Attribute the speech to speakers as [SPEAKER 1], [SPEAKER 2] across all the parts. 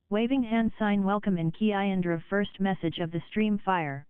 [SPEAKER 1] Waving hand sign welcome in Ki Indra first message of the stream fire.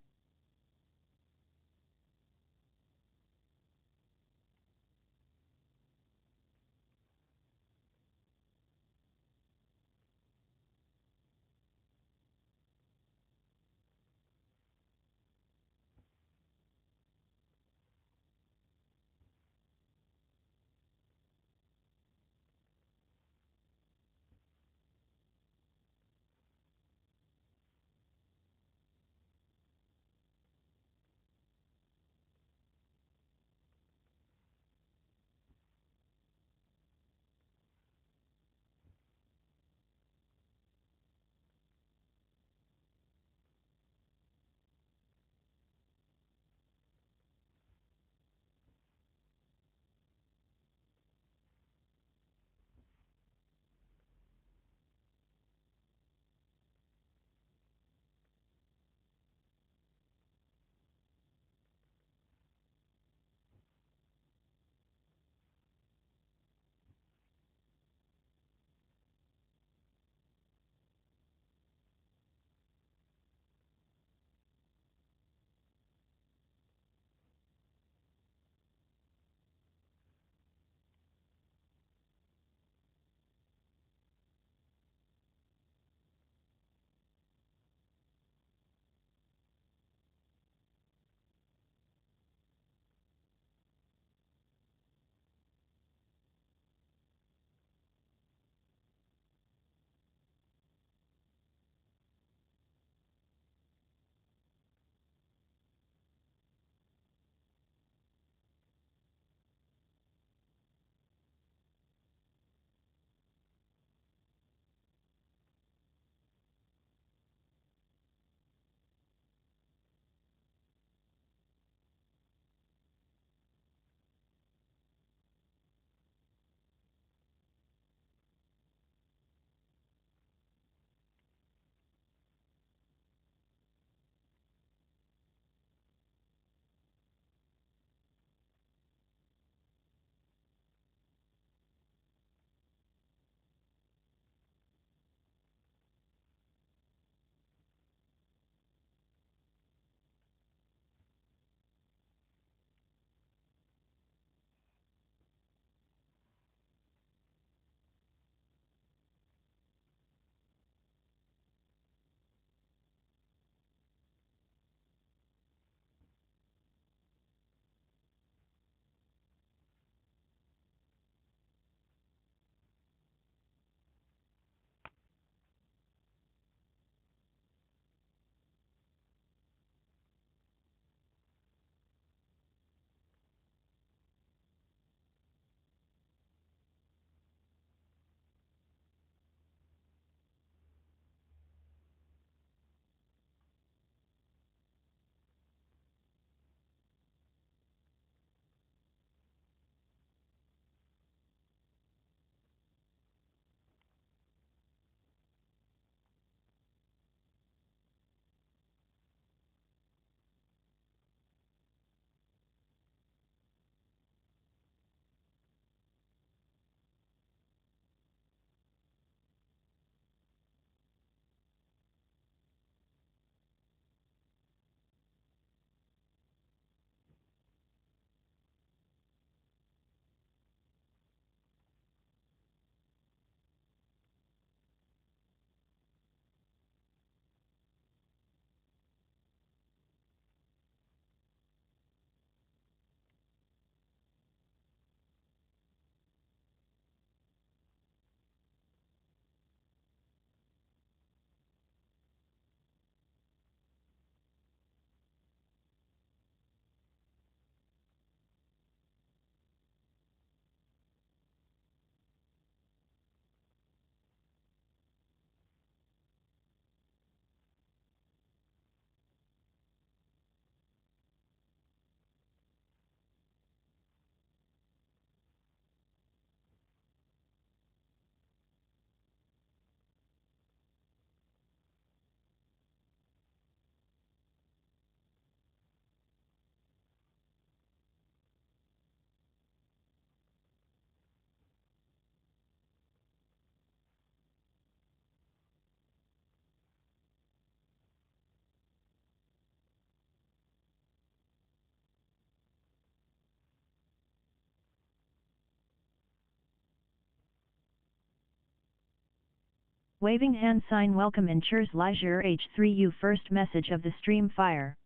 [SPEAKER 1] Waving hand sign welcome ensures leisure H3U first message of the stream fire.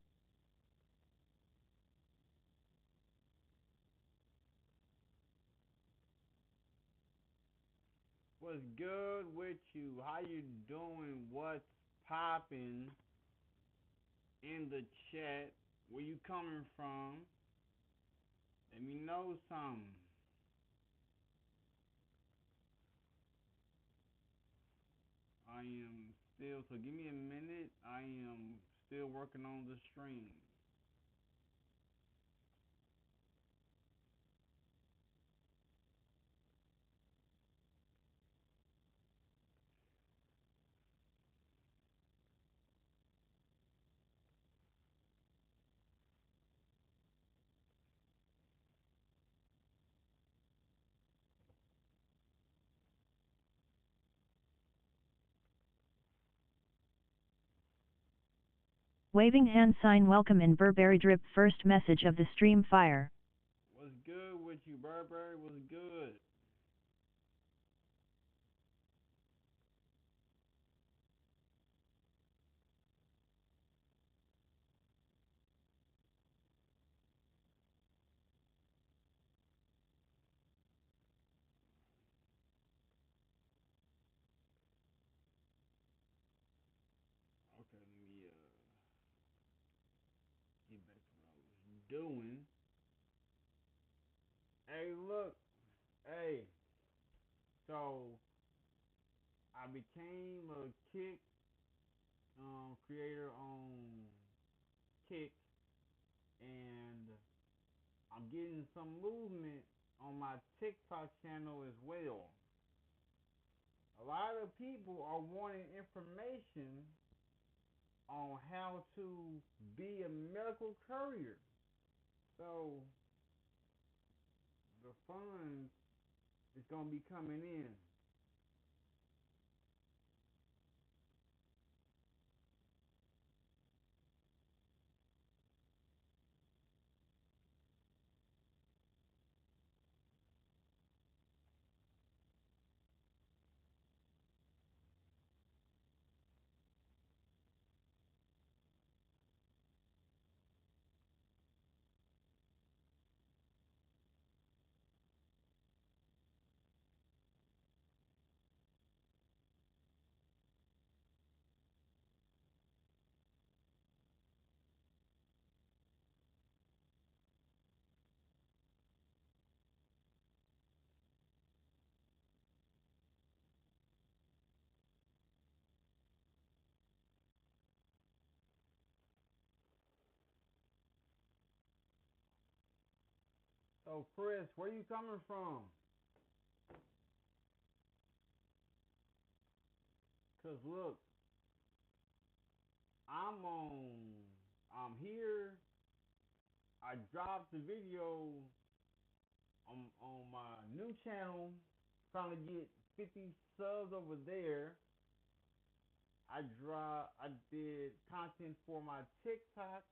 [SPEAKER 2] What's good with you? How you doing? What's popping in the chat? Where you coming from? Let me know something. I am still, so give me a minute. I am still working on the stream.
[SPEAKER 1] Waving hand sign welcome in Burberry drip first message of the stream fire.
[SPEAKER 2] What's good with you, Burberry? What's good? Okay, let me get back to what I was doing. Hey, look. Hey, so I became a kick creator on Kick, and I'm getting some movement on my TikTok channel as well. A lot of people are wanting information on how to be a medical courier. So the funds is gonna be coming in. So Chris, where you coming from? Cause look, I'm here. I dropped the video on my new channel, trying to get 50 subs over there. I did content for my TikTok.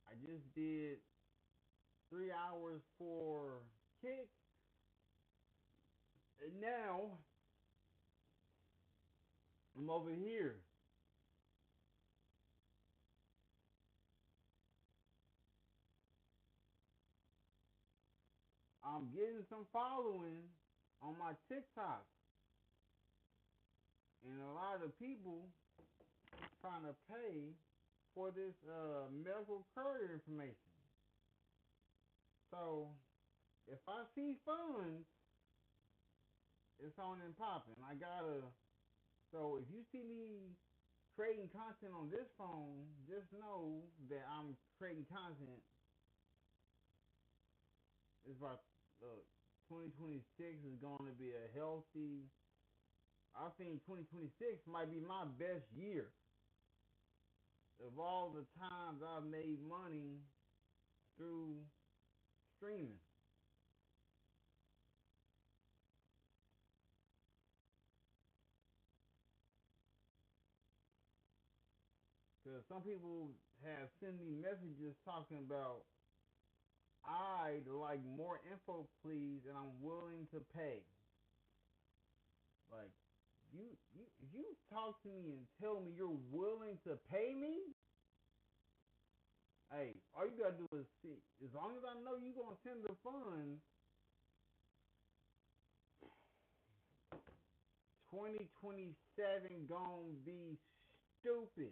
[SPEAKER 2] I just did 3 hours for Kick, and now I'm over here. I'm getting some following on my TikTok, and a lot of people trying to pay for this medical courier information. So if I see funds, it's on and popping. I gotta. So if you see me creating content on this phone, just know that I'm creating content. It's about look, 2026 is going to be a healthy. I think 2026 might be my best year of all the times I've made money through streaming. Because some people have sent me messages talking about I'd like more info, please, and I'm willing to pay. Like, if you talk to me and tell me you're willing to pay me, hey, all you gotta do is see. As long as I know you gonna send the funds, 2027 gonna be stupid.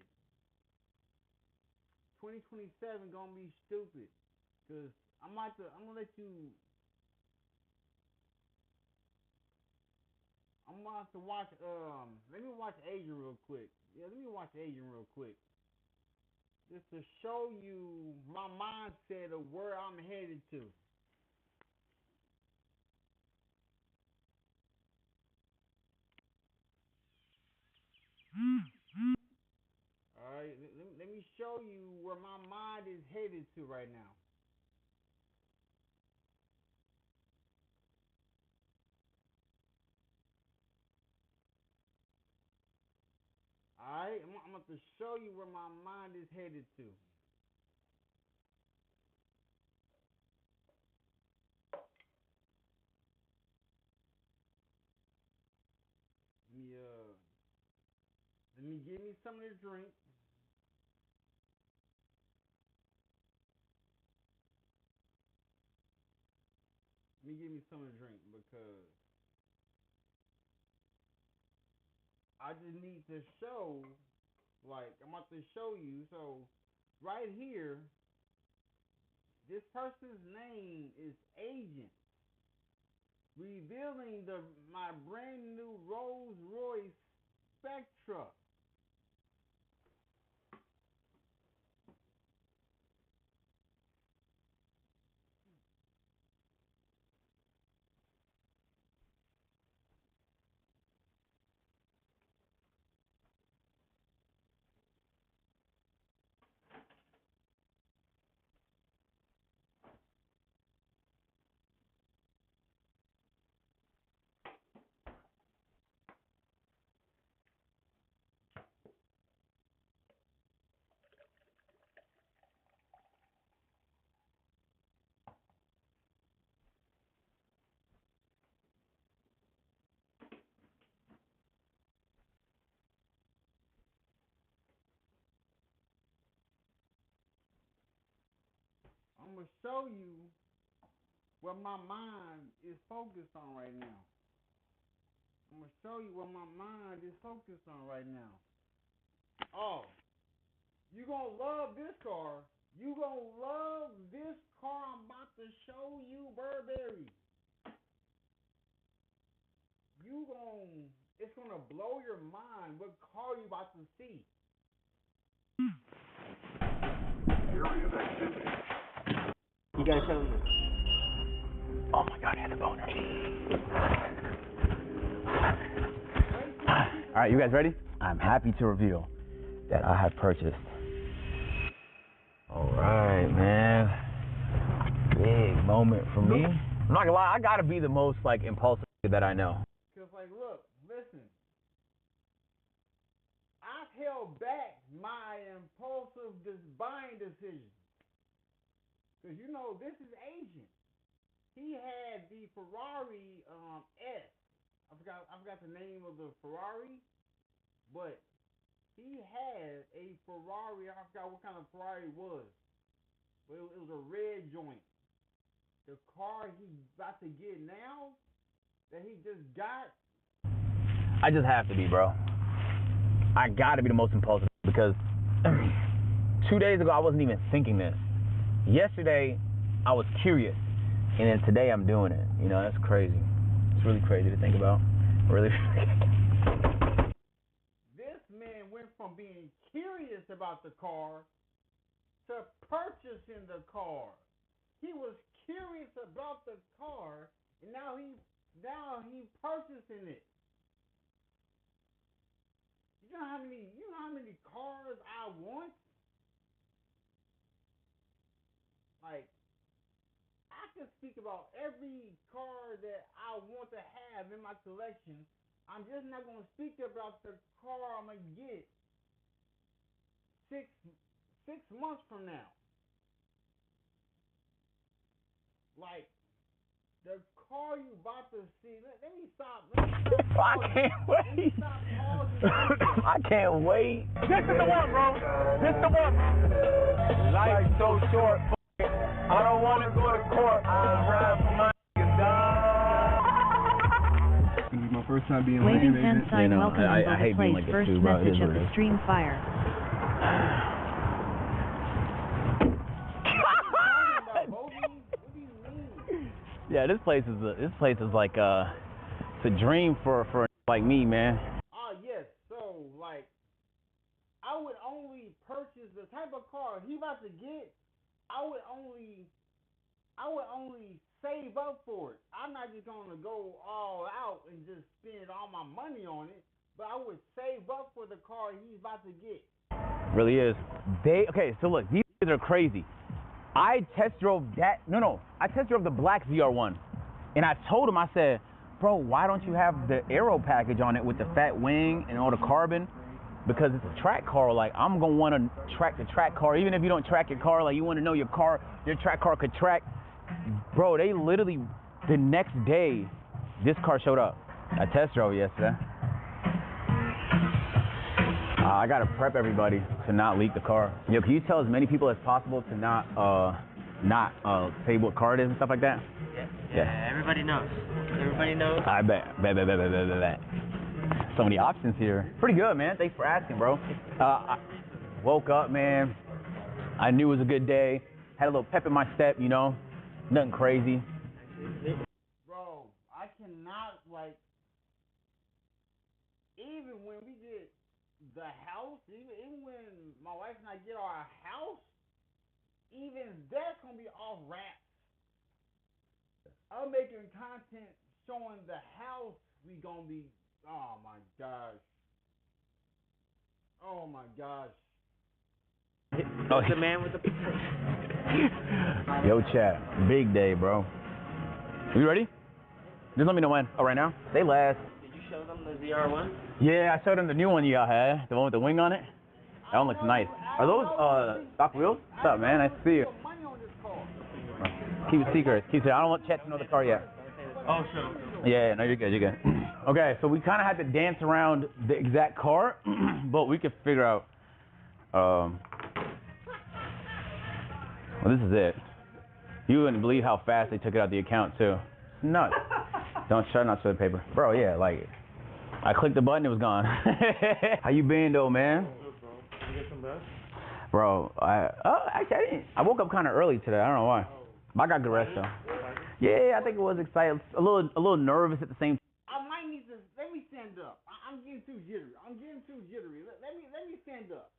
[SPEAKER 2] 2027 gonna be stupid, cause I'm gonna let you. I'm gonna have to watch. Let me watch Asian real quick. Yeah, let me watch Asian real quick, just to show you my mindset of where I'm headed to. All right, let me show you where my mind is headed to right now. All right, I'm going to show you where my mind is headed to. Let me give me some of this drink. Let me give me some of the drink because I just need to show, like, I'm about to show you. So, right here, this person's name is Agent, revealing my brand new Rolls Royce Spectra. I'm going to show you where my mind is focused on right now. I'm going to show you where my mind is focused on right now. Oh, you going to love this car. You going to love this car I'm about to show you, Burberry. It's going to blow your mind what car you about to see.
[SPEAKER 3] Area of activity.
[SPEAKER 4] You gotta show me.
[SPEAKER 3] Oh my God, I had the boner.
[SPEAKER 4] All right, you guys ready? I'm happy to reveal that I have purchased. All right, man. Big moment for me. I'm not gonna lie, I gotta be the most like impulsive that I know.
[SPEAKER 2] Cause like, look, listen. I've held back my impulsive buying decision. Cause you know this is Agent. He had the Ferrari S. I forgot the name of the Ferrari, but he had a Ferrari. I forgot what kind of Ferrari it was, but it was a red joint. The car he's about to get now, that he just got.
[SPEAKER 4] I just have to be, bro. I gotta be the most impulsive because 2 days ago I wasn't even thinking this. Yesterday I was curious, and then today I'm doing it. You know, that's crazy. It's really crazy to think about. Really.
[SPEAKER 2] This man went from being curious about the car to purchasing the car. He was curious about the car, and now he purchasing it. You know how many cars I want? Like, I can speak about every car that I want to have in my collection. I'm just not gonna speak about the car I'm gonna get six months from now. Like, the car you about to see. Let me stop.
[SPEAKER 4] I can't wait. I can't wait. This is the one, bro. This is the one. Life's so short. I don't want to go to court. I'll ride for my dog.
[SPEAKER 5] This is my first time being
[SPEAKER 1] Waving
[SPEAKER 5] lane
[SPEAKER 1] hand
[SPEAKER 5] agent.
[SPEAKER 1] sign
[SPEAKER 4] You know,
[SPEAKER 1] welcome
[SPEAKER 4] I
[SPEAKER 1] in Boba
[SPEAKER 4] hate being
[SPEAKER 1] Place
[SPEAKER 4] like this
[SPEAKER 1] first
[SPEAKER 4] too, bro. It
[SPEAKER 1] message
[SPEAKER 4] is
[SPEAKER 1] of
[SPEAKER 4] what it
[SPEAKER 1] the
[SPEAKER 4] is.
[SPEAKER 1] stream fire.
[SPEAKER 4] Yeah, this place is like it's a dream for like me, man.
[SPEAKER 2] Yes. So like, I would only purchase the type of car he about to get. I would only save up for it. I'm not just gonna go all out and just spend all my money on it, but I would save up for the car he's about to get.
[SPEAKER 4] Really is. Okay, so look, these are crazy. I test drove that. I test drove the black ZR1, and I told him, I said, bro, why don't you have the aero package on it with the fat wing and all the carbon? Because it's a track car. Like, I'm gonna want to track the track car, even if you don't track your car. Like, you want to know your track car could track. Bro, they literally the next day, this car showed up. I test drove yesterday. I gotta prep everybody to not leak the car. Yo, can you tell as many people as possible to not say what car it is and stuff like that?
[SPEAKER 6] Yeah, everybody knows. Everybody knows.
[SPEAKER 4] I bet. So many options here. Pretty good, man. Thanks for asking, bro. I woke up, man. I knew it was a good day. Had a little pep in my step, you know. Nothing crazy.
[SPEAKER 2] Bro, I cannot, like, even when we get the house, even when my wife and I get our house, even that's gonna be off wraps. I'm making content showing the house we gonna be. Oh my gosh.
[SPEAKER 4] Oh,
[SPEAKER 6] The man with the
[SPEAKER 4] Yo, chat. Big day, bro. You ready? Just let me know when. Oh, right now? They last.
[SPEAKER 6] Did you show them the ZR1?
[SPEAKER 4] Yeah, I showed them the new one you all had. The one with the wing on it. That one looks nice. Are those stock wheels? What's up, man? Nice to see you. Keep it secret. I don't want Chet to know the car yet.
[SPEAKER 6] Oh, sure.
[SPEAKER 4] Yeah, no, you're good. Okay, so we kind of had to dance around the exact car, but we could figure out. Well, this is it. You wouldn't believe how fast they took it out of the account too. Nuts. Don't try not to the paper, bro. Yeah, like I clicked the button, it was gone. How you been though, man?
[SPEAKER 6] Good, bro. Did you get some rest?
[SPEAKER 4] Bro, actually I didn't. I woke up kind of early today. I don't know why. But I got good rest though. Yeah, I think it was exciting. A little nervous at the same time.
[SPEAKER 2] I might need to. Let me stand up. I'm getting too jittery. Let me stand up.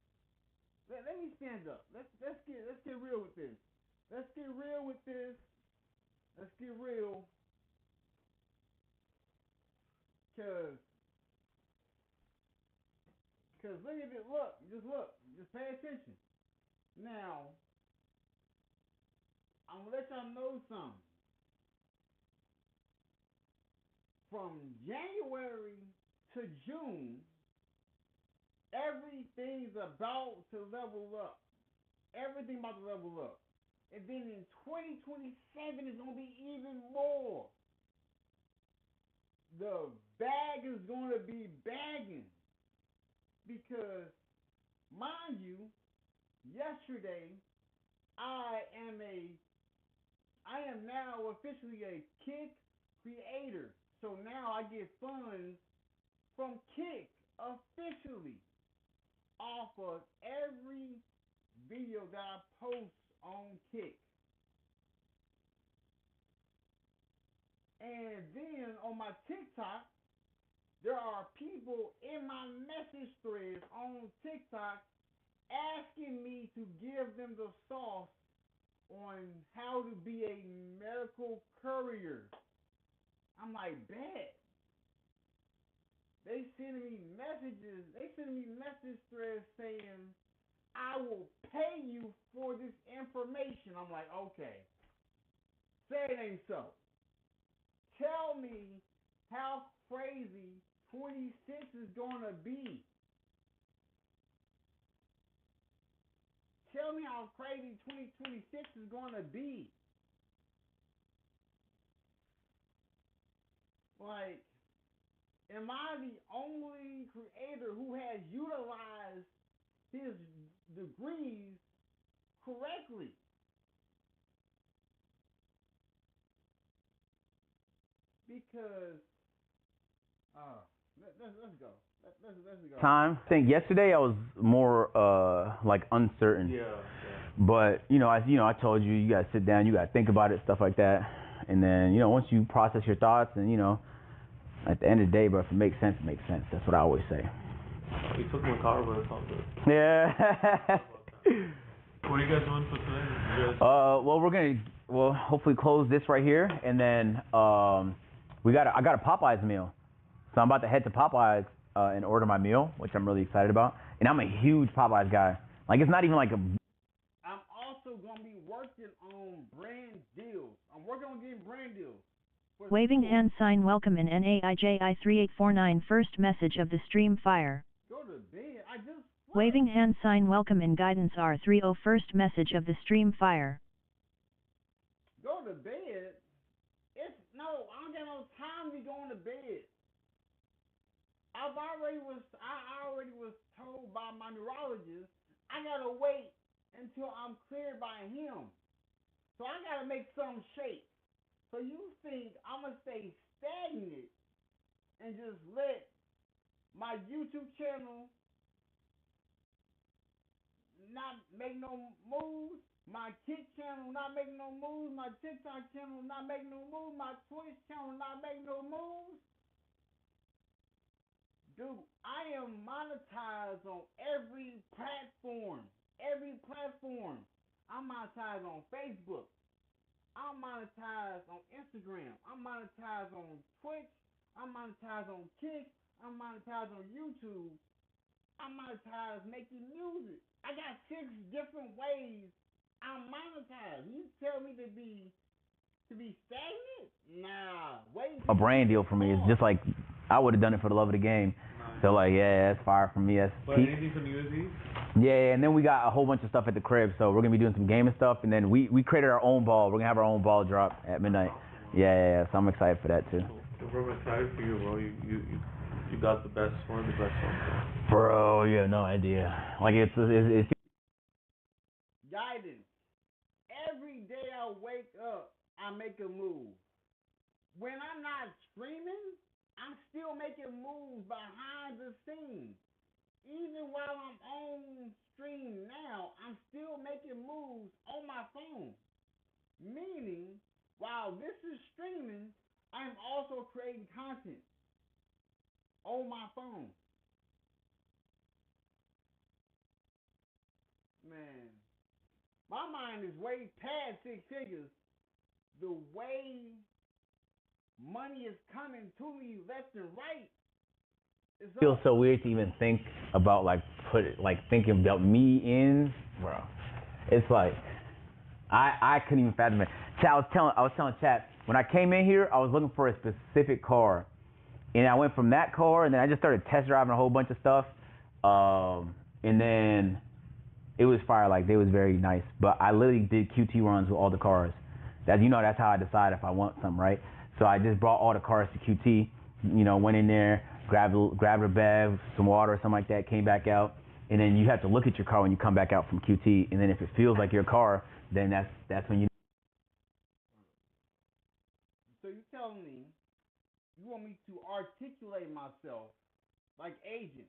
[SPEAKER 2] Let me stand up. Let's get real with this. Let's get real. Cause look at it. Look. Just pay attention. Now, I'm gonna let y'all know something. From January to June, everything's about to level up. Everything about to level up. And then in 2027, it's going to be even more. The bag is going to be bagging. Because, mind you, yesterday, I am now officially a Kick creator. So now I get funds from Kick officially off of every video that I post on Kick. And then on my TikTok, there are people in my message threads on TikTok asking me to give them the sauce on how to be a medical courier. I'm like, bet. They sending me message threads saying, I will pay you for this information. I'm like, okay. Say it ain't so. Tell me how crazy 26 is gonna be. Tell me how crazy 2026 is gonna be. like, am I the only creator who has utilized his degrees correctly? Because, let's go. Let's go.
[SPEAKER 4] Time. I think yesterday I was more like uncertain.
[SPEAKER 6] Yeah.
[SPEAKER 4] But I told you, you gotta sit down, you gotta think about it, stuff like that. And then once you process your thoughts, and at the end of the day, bro, if it makes sense, it makes sense. That's what I always say.
[SPEAKER 6] We took my car, but it's all good.
[SPEAKER 4] Yeah.
[SPEAKER 6] What are you guys doing for today?
[SPEAKER 4] Well, we're gonna hopefully close this right here, and then I got a Popeyes meal, so I'm about to head to Popeyes and order my meal, which I'm really excited about. And I'm a huge Popeyes guy. Like, it's not even like a.
[SPEAKER 2] I'm also gonna be working on brand deals. I'm working on getting brand deals.
[SPEAKER 1] Waving hand sign welcome in NAIJI3849 first message of the stream fire.
[SPEAKER 2] Go to bed.
[SPEAKER 1] Waving hand sign welcome in guidance R30 first message of the stream fire.
[SPEAKER 2] Go to bed? I don't got no time to be going to bed. I already was told by my neurologist I gotta wait until I'm cleared by him. So I gotta make some shape. So you think I'm gonna stay stagnant and just let my YouTube channel not make no moves, my Kick channel not make no moves, my TikTok channel not make no moves, my Twitch channel not make no moves? Dude, I am monetized on every platform. I'm monetized on Facebook. I'm monetized on Instagram. I'm monetized on Twitch. I'm monetized on Kick. I'm monetized on YouTube. I'm monetized making music. I got 6 different ways I'm monetized. You tell me to be stagnant? Nah, wait.
[SPEAKER 4] A brand deal for me is just like, I would have done it for the love of the game.
[SPEAKER 6] Nice.
[SPEAKER 4] So like, yeah, that's fire for me. That's
[SPEAKER 6] But
[SPEAKER 4] peak.
[SPEAKER 6] anything from USD?
[SPEAKER 4] Yeah, and then we got a whole bunch of stuff at the crib, so we're gonna be doing some gaming stuff, and then we created our own ball. We're gonna have our own ball drop at midnight. Yeah. So I'm excited for that too.
[SPEAKER 6] Bro, I'm excited for you, bro. You got the best one.
[SPEAKER 4] Bro, you have no idea. Like it's
[SPEAKER 2] Guidance. Every day I wake up, I make a move. When I'm not streaming, I'm still making moves behind the scenes. Even while I'm on stream now, I'm still making moves on my phone. Meaning, while this is streaming, I'm also creating content on my phone. Man, my mind is way past 6 figures. The way money is coming to me left and right.
[SPEAKER 4] it feels so weird to even think about thinking about me in, bro. It's like I couldn't even fathom it. So I was telling Chad, when I came in here, I was looking for a specific car, and I went from that car, and then I just started test driving a whole bunch of stuff, and then it was fire. Like, they was very nice, but I literally did QT runs with all the cars. That's how I decide if I want something, right? So I just brought all the cars to QT, went in there, grabbed a bev, some water or something like that, came back out, and then you have to look at your car when you come back out from QT, and then if it feels like your car, then that's when you.
[SPEAKER 2] So you telling me you want me to articulate myself like agent?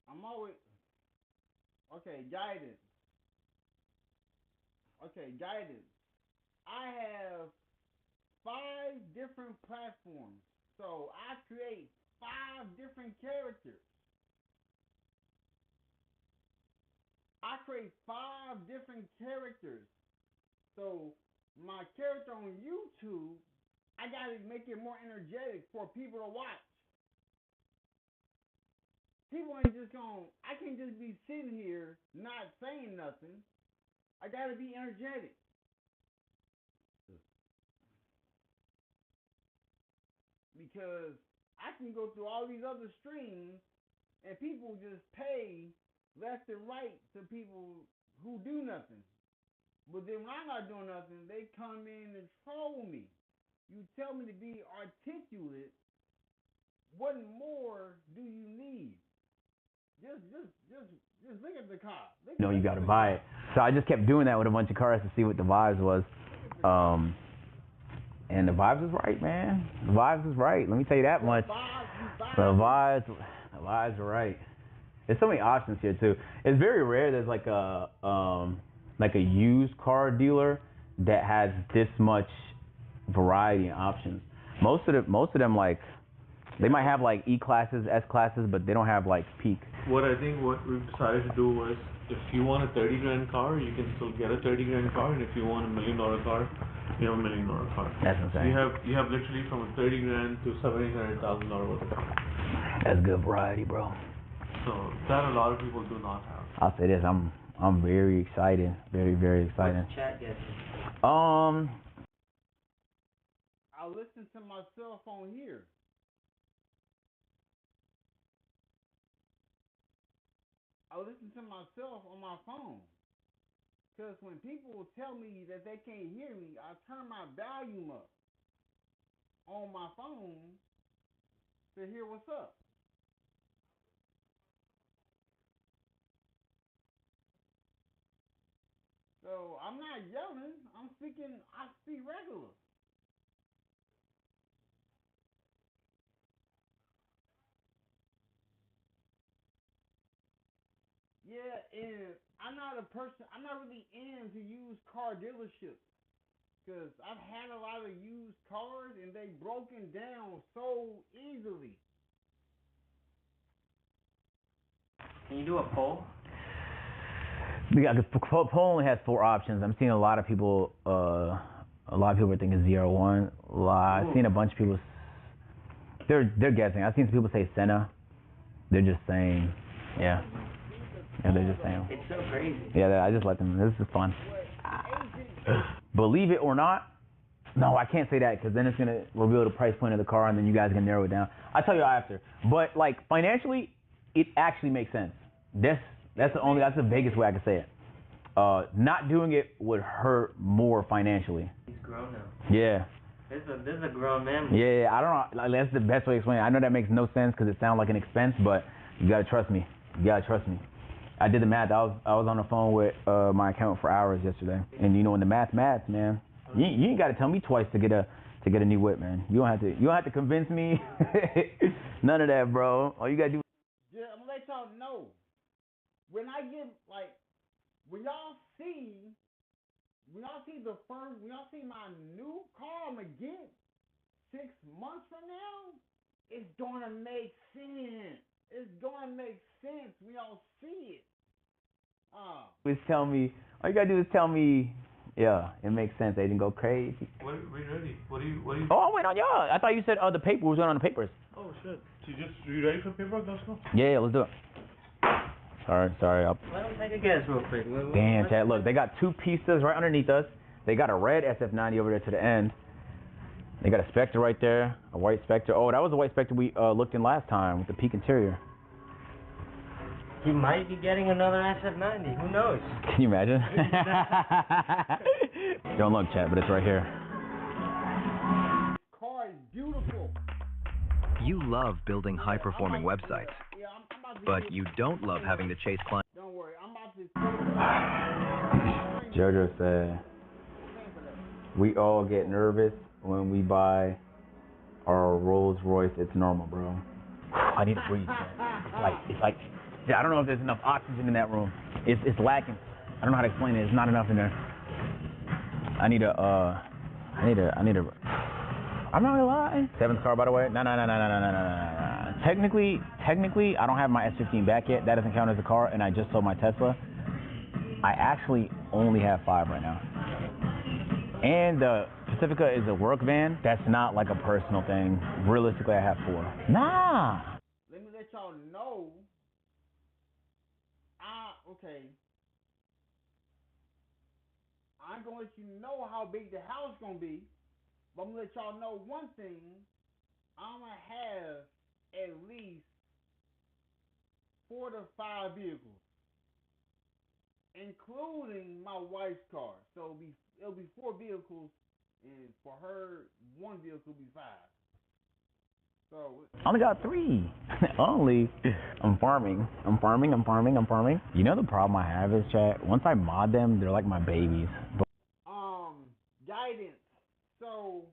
[SPEAKER 2] I'm always okay. Guidance. I have 5 different platforms, so I create 5 different characters. So my character on YouTube, I gotta make it more energetic for people to watch. People ain't just I can't just be sitting here not saying nothing. I gotta be energetic. Because I can go through all these other streams and people just pay left and right to people who do nothing. But then when I'm not doing nothing, they come in and troll me. You tell me to be articulate. What more do you need? Just look at the car.
[SPEAKER 4] You got to buy it. So I just kept doing that with a bunch of cars to see what the vibes was. And the vibes was right, man. The vibes was right. Let me tell you that much. The vibes were right. There's so many options here too. It's very rare there's like a used car dealer that has this much variety and options. Most of them like they might have like E classes, S classes, but they don't have like peak.
[SPEAKER 6] What I think what we decided to do was, if you want a 30 grand car, you can still get a 30 grand car, and if you want $1 million car, you have $1 million car.
[SPEAKER 4] That's insane.
[SPEAKER 6] So you have literally from a 30 grand to $700,000 worth of car.
[SPEAKER 4] That's good variety, bro.
[SPEAKER 6] So that a lot of people do not have.
[SPEAKER 4] I'll say this, I'm very excited, very, very excited.
[SPEAKER 5] What's the chat getting?
[SPEAKER 2] I listen to my cell phone here. I listen to myself on my phone. Because when people tell me that they can't hear me, I turn my volume up on my phone to hear what's up. So I'm not yelling. I speak regular. Yeah, and I'm not really into used car dealerships. Because I've had a lot of used cars and they broken down so easily.
[SPEAKER 5] Can you do a poll?
[SPEAKER 4] Yeah, the poll only has 4 options. I'm seeing a lot of people are thinking 01. I've seen a bunch of people, they're guessing. I've seen some people say Senna. They're just saying, yeah, they're just saying.
[SPEAKER 5] It's so crazy.
[SPEAKER 4] Yeah, I just let them, this is fun. Believe it or not, no, I can't say that because then it's going to reveal the price point of the car and then you guys can narrow it down. I'll tell you after. But like financially, it actually makes sense. That's the biggest way I can say it. Not doing it would hurt more financially.
[SPEAKER 5] He's grown now.
[SPEAKER 4] Yeah.
[SPEAKER 5] This is a grown man.
[SPEAKER 4] Yeah, I don't know. Like, that's the best way to explain it. I know that makes no sense because it sounds like an expense, but you gotta trust me. I did the math. I was on the phone with my accountant for hours yesterday, and you know when the maths, man, you ain't gotta tell me twice to get a new whip, man. You don't have to convince me. None of that, bro. All you gotta do.
[SPEAKER 2] Yeah, I'm gonna let y'all know. When y'all see my new car I'm gonna get 6 months from now, it's gonna make sense. It's gonna make sense when y'all see it.
[SPEAKER 4] Just tell me. All you gotta do is tell me. Yeah, it makes sense. They didn't go crazy.
[SPEAKER 6] Wait, ready? What do you?
[SPEAKER 4] Oh, I'm waiting on y'all. I thought you said the paper was on the papers.
[SPEAKER 6] Oh shit! You ready for paperwork? Let's go.
[SPEAKER 4] Yeah, let's do it. Sorry.
[SPEAKER 5] Let him take a guess real quick.
[SPEAKER 4] Damn, Chad. Look, they got 2 pieces right underneath us. They got a red SF90 over there to the end. They got a Spectre right there, a white Spectre. Oh, that was the white Spectre we looked in last time with the peak interior.
[SPEAKER 5] He might be getting another SF90. Who knows?
[SPEAKER 4] Can you imagine? Don't look, Chad, but it's right here.
[SPEAKER 2] Car is beautiful.
[SPEAKER 7] You love building high-performing websites, but you don't love having to chase clients.
[SPEAKER 2] Don't worry, I'm about to.
[SPEAKER 4] Jojo said, we all get nervous when we buy our Rolls Royce. It's normal, bro. I need to breathe, man. It's like, I don't know if there's enough oxygen in that room. It's lacking. I don't know how to explain it. It's not enough in there. I need a. I'm not gonna lie. 7th car, by the way. No. Technically, I don't have my S15 back yet. That doesn't count as a car, and I just sold my Tesla. I actually only have 5 right now. And the Pacifica is a work van. That's not like a personal thing. Realistically, I have 4. Nah.
[SPEAKER 2] Let me let y'all know. Okay. I'm gonna let you know how big the house gonna be. But I'm gonna let y'all know one thing. I'm gonna have at least 4 to 5 vehicles. including my wife's car. So it'll be 4 vehicles, and for her, 1 vehicle will be 5. So
[SPEAKER 4] I only got 3. Only. I'm farming. You know the problem I have is, chat, once I mod them, they're like my babies.
[SPEAKER 2] Guidance. So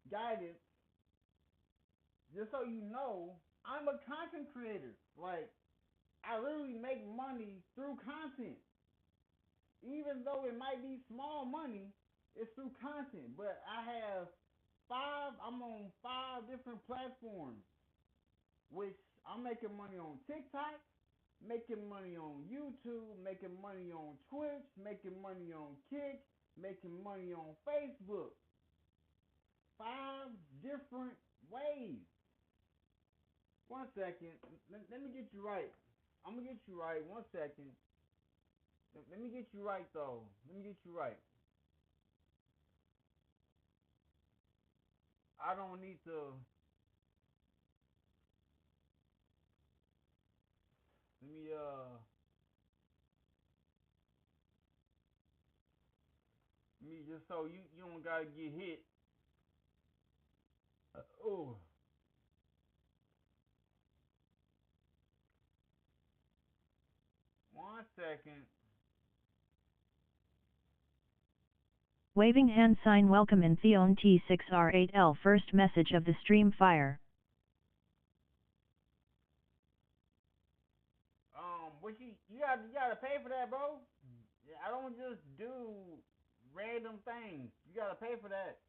[SPEAKER 2] guidance, just so you know, I'm a content creator. Like, I literally make money through content. Even though it might be small money, it's through content. But I'm on 5 different platforms, which I'm making money on TikTok, making money on YouTube, making money on Twitch, making money on Kick, making money on Facebook. 5 different ways. 1 second. Let me get you right. I'm going to get you right. 1 second. Let me get you right, though. Let me get you right. I don't need to... Let me just so you don't gotta get hit. Oh. One second.
[SPEAKER 1] Waving hand sign welcome in Theon T6R8L first message of the stream fire.
[SPEAKER 2] What you gotta pay for that, bro. I don't just do random things. You gotta pay for that.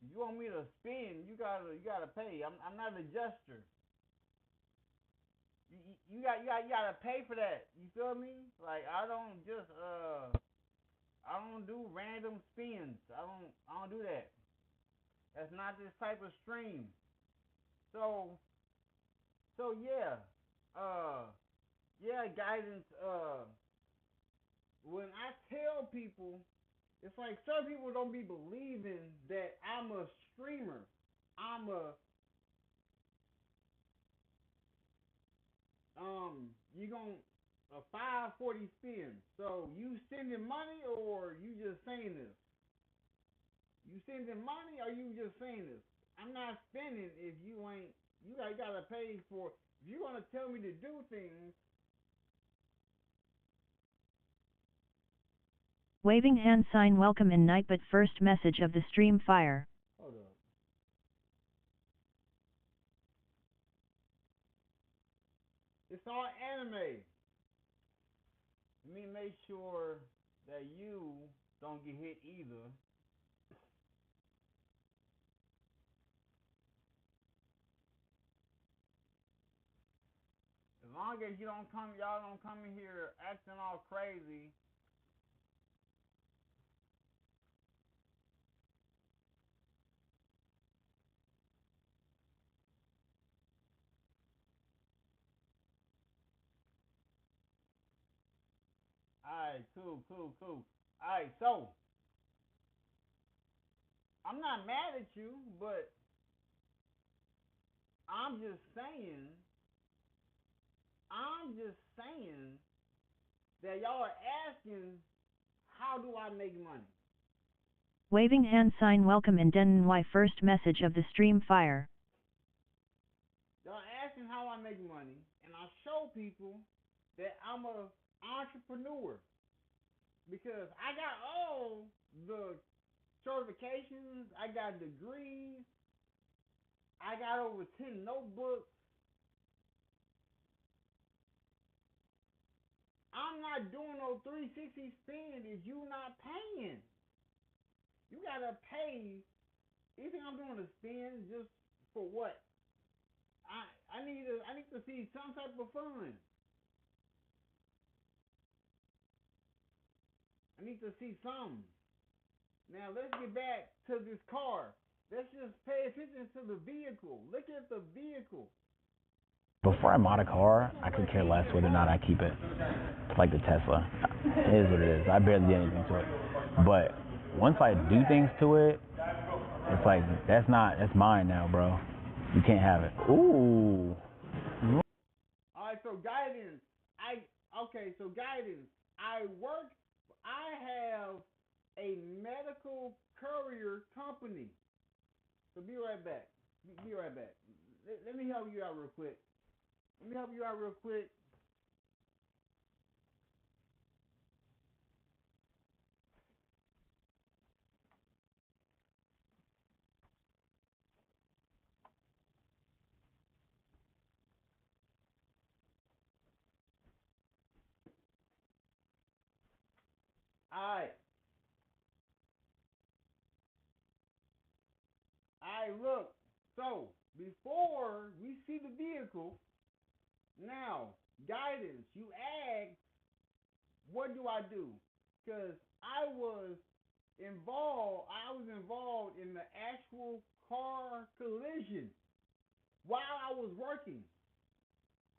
[SPEAKER 2] If you want me to spin, you gotta pay. I'm not a jester. You gotta pay for that. You feel me? Like, I don't do random spins. I don't do that. That's not this type of stream. So yeah. Yeah, guidance. When I tell people, it's like some people don't be believing that I'm a streamer. You gon' a 540 spin. So you sending money or you just saying this? You sending money or you just saying this? I'm not spending if you ain't. You gotta pay for. If you wanna tell me to do things.
[SPEAKER 1] Waving hand sign welcome in night but first message of the stream fire.
[SPEAKER 2] Hold up. It's all anime. Let me make sure that you don't get hit either. As long as y'all don't come in here acting all crazy. Alright, cool. Alright, so I'm not mad at you, but I'm just saying that y'all are asking, how do I make money?
[SPEAKER 1] Waving hand sign welcome in Den Y first message of the stream fire.
[SPEAKER 2] Y'all asking how I make money, and I show people that I'm a entrepreneur because I got all the certifications, I got degrees, I got over 10 notebooks. I'm not doing no 360 spin if you not paying. You gotta pay. You think I'm doing a spin just for what? I need to see some type of fun. I need to see some. Now let's get back to this car. Let's just pay attention to the vehicle. Look at the vehicle.
[SPEAKER 4] Before I mod a car, I could care less whether or not I keep it. Like the Tesla. It is what it is. I barely did anything to it. But once I do things to it, it's like, that's mine now, bro. You can't have it. Ooh.
[SPEAKER 2] Alright, so guidance. Okay, so guidance. I have a medical courier company. So be right back. Be right back. Let me help you out real quick. Alright. Look. So, before we see the vehicle, now, guidance, you ask, what do I do? Because I was involved in the actual car collision while I was working.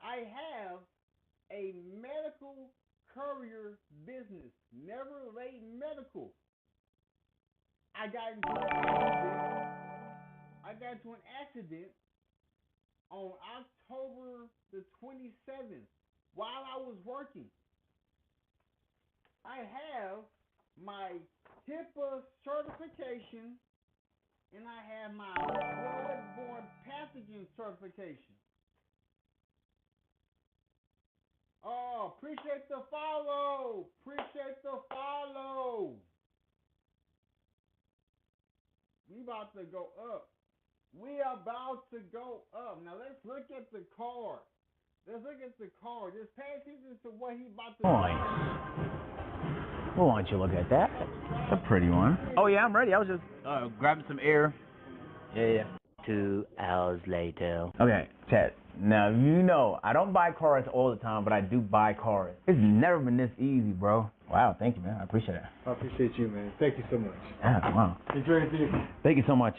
[SPEAKER 2] I have a medical courier business, Never Late Medical. I got into an accident on October the 27th while I was working. I have my HIPAA certification and I have my blood-borne pathogen certification. Oh, appreciate the follow. We about to go up. Now let's look at the car. Just pay attention to what he about to do.
[SPEAKER 4] Well, why don't you look at that? It's a pretty one. Oh, yeah, I'm ready. I was just grabbing some air. Yeah.
[SPEAKER 5] 2 hours later.
[SPEAKER 4] Okay, Chad. Now, you know, I don't buy cars all the time, but I do buy cars. It's never been this easy, bro. Wow, thank you, man. I appreciate it.
[SPEAKER 8] I appreciate you, man. Thank you so much.
[SPEAKER 4] Yeah, wow.
[SPEAKER 8] Enjoy the vehicle.
[SPEAKER 4] Thank you so much.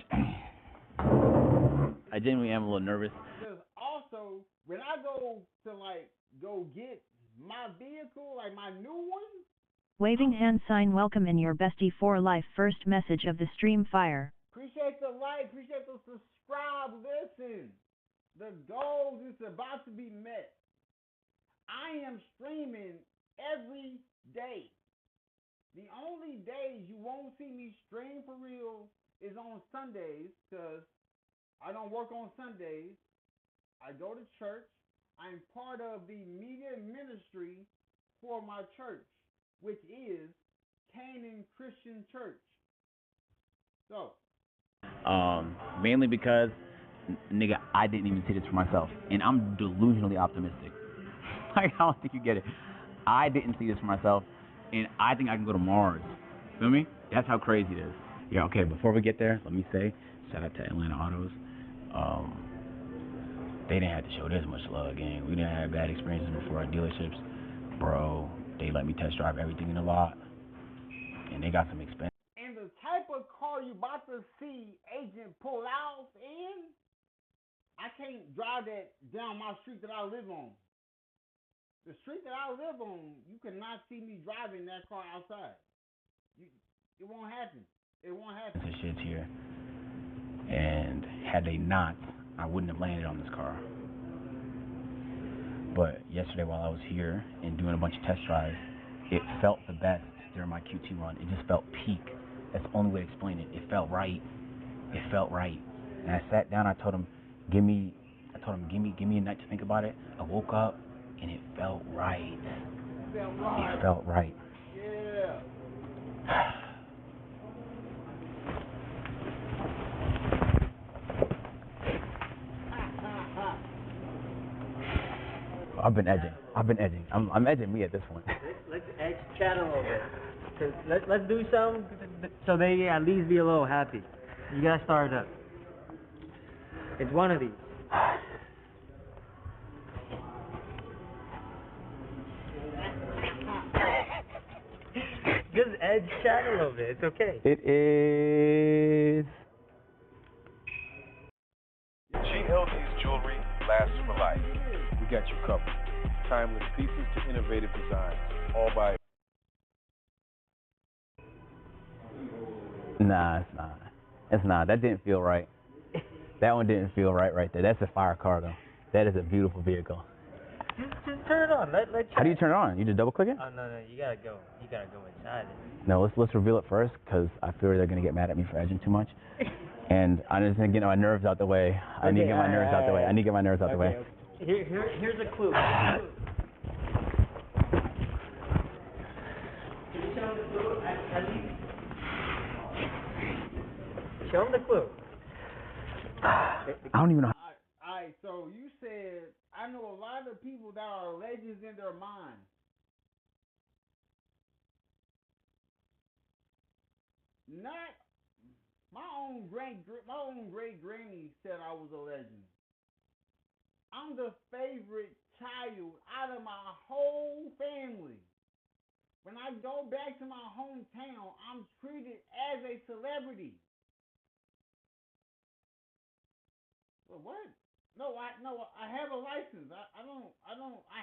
[SPEAKER 4] I genuinely am a little nervous.
[SPEAKER 2] Because also, when I go get my vehicle, like my new one.
[SPEAKER 1] Waving hand sign welcome in your bestie for life. First message of the stream fire.
[SPEAKER 2] Appreciate the like, appreciate the subscribe, listen. The goal is about to be met. I am streaming every day. The only days you won't see me stream for real is on Sundays, because I don't work on Sundays. I go to church. I'm part of the media ministry for my church, which is Canaan Christian Church. So.
[SPEAKER 4] Mainly because, nigga, I didn't even see this for myself, and I'm delusionally optimistic. Like, I don't think you get it. I didn't see this for myself, and I think I can go to Mars. Feel me? That's how crazy it is. Yeah, okay, before we get there, let me say, shout out to Atlanta Autos. They didn't have to show this much love, gang. We didn't have bad experiences before at dealerships. Bro, they let me test drive everything in the lot, and they got some expensive.
[SPEAKER 2] And the type of car you about to see Agent pull out in, I can't drive that down my street that I live on. The street that I live on, you cannot see me driving that car outside. It won't happen.
[SPEAKER 4] This shit's here. And had they not, I wouldn't have landed on this car. But yesterday while I was here and doing a bunch of test drives, it felt the best during my QT run. It just felt peak. That's the only way to explain it. It felt right. And I sat down, I told him, give me a night to think about it. I woke up and it felt right. It felt right.
[SPEAKER 2] Yeah.
[SPEAKER 4] I've been edging. I'm edging me at this point.
[SPEAKER 5] Let's edge chat a little bit. Let's do something so they at least be a little happy. You gotta start it up. It's one of these. Just edge chat a little bit. It's okay.
[SPEAKER 4] It is.
[SPEAKER 3] GLD's jewelry lasts for life. We got you covered. Timeless pieces to innovative designs, all by.
[SPEAKER 4] Nah, it's not. That didn't feel right. That one didn't feel right there. That's a fire car, though. That is a beautiful vehicle.
[SPEAKER 5] Just turn it on. Let
[SPEAKER 4] How do you turn it on? You just double click it?
[SPEAKER 5] Oh no, you gotta go inside it.
[SPEAKER 4] No, let's reveal it first, because I fear they're gonna get mad at me for edging too much. And I'm just gonna get my nerves out the way. I need to get my nerves out the way. I need to get my nerves out the way.
[SPEAKER 5] Here's a clue. Can you show him the clue? At least. Show him the clue.
[SPEAKER 4] I don't even know.
[SPEAKER 2] Alright, so you said, I know a lot of people that are legends in their mind. Not my own great granny said I was a legend. I'm the favorite child out of my whole family. When I go back to my hometown, I'm treated as a celebrity. Well, what? No, I have a license. I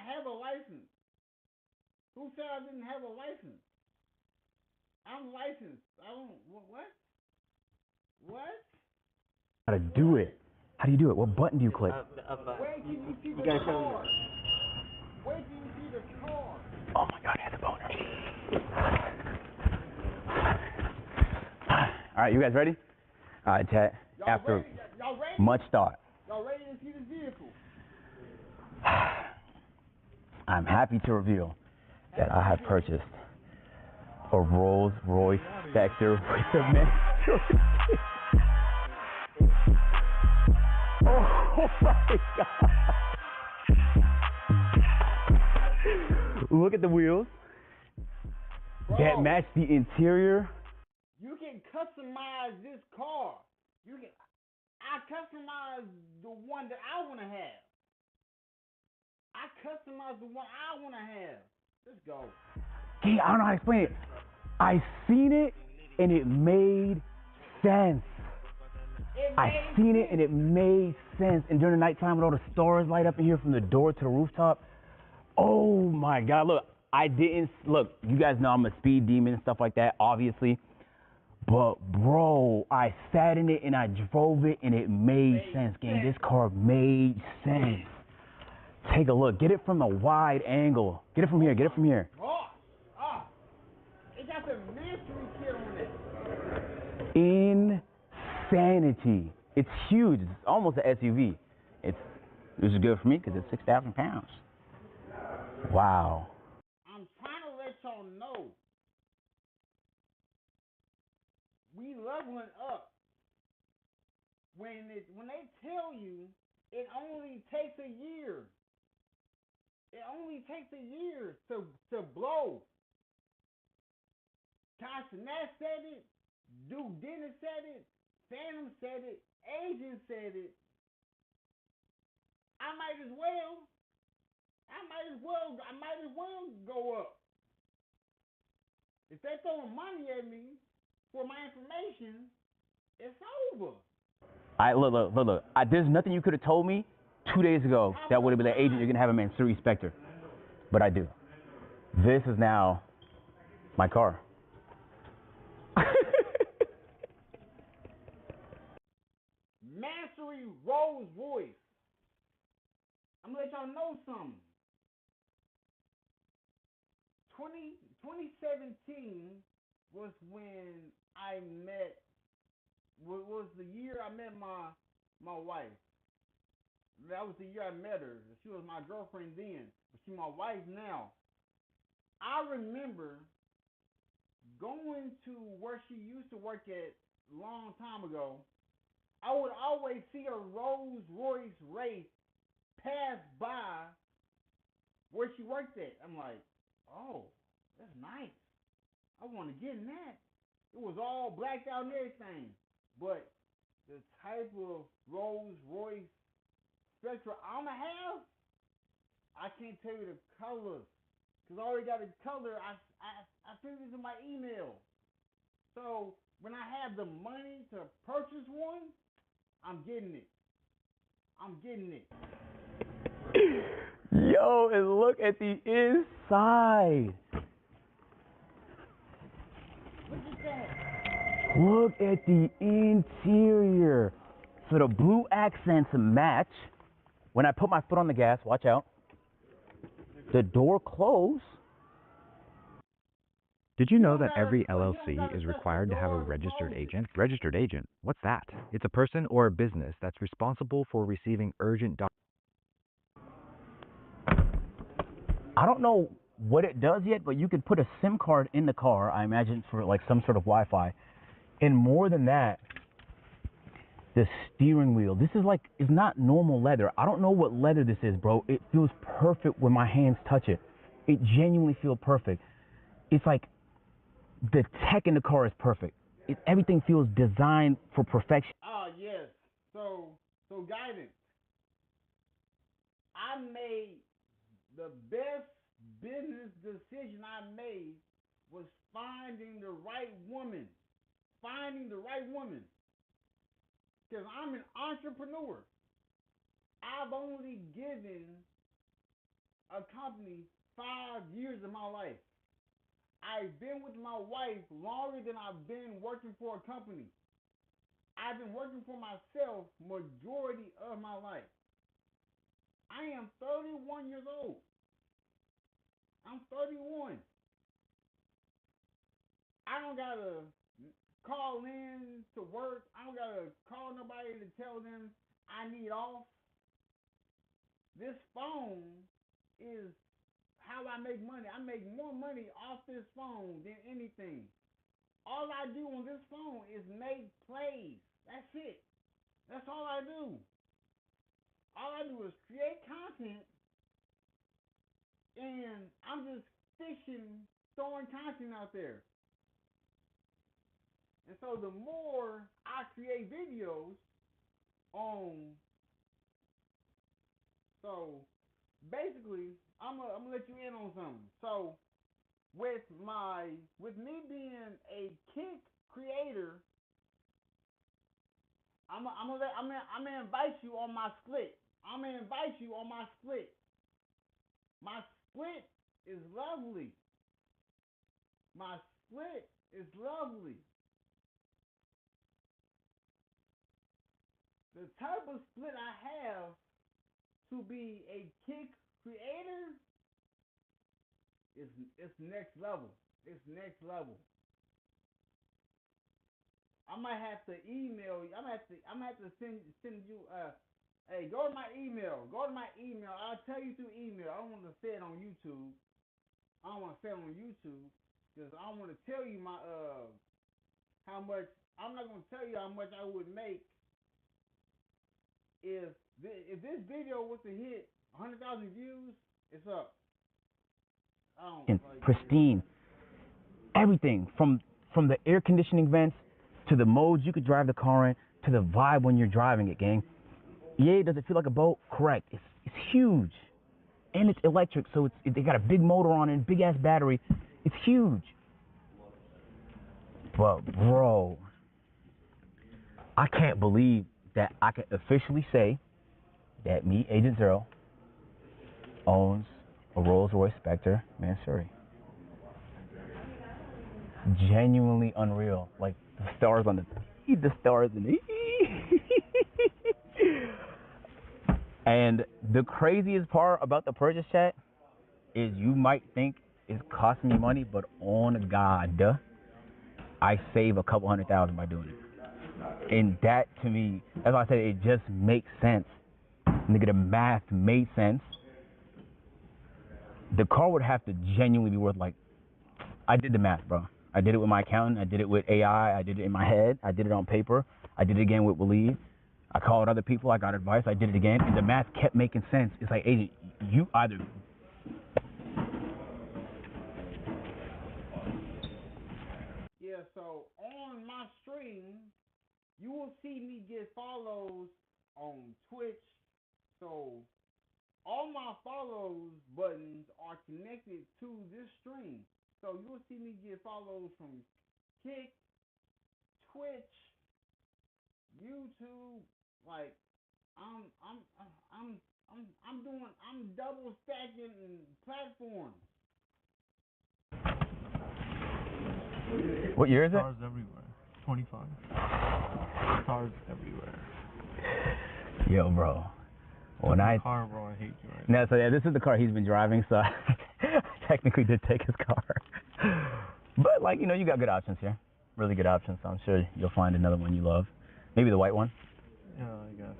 [SPEAKER 2] have a license. Who said I didn't have a license? I'm licensed. What?
[SPEAKER 4] How to do it? How do you do it? What button do you click?
[SPEAKER 2] Where can you see the car? Where can you see the car?
[SPEAKER 4] Oh my God, I had the boner. All right, you guys ready? All right, chat. After
[SPEAKER 2] Y'all ready?
[SPEAKER 4] much thought,
[SPEAKER 2] Y'all ready to see the vehicle?
[SPEAKER 4] I'm happy to reveal that I have purchased a Rolls-Royce Spectre with a master. Oh my God! Look at the wheels.
[SPEAKER 2] Bro,
[SPEAKER 4] That match the interior.
[SPEAKER 2] you can customize this car. I customize the one that I want to have. I customize the one I want to have. Let's go.
[SPEAKER 4] Hey, I don't know how to explain it. I seen it and it made sense. I seen it and it made sense. And during the nighttime when all the stars light up in here from the door to the rooftop, oh my God, look, you guys know I'm a speed demon and stuff like that, obviously. But bro, I sat in it and I drove it and it made sense, gang. This car made sense. Take a look. Get it from a wide angle. Get it from here. Get it from here.
[SPEAKER 2] It got the mystery kit on it.
[SPEAKER 4] Insanity. It's huge. It's almost an SUV. This is good for me because it's 6,000 pounds. Wow.
[SPEAKER 2] I'm trying to let y'all know. We leveling up. When they tell you it only takes a year. It only takes a year to blow. Castanet said it. Duke Dennis said it. Phantom said it. Agent said it. I might as well go up. If they're throwing money at me for my information, it's over.
[SPEAKER 4] All right, look. There's nothing you could have told me 2 days ago that would have been like, Agent, you're going to have a Mansuri Spectre. But I do. This is now my car.
[SPEAKER 2] Mastery Rolls Royce. I'm going to let y'all know something. 2017 was when I met, was the year I met my wife. That was the year I met her. She was my girlfriend then, but she's my wife now. I remember going to where she used to work at a long time ago. I would always see a Rolls Royce race pass by where she worked at. I'm like, oh, that's nice. I want to get in that. It was all blacked out and everything. But the type of Rolls Royce Spectre I'm going to have, I can't tell you the colors. Because I already got a color. I put this in my email. So when I have the money to purchase one, I'm getting it.
[SPEAKER 4] Yo, and look at the inside.
[SPEAKER 2] Look at that.
[SPEAKER 4] Look at the interior. So the blue accents match. When I put my foot on the gas, watch out. the door closed.
[SPEAKER 9] Did you know that every LLC is required to have a registered agent? Registered agent, what's that? It's a person or a business that's responsible for receiving urgent
[SPEAKER 4] I don't know what it does yet, but you can put a SIM card in the car, I imagine, for like some sort of Wi-Fi. And more than that, the steering wheel. This is like, it's not normal leather. I don't know what leather this is, bro. It feels perfect when my hands touch it. It genuinely feels perfect. It's like the tech in the car is perfect. Everything feels designed for perfection.
[SPEAKER 2] Yes. So guidance. I made the best business decision I made was finding the right woman. Finding the right woman. Because I'm an entrepreneur. I've only given a company 5 years of my life. I've been with my wife longer than I've been working for a company. I've been working for myself majority of my life. I am 31 years old. I'm 31. I don't gotta call in to work. I don't gotta call nobody to tell them I need off. This phone is how I make money. I make more money off this phone than anything. All I do on this phone is make plays. That's it. That's all I do. All I do is create content, and I'm just fishing, throwing content out there. And so the more I create videos so basically, I'm gonna let you in on something. So with me being a kick creator, I'm gonna invite you on my split. My split is lovely. The type of split I have to be a kick creator is next level. It's next level. I might have to email you. I'm gonna have to send you. Hey, go to my email. I'll tell you through email. I don't want to say it on YouTube. Because I don't want to tell you my how much. I'm not gonna tell you how much I would make if this video was to hit 100,000 views. It's up.
[SPEAKER 4] And pristine. Everything from the air conditioning vents to the modes you could drive the car in to the vibe when you're driving it, gang. Yeah, does it feel like a boat? Correct. It's huge, and it's electric, so they got a big motor on it, big ass battery. It's huge. But bro, I can't believe that I can officially say that me, Agent Zero, owns a Rolls-Royce Spectre Mansouri. Genuinely unreal. Like the stars in the And the craziest part about the purchase, chat, is you might think it's costing me money, but on God, I save a couple $100,000 by doing it. And that, to me, as I said, it just makes sense. Nigga, the math made sense. The car would have to genuinely be worth, like, I did the math, bro. I did it with my accountant. I did it with AI. I did it in my head. I did it on paper. I did it again with Waleed. I called other people. I got advice. I did it again. And the math kept making sense. It's like, Agent, you either...
[SPEAKER 2] Yeah, so on my stream, you will see me get follows on Twitch. So all my follows buttons are connected to this stream. So you'll see me get follows from Kick, Twitch, YouTube. Like I'm double stacking platforms.
[SPEAKER 4] What year is it?
[SPEAKER 6] Stars everywhere. 25. Stars everywhere.
[SPEAKER 4] Yo, bro. When I
[SPEAKER 6] car, bro, I hate you right
[SPEAKER 4] now. So yeah, this is the car he's been driving, so I technically did take his car. But like, you know, you got good options here. Really good options, so I'm sure you'll find another one you love. Maybe the white one.
[SPEAKER 6] Yeah, I guess.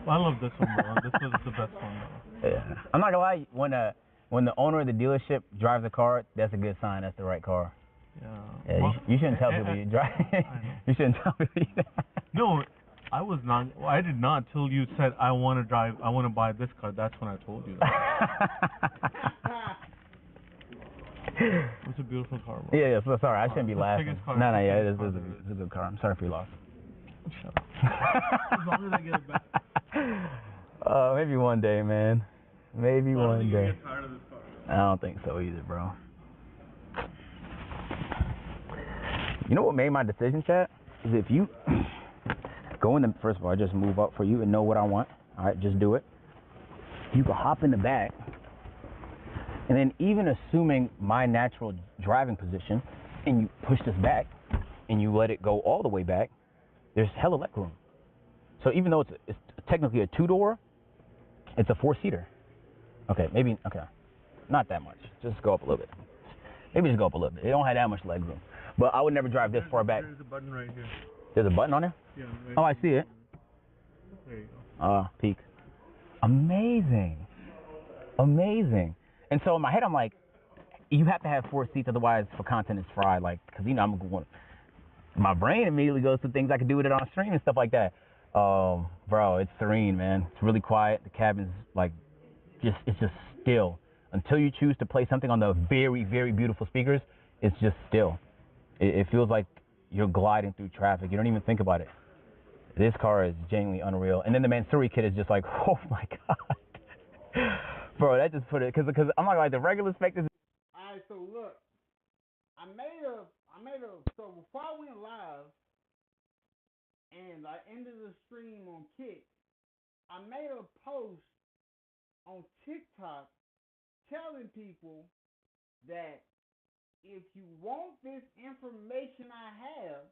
[SPEAKER 6] Well, I love this one, bro. This was the best one, though.
[SPEAKER 4] Yeah. I'm not gonna lie, when the owner of the dealership drives a car, that's a good sign. That's the right car.
[SPEAKER 6] Yeah.
[SPEAKER 4] Yeah,
[SPEAKER 6] Well,
[SPEAKER 4] you shouldn't tell people you drive. You shouldn't tell people that.
[SPEAKER 6] No, I was not. Well, I did not till you said I want to buy this car. That's when I told you that. It's a beautiful car, bro.
[SPEAKER 4] Yeah, so sorry, I shouldn't be laughing. No, yeah, it is a good car. I'm sorry for your loss.
[SPEAKER 6] Shut up. As long as I get it back.
[SPEAKER 4] Maybe one day, man. Maybe one day.
[SPEAKER 6] Get tired of this car.
[SPEAKER 4] I don't think so either, bro. You know what made my decision, chat? Is if you go in the, first of all, I just move up for you and know what I want. All right, just do it. You can hop in the back. And then even assuming my natural driving position, and you push this back, and you let it go all the way back, there's hella leg room. So even though it's technically a two-door, it's a four-seater. Okay, maybe, okay, not that much. Just go up a little bit. Maybe just go up a little bit. It don't have that much leg room. But I would never drive this far back.
[SPEAKER 6] There's a button right here.
[SPEAKER 4] There's a button on there?
[SPEAKER 6] Yeah. Right
[SPEAKER 4] Oh, I see it.
[SPEAKER 6] There you go.
[SPEAKER 4] Peak. Amazing. Amazing. And so in my head, I'm like, you have to have four seats, otherwise for content is fried. Like, because, you know, I'm going, my brain immediately goes to things I could do with it on stream and stuff like that. Bro, it's serene, man. It's really quiet. The cabin's like, it's just still. Until you choose to play something on the very, very beautiful speakers, it's just still. It feels like you're gliding through traffic. You don't even think about it. This car is genuinely unreal. And then the Mansouri kit is just like, oh my God. Bro, that just put it, because I'm not like the regular spec is.
[SPEAKER 2] All right, so look, I made a, so before I went live and I ended the stream on Kick, I made a post on TikTok telling people that if you want this information I have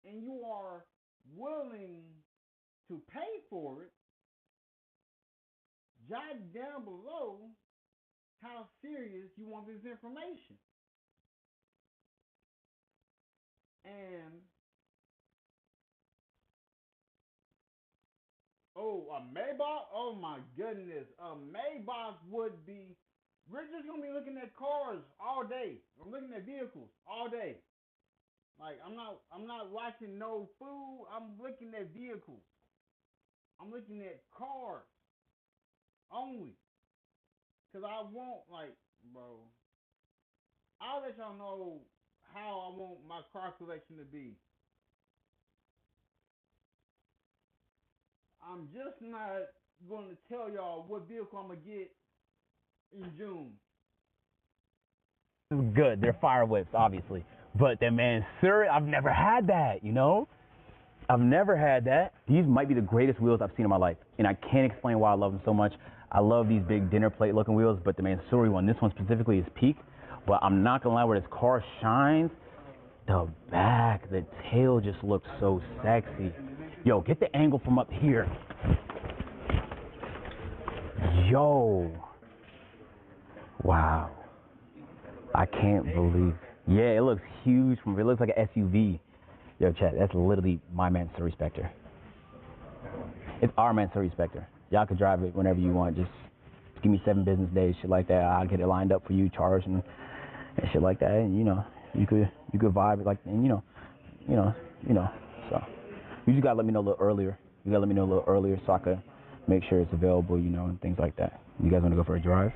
[SPEAKER 2] and you are willing to pay for it, jot down below how serious you want this information. And a Maybach? Oh my goodness. A Maybach would be, we're just gonna be looking at cars all day. I'm looking at vehicles all day. Like I'm not watching no food, I'm looking at vehicles. I'm looking at cars only. Cause I want, like, bro, I'll let y'all know how I want my car collection to be. I'm just not going to tell y'all what vehicle I'm going to get in June.
[SPEAKER 4] Good, they're fire whips, obviously. But the Mansouri, I've never had that, you know? I've never had that. These might be the greatest wheels I've seen in my life. And I can't explain why I love them so much. I love these big dinner plate looking wheels, but the Mansouri one, this one specifically is peak. But I'm not gonna lie, where this car shines, the back, the tail just looks so sexy. Yo, get the angle from up here. Yo. Wow. I can't believe. Yeah, it looks huge from, it looks like an SUV. Yo, chat, that's literally my Mansouri Spectre. It's our Mansouri Spectre. Y'all can drive it whenever you want. Just give me 7 business days, shit like that. I'll get it lined up for you, charged and shit like that. And you know, you could vibe it like, and you know. So you just gotta let me know a little earlier. You gotta let me know a little earlier so I could make sure it's available, you know, and things like that. You guys want to go for a drive?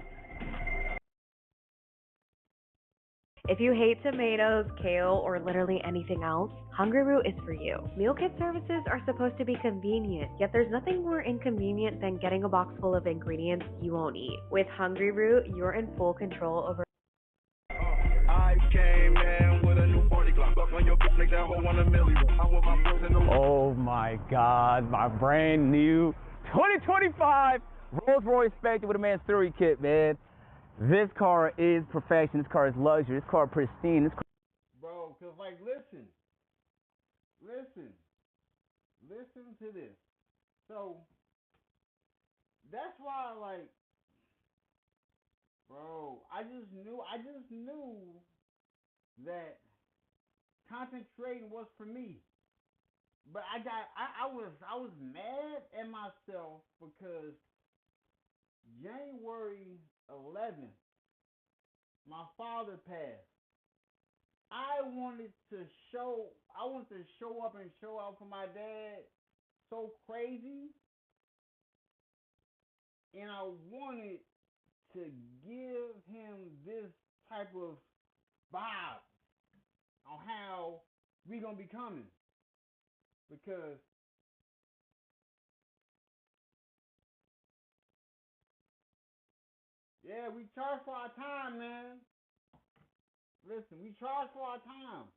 [SPEAKER 10] If you hate tomatoes, kale, or literally anything else, Hungry Root is for you. Meal kit services are supposed to be convenient, yet there's nothing more inconvenient than getting a box full of ingredients you won't eat. With Hungry Root, you're in full control over.
[SPEAKER 11] I came in with a new 40 Glock. On your bitch, make that whole 1 million. I want my boys in the
[SPEAKER 4] Oh my God, my brand new 2025 Rolls Royce Spectre with a Mansouri kit, man. This car is perfection. This car is luxury. This car pristine.
[SPEAKER 2] Bro, cause like listen to this. So that's why, like, bro, I just knew that content creating was for me. But I was mad at myself because January 11th, my father passed. I wanted to show up and show out for my dad so crazy, and I wanted to give him this type of vibe on how we gonna be coming, because yeah, we charge for our time, man. Listen, we charge for our time.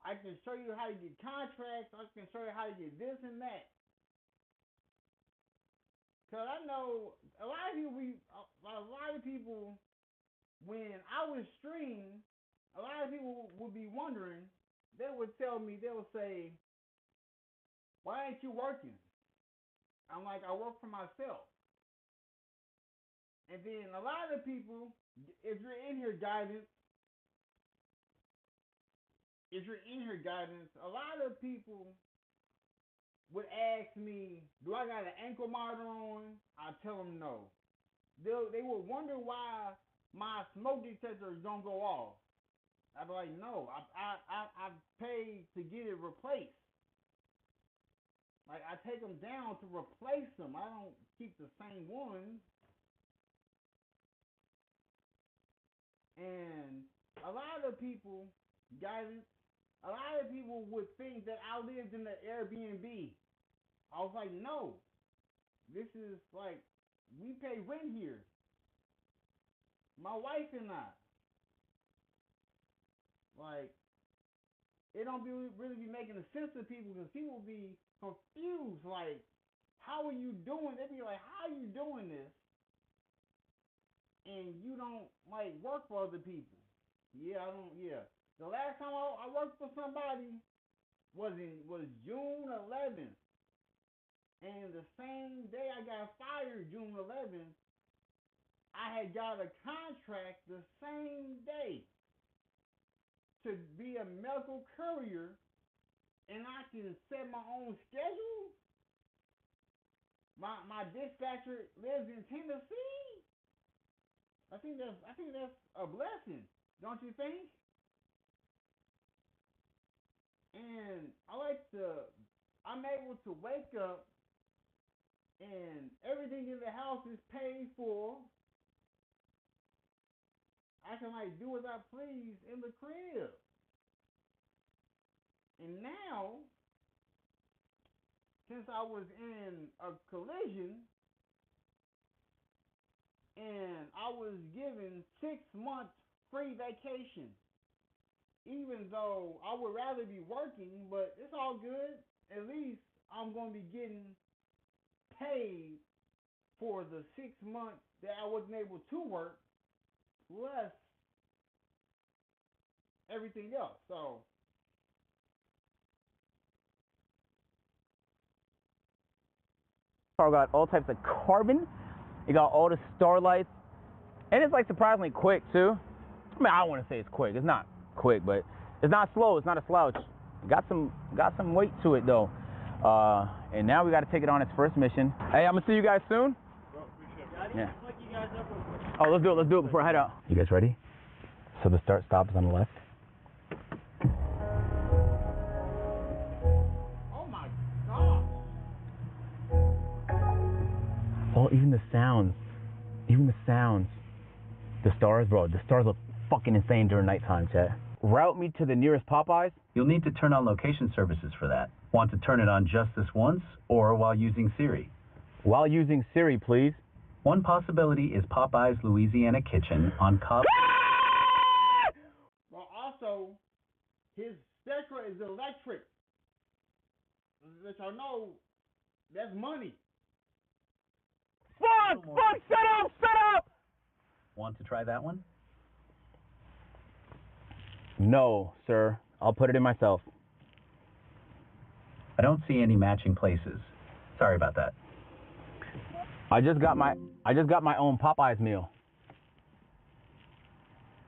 [SPEAKER 2] I can show you how to get contracts. I can show you how to get this and that. Cause I know a lot of people, when I would stream, a lot of people would be wondering. They would say, "Why ain't you working?" I'm like, "I work for myself." And then a lot of people, if you're in here guidance, a lot of people would ask me, "Do I got an ankle monitor on?" I tell them no. They will wonder why my smoke detectors don't go off. I'd be like, "No, I've paid to get it replaced. Like, I take them down to replace them. I don't keep the same ones." And a lot of people, guidance, a lot of people would think that I lived in the Airbnb. I was like, "No, this is like, we pay rent here. My wife and I. Like, it don't really be making sense to people, because people be confused. Like, how are you doing? They be like, "How are you doing this? And you don't, like, work for other people?" Yeah, I don't. Yeah, the last time I worked for somebody was June 11th, and the same day I got fired, June 11th, I had got a contract the same day to be a medical courier, and I can set my own schedule. My dispatcher lives in Tennessee. I think that's a blessing, don't you think? And I'm able to wake up and everything in the house is paid for. I can, like, do as I please in the crib. And now, since I was in a collision and I was given 6 months free vacation, even though I would rather be working, but it's all good. At least I'm going to be getting paid for the 6 months that I wasn't able to work, plus everything else. So
[SPEAKER 4] car got all types of carbon. It got all the starlights, and it's, like, surprisingly quick too. I mean, I don't want to say it's quick. It's not quick, but it's not slow. It's not a slouch. It got some weight to it though. And now we got to take it on its first mission. Hey, I'm gonna see you guys soon.
[SPEAKER 6] Bro, appreciate it.
[SPEAKER 4] Yeah.
[SPEAKER 5] Look you guys up real quick.
[SPEAKER 4] Oh, let's do it before I head out. You guys ready? So the start stop is on the left.
[SPEAKER 2] oh my God.
[SPEAKER 4] Oh, even the sounds. The stars, bro. The stars look fucking insane during nighttime, chat. Route me to the nearest Popeyes.
[SPEAKER 7] You'll need to turn on location services for that. Want to turn it on just this once or while using Siri?
[SPEAKER 4] While using Siri, please.
[SPEAKER 7] One possibility is Popeye's Louisiana Kitchen on Cobb.
[SPEAKER 2] Well, also, his stecker is electric. Let y'all know, that's money.
[SPEAKER 4] Fuck! Shut up!
[SPEAKER 7] Want to try that one?
[SPEAKER 4] No, sir. I'll put it in myself.
[SPEAKER 7] I don't see any matching places. Sorry about that.
[SPEAKER 4] I just got my own Popeyes meal.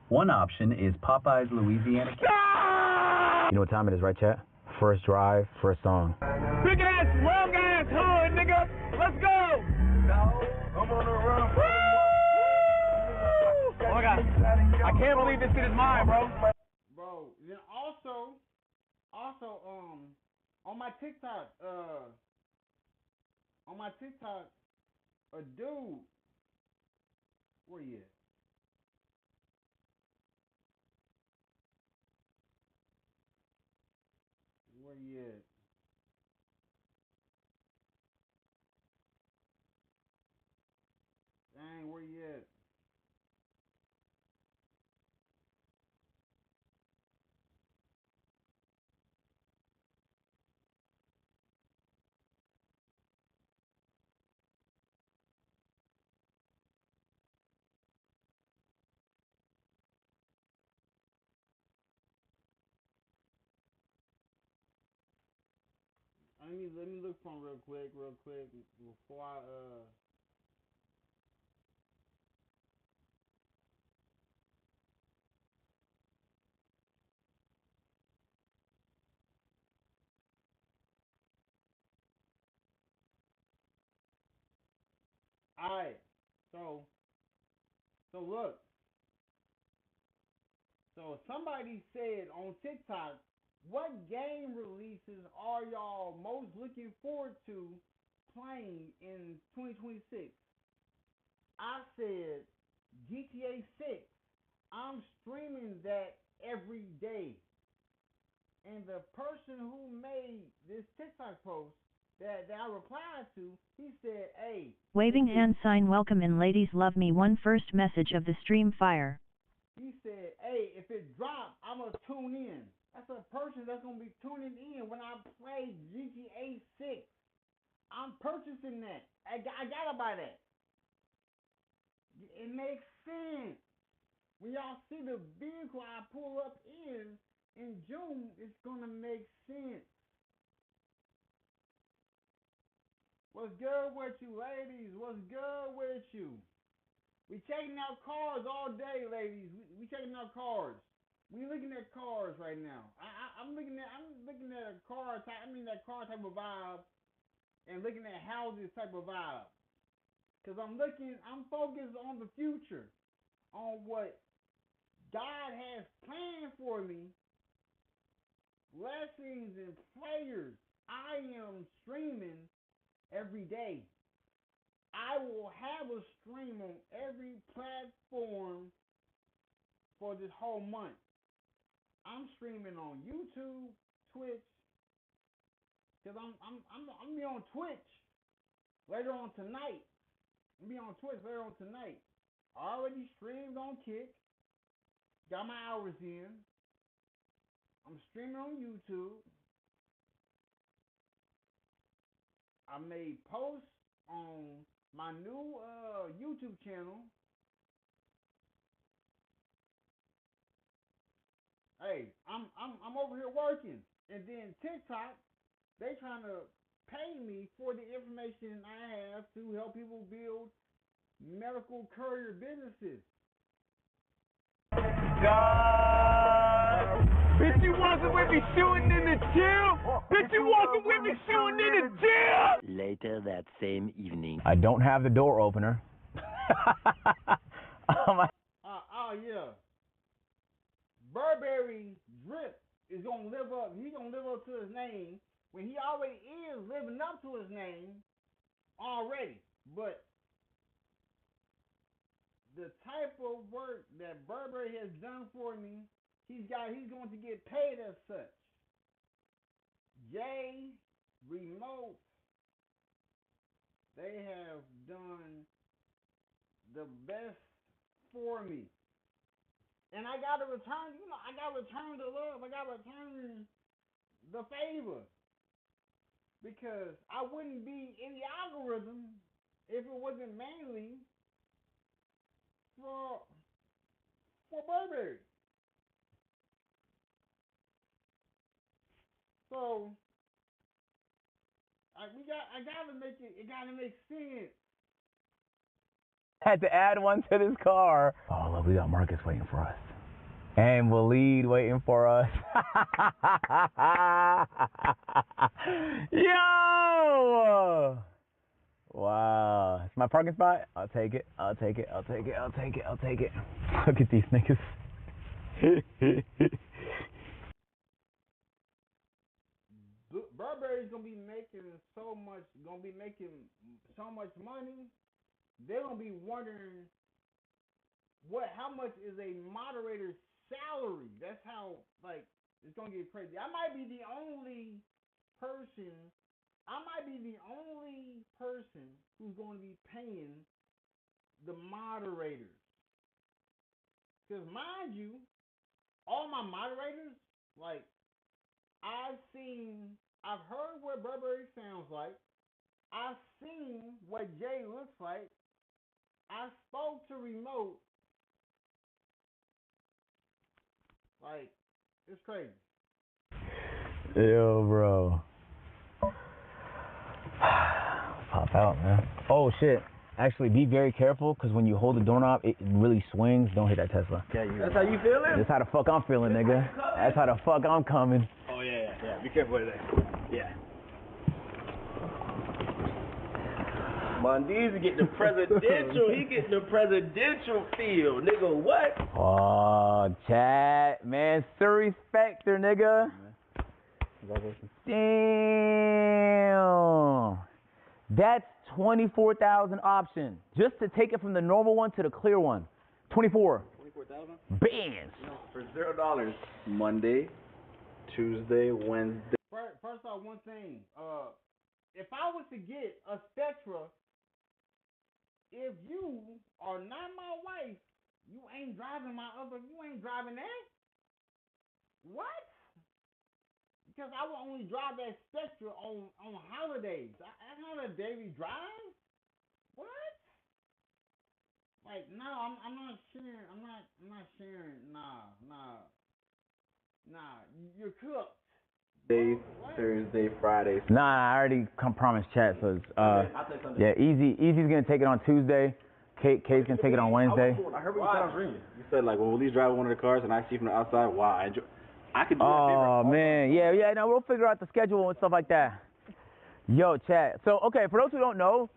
[SPEAKER 7] One option is Popeye's Louisiana.
[SPEAKER 4] You know what time it is, right, chat? First drive, first song.
[SPEAKER 11] Big ass, long ass hood, nigga. Let's go. I'm on the run.
[SPEAKER 4] Oh my God! I can't believe this shit is mine, bro.
[SPEAKER 2] Bro, then also, on my TikTok, a dude, where he at? Where he at? Dang, where he at? Let me look for him real quick before I Alright, so look. So somebody said on TikTok, what game releases are y'all most looking forward to playing in 2026? I said GTA 6. I'm streaming that every day. And the person who made this TikTok post that I replied to, he said, hey.
[SPEAKER 1] Waving hand sign welcome in ladies love me one first message of the stream fire.
[SPEAKER 2] He said, hey, if it drops, I'm going to tune in. That's a person that's going to be tuning in when I play GTA 6. I'm purchasing that. I got to buy that. It makes sense. When y'all see the vehicle I pull up in June, it's going to make sense. What's good with you, ladies? What's good with you? We checking out cars all day, ladies. We checking out cars. We looking at cars right now. I'm looking at a car type. That car type of vibe, and looking at houses type of vibe. Cause I'm focused on the future, on what God has planned for me. Blessings and prayers. I am streaming every day. I will have a stream on every platform for this whole month. I'm streaming on YouTube, Twitch, cause I'm be on Twitch later on tonight. I'm be on Twitch later on tonight. I already streamed on Kick, got my hours in. I'm streaming on YouTube. I made posts on my new YouTube channel. Hey, I'm over here working, and then TikTok, they trying to pay me for the information I have to help people build medical courier businesses.
[SPEAKER 11] Bitch, you walking with me shooting in the gym? Bitch, you walking with me shooting in the gym?
[SPEAKER 12] Later that same evening.
[SPEAKER 4] I don't have the door opener.
[SPEAKER 2] Oh yeah. Burberry Drip is gonna live up. He gonna live up to his name when he already is living up to his name already. But the type of work that Burberry has done for me, he's going to get paid as such. Jay, Remote, they have done the best for me. And I gotta return, I gotta return the love. I gotta return the favor. Because I wouldn't be in the algorithm if it wasn't mainly for Burberry. So I gotta make it gotta make sense.
[SPEAKER 4] Had to add one to this car. Oh, look, we got Marcus waiting for us. And Waleed waiting for us. Yo! Wow. It's my parking spot? I'll take it. I'll take it. I'll take it. I'll take it. I'll take it. Look at these niggas.
[SPEAKER 2] Burberry's gonna be making so much money. They're gonna be wondering how much is a moderator's salary. That's how it's gonna get crazy. I might be the only person who's going to be paying the moderators. Because mind you, all my moderators, I've heard what Burberry sounds like. I've seen what Jay looks like. I spoke to Remote. It's crazy.
[SPEAKER 4] Yo, bro. Pop out, man. Oh, shit. Actually, be very careful, because when you hold the doorknob, it really swings. Don't hit that Tesla.
[SPEAKER 5] Yeah, that's how you feeling?
[SPEAKER 4] That's how the fuck I'm feeling, nigga. That's how the fuck I'm coming.
[SPEAKER 5] Oh, yeah. Be careful with that. Yeah. Mondee's getting the presidential. He getting the presidential feel, nigga. What?
[SPEAKER 4] Oh, chat, man. Surrey Spectre, nigga. Damn. That's 24,000 option just to take it from the normal one to the clear one. 24,000 bands.
[SPEAKER 5] For $0. Monday, Tuesday, Wednesday.
[SPEAKER 2] First off, one thing. If I was to get a Spectra, if you are not my wife, you ain't driving that. What? Because I will only drive that Spectra on holidays. That's not a daily drive. What? No, I'm not sharing. I'm not sharing. Nah. You're cooked.
[SPEAKER 5] Thursday, Friday.
[SPEAKER 4] Nah, I already promised chat. So yeah, Easy's gonna take it on Tuesday. Kate's gonna take it on Wednesday.
[SPEAKER 5] I heard what you sounds ringing. You said when Waleed's driving one of the cars and I see from the outside, wow, I could do that.
[SPEAKER 4] Oh man, yeah. No, we'll figure out the schedule and stuff like that. Yo, chat. So okay, for those who don't know,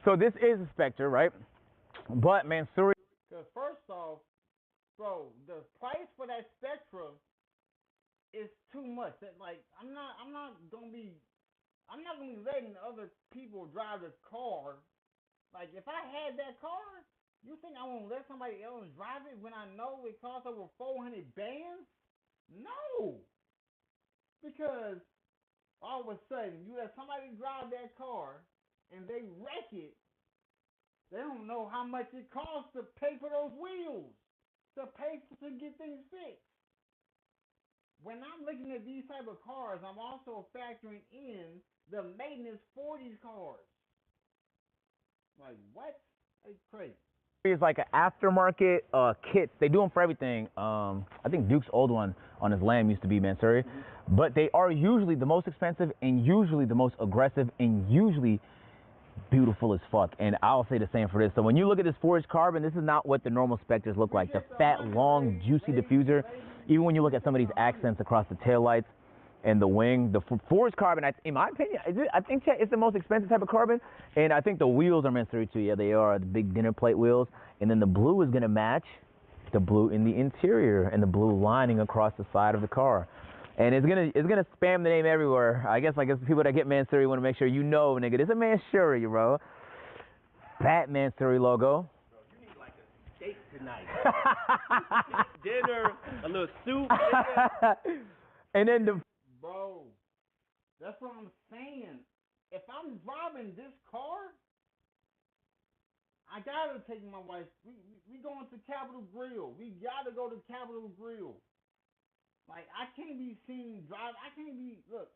[SPEAKER 4] so this is a Spectre, right? But man, Suri.
[SPEAKER 2] Because first off, bro, the price for that Spectra is too much. That I'm not gonna be letting other people drive this car. If I had that car, you think I won't let somebody else drive it when I know it costs over 400 bands? No, because all of a sudden you let somebody drive that car and they wreck it. They don't know how much it costs to pay for those wheels, to get things fixed. When I'm looking at these type of cars, I'm also factoring in the maintenance for these cars. What? It's crazy.
[SPEAKER 4] It's like an aftermarket kits. They do them for everything. I think Duke's old one on his Lamb used to be Mansuri. Mm-hmm. But they are usually the most expensive and usually the most aggressive and usually beautiful as fuck. And I'll say the same for this. So when you look at this forged carbon, this is not what the normal Spectres look like. The fat, long, juicy diffuser. Even when you look at some of these accents across the taillights and the wing, the forged carbon, in my opinion, I think it's the most expensive type of carbon. And I think the wheels are Mansuri too. Yeah, they are the big dinner plate wheels. And then the blue is going to match the blue in the interior and the blue lining across the side of the car. And it's gonna spam the name everywhere. I guess people that get Mansuri want to make sure you know, nigga, this is a Mansuri, bro. Fat Mansuri logo.
[SPEAKER 5] Bro, you need a steak tonight. Dinner, a little soup.
[SPEAKER 4] And then
[SPEAKER 2] bro, that's what I'm saying. If I'm driving this car, I gotta take my wife. We going to Capitol Grill. We gotta go to Capitol Grill. I can't be seen driving. Look,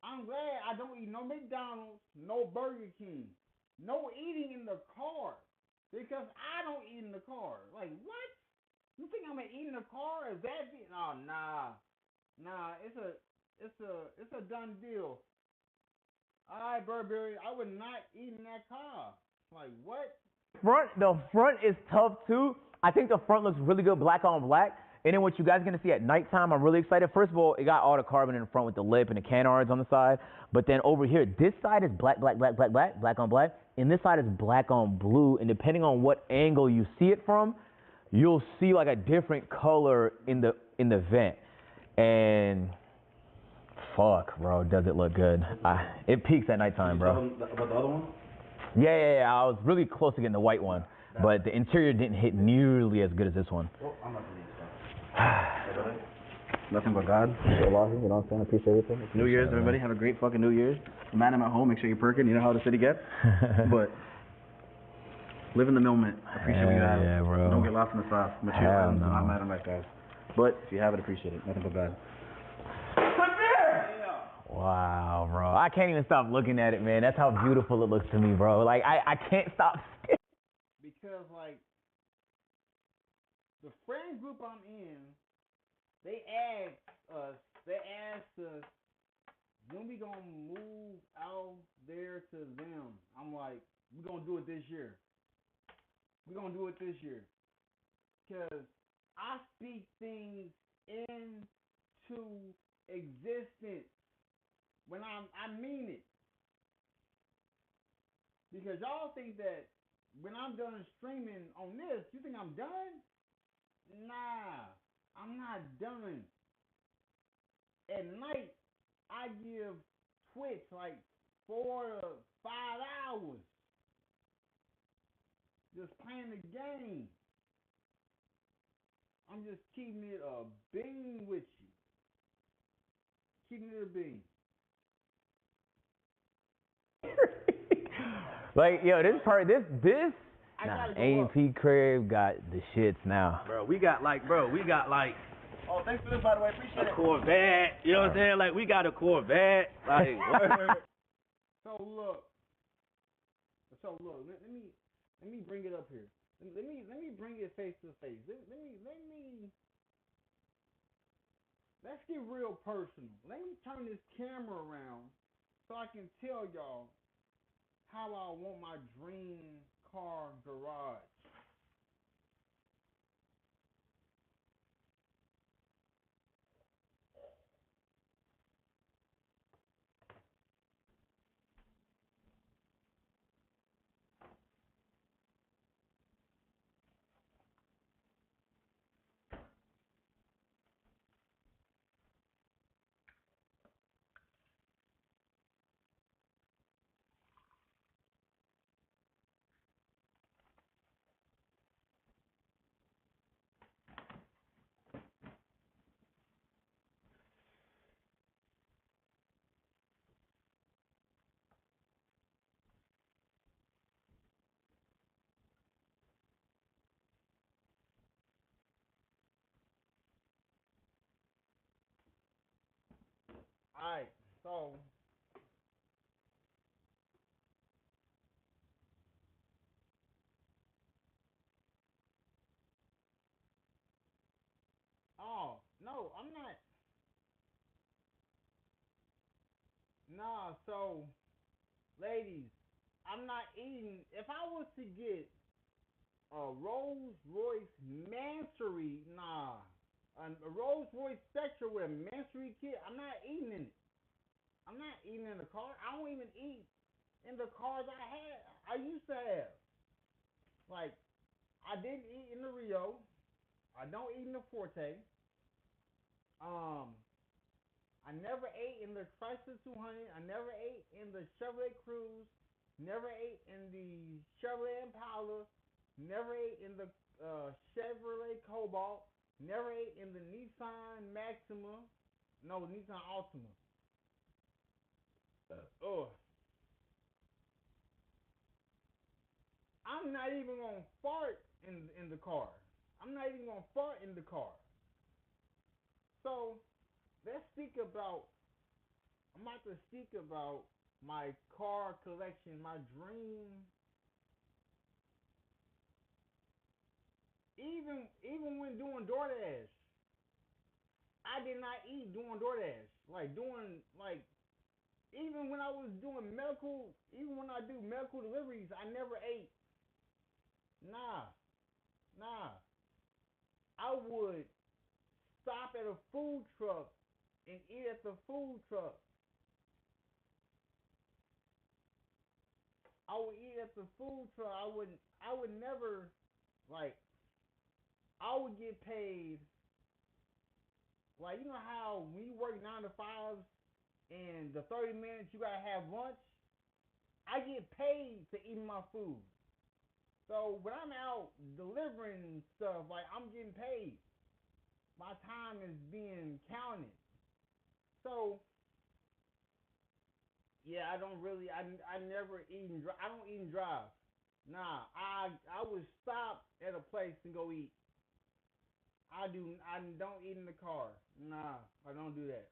[SPEAKER 2] I'm glad I don't eat no McDonald's, no Burger King, no eating in the car, because I don't eat in the car. What? You think I'm gonna eat in the car? Is that it? Oh, nah. It's a done deal. All right, Burberry, I would not eat in that car. What?
[SPEAKER 4] The front is tough too. I think the front looks really good, black on black. And then what you guys are gonna see at nighttime, I'm really excited. First of all, it got all the carbon in the front with the lip and the canards on the side. But then over here, this side is black on black, and this side is black on blue. And depending on what angle you see it from, you'll see like a different color in the vent. And fuck, bro, does it look good? It peaks at nighttime, bro.
[SPEAKER 13] About the other one?
[SPEAKER 4] Yeah. I was really close to getting the white one, but the interior didn't hit nearly as good as this one.
[SPEAKER 13] Well, I'm not gonna use that. Nothing but God. You know what I'm saying? Appreciate everything. New Year's, everybody. Have a great fucking New Year's. Man, I'm at home. Make sure you're perking. You know how the city gets. But live in the moment. Appreciate what you have.
[SPEAKER 4] Yeah, bro.
[SPEAKER 13] Don't get lost in the sauce. I'm not mad at my guys. But if you have it, appreciate it. Nothing but God.
[SPEAKER 4] Wow, bro. I can't even stop looking at it, man. That's how beautiful it looks to me, bro. Like, I can't stop.
[SPEAKER 2] Because, like, the friend group I'm in, they asked us when we gonna move out there to them. I'm like, we're gonna do it this year. Because I speak things into existence when I mean it. Because y'all think that when I'm done streaming on this, you think I'm done? Nah, I'm not done. At night, I give Twitch like 4 to 5 hours just playing the game. I'm just keeping it a bean with you. Keeping it a bean.
[SPEAKER 4] Like, yo, this A&P crib got the shits now.
[SPEAKER 13] Bro, we got like, oh, thanks for this, by the way. Appreciate it. Corvette. You know what I'm saying? Like, we got a Corvette. Like, word.
[SPEAKER 2] So look, let me bring it up here. Let me bring it face to face. Let's get real personal. Let me turn this camera around so I can tell y'all how I want my dream car garage. Alright, so no, I'm not. Nah, so ladies, I'm not eating. If I was to get a Rolls Royce Mansory, a Rolls Royce Spectra with a Mansory kit, I'm not eating in it. I'm not eating in the car. I don't even eat in the cars I used to have. Like, I didn't eat in the Rio. I don't eat in the Forte. I never ate in the Chrysler 200. I never ate in the Chevrolet Cruze. Never ate in the Chevrolet Impala. Never ate in the Chevrolet Cobalt. Never ate in the Nissan Maxima. No, Nissan Altima. I'm not even gonna fart in the car. I'm not even gonna fart in the car. So let's speak about. I'm about to speak about my car collection, my dream. Even when doing DoorDash, I did not eat doing DoorDash. Even when I was doing medical, even when I do medical deliveries, I never ate. Nah, nah. I would stop at a food truck and eat at the food truck. I would eat at the food truck. I would never, like, I would get paid. Like, you know how when you work 9 to 5s and the 30 minutes you gotta have lunch? I get paid to eat my food. So when I'm out delivering stuff, like, I'm getting paid. My time is being counted. So yeah, I don't really. I never eat and drive. I don't eat and drive. Nah, I would stop at a place and go eat. I don't eat in the car. Nah, I don't do that.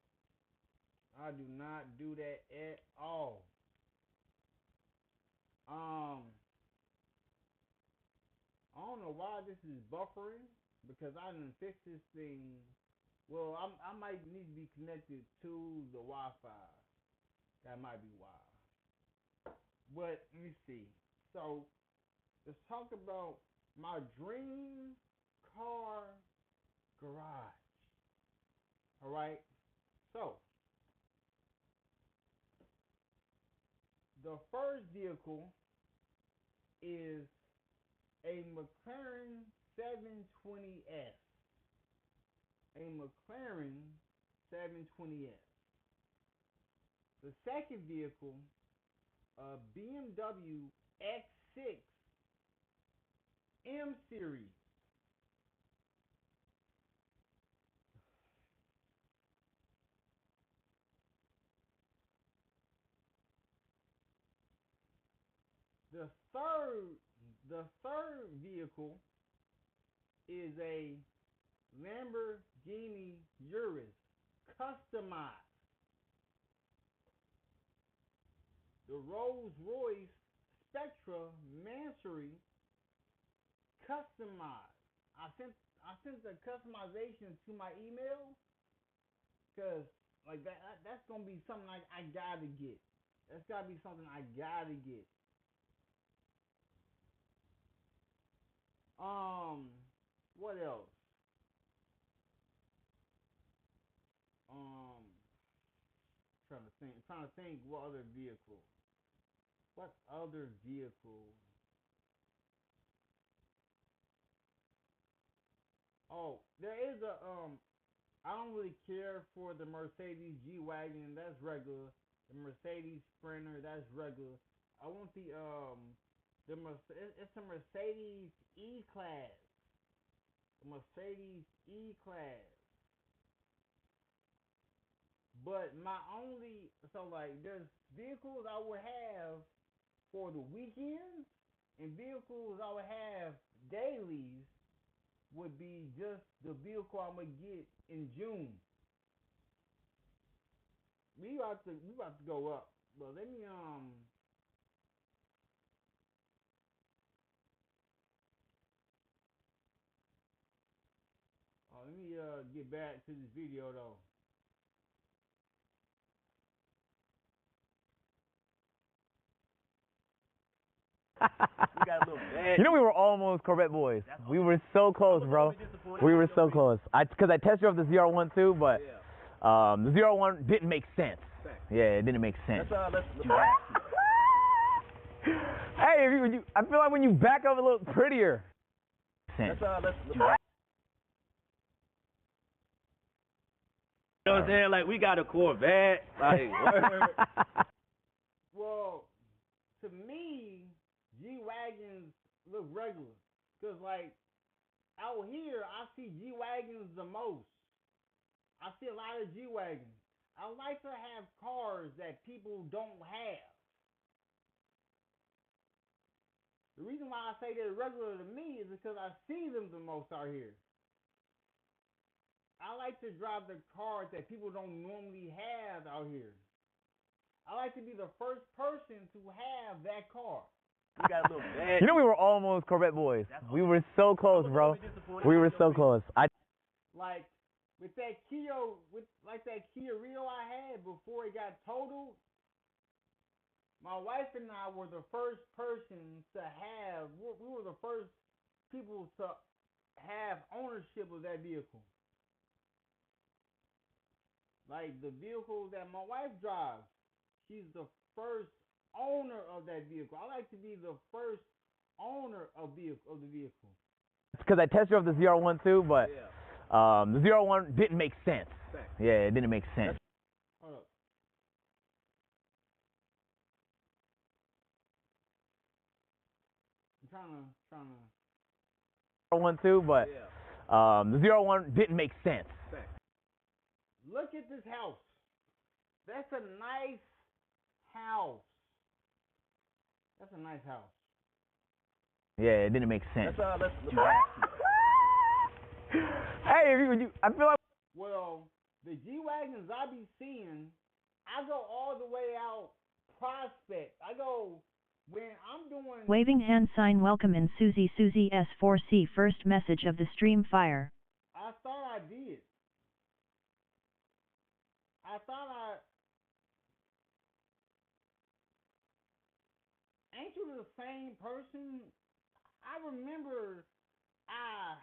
[SPEAKER 2] I do not do that at all. I don't know why this is buffering because I didn't fix this thing. Well, I might need to be connected to the Wi-Fi. That might be why. But let me see. So let's talk about my dream car garage. All right. So the first vehicle is a McLaren 720S. A McLaren 720S. The second vehicle, a BMW X6 M Series. The third vehicle is a Lamborghini Urus customized. The Rolls-Royce Spectra Mansory customized. I sent the customization to my email because like that's gonna be something I gotta get. That's gotta be something I gotta get. What else? Trying to think what other vehicle. What other vehicle? Oh, there is a I don't really care for the Mercedes G-Wagon, that's regular. The Mercedes Sprinter, that's regular. I want it's a Mercedes E-Class. The Mercedes E-Class. But there's vehicles I would have for the weekends and vehicles I would have dailies would be just the vehicle I'm gonna get in June. We about to go up, but let me get back to this video though.
[SPEAKER 4] We got a little bad. You know we were almost Corvette boys. We were so close, bro. We were so close. Because I tested off the ZR1 too, but the ZR1 didn't make sense. Yeah, it didn't make sense. Hey, I feel like when you back up a little prettier.
[SPEAKER 13] You know what I'm saying? Like, we got a Corvette. Like,
[SPEAKER 2] well, to me, G-Wagons look regular. Because, like, out here, I see G-Wagons the most. I see a lot of G-Wagons. I like to have cars that people don't have. The reason why I say they're regular to me is because I see them the most out here. I like to drive the cars that people don't normally have out here. I like to be the first person to have that car.
[SPEAKER 4] We got a little bad. You know we were almost Corvette boys. We were so close, bro. We were so close.
[SPEAKER 2] Like with that Kia Rio I had before it got totaled. My wife and I were the first person to have. We were the first people to have ownership of that vehicle. Like the vehicle that my wife drives, she's the first owner of that vehicle. I like to be the first owner of the vehicle.
[SPEAKER 4] Because I tested drove the ZR1 too, but the ZR1 didn't make sense. Yeah, it didn't make sense.
[SPEAKER 2] Hold up. I'm trying to.
[SPEAKER 4] ZR1 too, but the ZR1 didn't make sense.
[SPEAKER 2] Look at this house. That's a nice house. That's a nice house.
[SPEAKER 4] Yeah, it didn't make sense.
[SPEAKER 12] Let's
[SPEAKER 4] Hey, I feel like.
[SPEAKER 2] Well, the G-Wagons I be seeing, I go all the way out Prospect. I go when I'm doing.
[SPEAKER 1] Waving hand sign welcome in Susie S4C first message of the stream fire.
[SPEAKER 2] I thought I did. Ain't you the same person? I remember I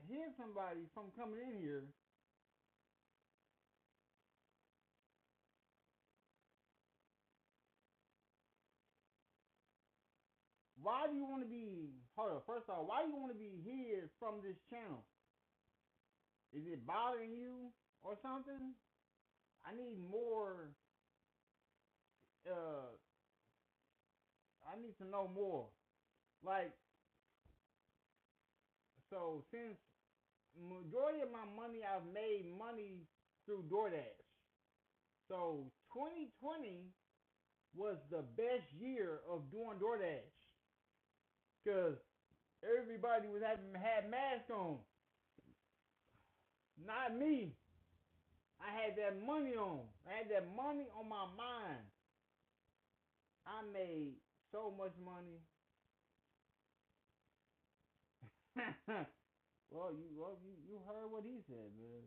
[SPEAKER 2] hid somebody from coming in here. Why do you want to be, hold up, first off, why do you want to be hid from this channel? Is it bothering you or something? I need more, I need to know more. Like, so since majority of my money, I've made money through DoorDash. So 2020 was the best year of doing DoorDash. Because everybody had masks on. Not me. I had that money on. I had that money on my mind. I made so much money. Well, you heard what he said, man.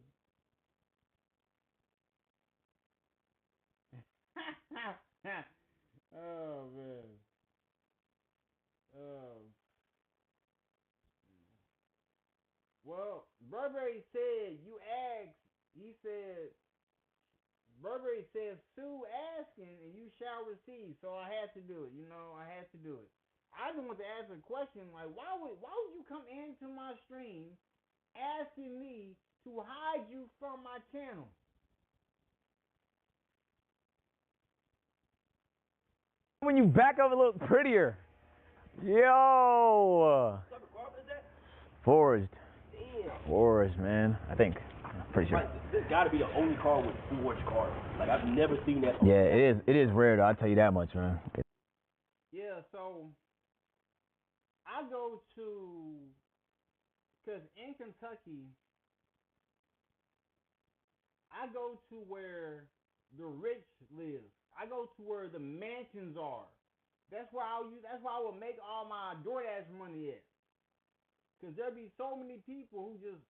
[SPEAKER 2] Oh, man. Well, Burberry said, Burberry said, Sue asking and you shall receive. So I had to do it, I had to do it. I just want to ask a question, like, why would you come into my stream asking me to hide you from my channel?
[SPEAKER 4] When you back up a little prettier. Yo! Forged. Forged, man. I think. I'm pretty sure.
[SPEAKER 12] Right, this got to be the only car with forged cars. Like, I've never seen that.
[SPEAKER 4] Yeah, it is rare, though. I'll tell you that much, man.
[SPEAKER 2] Yeah, so I go to, because in Kentucky, I go to where the rich live. I go to where the mansions are. That's where I will make all my DoorDash money at. Because there'll be so many people who just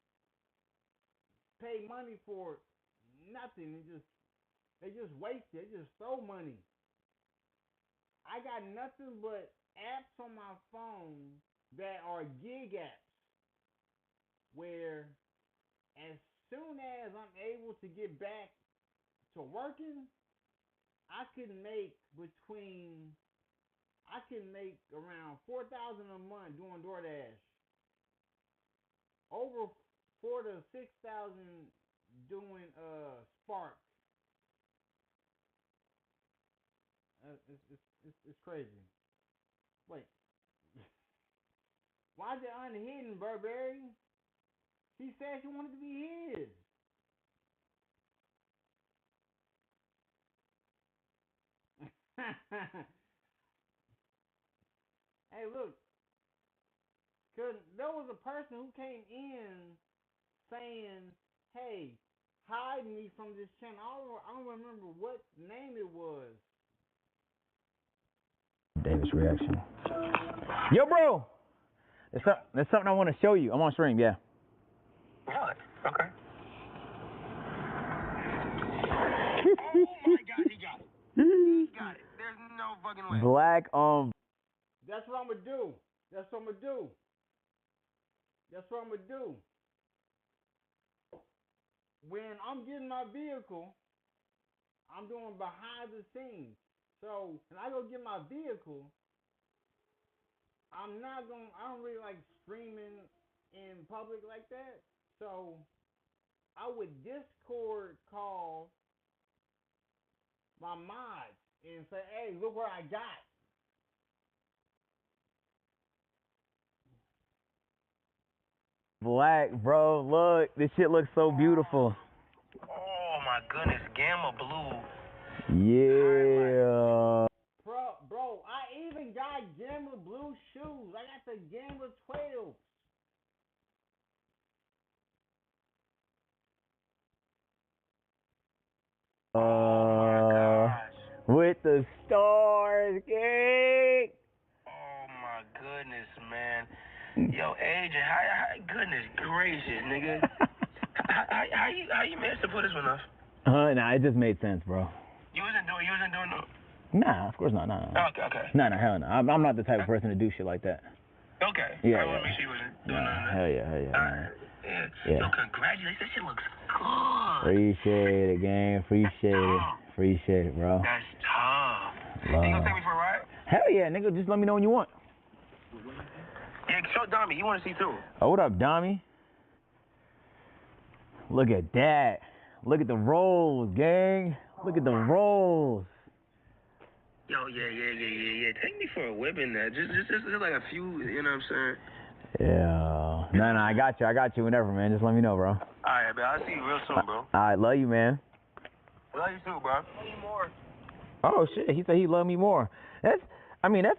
[SPEAKER 2] pay money for nothing. They just waste it. They just throw money. I got nothing but apps on my phone that are gig apps, where as soon as I'm able to get back to working, I can make around $4,000 a month doing DoorDash. Over $4,000 to $6,000 doing Spark. It's crazy. Wait. Why is it unhidden, Burberry? She said she wanted to be hid. Hey, look. Cause there was a person who came in saying, "Hey, hide me from this channel." I don't remember what name it was.
[SPEAKER 4] Davis reaction. Yo, bro. There's something I want to show you. I'm on stream, yeah.
[SPEAKER 14] What? Okay. Oh my God, he got it. He got it. There's
[SPEAKER 12] no fucking way.
[SPEAKER 4] Black
[SPEAKER 2] That's what I'm gonna do. That's what I'm gonna do. That's what I'm gonna do. When I'm getting my vehicle, I'm doing behind the scenes. So when I go get my vehicle, I don't really like streaming in public like that. So I would Discord call my mods and say, hey, look what I got.
[SPEAKER 4] Black, bro, look, this shit looks so beautiful.
[SPEAKER 12] Oh my goodness, Gamma Blue.
[SPEAKER 4] Yeah.
[SPEAKER 2] Bro, I even got Gamma Blue shoes. I got the Gamma 12.
[SPEAKER 4] With the stars, gang.
[SPEAKER 12] Oh my goodness, man. Yo, Agent, how goodness gracious, nigga. how you managed to pull this one off?
[SPEAKER 4] Nah, it just made sense, bro.
[SPEAKER 12] You wasn't doing no.
[SPEAKER 4] Nah, of course not. No.
[SPEAKER 12] Okay.
[SPEAKER 4] No, hell no. I'm not the type of person to do shit like that.
[SPEAKER 12] Okay.
[SPEAKER 4] Yeah.
[SPEAKER 12] I want to make sure you wasn't doing none of that.
[SPEAKER 4] Hell yeah.
[SPEAKER 12] Yeah. Yo, congratulations. That shit looks good.
[SPEAKER 4] Appreciate it, gang. Appreciate it, bro.
[SPEAKER 12] That's tough. You gonna take me for a ride?
[SPEAKER 4] Hell yeah, nigga. Just let me know when you want.
[SPEAKER 12] Yeah, show Dami. You want to see too.
[SPEAKER 4] Oh, what up, Dami? Look at that. Look at the rolls, gang. Look at the rolls.
[SPEAKER 12] Yo, yeah. Take me for a whip in that. Just like a few, you know what I'm saying?
[SPEAKER 4] Yeah. No, I got you whenever, man. Just let me know, bro.
[SPEAKER 12] Alright, man. I'll see you real soon, bro.
[SPEAKER 4] Alright, love you, man.
[SPEAKER 12] Love you too, bro. Love you more.
[SPEAKER 4] Oh, shit. He said he loved me more. That's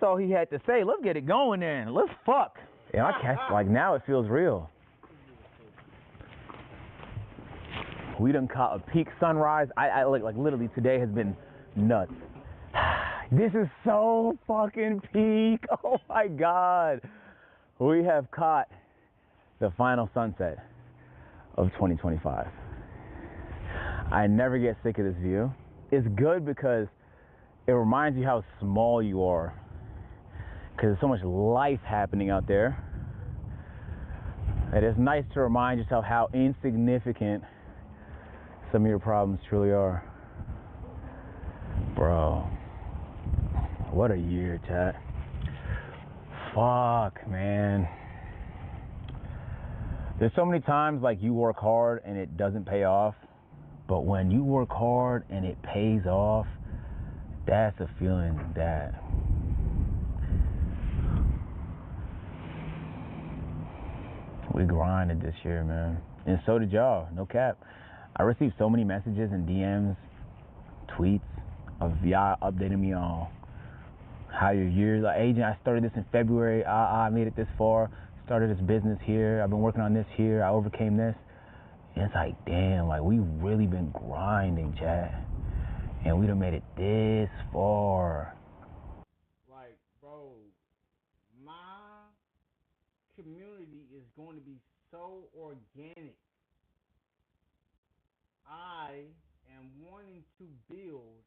[SPEAKER 4] all he had to say. Let's get it going then. Let's fuck. Yeah, I catch, like, now it feels real. We done caught a peak sunrise. I like literally today has been nuts. This is so fucking peak. Oh my God. We have caught the final sunset of 2025. I never get sick of this view. It's good because it reminds you how small you are. Because there's so much life happening out there. And it's nice to remind yourself how insignificant some of your problems truly are. Bro, what a year, chat. Fuck, man. There's so many times like you work hard and it doesn't pay off, but when you work hard and it pays off, that's a feeling that we grinded this year, man. And so did y'all, no cap. I received so many messages and DMs, tweets of y'all updating me on how your year's like, Agent, I started this in February. I made it this far. Started this business here. I've been working on this here. I overcame this. And it's like, damn, like we really been grinding, chat. And we done made it this far.
[SPEAKER 2] Like, bro, my community is going to be so organic. I am wanting to build.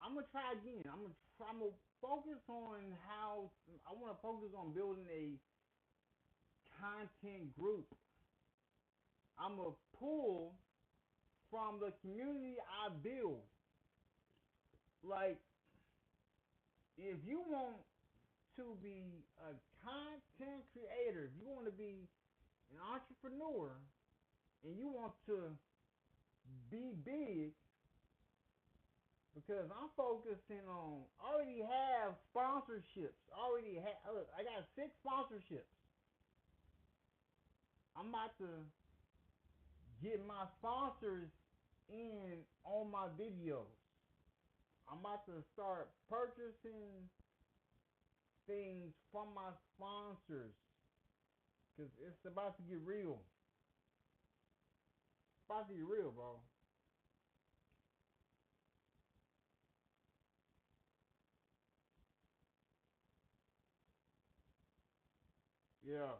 [SPEAKER 2] I'm gonna try again. I'm gonna focus on how I want to focus on building a content group. I'm gonna pull from the community I build. Like, if you want to be a content creator, if you want to be an entrepreneur, and you want to be big, because I'm focusing on, I already have sponsorships. Look, I got 6 sponsorships. I'm about to get my sponsors in on my videos. I'm about to start purchasing things from my sponsors, because it's about to get real. It's about to get real, bro. Yeah.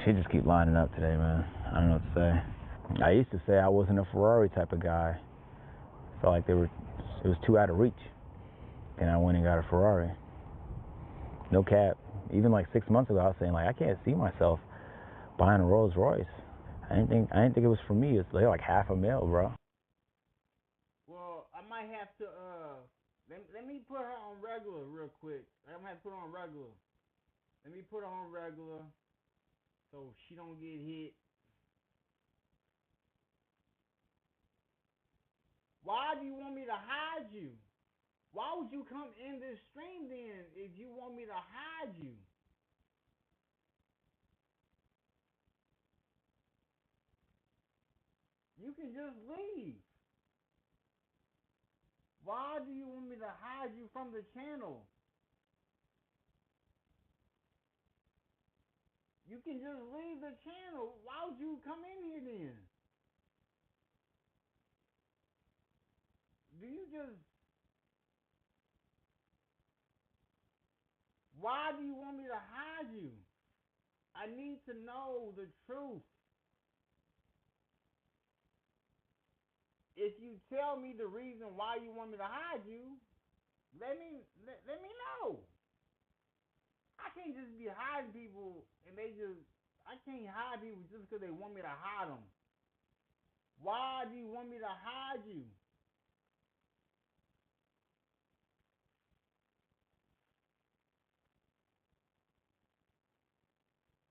[SPEAKER 4] She just keep lining up today, man. I don't know what to say. I used to say I wasn't a Ferrari type of guy. Felt like it was too out of reach. And I went and got a Ferrari. No cap. Even like 6 months ago, I was saying like I can't see myself buying a Rolls Royce. I didn't think it was for me. It's like $500,000, bro.
[SPEAKER 2] Well, I might have to let me put her on regular real quick. I'm gonna have to put her on regular. Let me put her on regular so she don't get hit. Why do you want me to hide you? Why would you come in this stream then if you want me to hide you? You can just leave. Why do you want me to hide you from the channel? You can just leave the channel. Why would you come in here then? Do you just... Why do you want me to hide you? I need to know the truth. If you tell me the reason why you want me to hide you, let me know. I can't just be hiding people and I can't hide people just because they want me to hide them. Why do you want me to hide you?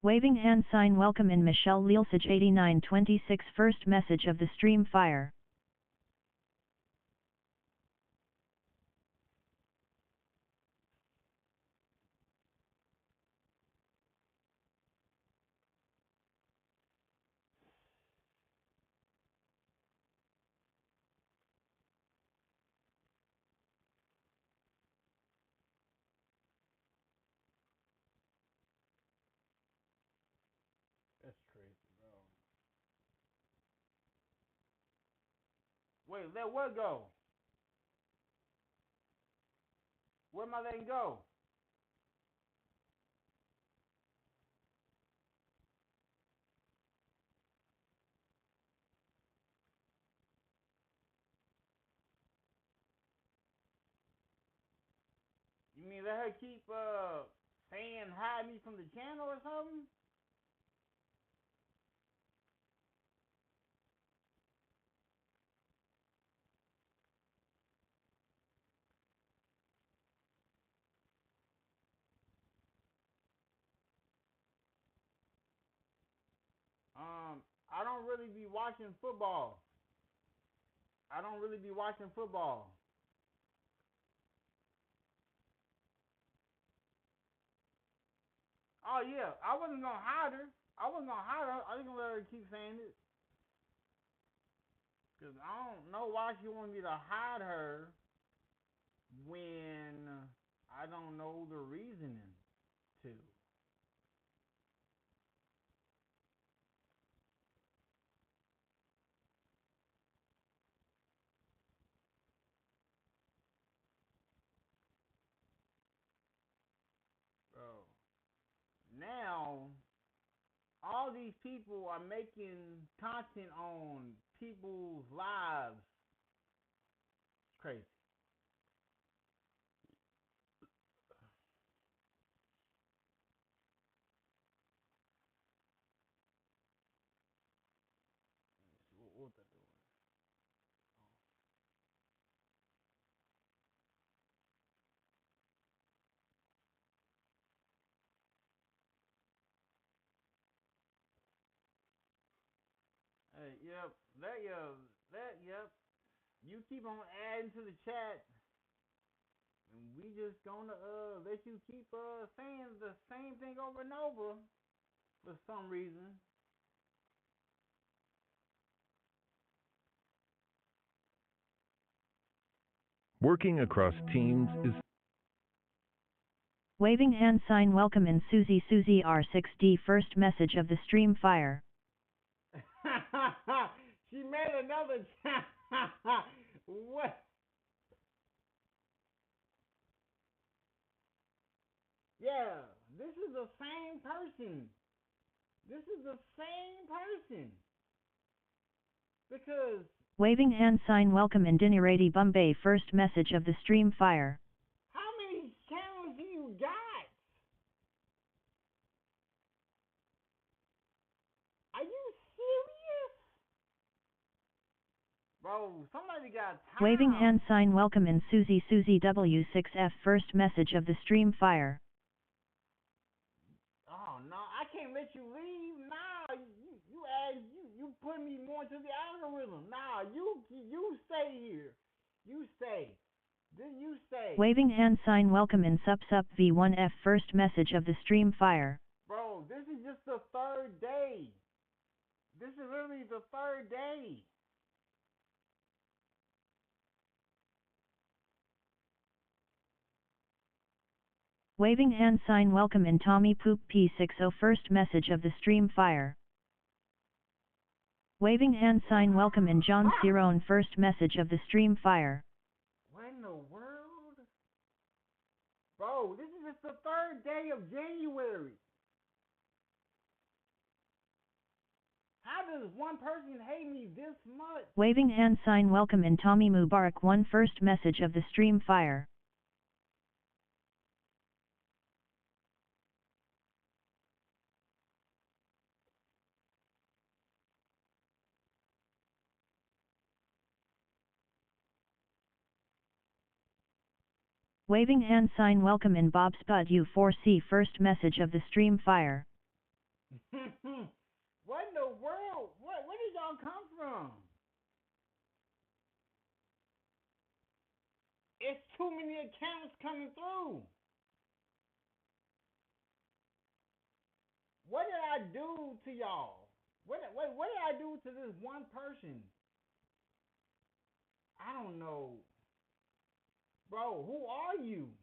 [SPEAKER 1] Waving hand sign welcome in Michelle Leelsage 8926 first message of the stream fire.
[SPEAKER 2] That's crazy, bro. Wait, let what go? Where am I letting go? You mean let her keep saying hide me from the channel or something? I don't really be watching football. I don't really be watching football. Oh yeah, I wasn't gonna hide her. I wasn't gonna hide her. I was gonna let her keep saying it. Cause I don't know why she wanted me to hide her when I don't know the reasoning to. Bro. Now all these people are making content on people's lives. It's crazy. What they doing? Hey, yep, yep. You keep on adding to the chat, and we just gonna let you keep saying the same thing over and over for some reason.
[SPEAKER 3] Working across teams is...
[SPEAKER 1] Waving hand sign welcome in Susie R6D first message of the stream fire.
[SPEAKER 2] She made another chat. What? Yeah, this is the same person. This is the same person. Because
[SPEAKER 1] Waving hand sign welcome in Dinirati Bombay first message of the stream fire.
[SPEAKER 2] how many channels do you got? Are you serious? Bro, somebody got time.
[SPEAKER 1] Waving hand sign welcome in Susie W6F first message of the stream fire.
[SPEAKER 2] Oh no, I can't let you leave. Nah, you put me more into the algorithm. Nah, you stay here. You stay. Then you stay.
[SPEAKER 1] Waving hand sign welcome in Sup V1F first message of the stream fire.
[SPEAKER 2] Bro, this is just the third day. This is literally the third day.
[SPEAKER 1] Waving hand sign welcome in Tommy Poop P60 first message of the stream fire. Waving hand sign welcome in John Cirone first message of the stream fire.
[SPEAKER 2] What in the world? Bro, this is just the third day of January. How does one person hate me this much?
[SPEAKER 1] Waving hand sign welcome in Tommy Mubarak one first message of the stream fire. Waving hand sign welcome in Bob Spud U4C first message of the stream fire.
[SPEAKER 2] What in the world? Where did y'all come from? It's too many accounts coming through. What did I do to y'all? What did I do to this one person? I don't know. Bro, who are you?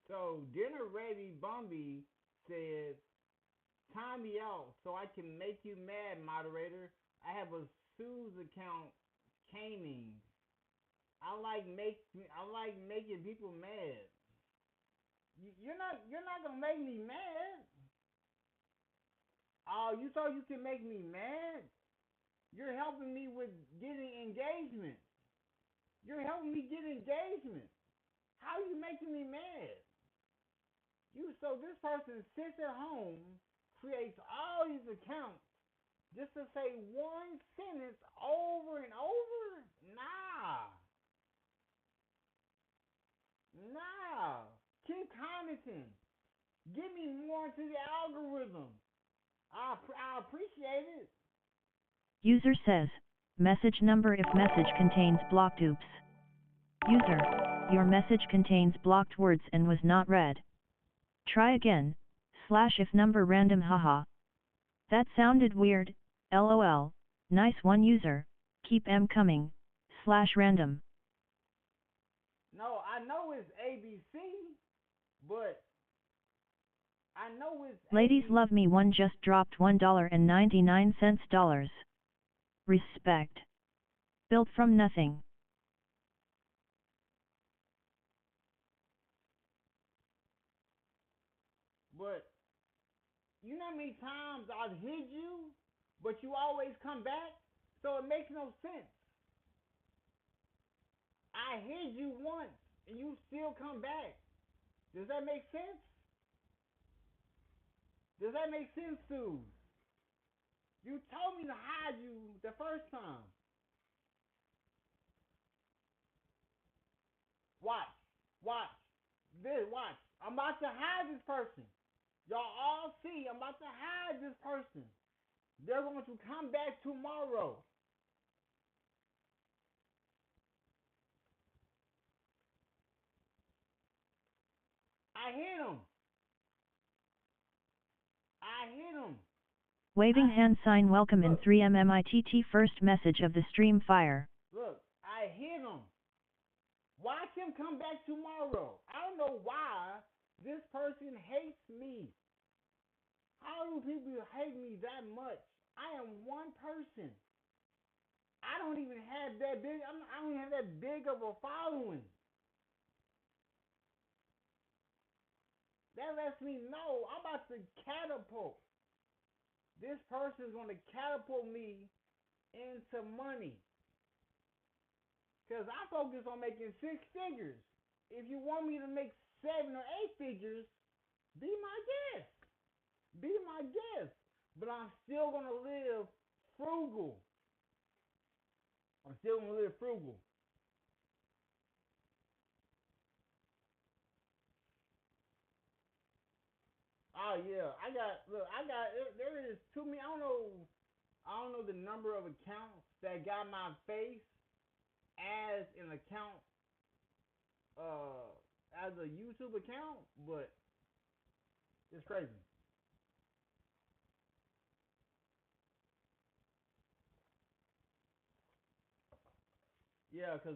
[SPEAKER 2] So, Dinner Ready Bumby says, time me out so I can make you mad, moderator. I have a Sue's account, caning. I like making people mad. You're not gonna make me mad. Oh, you thought you could make me mad? You're helping me with getting engagement. You're helping me get engagement. How are you making me mad? So this person sits at home, creates all these accounts just to say one sentence over and over? Nah. Keep commenting. Get me more into the algorithm. I appreciate it.
[SPEAKER 1] User says, message number if message contains blocked oops. User, your message contains blocked words and was not read. Try again, /if number random haha. That sounded weird, lol, nice one user, keep M coming, /random.
[SPEAKER 2] No, I know it's ABC, but I know it's
[SPEAKER 1] Ladies
[SPEAKER 2] ABC.
[SPEAKER 1] love me one just dropped $1.99. Respect. Built from nothing.
[SPEAKER 2] But you know how many times I've hit you, but you always come back? So it makes no sense. I hit you once, and you still come back. Does that make sense? Does that make sense, Sue? You told me to hide you the first time. Watch. Watch. I'm about to hide this person. Y'all all see, I'm about to hide this person. They're going to come back tomorrow. I hit him.
[SPEAKER 1] Waving hand sign welcome in 3MMITT first message of the stream fire.
[SPEAKER 2] Look, I hit him come back tomorrow. I don't know why this person hates me. How do people hate me that much? I am one person. I don't even have that big. I don't even have that big of a following. That lets me know I'm about to catapult. This person's going to catapult me into money. Because I focus on making 6 figures. If you want me to make 7 or 8 figures, be my guest. Be my guest. But I'm still going to live frugal. I'm still going to live frugal. Oh yeah, there is too many. I don't know the number of accounts that got my face as an account, as a YouTube account, but it's crazy. Yeah, cause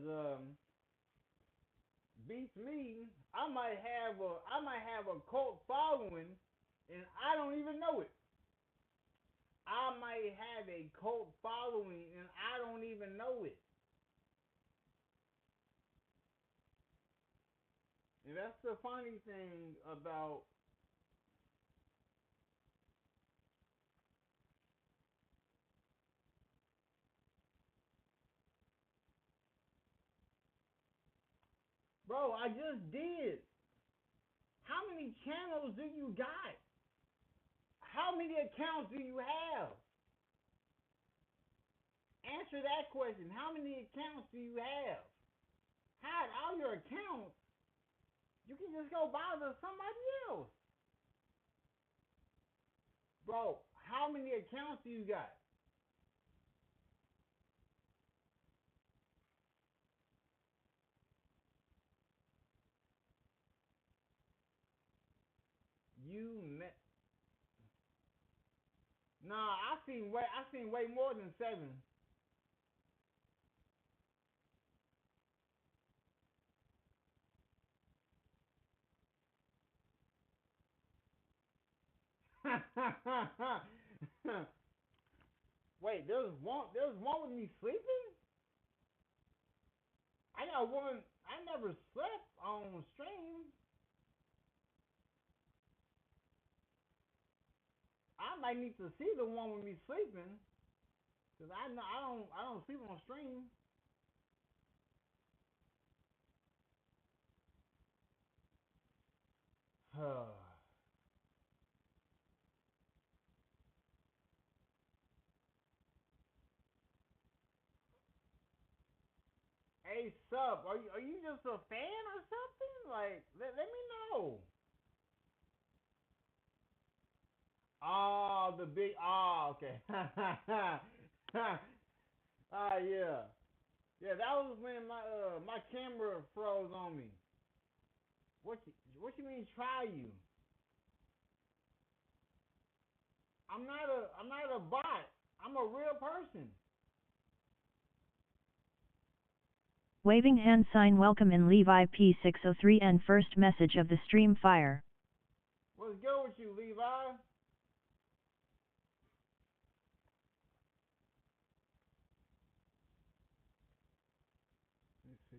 [SPEAKER 2] beats me. I might have a cult following, and I don't even know it. I might have a cult following, and I don't even know it. And that's the funny thing about bro, I just did. How many channels do you got? How many accounts do you have? Answer that question. How many accounts do you have? Hide all your accounts. You can just go bother somebody else. Bro, how many accounts do you got? You met. Nah, I seen way more than 7. Wait, there's one with me sleeping? I got one. I never slept on stream. I might need to see the one with me sleeping, cause I know I don't sleep on stream. Hey, sup? Are you just a fan or something? Like, let me know. Oh, the big. Oh, okay. Ah, yeah. Yeah, that was when my camera froze on me. What you mean try you? I'm not a bot. I'm a real person.
[SPEAKER 1] Waving hand sign welcome in Levi P603 and first message of the stream fire.
[SPEAKER 2] What's good with you, Levi? Let's see.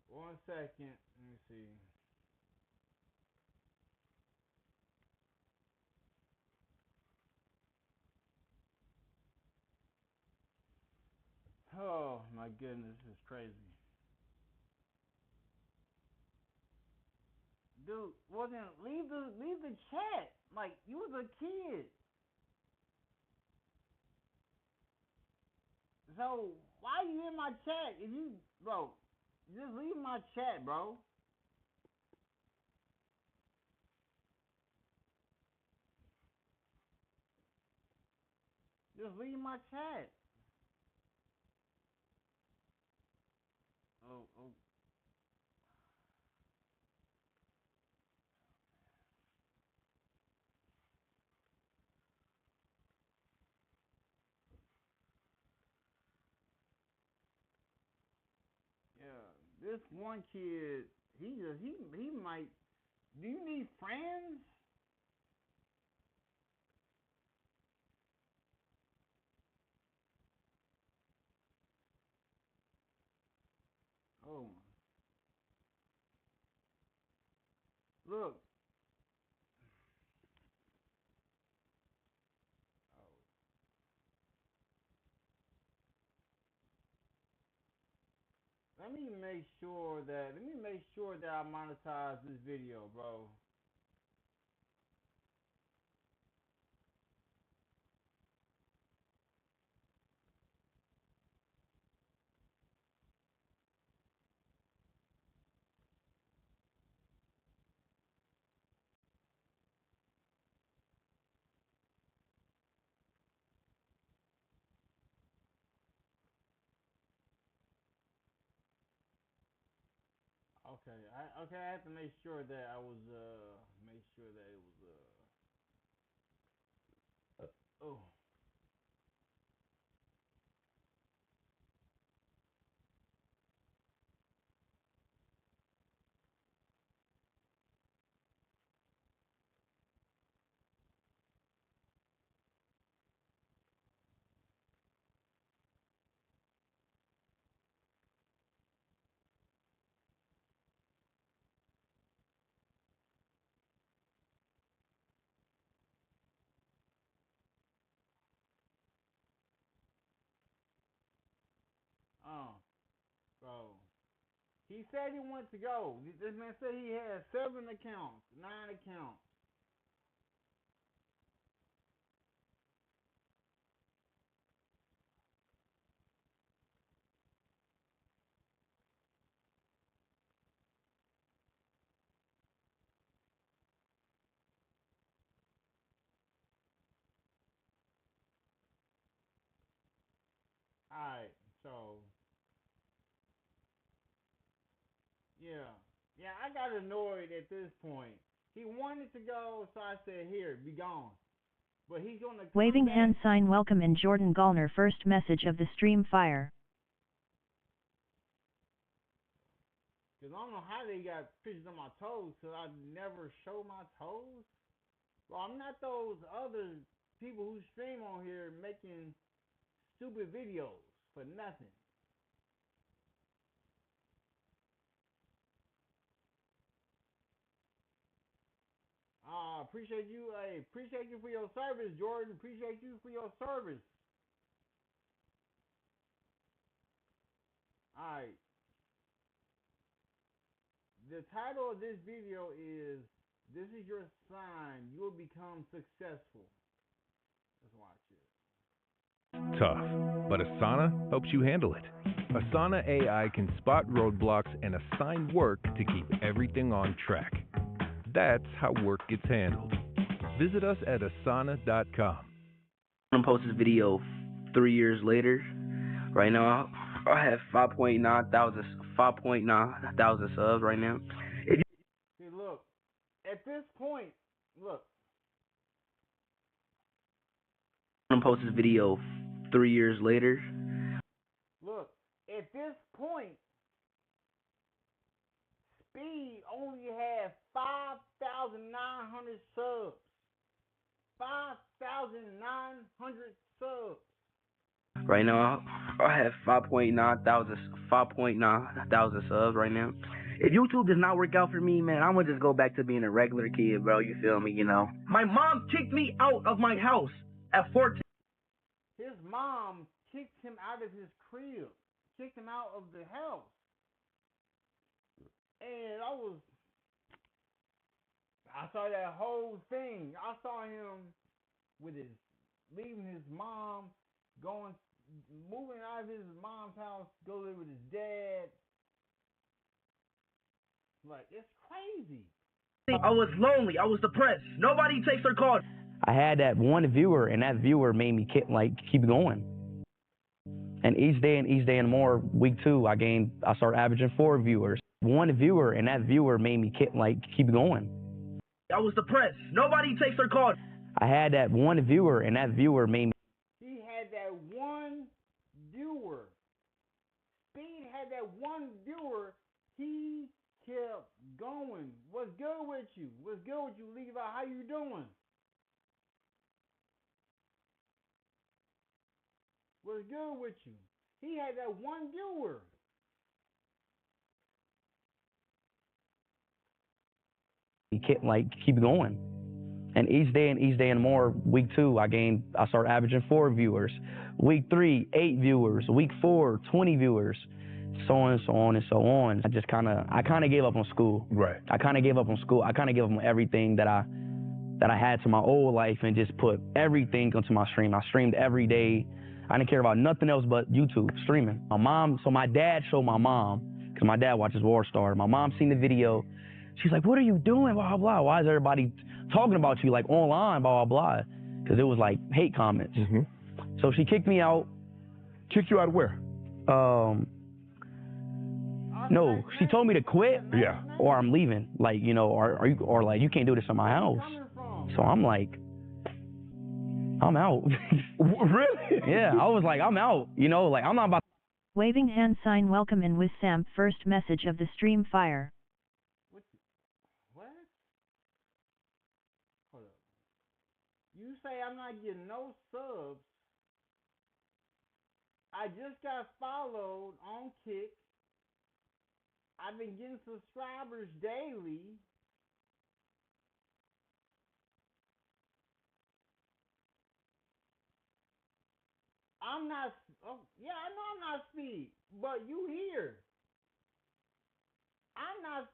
[SPEAKER 2] One second. Let me see. Oh my goodness, this is crazy. Dude, well then leave the chat. Like you was a kid. So why you in my chat? If you bro, just leave my chat, bro. Just leave my chat. Oh. this one kid, he might. Do you need friends? Oh. Look. Let me make sure that I monetize this video, bro. Okay, I have to make sure that I was make sure that it was oh. Bro. He said he wanted to go. This man said he had 7 accounts, 9 accounts. Alright, so yeah, I got annoyed at this point. He wanted to go, so I said, "Here, be gone." But he's gonna come
[SPEAKER 1] Waving
[SPEAKER 2] back.
[SPEAKER 1] hand sign welcome in Jordan Gallner first message of the stream fire.
[SPEAKER 2] Cause I don't know how they got pictures of my toes, cause I never show my toes. Well, I'm not those other people who stream on here making stupid videos for nothing. Appreciate you. Hey, appreciate you for your service, Jordan. Appreciate you for your service. Alright. The title of this video is "This is your sign. You will become successful." Let's watch it.
[SPEAKER 3] Tough, but Asana helps you handle it. Asana AI can spot roadblocks and assign work to keep everything on track. That's how work gets handled. Visit us at asana.com.
[SPEAKER 13] I'm gonna post this video 3 years later. Right now, I have 5.9 thousand subs right now.
[SPEAKER 2] See, look. At this point, look.
[SPEAKER 13] I'm gonna post this video 3 years later.
[SPEAKER 2] Look. At this point, Speed only has 5,900 subs. 5,900 subs.
[SPEAKER 13] Right now, I have 5.9 thousand subs right now. If YouTube does not work out for me, man, I'm gonna just go back to being a regular kid, bro. You feel me? You know. My mom kicked me out of my house at 14.
[SPEAKER 2] His mom kicked him out of his crib. Kicked him out of the house. And I saw that whole thing. I saw him leaving his mom, moving out of his mom's house, go live with his dad. Like, it's crazy.
[SPEAKER 13] I was lonely. I was depressed. Nobody takes their call. I had that one viewer, and that viewer made me keep going. And each day and more, week 2, I started averaging 4 viewers. One viewer, and that viewer made me keep going. I was depressed. Nobody takes their call. I had that one viewer, and that viewer made me.
[SPEAKER 2] He had that one viewer. Speed had that one viewer he kept going. What's good with you? What's good with you, Levi? How you doing? What's good with you? He had that one viewer.
[SPEAKER 15] He kept keep going. And each day and more, week 2, I started averaging 4 viewers. Week 3, 8 viewers. Week 4, 20 viewers. So on and so on and so on. I kind of gave up on school.
[SPEAKER 3] Right.
[SPEAKER 15] I kind of gave up on school. I kind of gave up on everything that I had to my old life and just put everything onto my stream. I streamed every day. I didn't care about nothing else but YouTube, streaming. My dad showed my mom, because my dad watches War Star. My mom seen the video. She's like, what are you doing, blah, blah, blah. Why is everybody talking about you, online, blah, blah, blah. Because it was, hate comments.
[SPEAKER 3] Mm-hmm.
[SPEAKER 15] So she kicked me out.
[SPEAKER 3] Kicked you out where?
[SPEAKER 15] No, she told me to quit.
[SPEAKER 3] Yeah.
[SPEAKER 15] Or I'm leaving. You can't do this in my house. So I'm like, I'm out.
[SPEAKER 3] Really?
[SPEAKER 15] Yeah, I was like, I'm out. I'm not about.
[SPEAKER 1] Waving hand sign welcome in with Sam. First message of the stream fire.
[SPEAKER 2] What? Hold up. You say I'm not getting no subs. I just got followed on Kick. I've been getting subscribers daily. I'm not. Oh, yeah, I know I'm not speed, but you here. I'm not.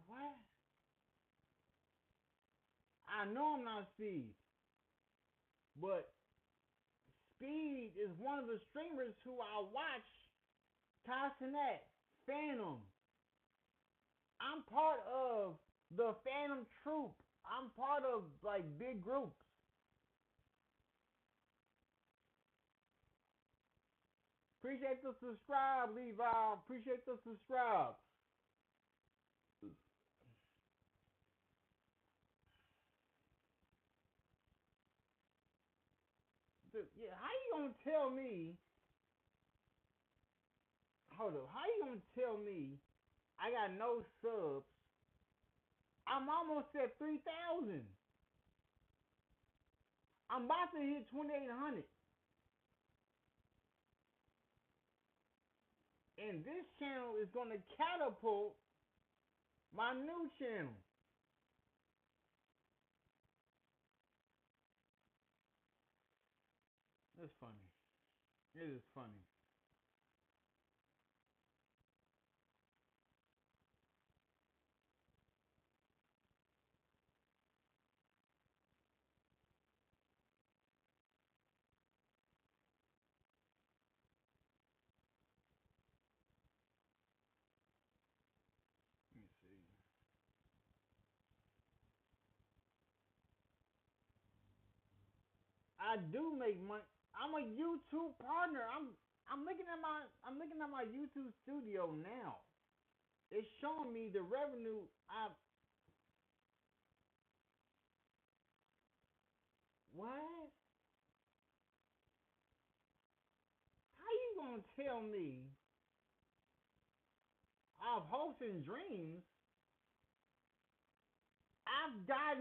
[SPEAKER 2] What? I know I'm not speed, but Speed is one of the streamers who I watch. Castanet, Phantom. I'm part of the Phantom Troop. I'm part of big groups. Appreciate the subscribe, Levi. Appreciate the subscribe. Yeah, how you gonna tell me? Hold up. How you gonna tell me I got no subs? I'm almost at 3,000. I'm about to hit 2,800. And this channel is going to catapult my new channel. That's funny. It is funny. Let me see. I do make money. I'm a YouTube partner. I'm looking at my YouTube studio now. It's showing me the revenue What? How you gonna tell me I've hopes and dreams? I've got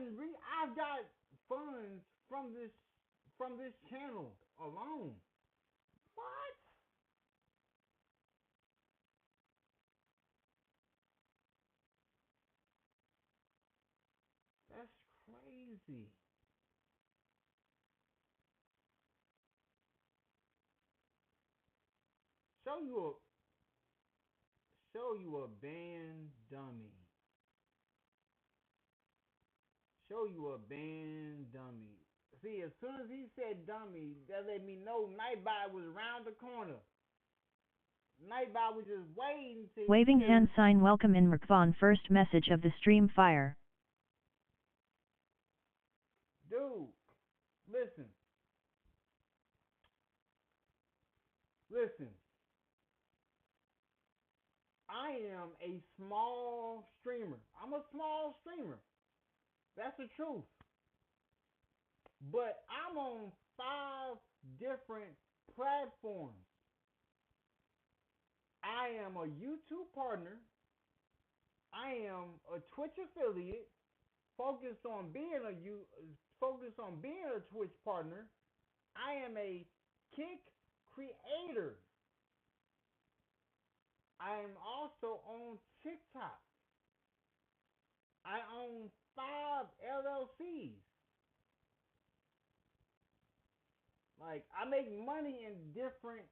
[SPEAKER 2] funds from this channel alone. What? That's crazy. Show you a band dummy. Show you a band dummy. See, as soon as he said dummy, that let me know Nightbot was around the corner. Nightbot was just waiting to...
[SPEAKER 1] Waving hand sign welcome in Merkvon. First message of the stream fire.
[SPEAKER 2] Dude, listen. Listen. I am a small streamer. I'm a small streamer. That's the truth. But I'm on 5 different platforms. I am a YouTube partner. I am a Twitch affiliate, focused on being a Twitch partner. I am a kick creator. I am also on TikTok. I own 5 LLCs. Like, I make money in different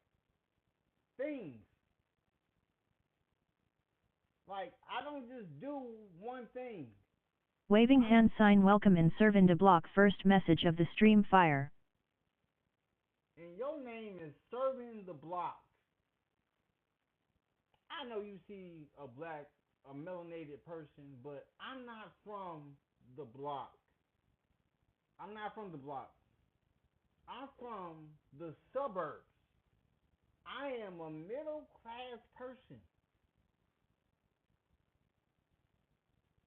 [SPEAKER 2] things. Like, I don't just do one thing.
[SPEAKER 1] Waving hand sign welcome and servant to block first message of the stream fire.
[SPEAKER 2] And your name is Serving the Block. I know you see a melanated person, but I'm not from the block. I'm not from the block. I'm from the suburbs. I am a middle class person.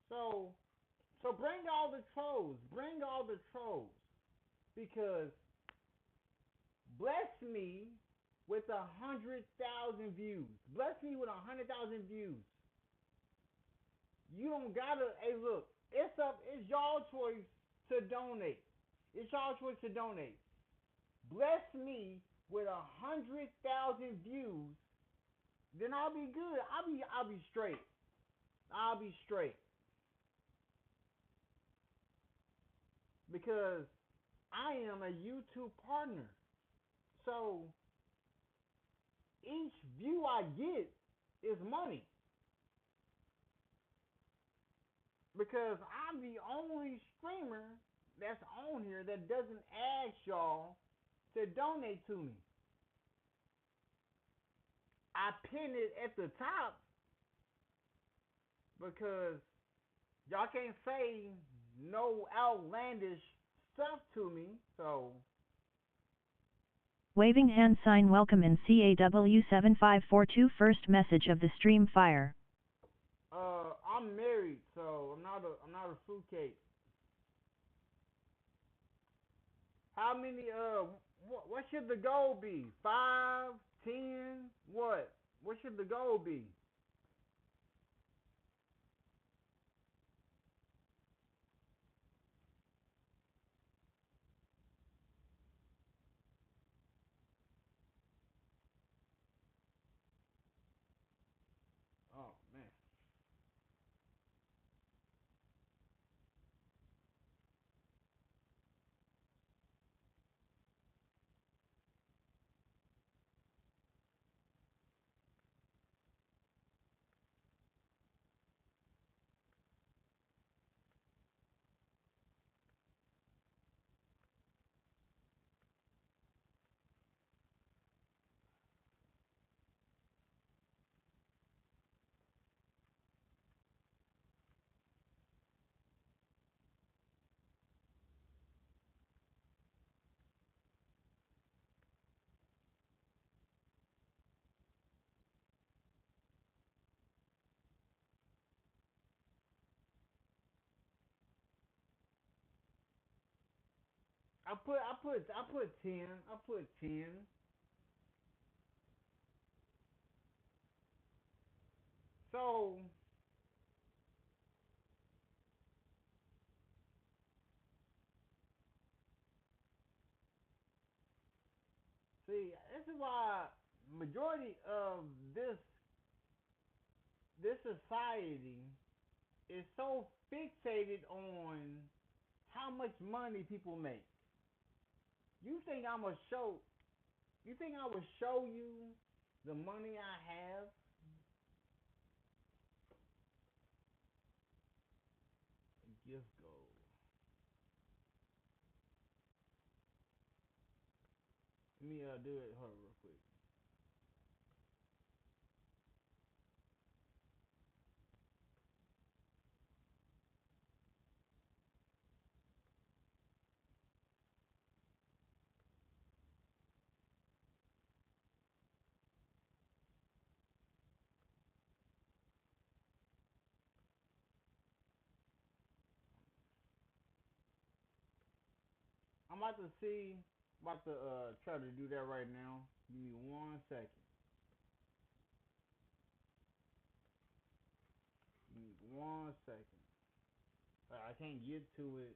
[SPEAKER 2] So bring all the trolls. Bring all the trolls. Because bless me with 100,000 views. Bless me with 100,000 views. You don't gotta, hey look, it's y'all choice to donate. It's y'all choice to donate. Bless me with 100,000 views, then I'll be good. I'll be straight. I'll be straight. Because I am a YouTube partner. So each view I get is money. Because I'm the only streamer that's on here that doesn't ask y'all to donate to me. I pin it at the top because y'all can't say no outlandish stuff to me, so.
[SPEAKER 1] Waving hand sign welcome and CAW7542 first message of the stream fire.
[SPEAKER 2] I'm married, so I'm not a fruitcake. How many what should the goal be? 5, 10, what? What should the goal be? Oh man. I put 10. I put 10. So see, this is why majority of this society is so fixated on how much money people make. You think I will show you the money I have? Gift gold. Let me do it. Hold on real quick. I'm about to try to do that right now. Give me 1 second. Give me 1 second. I can't get to it.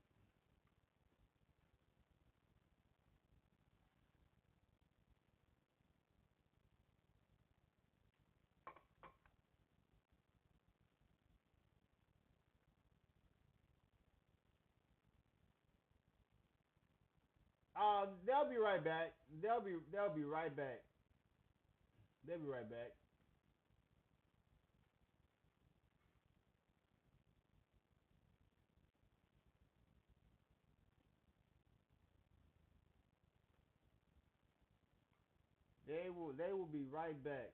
[SPEAKER 2] They'll be right back. They'll be right back. They'll be right back. They will be right back.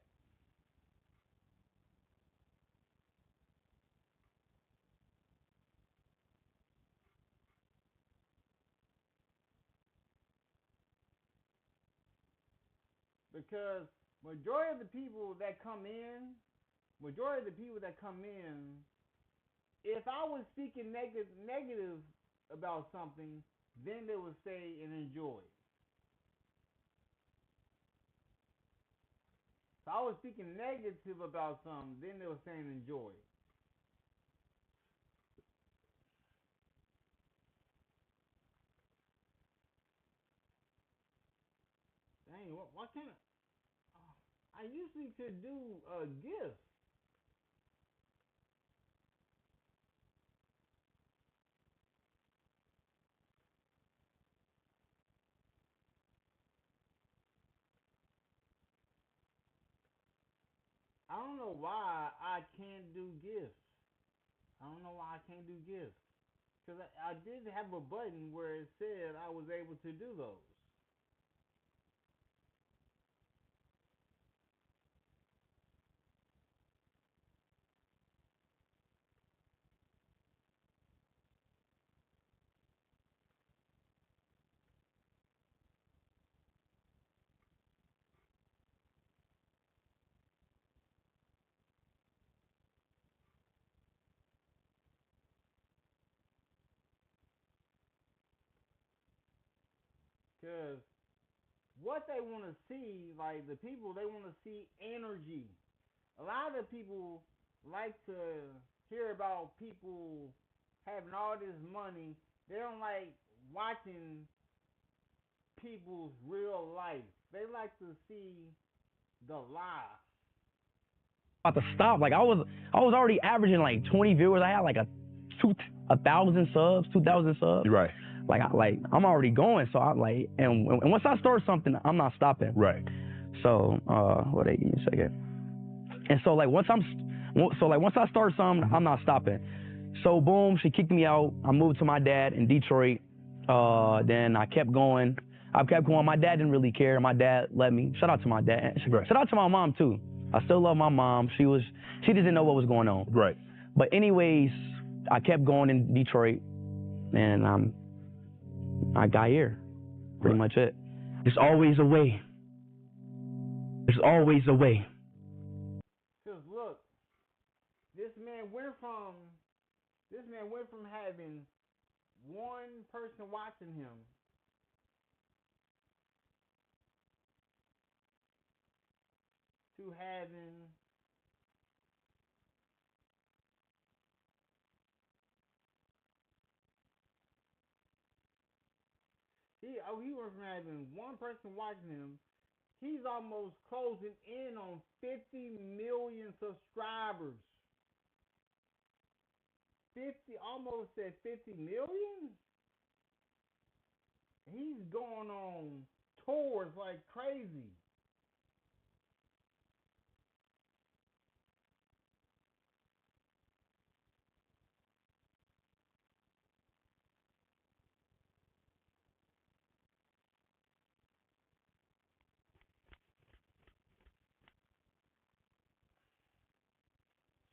[SPEAKER 2] Because majority of the people that come in, if I was speaking negative about something, then they would say and enjoy. If I was speaking negative about something, then they were saying enjoy. Dang, why can't I usually could do gifts. I don't know why I can't do gifts. Because I did have a button where it said I was able to do those. Because what they want to see, like the people, they want to see energy. A lot of people like to hear about people having all this money. They don't like watching people's real life. They like to see the lie.
[SPEAKER 15] About to stop. Like I was already averaging like 20 viewers. I had like 1,000 subs, 2,000 subs.
[SPEAKER 3] Right.
[SPEAKER 15] Like I'm already going. So I'm like, and once I start something, I'm not stopping.
[SPEAKER 3] Right.
[SPEAKER 15] So give me a second. And so like once I start something, I'm not stopping. So boom, she kicked me out. I moved to my dad in Detroit. Then I kept going. My dad didn't really care. My dad let me. Shout out to my dad.
[SPEAKER 3] Right.
[SPEAKER 15] Shout out to my mom too. I still love my mom. She didn't know what was going on.
[SPEAKER 3] Right.
[SPEAKER 15] But anyways, I kept going in Detroit, and I got here. Pretty much it. There's always a way. There's always a way.
[SPEAKER 2] Cause look, this man went from having one person watching him to having he went from having one person watching him. He's almost closing in on 50 million subscribers. Almost at 50 million? He's going on tours like crazy.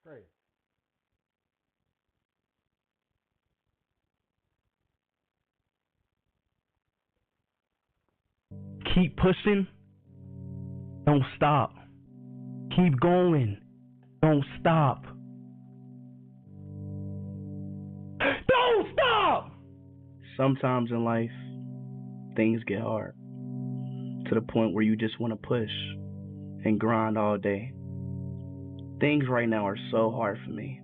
[SPEAKER 2] Great.
[SPEAKER 15] Keep pushing. Don't stop. Keep going. Don't stop. Don't stop! Sometimes in life, things get hard. To the point where you just want to push and grind all day. Things right now are so hard for me.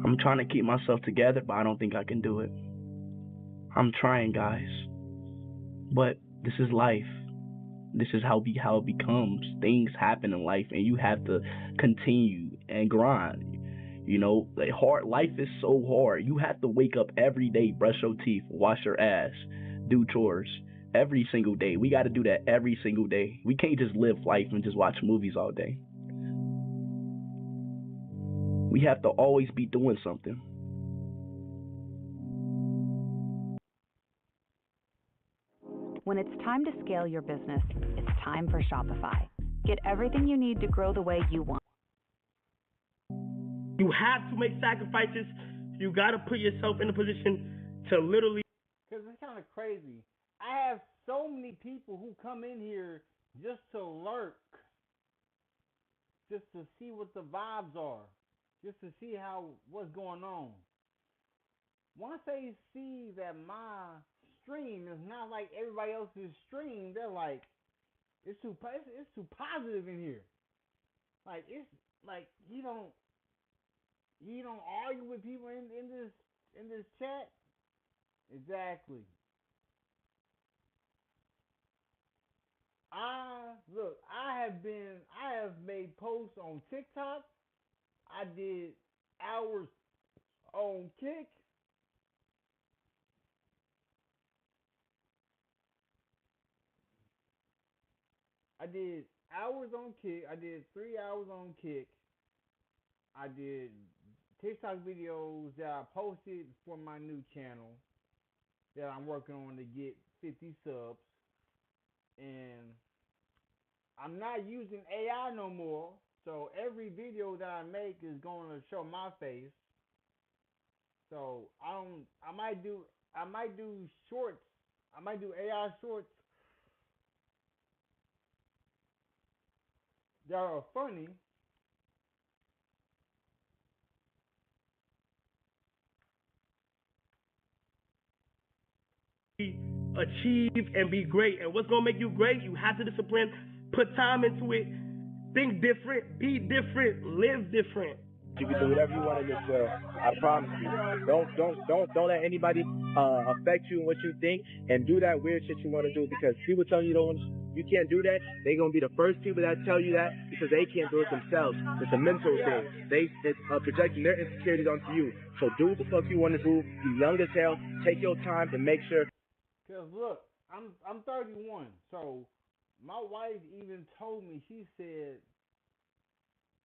[SPEAKER 16] I'm trying to keep myself together, but I don't think I can do it. I'm trying, guys. But this is life. This is how it becomes. Things happen in life, and you have to continue and grind. You know, life is so hard. You have to wake up every day, brush your teeth, wash your ass, do chores every single day. We got to do that every single day. We can't just live life and just watch movies all day. We have to always be doing something.
[SPEAKER 17] When it's time to scale your business, it's time for Shopify. Get everything you need to grow the way you want.
[SPEAKER 18] You have to make sacrifices. You got to put yourself in a position to literally...
[SPEAKER 2] Because it's kind of crazy. I have so many people who come in here just to lurk. Just to see what the vibes are. Just to see what's going on. Once they see that my stream is not like everybody else's stream, they're like, it's too positive in here. Like, it's like you don't argue with people in this chat. Exactly. I have made posts on TikTok. I did hours on Kick. I did hours on Kick. I did 3 hours on Kick. I did TikTok videos that I posted for my new channel that I'm working on to get 50 subs. And I'm not using AI no more. So every video that I make is going to show my face. So I might do shorts. I might do AI shorts that are funny.
[SPEAKER 18] Achieve and be great. And what's going to make you great? You have to discipline, put time into it, think different, be different, live different.
[SPEAKER 4] You can do whatever you want in this world. I promise you. Don't let anybody affect you and what you think, and do that weird shit you want to do, because people telling you can't do that. They're gonna be the first people that tell you that because they can't do it themselves. It's a mental thing. It's projecting their insecurities onto you. So do what the fuck you want to do. Be young as hell. Take your time and make sure.
[SPEAKER 2] Cause look, I'm 31, so my wife even told me, she said,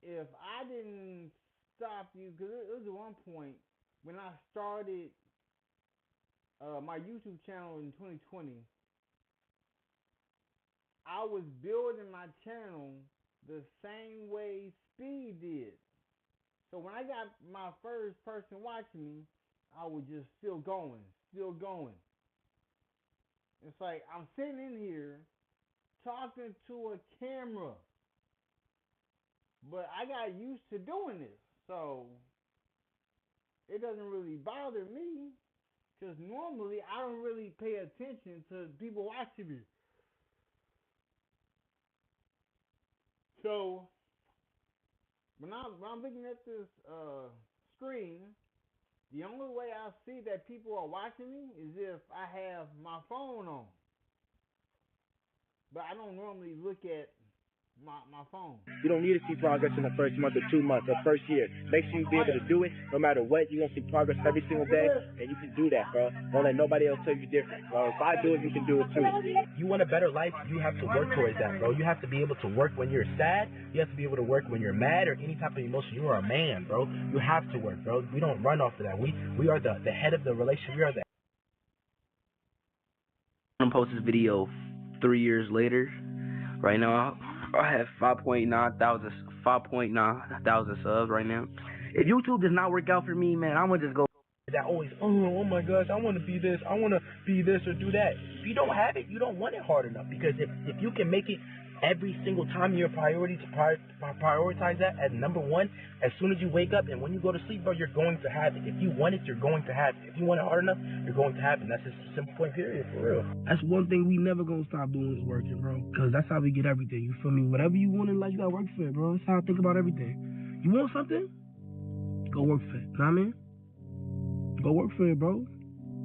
[SPEAKER 2] if I didn't stop you, because it was at one point when I started my YouTube channel in 2020, I was building my channel the same way Speed did. So when I got my first person watching me, I was just still going. It's like I'm sitting in here talking to a camera, but I got used to doing this, so it doesn't really bother me, because normally I don't really pay attention to people watching me. So when I'm looking at this screen, the only way I see that people are watching me is if I have my phone on. But I don't normally look at my phone.
[SPEAKER 4] You don't need to see progress in the first month or 2 months or first year. Make sure you be able to do it no matter what. You're going to see progress every single day, and you can do that, bro. Don't let nobody else tell you different, bro. If I do it, you can do it too. You want a better life, you have to work towards that, bro. You have to be able to work when you're sad. You have to be able to work when you're mad or any type of emotion. You are a man, bro. You have to work, bro. We don't run off of that. We are the head of the relationship. We are the...
[SPEAKER 16] I'm gonna post this video 3 years later. Right now, I have 5.9 thousand subs right now. If YouTube does not work out for me, man, I'm gonna just go. That always, oh my gosh, I want to be this, I want to be this or do that. If you don't have it, you don't want it hard enough. Because if you can make it every single time your priority to prioritize that as number one, as soon as you wake up and when you go to sleep, bro, you're going to have it. If you want it, you're going to have it. If you want it hard enough, you're going to have it. That's just a simple point, period, for real.
[SPEAKER 18] That's one thing we never gonna stop doing is working, bro. Because that's how we get everything. You feel me? Whatever you want in life, you gotta work for it, bro. That's how I think about everything. You want something? Go work for it. Know what I mean? Go work for it, bro.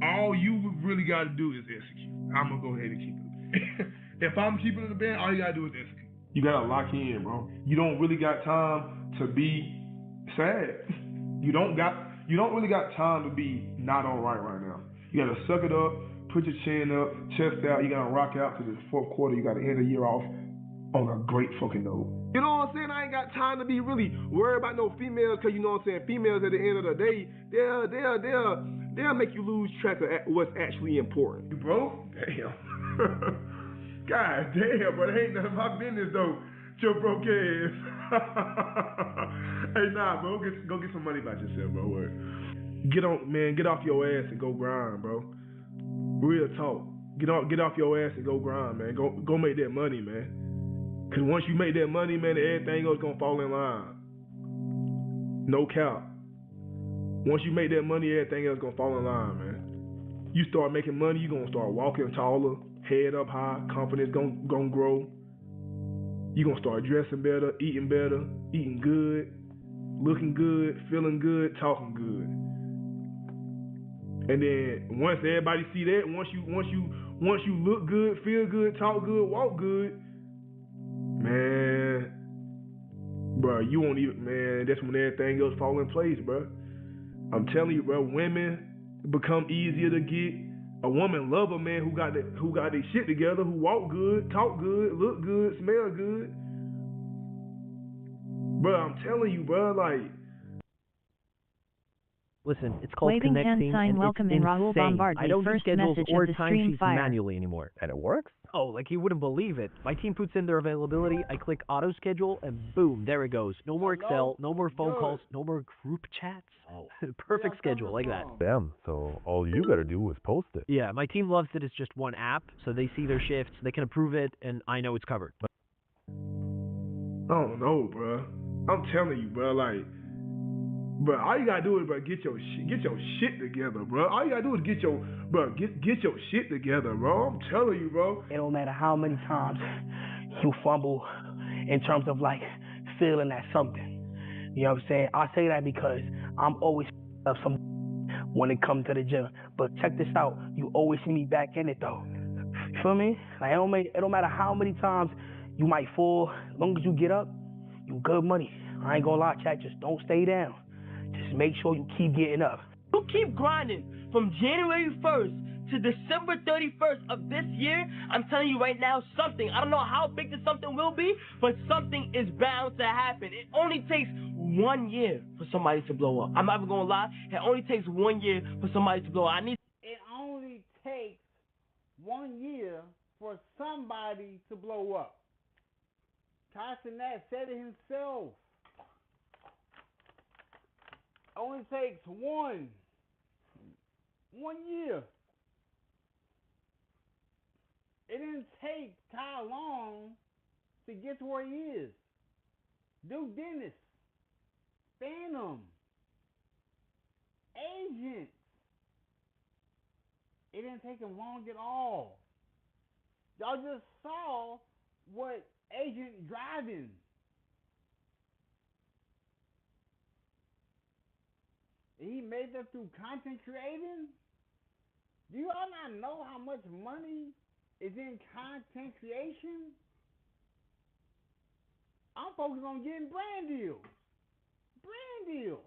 [SPEAKER 19] All you really got to do is execute. I'm going to go ahead and keep it. If I'm keeping it in the band, all you got to do is execute. You got to lock in, bro. You don't really got time to be sad. You don't really got time to be not all right now. You got to suck it up, put your chin up, chest out. You got to rock out because it's fourth quarter. You got to end the year off on a great fucking note.
[SPEAKER 18] You know what I'm saying? I ain't got time to be really worried about no females, because you know what I'm saying? Females at the end of the day, they'll make you lose track of what's actually important.
[SPEAKER 19] You broke? Damn. God damn, but it ain't none of my business though. Your broke ass. Hey, nah, bro, go get some money about yourself, bro. Word. Get off your ass and go grind, bro. Real talk. Get off your ass and go grind, man. Go make that money, man. Cause once you make that money, man, everything else gonna fall in line. No cap. Once you make that money, everything else gonna fall in line, man. You start making money, you gonna start walking taller, head up high, confidence gonna grow. You gonna start dressing better, eating good, looking good, feeling good, talking good. And then once everybody see that, once you look good, feel good, talk good, walk good, man, bro, you won't even, man, that's when everything else fall in place, bro. I'm telling you, bro, women become easier to get. A woman love a man who got their shit together, who walk good, talk good, look good, smell good. Bro, I'm telling you, bro, like.
[SPEAKER 20] Listen, it's called
[SPEAKER 1] Waving hand
[SPEAKER 20] connecting,
[SPEAKER 1] sign
[SPEAKER 20] and
[SPEAKER 1] welcoming
[SPEAKER 20] it's
[SPEAKER 1] Raul
[SPEAKER 20] insane.
[SPEAKER 1] Bombard,
[SPEAKER 20] I don't do
[SPEAKER 1] first
[SPEAKER 20] schedules
[SPEAKER 1] message
[SPEAKER 20] or
[SPEAKER 1] of the stream
[SPEAKER 20] timesheets
[SPEAKER 1] fire.
[SPEAKER 20] manually anymore.
[SPEAKER 9] And it works?
[SPEAKER 20] Oh, like you wouldn't believe it. My team puts in their availability, I click auto schedule, and boom, there it goes. No more Excel, no more phone calls, no more group chats. Oh. Perfect schedule, like that.
[SPEAKER 3] Damn, so all you gotta do is post it.
[SPEAKER 20] Yeah, my team loves that it's just one app, so they see their shifts, they can approve it, and I know it's covered.
[SPEAKER 19] I don't know, bro. I'm telling you, bro, like, bro, all you gotta do is, bro, get your shit together, bro. All you gotta do is get your shit together, bro. I'm telling you, bro.
[SPEAKER 18] It don't matter how many times you fumble in terms of like feeling at something. You know what I'm saying? I say that because I'm always up some when it comes to the gym. But check this out, you always see me back in it though. You feel me? Like it don't matter how many times you might fall, as long as you get up, you good money. I ain't gonna lie, chat, just don't stay down. Just make sure you keep getting up.
[SPEAKER 21] You keep grinding from January 1st to December 31st of this year. I'm telling you right now, something, I don't know how big this something will be, but something is bound to happen. It only takes 1 year for somebody to blow up. I'm not even gonna lie, it only takes 1 year for somebody to blow up.
[SPEAKER 2] It only takes 1 year for somebody to blow up. Tyson Nash said it himself. Only takes one year. It didn't take Ty long to get to where he is. Duke Dennis, Phantom, Agent. It didn't take him long at all. Y'all just saw what Agent driving. He made that through content creating? Do you all not know how much money is in content creation? I'm focused on getting brand deals. Brand deals.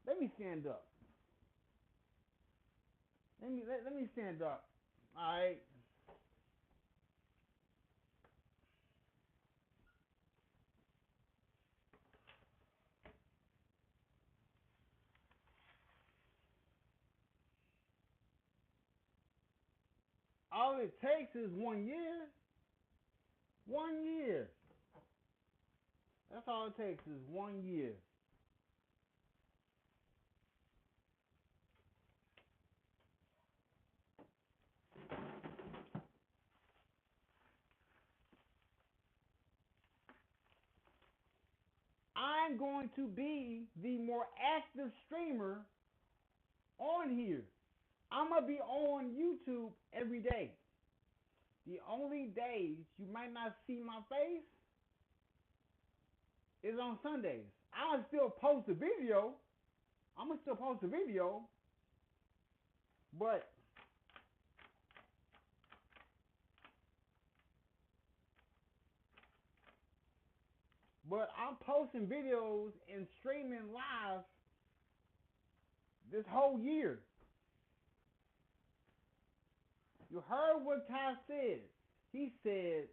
[SPEAKER 2] Let me stand up. Let me stand up. All right. All it takes is 1 year. 1 year. That's all it takes is 1 year. I'm going to be the more active streamer on here. I'm going to be on YouTube every day. The only days you might not see my face is on Sundays. I'll still post a video. I'm gonna still post a video, but I'm posting videos and streaming live this whole year. You heard what Ty said. He said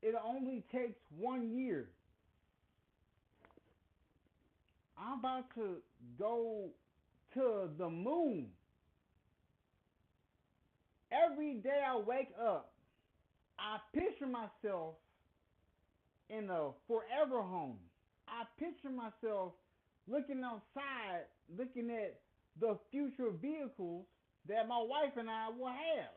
[SPEAKER 2] it only takes 1 year. I'm about to go to the moon. Every day I wake up, I picture myself in a forever home. I picture myself looking outside, looking at the future vehicles that my wife and I will have.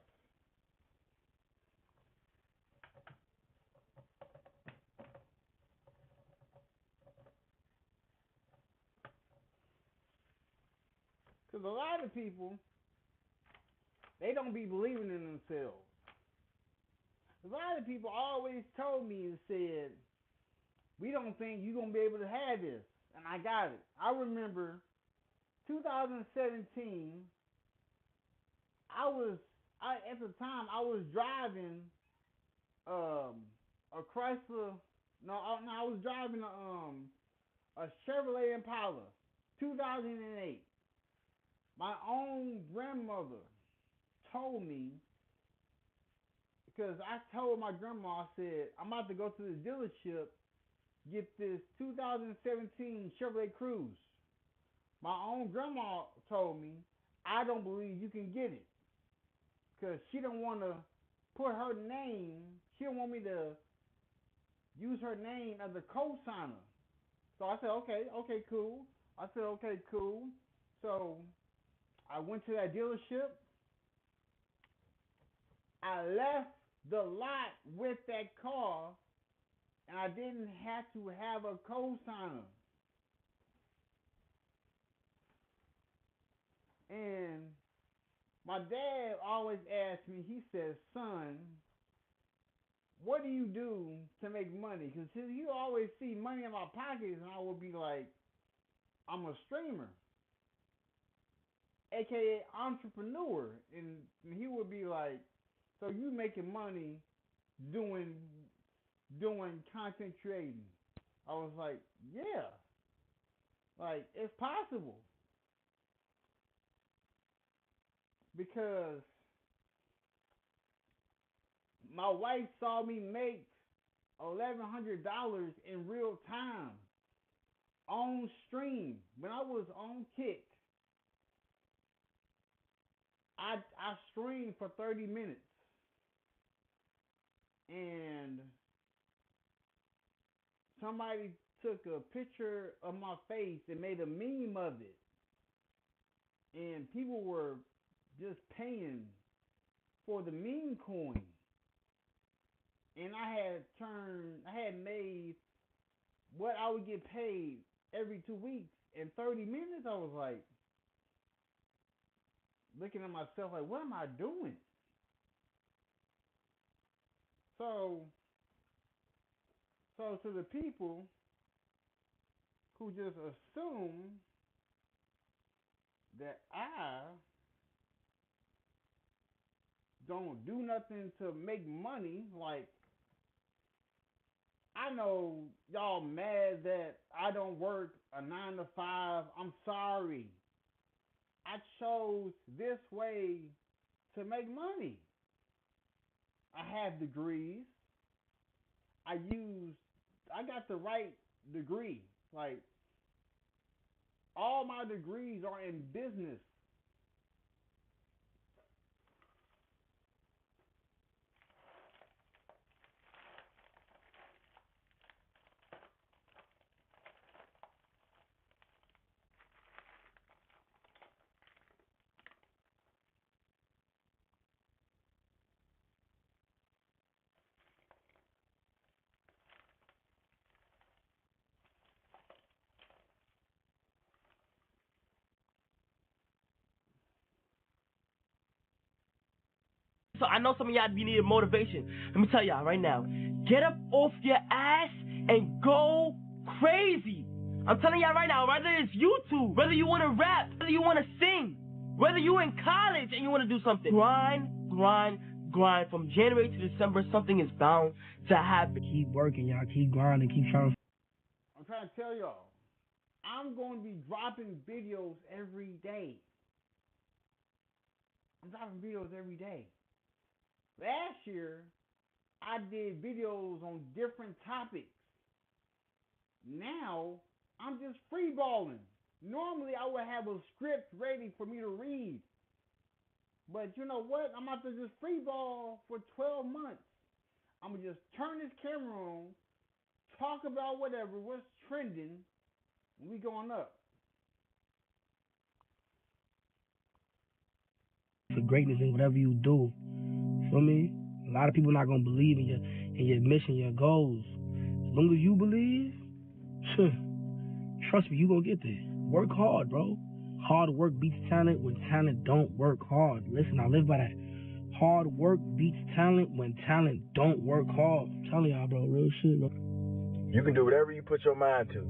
[SPEAKER 2] Because a lot of people, they don't be believing in themselves. A lot of people always told me and said, we don't think you're going to be able to have this. And I got it. I remember 2017, at the time, I was driving a Chrysler, I was driving a Chevrolet Impala, 2008. My own grandmother told me, because I told my grandma, I said, I'm about to go to the dealership, get this 2017 Chevrolet Cruze. My own grandma told me, I don't believe you can get it, because she don't want to put her name, she don't want me to use her name as a co-signer. So I said, okay, cool. So I went to that dealership. I left the lot with that car, and I didn't have to have a co-signer. And my dad always asked me, he says, son, what do you do to make money? Because he always see money in my pockets, and I would be like, I'm a streamer, aka entrepreneur. And he would be like, so you making money doing content creating? I was like, yeah, like it's possible, because my wife saw me make $1,100 in real time on stream when I was on Kick. I streamed for 30 minutes, and somebody took a picture of my face and made a meme of it, and people were just paying for the meme coin. And I had made what I would get paid every 2 weeks in 30 minutes. I was like, looking at myself like, what am I doing? So to the people who just assume that I don't do nothing to make money, like, I know y'all mad that I don't work a 9 to 5. I'm sorry. I chose this way to make money. I have degrees. I got the right degree. Like, all my degrees are in business.
[SPEAKER 21] So I know some of y'all be needing motivation. Let me tell y'all right now. Get up off your ass and go crazy. I'm telling y'all right now, whether it's YouTube, whether you want to rap, whether you want to sing, whether you in college and you want to do something, grind. From January to December, something is bound to happen.
[SPEAKER 18] Keep working, y'all. Keep grinding. Keep trying.
[SPEAKER 2] I'm trying to tell y'all, I'm going to be dropping videos every day. I'm dropping videos every day. Last year, I did videos on different topics. Now, I'm just freeballing. Normally, I would have a script ready for me to read. But you know what? I'm about to just freeball for 12 months. I'm going to just turn this camera on, talk about what's trending, and we going up.
[SPEAKER 18] For greatness in whatever you do. Feel me? A lot of people not gonna believe in your mission, your goals. As long as you believe, trust me, you gonna get there. Work hard, bro. Hard work beats talent when talent don't work hard. Listen, I live by that. Hard work beats talent when talent don't work hard. I'm telling y'all, bro, real shit, bro.
[SPEAKER 4] You can do whatever you put your mind to.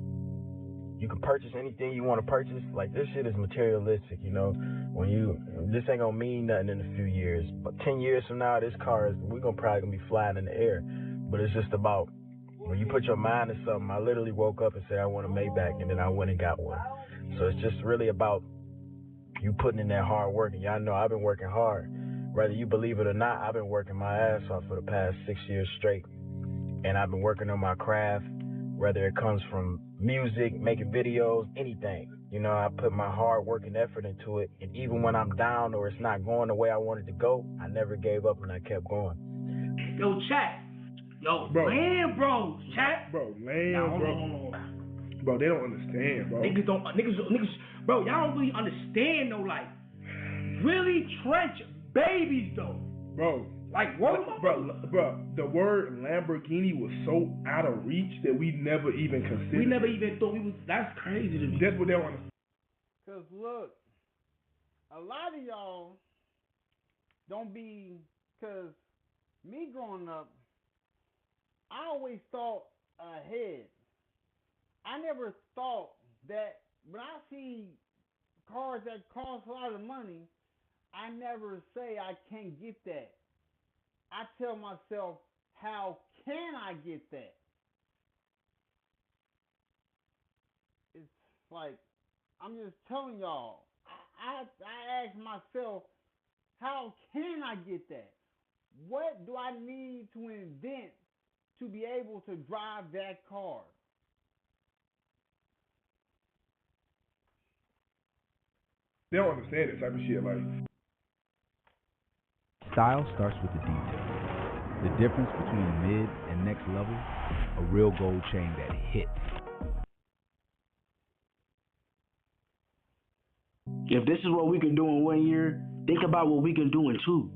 [SPEAKER 4] You can purchase anything you want to purchase. Like, this shit is materialistic, you know. This ain't gonna mean nothing in a few years. But 10 years from now, we're probably gonna be flying in the air. But it's just about, when you put your mind to something, I literally woke up and said I want a Maybach, and then I went and got one. So it's just really about you putting in that hard work. And y'all know I've been working hard. Whether you believe it or not, I've been working my ass off for the past 6 years straight. And I've been working on my craft, whether it comes from music, making videos, anything. You know, I put my hard work and effort into it. And even when I'm down or it's not going the way I wanted to go, I never gave up and I kept going.
[SPEAKER 18] Yo, chat. Yo, bro. Land, bro. Chat.
[SPEAKER 19] Bro, land,
[SPEAKER 18] nah,
[SPEAKER 19] bro.
[SPEAKER 18] Hold on.
[SPEAKER 19] Bro, they don't understand, bro.
[SPEAKER 18] Niggas, bro, y'all don't really understand, though, like, really trench babies, though.
[SPEAKER 19] Bro.
[SPEAKER 18] Like, what?
[SPEAKER 19] Bro, the word Lamborghini was so out of reach that we never even considered.
[SPEAKER 18] We never even thought that's crazy to me.
[SPEAKER 19] That's what they don't understand.
[SPEAKER 2] Because, look, a lot of y'all don't be, because me growing up, I always thought ahead. I never thought that when I see cars that cost a lot of money, I never say I can't get that. I tell myself, how can I get that? It's like, I'm just telling y'all, I ask myself, how can I get that? What do I need to invent to be able to drive that car?
[SPEAKER 19] They don't understand that type of shit. Like,
[SPEAKER 9] style starts with the detail. The difference between mid and next level, a real gold chain that hits.
[SPEAKER 8] If this is what we can do in 1 year, think about what we can do in 2,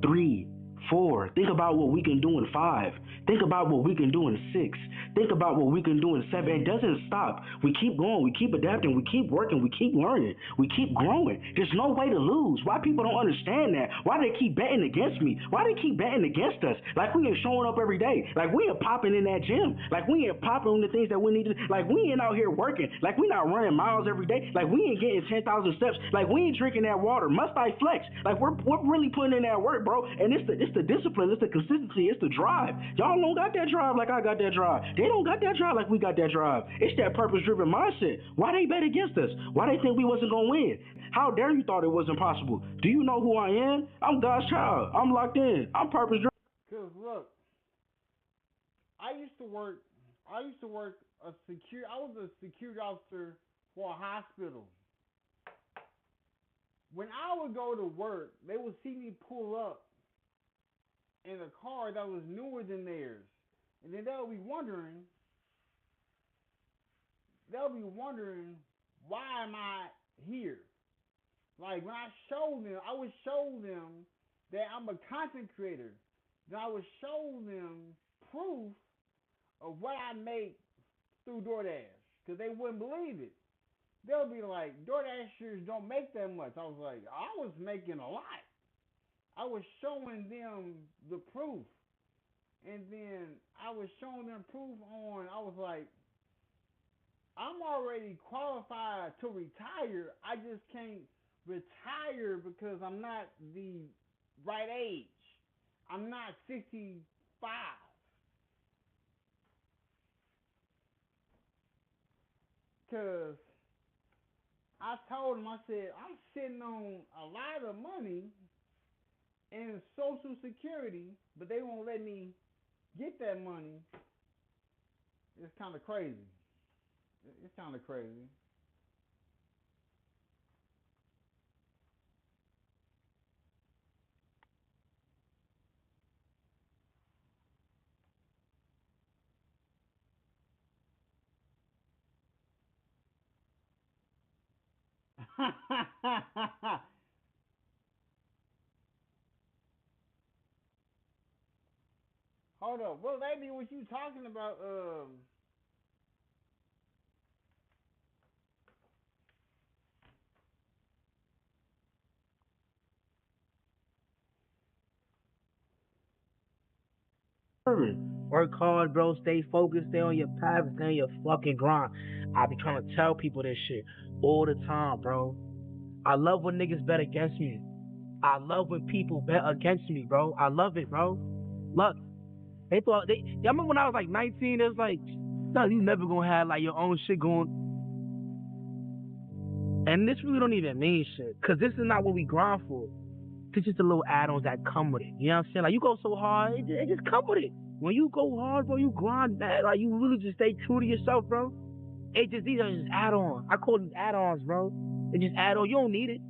[SPEAKER 8] 3, 4. Think about what we can do in 5. Think about what we can do in 6. Think about what we can do in 7. It doesn't stop. We keep going. We keep adapting. We keep working. We keep learning. We keep growing. There's no way to lose. Why people don't understand that? Why they keep betting against me? Why they keep betting against us? Like we ain't showing up every day. Like we ain't popping in that gym. Like we ain't popping on the things that we need to. Like we ain't out here working. Like we not running miles every day. Like we ain't getting 10,000 steps. Like we ain't drinking that water. Must I flex? Like we're really putting in that work, bro. And it's the discipline. It's the consistency. It's the drive. Y'all don't got that drive like I got that drive. They don't got that drive like we got that drive. It's that purpose-driven mindset. Why they bet against us? Why they think we wasn't gonna win? How dare you thought it wasn't possible? Do you know who I am? I'm God's child. I'm locked in. I'm purpose-driven.
[SPEAKER 2] Cause look, I used to work I was a security officer for a hospital. When I would go to work, they would see me pull up in a car that was newer than theirs. And then they'll be wondering, why am I here? Like when I would show them that I'm a content creator. Then I would show them proof of what I make through DoorDash. Because they wouldn't believe it. They'll be like, DoorDashers don't make that much. I was like, I was making a lot. I was showing them the proof. And then I was showing them proof I was like, I'm already qualified to retire. I just can't retire because I'm not the right age. I'm not 65. Because I told him, I said, I'm sitting on a lot of money in Social Security, but they won't let me get that money. It's kind of crazy. It's kind of crazy. Hold up. What lady was you talking about?
[SPEAKER 18] Work hard, bro. Stay focused. Stay on your path. Stay on your fucking grind. I be trying to tell people this shit all the time, bro. I love when niggas bet against me. I love when people bet against me, bro. I love it, bro. Look, I remember when I was like 19, it was like, no, you never gonna have like your own shit going. And this really don't even mean shit, cause this is not what we grind for. It's just the little add-ons that come with it. You know what I'm saying? Like, you go so hard, it just come with it. When you go hard, bro, you grind that. Like, you really just stay true to yourself, bro. These are just add-ons. I call these add-ons, bro. They just add-on. You don't need it.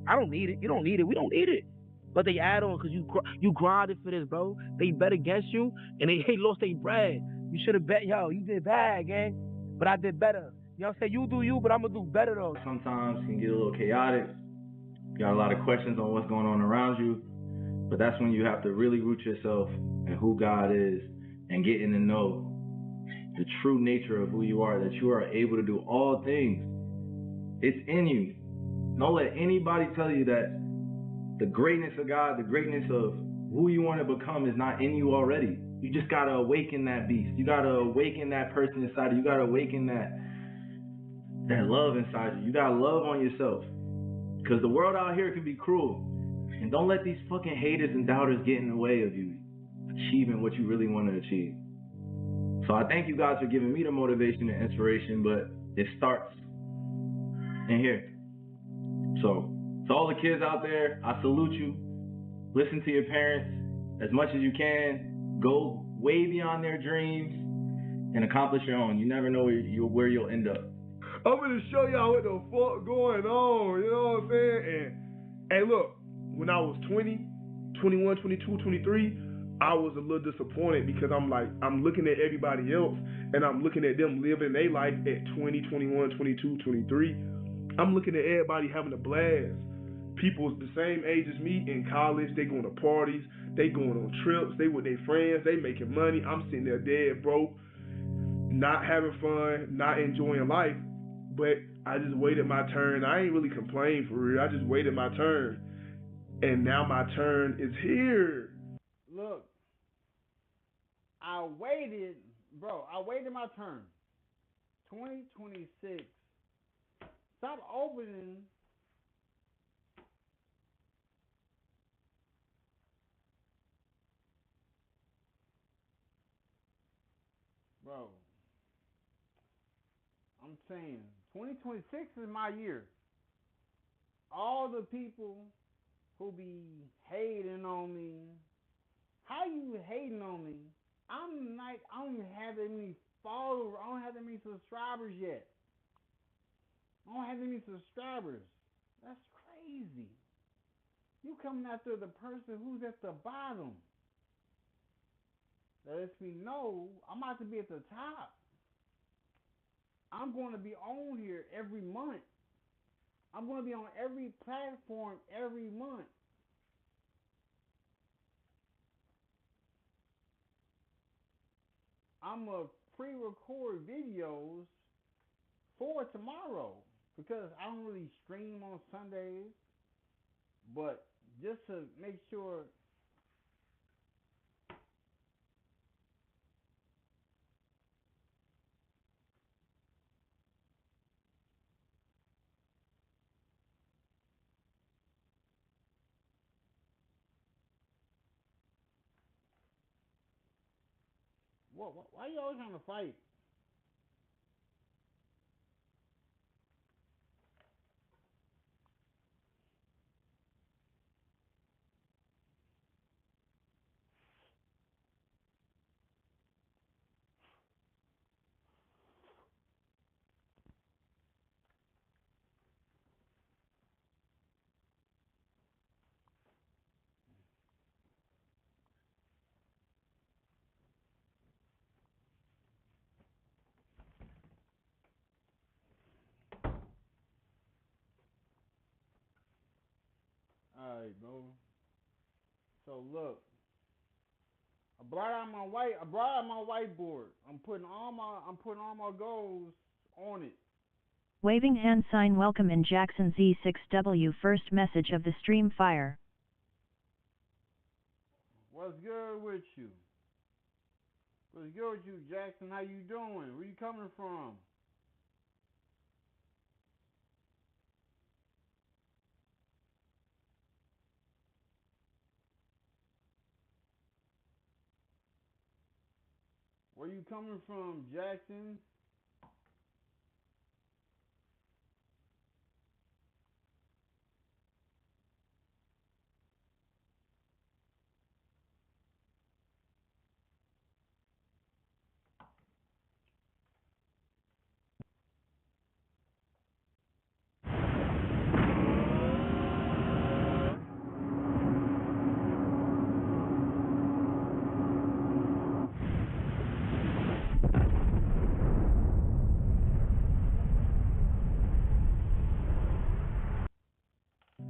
[SPEAKER 18] I don't need it. You don't need it. We don't need it. But they add on because you grinded for this, bro. They bet against you, and they lost their bread. You should have bet, yo, you did bad, gang. But I did better. You know what I'm saying? You do you, but I'm going to do better, though.
[SPEAKER 13] Sometimes it can get a little chaotic. You got a lot of questions on what's going on around you. But that's when you have to really root yourself in who God is and getting to know the true nature of who you are, that you are able to do all things. It's in you. Don't let anybody tell you that the greatness of God, the greatness of who you want to become is not in you already. You just got to awaken that beast. You got to awaken that person inside you. You got to awaken that love inside you. You got to love on yourself. Because the world out here can be cruel. And don't let these fucking haters and doubters get in the way of you achieving what you really want to achieve. So I thank you guys for giving me the motivation and inspiration, but it starts in here. So to all the kids out there, I salute you. Listen to your parents as much as you can. Go way beyond their dreams and accomplish your own. You never know where you'll end up.
[SPEAKER 19] I'm gonna show y'all what the fuck going on, you know what I'm saying? And look, when I was 20, 21, 22, 23, I was a little disappointed because I'm looking at everybody else and I'm looking at them living their life at 20, 21, 22, 23. I'm looking at everybody having a blast. People the same age as me in college, they going to parties, they going on trips, they with their friends, they making money. I'm sitting there dead broke, not having fun, not enjoying life. But I just waited my turn. I ain't really complained for real. I just waited my turn. And now my turn is here.
[SPEAKER 2] Look, I waited my turn. 2026. Stop opening bro. I'm saying 2026 is my year. All the people who be hating on me, how you hating on me? I don't even have that many followers. I don't have that many subscribers yet. I don't have that many subscribers. That's crazy. You coming after the person who's at the bottom. That lets me know I'm about to be at the top. I'm going to be on here every month. I'm going to be on every platform every month. I'm going to pre-record videos for tomorrow because I don't really stream on Sundays. But just to make sure Why you always trying to fight? Alright, bro. So look, I brought out my whiteboard. I'm putting all my goals on it.
[SPEAKER 1] Waving hand sign welcome in Jackson Z6W first message of the stream fire.
[SPEAKER 2] What's good with you? What's good with you, Jackson? How you doing? Where you coming from? Where you coming from, Jackson?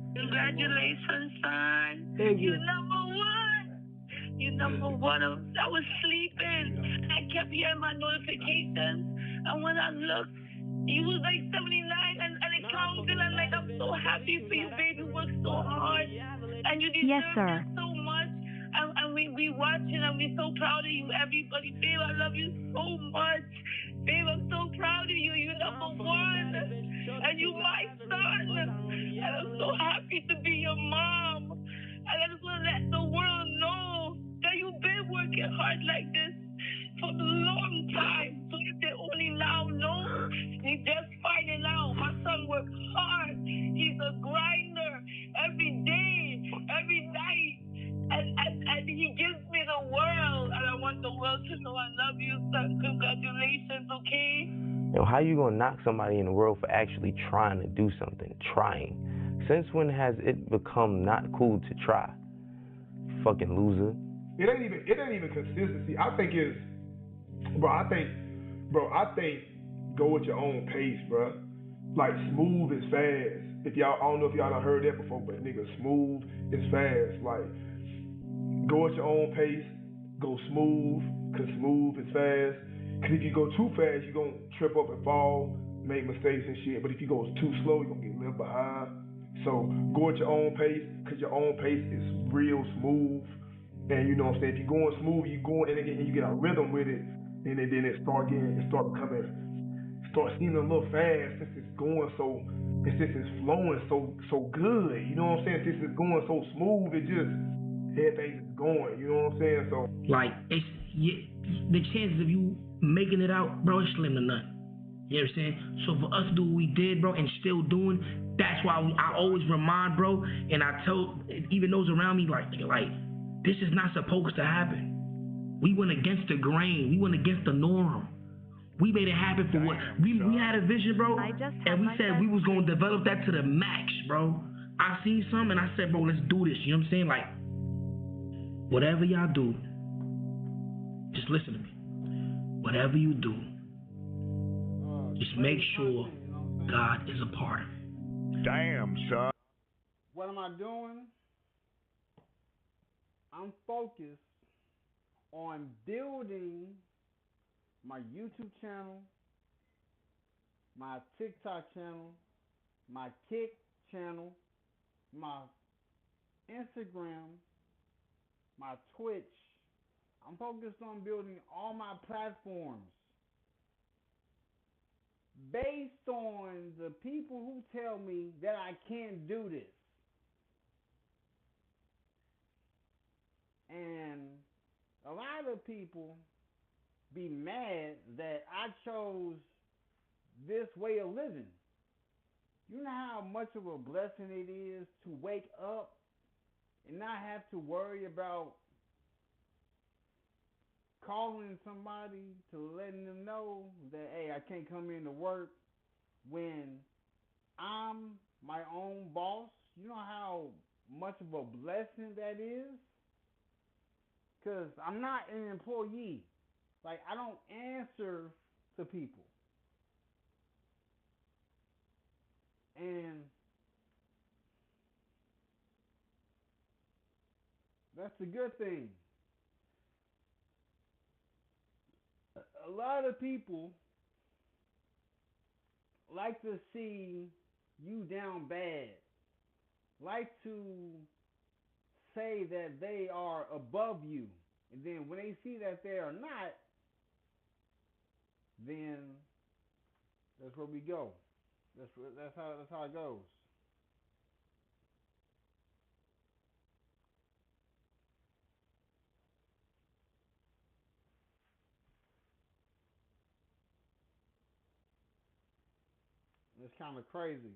[SPEAKER 21] Congratulations, son.
[SPEAKER 18] Thank you.
[SPEAKER 21] You're number one. You're number one. I was sleeping. I kept hearing my notifications. And when I looked, you was like 79 and it counted. And like, I'm so happy for you, baby. You worked so hard. And you deserve this so much. And we watching and we're so proud of you, everybody. Babe, I love you so much. Babe, I'm so proud of you. You're number one. And you my son. And I'm so happy to be your mom. And I just want to let the world know that you've been working hard like this for a long time. So if they only now know, they just finding out. My son works hard. He's a grinder every day, every night. And he gives me the world. And I want the world to know I love you, son. Congratulations, okay?
[SPEAKER 10] Yo, how you gonna knock somebody in the world for actually trying to do something? Trying. Since when has it become not cool to try? Fucking loser.
[SPEAKER 19] It ain't even consistency. I think go at your own pace, bro. Like smooth is fast. I don't know if y'all done heard that before, but nigga, smooth is fast. Like go at your own pace, go smooth, cause smooth is fast. Cause if you go too fast, you're gonna trip up and fall, make mistakes and shit. But if you go too slow, you're gonna get left behind. So go at your own pace, cause your own pace is real smooth. And you know what I'm saying? If you're going smooth, you going and you get a rhythm with it, and then it start seeming a little fast since it's going so, since it's flowing so good. You know what I'm saying? Since it's going so smooth, it just everything's just going. You know what I'm saying? So
[SPEAKER 22] like the chances of you making it out, bro, it's slim to none. You know what I'm saying? So for us to do what we did, bro, and still doing, that's why I always remind, bro, and I tell even those around me, like, this is not supposed to happen. We went against the grain. We went against the norm. We made it happen for what we had a vision, bro, and we said we was gonna develop that to the max, bro. I seen some and I said, bro, let's do this. You know what I'm saying? Like, whatever y'all do, just listen to me. Whatever you do, just make sure God is a part of it.
[SPEAKER 11] Damn, son.
[SPEAKER 2] What am I doing? I'm focused on building my YouTube channel, my TikTok channel, my Kick channel, my Instagram, my Twitch. I'm focused on building all my platforms based on the people who tell me that I can't do this. And a lot of people be mad that I chose this way of living. You know how much of a blessing it is to wake up and not have to worry about calling somebody to letting them know that, hey, I can't come in to work when I'm my own boss. You know how much of a blessing that is? Because I'm not an employee. Like, I don't answer to people. And that's a good thing. A lot of people like to see you down bad, like to say that they are above you. And then when they see that they are not, then that's where we go. That's how it goes. It's kind of crazy.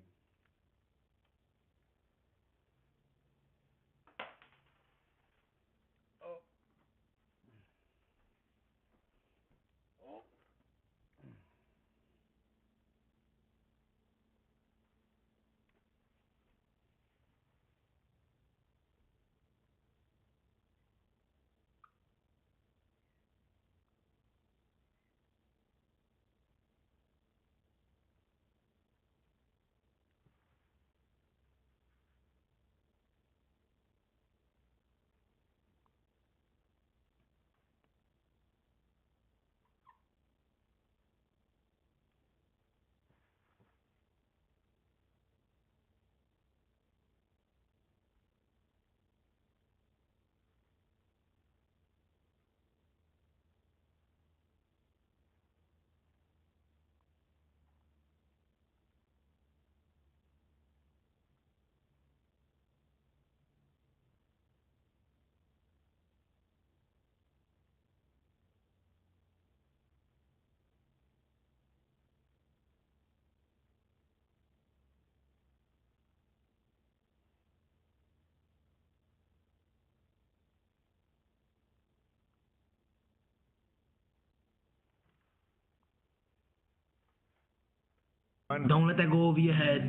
[SPEAKER 22] Don't let that go over your head.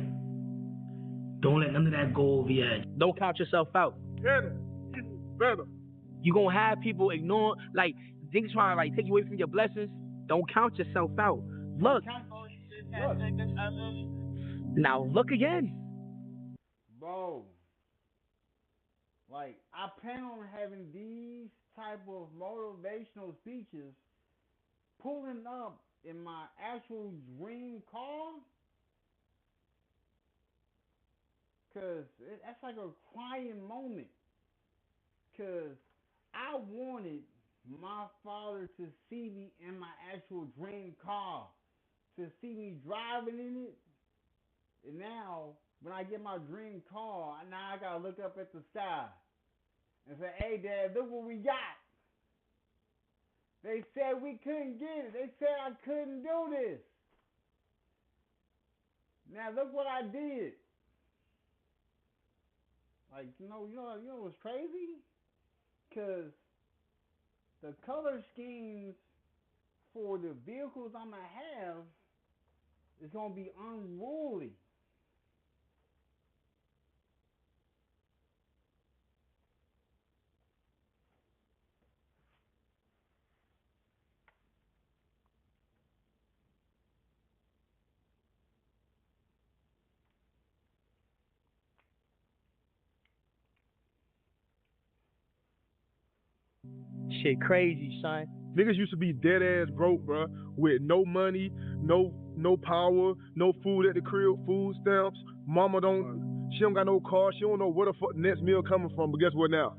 [SPEAKER 22] Don't let none of that go over your head.
[SPEAKER 18] Don't count yourself out.
[SPEAKER 19] Better.
[SPEAKER 18] You gonna have people ignore, like, niggas trying to, like, take you away from your blessings. Don't count yourself out. Look. Now look again.
[SPEAKER 2] Bro. Like, I plan on having these type of motivational speeches pulling up in my actual dream car. Because that's like a crying moment. Because I wanted my father to see me in my actual dream car. To see me driving in it. And now, when I get my dream car, now I got to look up at the sky. And say, hey, Dad, look what we got. They said we couldn't get it. They said I couldn't do this. Now look what I did. Like, you know what's crazy? Because the color schemes for the vehicles I'm going to have is going to be unruly.
[SPEAKER 18] Shit crazy, son.
[SPEAKER 19] Niggas used to be dead ass broke, bro, with no money, no power, no food at the crib, food stamps. Mama she don't got no car. She don't know where the fuck next meal coming from. But guess what now?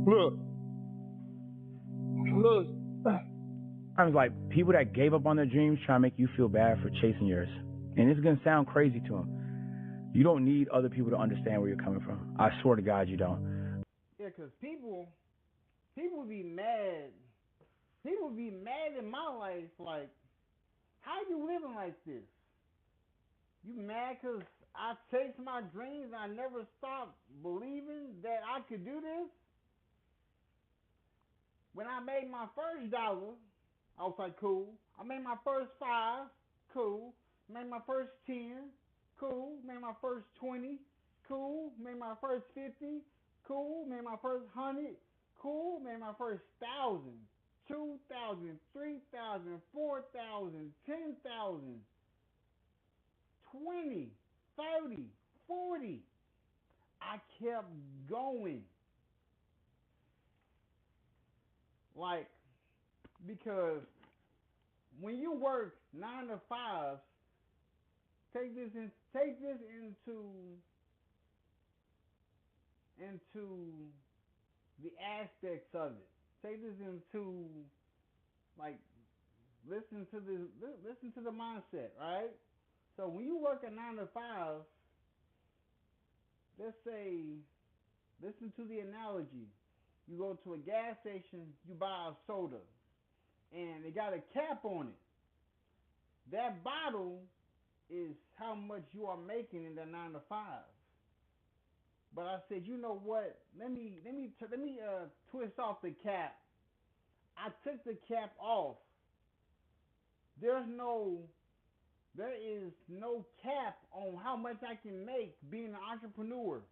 [SPEAKER 19] Look,
[SPEAKER 4] Sometimes, like, people that gave up on their dreams try to make you feel bad for chasing yours. And it's going to sound crazy to them. You don't need other people to understand where you're coming from. I swear to God, you don't.
[SPEAKER 2] Yeah, because people be mad. People be mad in my life, like, how you living like this? You mad because I chased my dreams and I never stopped believing that I could do this? When I made my first dollar, I was like, cool. I made my first 5, cool. Made my first 10, cool. Made my first 20, cool. Made my first 50, cool. Made my first 100, cool. Made my first 1,000, 2,000, 3,000, 4,000, 10,000, 20, 30, 40. I kept going. Like, because when you work 9 to 5, take this into the aspects of it. Take this into, like, listen to the mindset, right? So when you work a 9 to 5, let's say, listen to the analogy. You go to a gas station, you buy a soda, and it got a cap on it. That bottle is how much you are making in the 9 to 5. But I said, you know what? Let me twist off the cap. I took the cap off. There is no cap on how much I can make being an entrepreneur.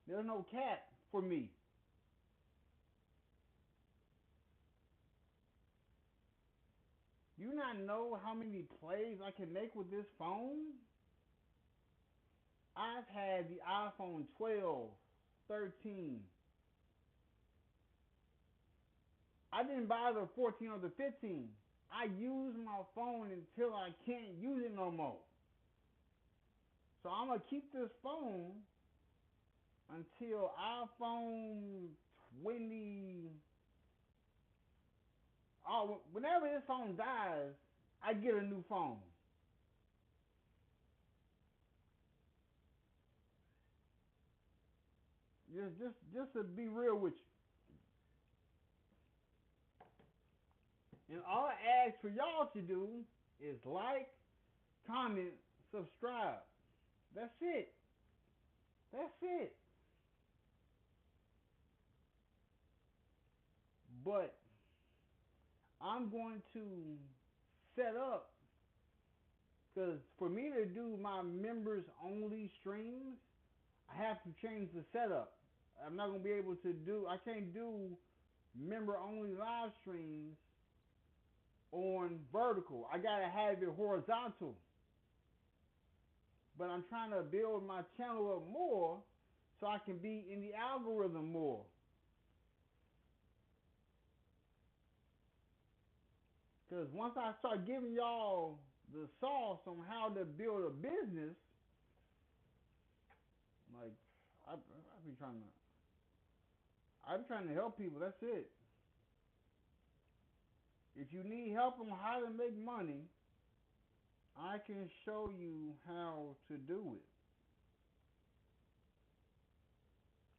[SPEAKER 2] There's no cap for me. You not know how many plays I can make with this phone? I've had the iPhone 12, 13. I didn't buy the 14 or the 15. I use my phone until I can't use it no more. So I'm going to keep this phone until iPhone 20. Oh, whenever this phone dies, I get a new phone. Just to be real with you. And all I ask for y'all to do is like, comment, subscribe. That's it. That's it. But I'm going to set up, because for me to do my members only streams, I have to change the setup. I'm not going to be able to I can't do member only live streams on vertical. I got to have it horizontal. But I'm trying to build my channel up more so I can be in the algorithm more. Because once I start giving y'all the sauce on how to build a business, like, I'm trying to help people. That's it. If you need help on how to make money, I can show you how to do it.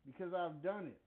[SPEAKER 2] Because I've done it.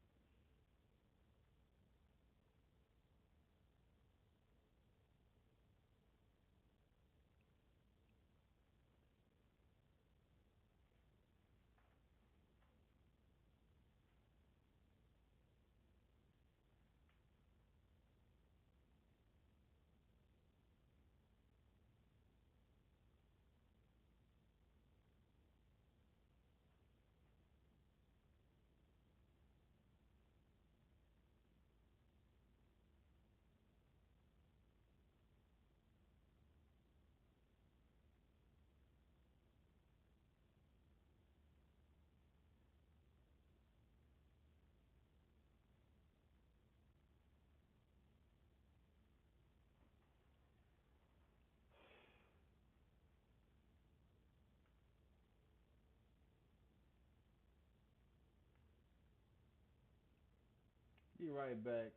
[SPEAKER 2] Be right back.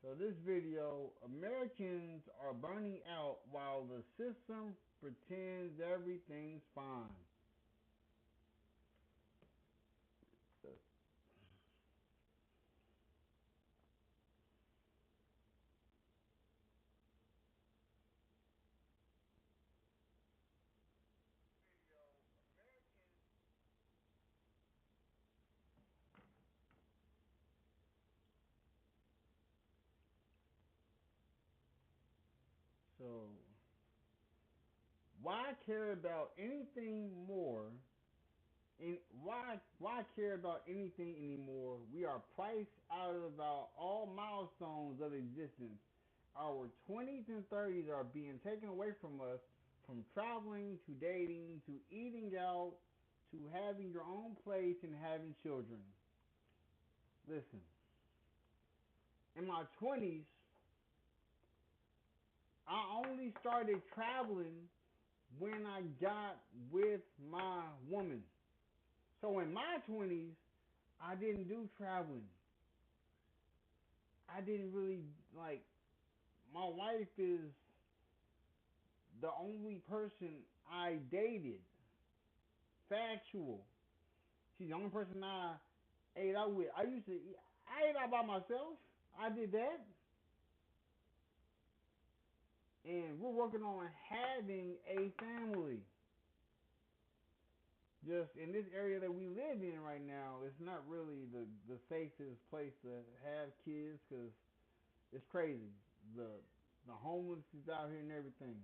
[SPEAKER 2] So this video, Americans are burning out while the system pretends everything's fine. So, why care about anything more? And why care about anything anymore? We are priced out of all milestones of existence. Our 20s and 30s are being taken away from us, from traveling to dating to eating out to having your own place and having children. Listen, in my 20s, I only started traveling when I got with my woman. So in my 20s, I didn't do traveling. I didn't really, like, my wife is the only person I dated. Factual. She's the only person I ate out with. I ate out by myself. I did that. And we're working on having a family. Just in this area that we live in right now, it's not really the safest place to have kids because it's crazy. The homeless is out here and everything.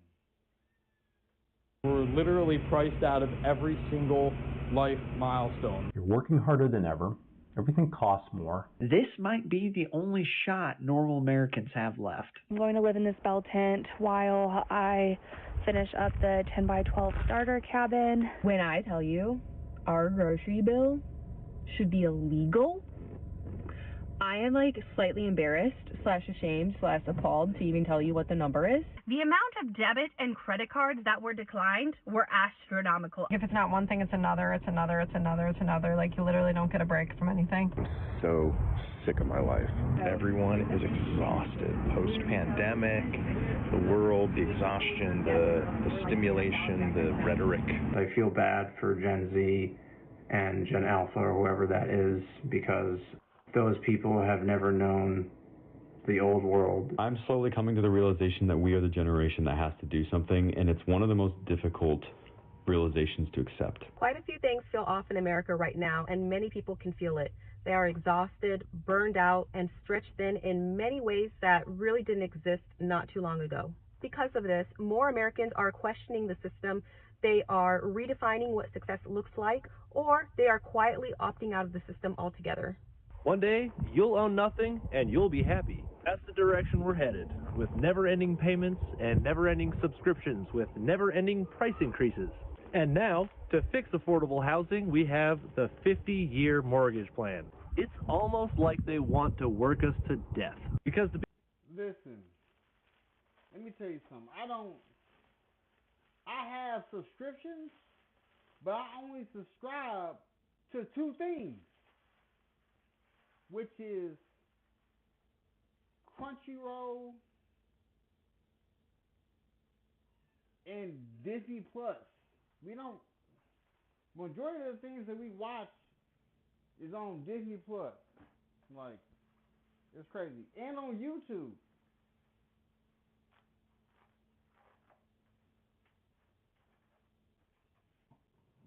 [SPEAKER 6] We're literally priced out of every single life milestone.
[SPEAKER 7] You're working harder than ever. Everything costs more.
[SPEAKER 23] This might be the only shot normal Americans have left.
[SPEAKER 24] I'm going to live in this bell tent while I finish up the 10 by 12 starter cabin.
[SPEAKER 25] When I tell you our grocery bill should be illegal, I am like slightly embarrassed / ashamed / appalled to even tell you what the number is.
[SPEAKER 26] The amount of debit and credit cards that were declined were astronomical.
[SPEAKER 27] If it's not one thing, it's another, it's another, it's another, it's another. Like, you literally don't get a break from anything.
[SPEAKER 3] So sick of my life. Everyone is exhausted. Post-pandemic, the world, the exhaustion, the stimulation, the rhetoric.
[SPEAKER 28] I feel bad for Gen Z and Gen Alpha or whoever that is, because those people have never known the old world.
[SPEAKER 29] I'm slowly coming to the realization that we are the generation that has to do something, and it's one of the most difficult realizations to accept.
[SPEAKER 25] Quite a few things feel off in America right now, and many people can feel it. They are exhausted, burned out, and stretched thin in many ways that really didn't exist not too long ago. Because of this, more Americans are questioning the system. They are redefining what success looks like, or they are quietly opting out of the system altogether.
[SPEAKER 20] One day, you'll own nothing and you'll be happy. That's the direction we're headed, with never-ending payments and never-ending subscriptions with never-ending price increases. And now, to fix affordable housing, we have the 50-year mortgage plan. It's almost like they want to work us to death. Because
[SPEAKER 2] Listen, let me tell you something. I have subscriptions, but I only subscribe to two things, which is Crunchyroll and Disney Plus. Majority of the things that we watch is on Disney Plus. Like, it's crazy. And on YouTube.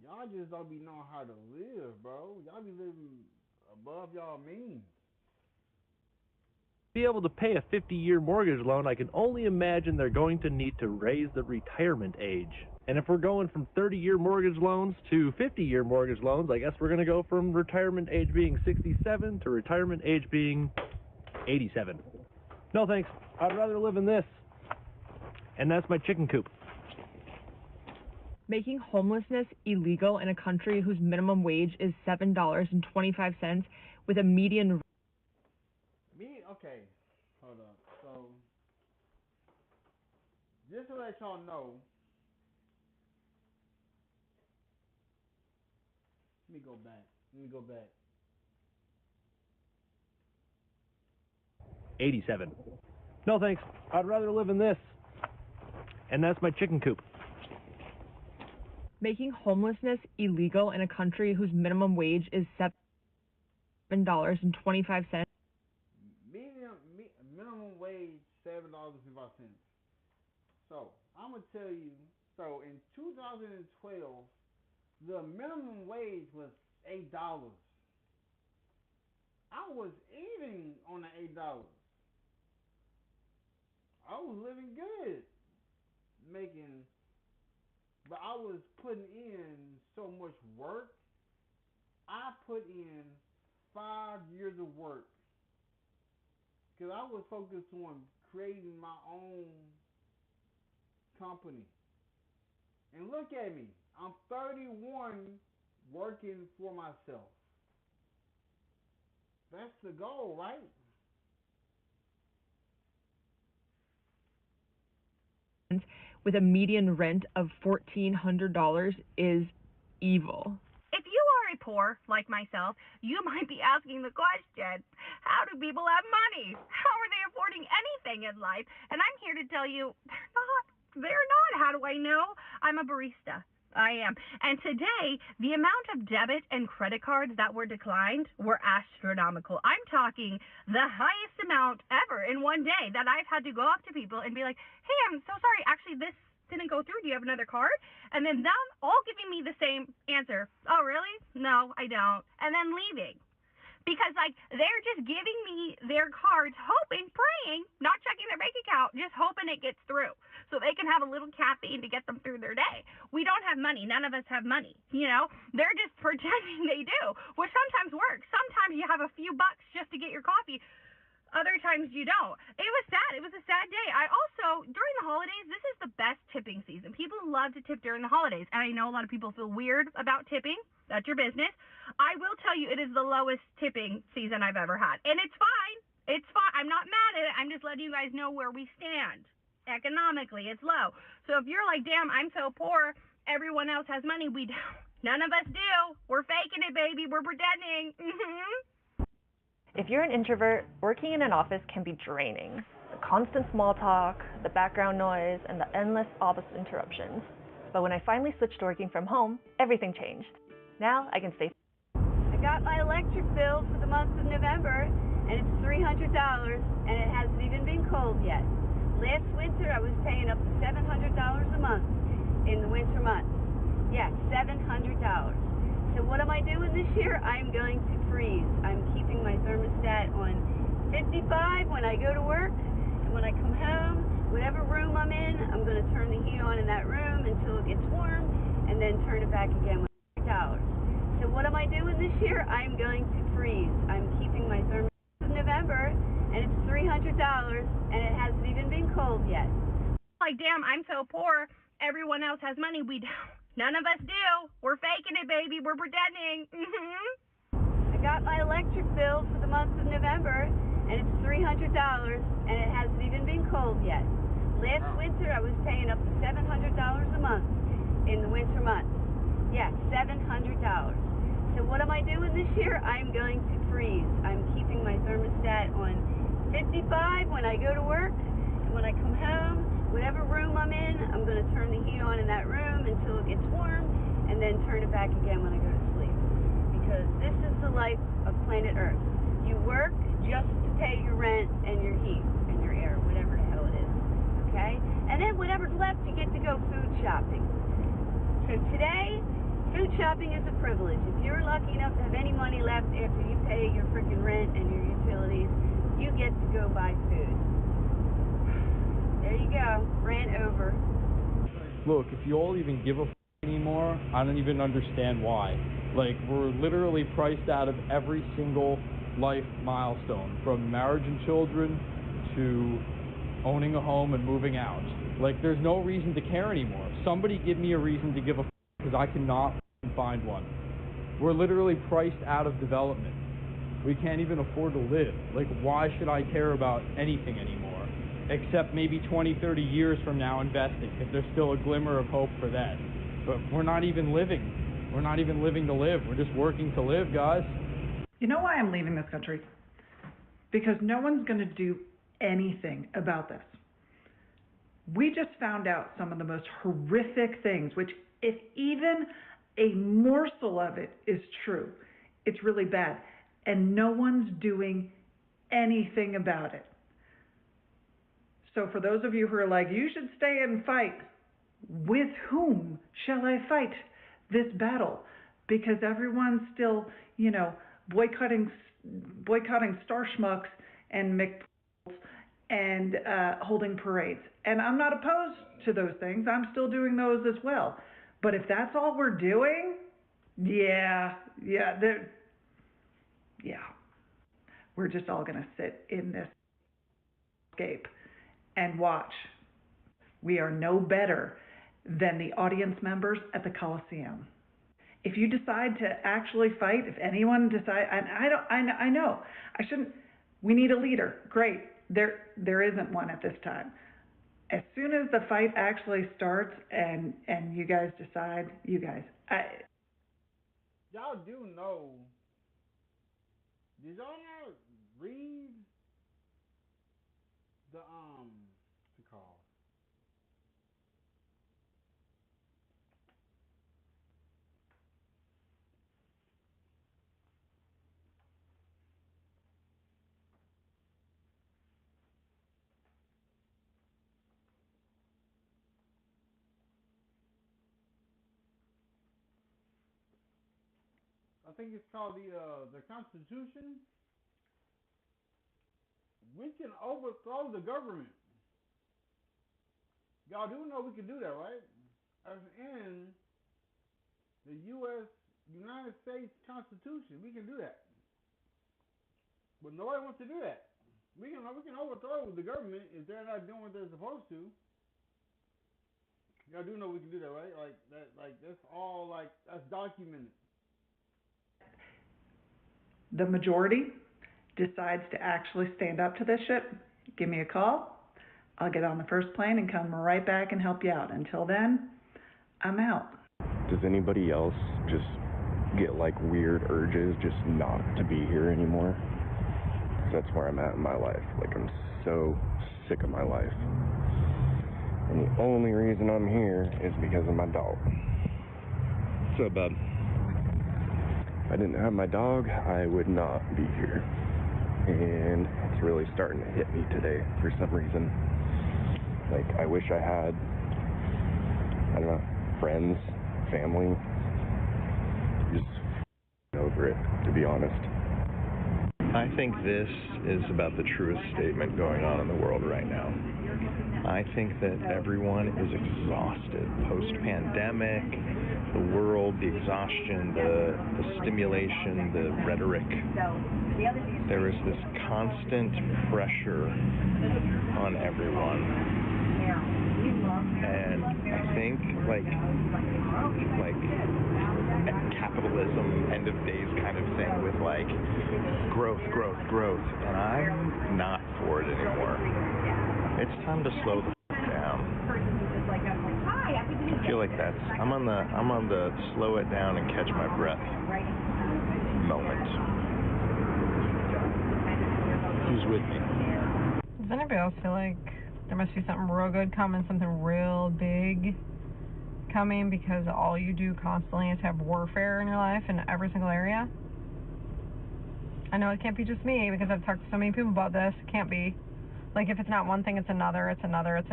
[SPEAKER 2] Y'all just don't be knowing how to live, bro. Y'all be living above y'all means.
[SPEAKER 20] to be able to pay a 50-year mortgage loan, I can only imagine they're going to need to raise the retirement age. And if we're going from 30-year mortgage loans to 50-year mortgage loans, I guess we're going to go from retirement age being 67 to retirement age being 87. No thanks. I'd rather live in this. And that's my chicken coop.
[SPEAKER 27] Making homelessness illegal in a country whose minimum wage is $7.25 with a median...
[SPEAKER 2] Okay, hold up. So, just to let y'all know, let me go back.
[SPEAKER 20] 87. No thanks. I'd rather live in this. And that's my chicken coop.
[SPEAKER 27] Making homelessness illegal in a country whose minimum wage is $7.25.
[SPEAKER 2] Minimum wage $7.25. So I'm gonna tell you. So in 2012, the minimum wage was $8. I was eating on the $8. I was living good, but I was putting in so much work. I put in 5 years of work because I was focused on creating my own company. And look at me, I'm 31 working for myself. That's the goal, right?
[SPEAKER 27] With a median rent of $1,400 is evil.
[SPEAKER 26] If you are a poor, like myself, you might be asking the question, how do people have money? How are they affording anything in life? And I'm here to tell you, they're not. How do I know? I'm a barista. I am. And today, the amount of debit and credit cards that were declined were astronomical. I'm talking the highest amount ever in one day that I've had to go up to people and be like, hey, I'm so sorry. Actually, this didn't go through. Do you have another card? And then them all giving me the same answer. Oh, really? No, I don't. And then leaving. Because, they're just giving me their cards, hoping, praying, not checking their bank account, just hoping it gets through so they can have a little caffeine to get them through their day. We don't have money. None of us have money, They're just pretending they do, which sometimes works. Sometimes you have a few bucks just to get your coffee. Other times you don't. It was sad. It was a sad day. I also, during the holidays, this is the best tipping season. People love to tip during the holidays, and I know a lot of people feel weird about tipping. That's your business. I will tell you it is the lowest tipping season I've ever had. And it's fine. It's fine. I'm not mad at it. I'm just letting you guys know where we stand. Economically, it's low. So if you're like, damn, I'm so poor, everyone else has money, we don't. None of us do. We're faking it, baby. We're pretending.
[SPEAKER 5] If you're an introvert, working in an office can be draining. The constant small talk, the background noise, and the endless office interruptions. But when I finally switched to working from home, everything changed. Now I can stay.
[SPEAKER 8] I got my electric bill for the month of November, and it's $300, and it hasn't even been cold yet. Last winter, I was paying up to $700 a month in the winter months. Yes, $700. So what am I doing this year? I'm going to freeze. I'm keeping my thermostat on 55 when I go to work, and when I come home, whatever room I'm in, I'm going to turn the heat on in that room until it gets warm, and then turn it back again with $3. So what am I doing this year? I'm going to freeze. I'm keeping my thermostat in November, and it's $300, and it hasn't even been cold yet.
[SPEAKER 26] Damn, I'm so poor. Everyone else has money. We don't. None of us do. We're faking it, baby. We're pretending.
[SPEAKER 8] I got my electric bill for the month of November, and it's $300, and it hasn't even been cold yet. Last winter, I was paying up to $700 a month in the winter months. Yes, $700. So what am I doing this year? I'm going to freeze. I'm keeping my thermostat on 55 when I go to work, and when I come home, whatever room I'm in, I'm going to turn the heat on in that room until it gets warm, and then turn it back again when I go to sleep. Because this is the life of planet Earth. You work just to pay your rent and your heat and your air, whatever the hell it is. Okay? And then whatever's left, you get to go food shopping. So today, food shopping is a privilege. If you're lucky enough to have any money left after you pay your freaking rent and your utilities, you get to go buy food. There you go. Rant over.
[SPEAKER 6] Look, if you all even give a anymore, I don't even understand why. We're literally priced out of every single life milestone, from marriage and children to owning a home and moving out. There's no reason to care anymore. Somebody give me a reason to give a because I cannot find one. We're literally priced out of development. We can't even afford to live. Why should I care about anything anymore? Except maybe 20, 30 years from now investing, if there's still a glimmer of hope for that. But we're not even living. We're not even living to live. We're just working to live, guys.
[SPEAKER 9] You know why I'm leaving this country? Because no one's going to do
[SPEAKER 1] anything about this. We just found out some of the most horrific things, which if even a morsel of it is true, it's really bad. And no one's doing anything about it. So for those of you who are like, you should stay and fight, with whom shall I fight this battle? Because everyone's still, boycotting Star Schmucks and McPools and holding parades. And I'm not opposed to those things. I'm still doing those as well. But if that's all we're doing, we're just all going to sit in this escape and watch. We are no better than the audience members at the Coliseum. If you decide to actually fight, if anyone decides, and I know, I shouldn't, we need a leader. Great. There isn't one at this time. As soon as the fight actually starts and you guys decide,
[SPEAKER 2] y'all do know, did y'all not read the, what's it called? I think it's called the Constitution. We can overthrow the government. Y'all do know we can do that, right? As in the United States Constitution, we can do that. But nobody wants to do that. We can overthrow the government if they're not doing what they're supposed to. Y'all do know we can do that, right? That's all that's documented.
[SPEAKER 1] The majority decides to actually stand up to this shit, give me a call. I'll get on the first plane and come right back and help you out. Until then, I'm out.
[SPEAKER 9] Does anybody else just get weird urges just not to be here anymore? 'Cause that's where I'm at in my life. I'm so sick of my life. And the only reason I'm here is because of my dog. What's up, bud? If I didn't have my dog, I would not be here. And it's really starting to hit me today for some reason. I wish I had, I don't know, friends, family. Just over it, to be honest.
[SPEAKER 3] I think this is about the truest statement going on in the world right now. I think that everyone is exhausted post-pandemic, the world, the exhaustion, the stimulation, the rhetoric. There is this constant pressure on everyone. And I think capitalism, end of days kind of thing with growth. And I'm not for it anymore. It's time to slow the down. I feel like I'm on the slow it down and catch my breath moment. Who's with me?
[SPEAKER 27] Does anybody else feel like there must be something real good coming, something real big coming, because all you do constantly is have warfare in your life in every single area? I know it can't be just me, because I've talked to so many people about this. It can't be. If it's not one thing, it's another, it's another.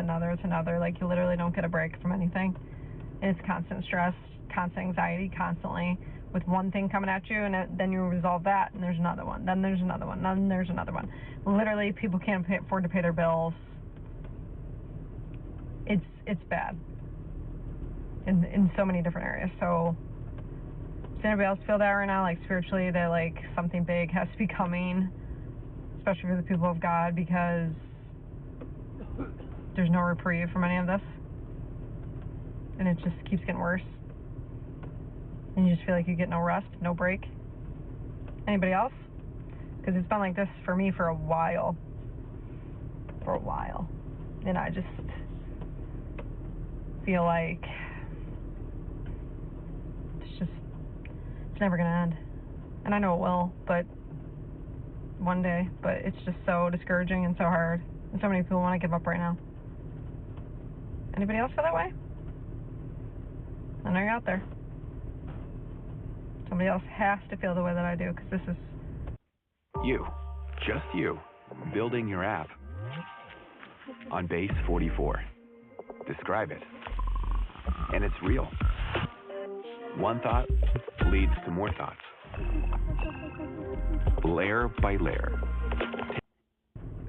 [SPEAKER 27] You literally don't get a break from anything. And it's constant stress, constant anxiety, constantly, with one thing coming at you, and then you resolve that, and there's another one. Then there's another one. Then there's another one. Literally, people can't afford to pay their bills. It's bad. In so many different areas. So, does anybody else feel that right now? Spiritually, that something big has to be coming, especially for the people of God, because there's no reprieve from any of this, and it just keeps getting worse, and you just feel like you get no rest, no break. Anybody else? Because it's been like this for me for a while, and I just feel like it's never gonna end. And I know it will, but one day, but it's just so discouraging and so hard. And so many people want to give up right now. Anybody else feel that way? I know you're out there. Somebody else has to feel the way that I do, because this is...
[SPEAKER 10] You, just you, building your app on base 44. Describe it. And it's real. One thought leads to more thoughts. Layer by layer.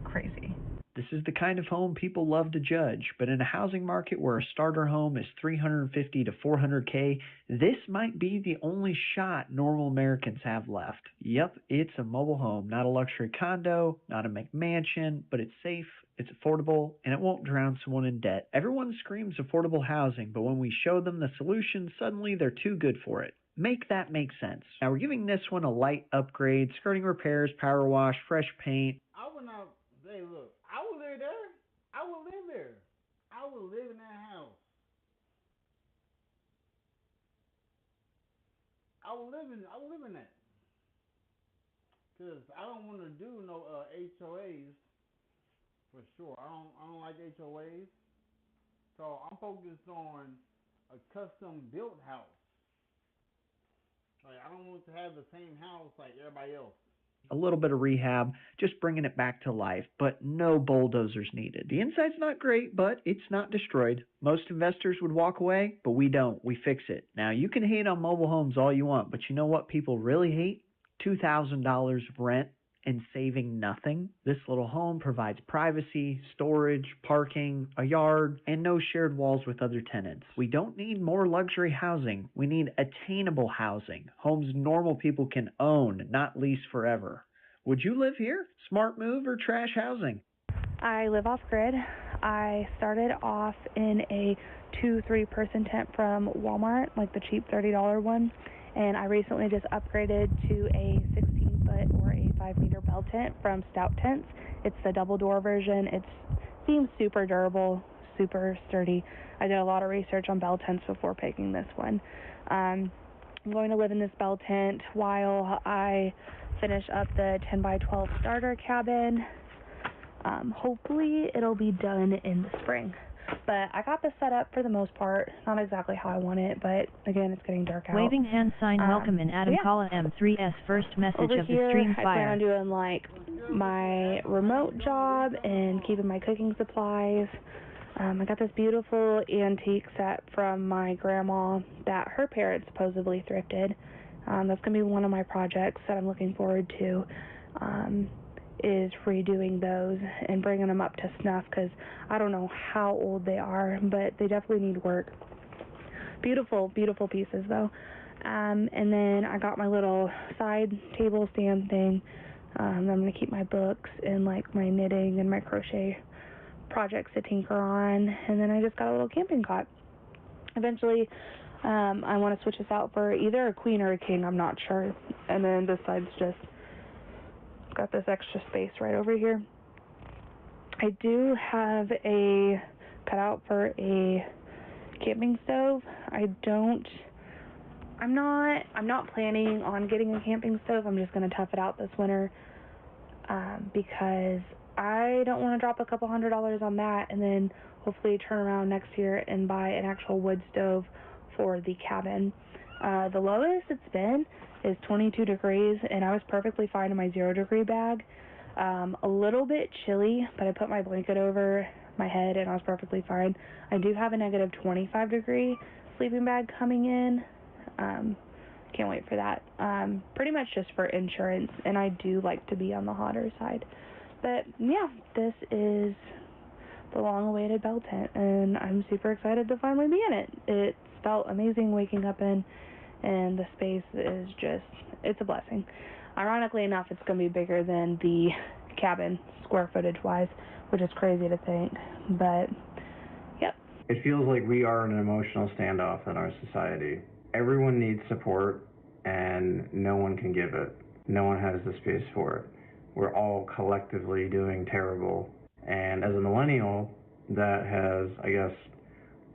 [SPEAKER 27] Crazy.
[SPEAKER 23] This is the kind of home people love to judge, but in a housing market where a starter home is $350 to $400K, this might be the only shot normal Americans have left. Yep, it's a mobile home, not a luxury condo, not a McMansion, but it's safe, it's affordable, and it won't drown someone in debt. Everyone screams affordable housing, but when we show them the solution, suddenly they're too good for it. Make that make sense. Now we're giving this one a light upgrade, skirting repairs, power wash, fresh paint.
[SPEAKER 2] I would not say, look, I would live there. I would live there. I would live in that house. I would live in that. Cause I don't want to do no HOAs for sure. I don't like HOAs. So I'm focused on a custom built house. Like I don't want to have the same house like everybody else.
[SPEAKER 23] A little bit of rehab, just bringing it back to life, but no bulldozers needed. The inside's not great, but it's not destroyed. Most investors would walk away, but we don't. We fix it. Now, you can hate on mobile homes all you want, but you know what people really hate? $2,000 of rent and saving nothing. This little home provides privacy, storage, parking, a yard, and no shared walls with other tenants. We don't need more luxury housing. We need attainable housing. Homes normal people can own, not lease forever. Would you live here? Smart move or trash housing?
[SPEAKER 24] I live off-grid. I started off in a 2-3 person tent from Walmart, like the cheap $30 one, and I recently just upgraded to a 16-foot or a 5-meter bell tent from Stout Tents. It's the double door version. It seems super durable, super sturdy. I did a lot of research on bell tents before picking this one. I'm going to live in this bell tent while I finish up the 10x12 starter cabin. Hopefully it'll be done in the spring. But I got this set up for the most part, not exactly how I want it, but again, it's getting dark out.
[SPEAKER 11] Waving hand sign welcome in Adam Kala M3S first message
[SPEAKER 24] Over
[SPEAKER 11] of the
[SPEAKER 24] here,
[SPEAKER 11] stream
[SPEAKER 24] I
[SPEAKER 11] fire.
[SPEAKER 24] plan on doing like my remote job and keeping my cooking supplies. I got this beautiful antique set from my grandma that her parents supposedly thrifted. That's going to be one of my projects that I'm looking forward to. Is redoing those and bringing them up to snuff because I don't know how old they are, but they definitely need work. Beautiful, beautiful pieces though. And then I got my little side table stand thing. I'm going to keep my books and like my knitting and my crochet projects to tinker on. And then I just got a little camping cot. Eventually, I want to switch this out for either a queen or a king, I'm not sure. And then this side's just got this extra space right over here. I do have a cutout for a camping stove. I'm not planning on getting a camping stove. I'm just going to tough it out this winter because I don't want to drop a couple $100s on that and then hopefully turn around next year and buy an actual wood stove for the cabin. The lowest it's been is 22 degrees, and I was perfectly fine in my 0-degree bag. A little bit chilly, but I put my blanket over my head, and I was perfectly fine. I do have a negative 25-degree sleeping bag coming in. Can't wait for that. Pretty much just for insurance, and I do like to be on the hotter side. But, yeah, this is the long-awaited bell tent, and I'm super excited to finally be in it. It felt amazing waking up in, and the space is just, it's a blessing. Ironically enough, it's going to be bigger than the cabin, square footage-wise, which is crazy to think, but, yep.
[SPEAKER 28] It feels like we are in an emotional standoff in our society. Everyone needs support, and no one can give it. No one has the space for it. We're all collectively doing terrible, and as a millennial that has, I guess,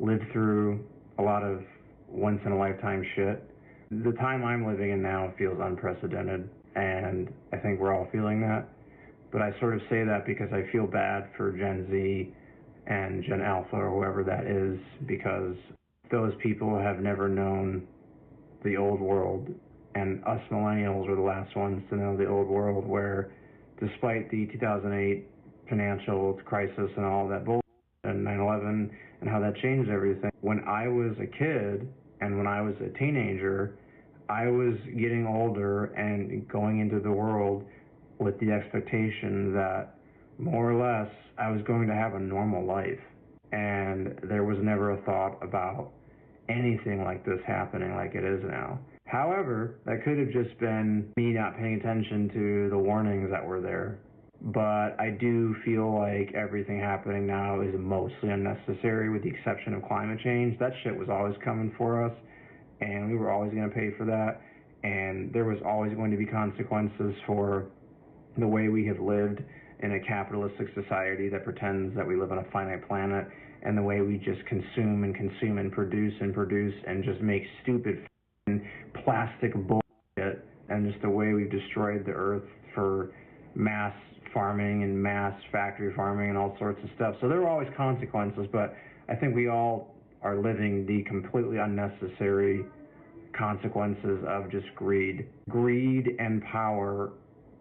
[SPEAKER 28] lived through a lot of once-in-a-lifetime shit, the time I'm living in now feels unprecedented, and I think we're all feeling that. But I sort of say that because I feel bad for Gen Z and Gen Alpha or whoever that is, because those people have never known the old world, and us millennials were the last ones to know the old world, where despite the 2008 financial crisis and all that bullshit and 9/11 and how that changed everything, when I was a kid and when I was a teenager, I was getting older and going into the world with the expectation that more or less I was going to have a normal life, and there was never a thought about anything like this happening like it is now. However, that could have just been me not paying attention to the warnings that were there. But I do feel like everything happening now is mostly unnecessary, with the exception of climate change. That shit was always coming for us, and we were always going to pay for that, and there was always going to be consequences for the way we have lived in a capitalistic society that pretends that we live on a finite planet, and the way we just consume and consume and produce and just make stupid plastic bullshit, and just the way we've destroyed the earth for mass farming and mass factory farming and all sorts of stuff. So there are always consequences, but I think we all are living the completely unnecessary consequences of just greed. Greed and power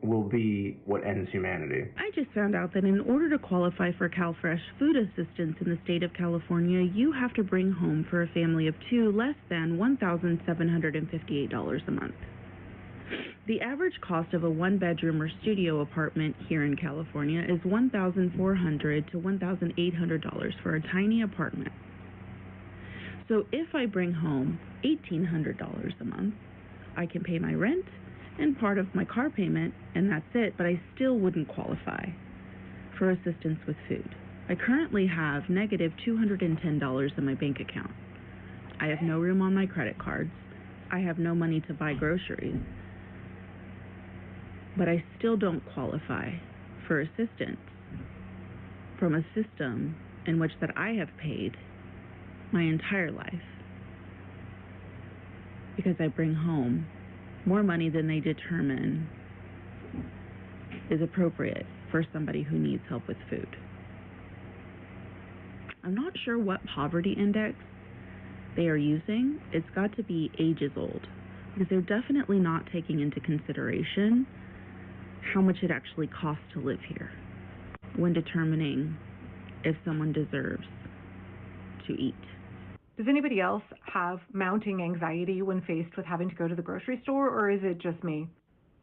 [SPEAKER 28] will be what ends humanity.
[SPEAKER 24] I just found out that in order to qualify for CalFresh food assistance in the state of California, you have to bring home for a family of two less than $1,758 a month. The average cost of a one-bedroom or studio apartment here in California is $1,400 to $1,800 for a tiny apartment. So if I bring home $1,800 a month, I can pay my rent and part of my car payment, and that's it, but I still wouldn't qualify for assistance with food. I currently have negative $210 in my bank account. I have no room on my credit cards. I have no money to buy groceries. But I still don't qualify for assistance from a system in which that I have paid my entire life, because I bring home more money than they determine is appropriate for somebody who needs help with food. I'm not sure what poverty index they are using. It's got to be ages old, because they're definitely not taking into consideration how much it actually costs to live here when determining if someone deserves to eat.
[SPEAKER 12] Does anybody else have mounting anxiety when faced with having to go to the grocery store, or is it just me?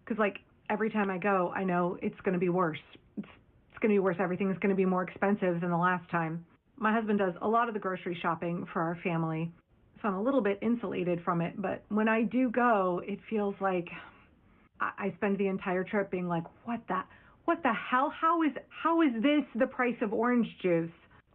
[SPEAKER 12] Because, like, every time I go, I know it's going to be worse. It's going to be worse. Everything's going to be more expensive than the last time. My husband does a lot of the grocery shopping for our family, so I'm a little bit insulated from it. But when I do go, it feels like I spend the entire trip being like, what the hell? How is this the price of orange juice?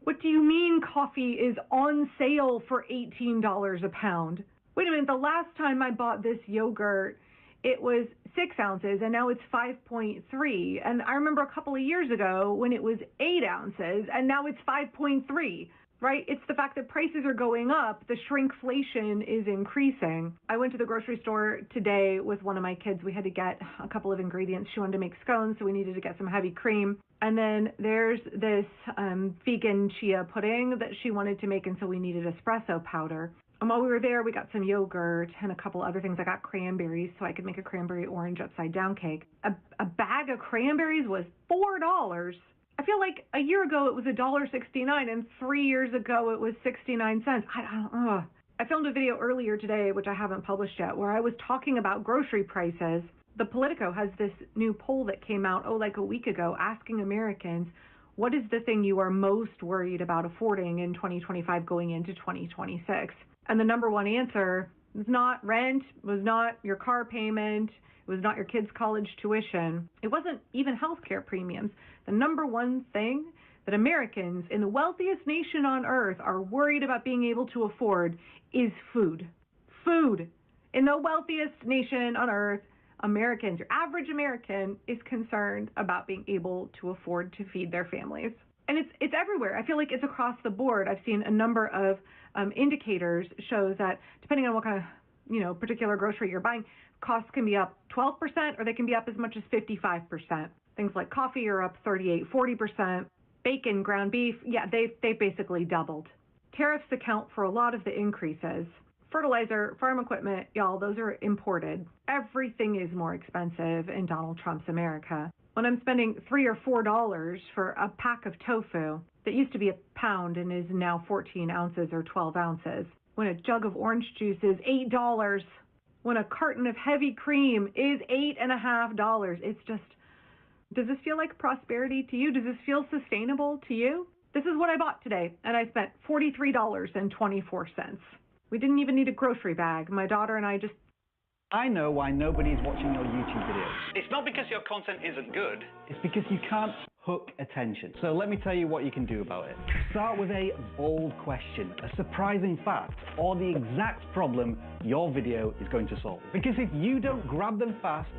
[SPEAKER 12] What do you mean coffee is on sale for $18 a pound? Wait a minute, the last time I bought this yogurt, it was 6 ounces, and now it's 5.3. And I remember a couple of years ago when it was 8 ounces, and now it's 5.3. Right? It's the fact that prices are going up, the shrinkflation is increasing. I went to the grocery store today with one of my kids. We had to get a couple of ingredients. She wanted to make scones, so we needed to get some heavy cream. And then there's this vegan chia pudding that she wanted to make, and so we needed espresso powder. And while we were there, we got some yogurt and a couple other things. I got cranberries so I could make a cranberry orange upside down cake. A bag of cranberries was $4. I feel like a year ago it was $1.69, and 3 years ago it was 69 cents. I filmed a video earlier today, which I haven't published yet, where I was talking about grocery prices. The Politico has this new poll that came out, like a week ago, asking Americans, what is the thing you are most worried about affording in 2025 going into 2026? And the number one answer was not rent, was not your car payment, it was not your kids' college tuition. It wasn't even healthcare premiums. The number one thing that Americans in the wealthiest nation on earth are worried about being able to afford is food. Food. In the wealthiest nation on earth, Americans, your average American, is concerned about being able to afford to feed their families. And it's everywhere. I feel like it's across the board. I've seen a number of indicators shows that depending on what kind of particular grocery you're buying, costs can be up 12% or they can be up as much as 55%. Things like coffee are up 38, 40%. Bacon, ground beef, yeah, they've basically doubled. Tariffs account for a lot of the increases. Fertilizer, farm equipment, y'all, those are imported. Everything is more expensive in Donald Trump's America. When I'm spending $3 or $4 for a pack of tofu that used to be a pound and is now 14 ounces or 12 ounces, when a jug of orange juice is $8, when a carton of heavy cream is $8.50, it's just, does this feel like prosperity to you? Does this feel sustainable to you? This is what I bought today, and I spent $43.24. We didn't even need a grocery bag. My daughter and I
[SPEAKER 13] know why nobody's watching your YouTube videos. It's not because your content isn't good. It's because you can't hook attention. So let me tell you what you can do about it. Start with a bold question, a surprising fact, or the exact problem your video is going to solve. Because if you don't grab them fast,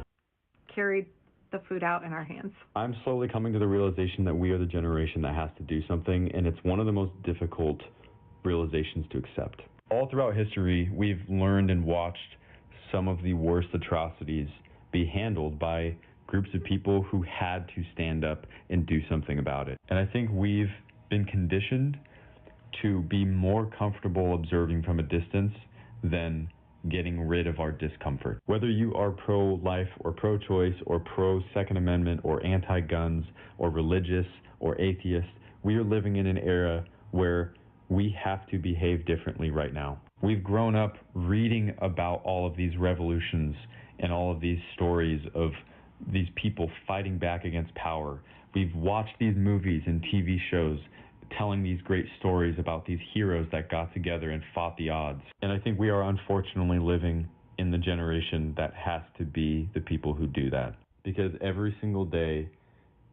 [SPEAKER 12] carried the food out in our hands.
[SPEAKER 29] I'm slowly coming to the realization that we are the generation that has to do something, and it's one of the most difficult realizations to accept. All throughout history, we've learned and watched some of the worst atrocities be handled by groups of people who had to stand up and do something about it. And I think we've been conditioned to be more comfortable observing from a distance than getting rid of our discomfort. Whether you are pro-life or pro-choice or pro-Second Amendment or anti-guns or religious or atheist, we are living in an era where we have to behave differently right now. We've grown up reading about all of these revolutions and all of these stories of these people fighting back against power. We've watched these movies and TV shows telling these great stories about these heroes that got together and fought the odds. And I think we are unfortunately living in the generation that has to be the people who do that. Because every single day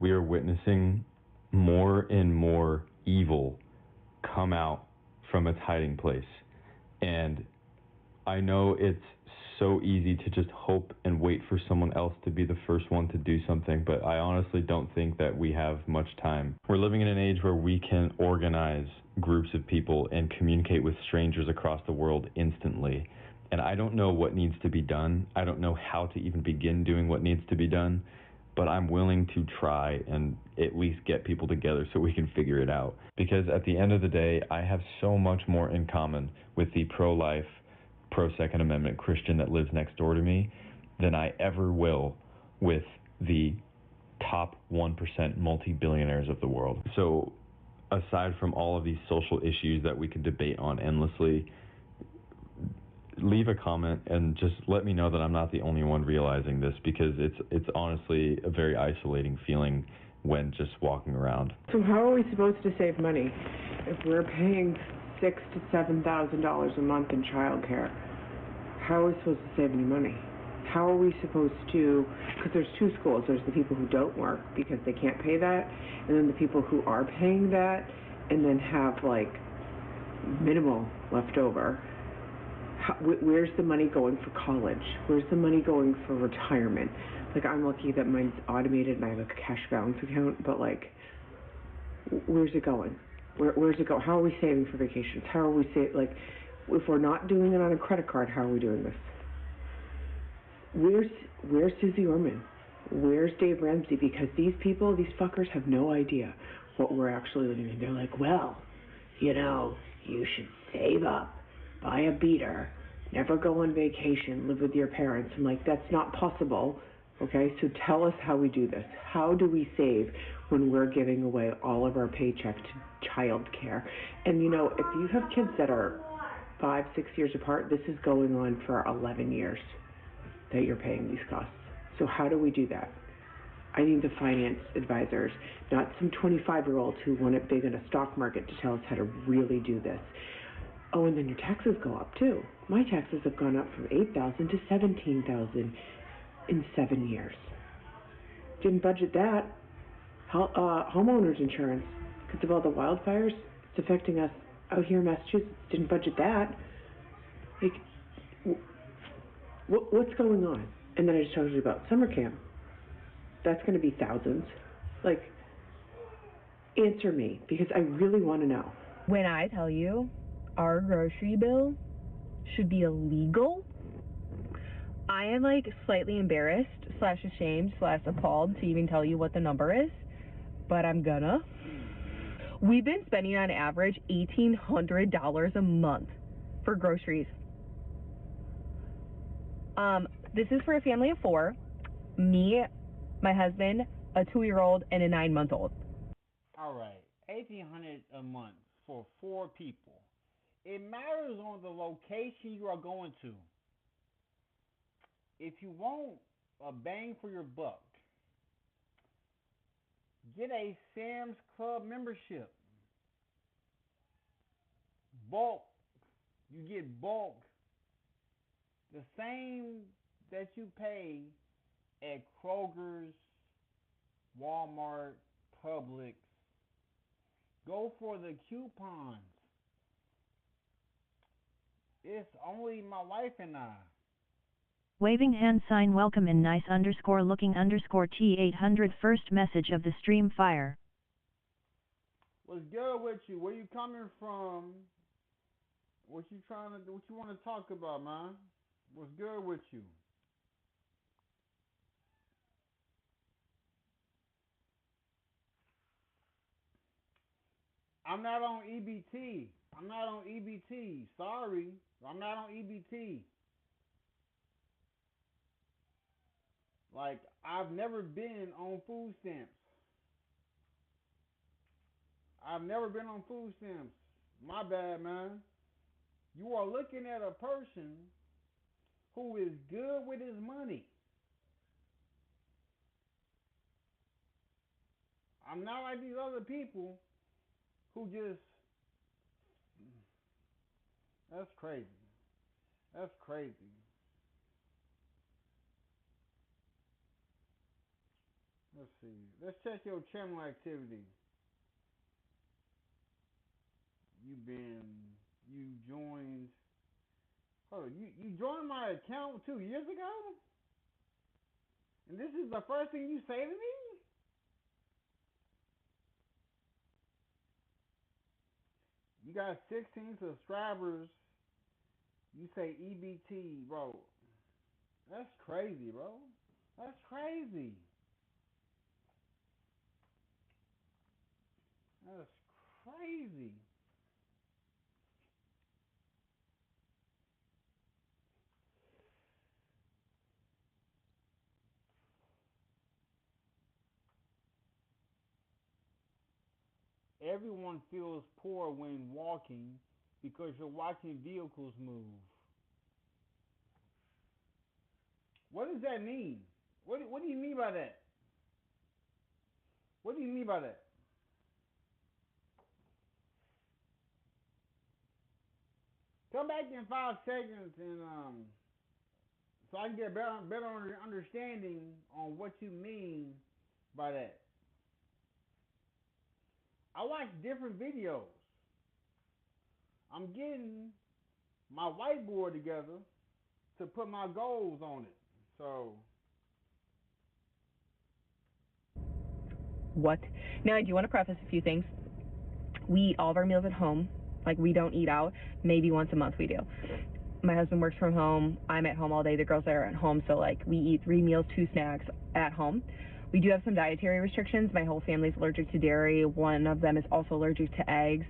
[SPEAKER 29] we are witnessing more and more evil come out from its hiding place. And I know it's so easy to just hope and wait for someone else to be the first one to do something, but I honestly don't think that we have much time. We're living in an age where we can organize groups of people and communicate with strangers across the world instantly. And I don't know what needs to be done. I don't know how to even begin doing what needs to be done, but I'm willing to try and at least get people together so we can figure it out. Because at the end of the day, I have so much more in common with the pro-life, pro-Second Amendment Christian that lives next door to me than I ever will with the top 1% multi-billionaires of the world. So aside from all of these social issues that we could debate on endlessly, leave a comment and just let me know that I'm not the only one realizing this, because it's honestly a very isolating feeling when just walking around.
[SPEAKER 14] So how are we supposed to save money if we're paying $6,000 to $7,000 a month in childcare? How are we supposed to save any money? How are we supposed to, because there's two schools. There's the people who don't work because they can't pay that, and then the people who are paying that and then have like minimal left over. Where's the money going for college? Where's the money going for retirement? Like, I'm lucky that mine's automated and I have a cash balance account, but like, where's it going? Where's it go? How are we saving for vacations? How are we like, if we're not doing it on a credit card, how are we doing this? Where's Susie Orman? Where's Dave Ramsey? Because these people, these fuckers have no idea what we're actually living in. They're like, well, you know, you should save up, buy a beater, never go on vacation, live with your parents. I'm like, that's not possible. Okay, so tell us how we do this. How do we save when we're giving away all of our paycheck to child care? And you know, if you have kids that are 5, 6 years apart, this is going on for 11 years that you're paying these costs. So how do we do that? I need the finance advisors, not some 25-year-olds who want it big in a stock market, to tell us how to really do this. Oh, and then your taxes go up too. My taxes have gone up from $8,000 to $17,000 in 7 years. Didn't budget that. Homeowners insurance, because of all the wildfires, it's affecting us out here in Massachusetts. Didn't budget that. Like, what's going on? And then I just told you about summer camp. That's going to be thousands. Like, answer me, because I really want to know.
[SPEAKER 25] When I tell you our grocery bill should be illegal, I am like slightly embarrassed. /ashamed/appalled to even tell you what the number is, but I'm gonna. We've been spending on average $1,800 a month for groceries. This is for a family of 4, me, my husband, a 2-year-old, and a 9-month-old.
[SPEAKER 2] All right, $1,800 a month for 4 people. It matters on the location you are going to. If you want a bang for your buck, get a Sam's Club membership. Bulk. You get bulk. The same that you pay at Kroger's, Walmart, Publix. Go for the coupons. It's only my wife and I.
[SPEAKER 11] Waving hand sign welcome in nice _looking _T800 first message of the stream fire.
[SPEAKER 2] What's good with you? Where you coming from? What you want to talk about, man? What's good with you? I'm not on EBT. Sorry. I'm not on EBT. Like, I've never been on food stamps. My bad, man. You are looking at a person who is good with his money. I'm not like these other people who just... That's crazy. Let's see. Let's check your channel activity. You joined... Hold on, you joined my account 2 years ago? And this is the first thing you say to me? You got 16 subscribers. You say EBT, bro. That's crazy, bro. That's crazy. Everyone feels poor when walking because you're watching vehicles move. What does that mean? What do you mean by that? What do you mean by that? Come back in 5 seconds and so I can get a better understanding on what you mean by that. I watch different videos. I'm getting my whiteboard together to put my goals on it. So.
[SPEAKER 25] What? Now, I do want to preface a few things. We eat all of our meals at home. Like, we don't eat out. Maybe once a month we do. My husband works from home. I'm at home all day. The girls are at home. So, like, we eat 3 meals, 2 snacks at home. We do have some dietary restrictions. My whole family's allergic to dairy. One of them is also allergic to eggs.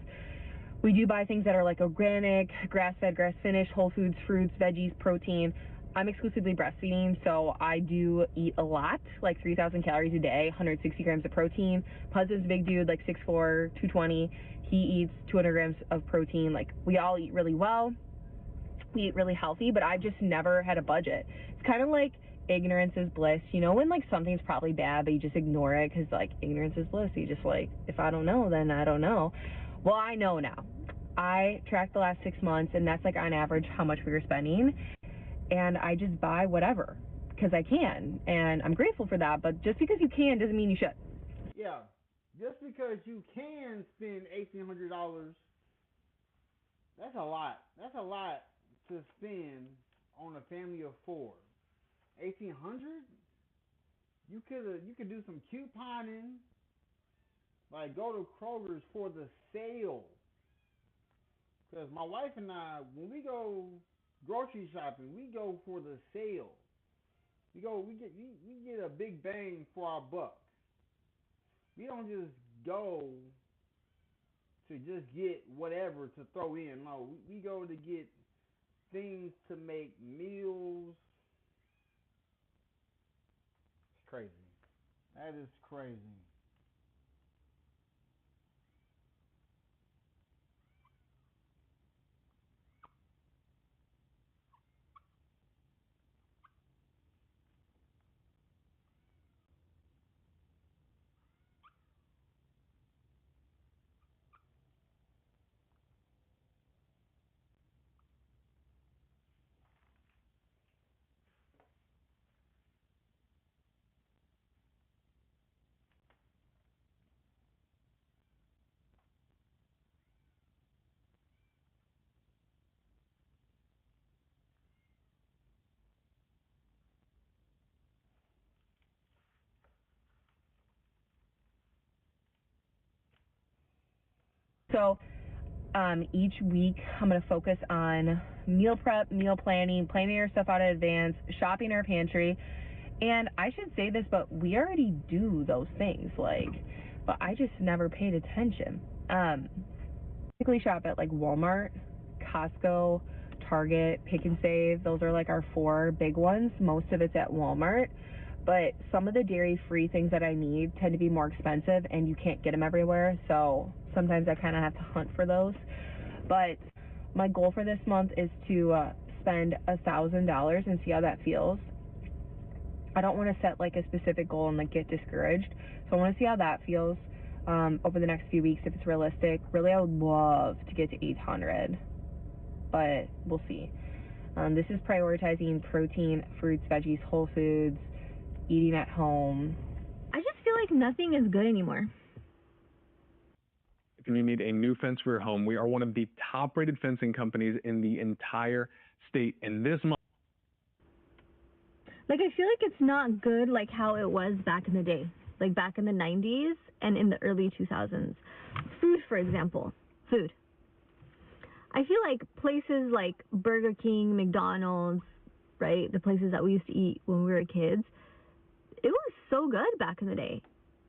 [SPEAKER 25] We do buy things that are like organic, grass-fed, grass-finished, whole foods, fruits, veggies, protein. I'm exclusively breastfeeding, so I do eat a lot, like 3,000 calories a day, 160 grams of protein. My husband's a big dude, like 6'4", 220. He eats 200 grams of protein. Like, we all eat really well. We eat really healthy, but I've just never had a budget. It's kind of like ignorance is bliss. You know when, like, something's probably bad, but you just ignore it because, like, ignorance is bliss. You just, like, if I don't know, then I don't know. Well, I know now. I tracked the last 6 months, and that's, like, on average how much we were spending. And I just buy whatever because I can, and I'm grateful for that. But just because you can doesn't mean you should.
[SPEAKER 2] Yeah, just because you can spend $1,800, that's a lot. That's a lot to spend on a family of 4. $1,800? You could do some couponing, like go to Kroger's for the sale. Because my wife and I, when we go grocery shopping, we go for the sale. We get a big bang for our buck. We don't just go to just get whatever to throw in. No, we go to get things to make meals. It's crazy. That is crazy.
[SPEAKER 25] So each week I'm going to focus on meal prep, meal planning your stuff out in advance, shopping our pantry. And I should say this, but we already do those things, but I just never paid attention. Typically shop at Walmart, Costco, Target, Pick and Save. Those are our 4 big ones. Most of it's at Walmart. But some of the dairy-free things that I need tend to be more expensive, and you can't get them everywhere. So sometimes I kind of have to hunt for those. But my goal for this month is to spend $1,000 and see how that feels. I don't want to set a specific goal and get discouraged. So I want to see how that feels over the next few weeks, if it's realistic. Really, I would love to get to 800, but we'll see. This is prioritizing protein, fruits, veggies, whole foods, eating at home.
[SPEAKER 5] I just feel like nothing is good anymore.
[SPEAKER 4] If you need a new fence for your home, we are one of the top-rated fencing companies in the entire state. And this month,
[SPEAKER 5] I feel like it's not good how it was back in the day, back in the 90s and in the early 2000s. Food, for example. Food. I feel like places like Burger King, McDonald's, right, the places that we used to eat when we were kids, it was so good back in the day.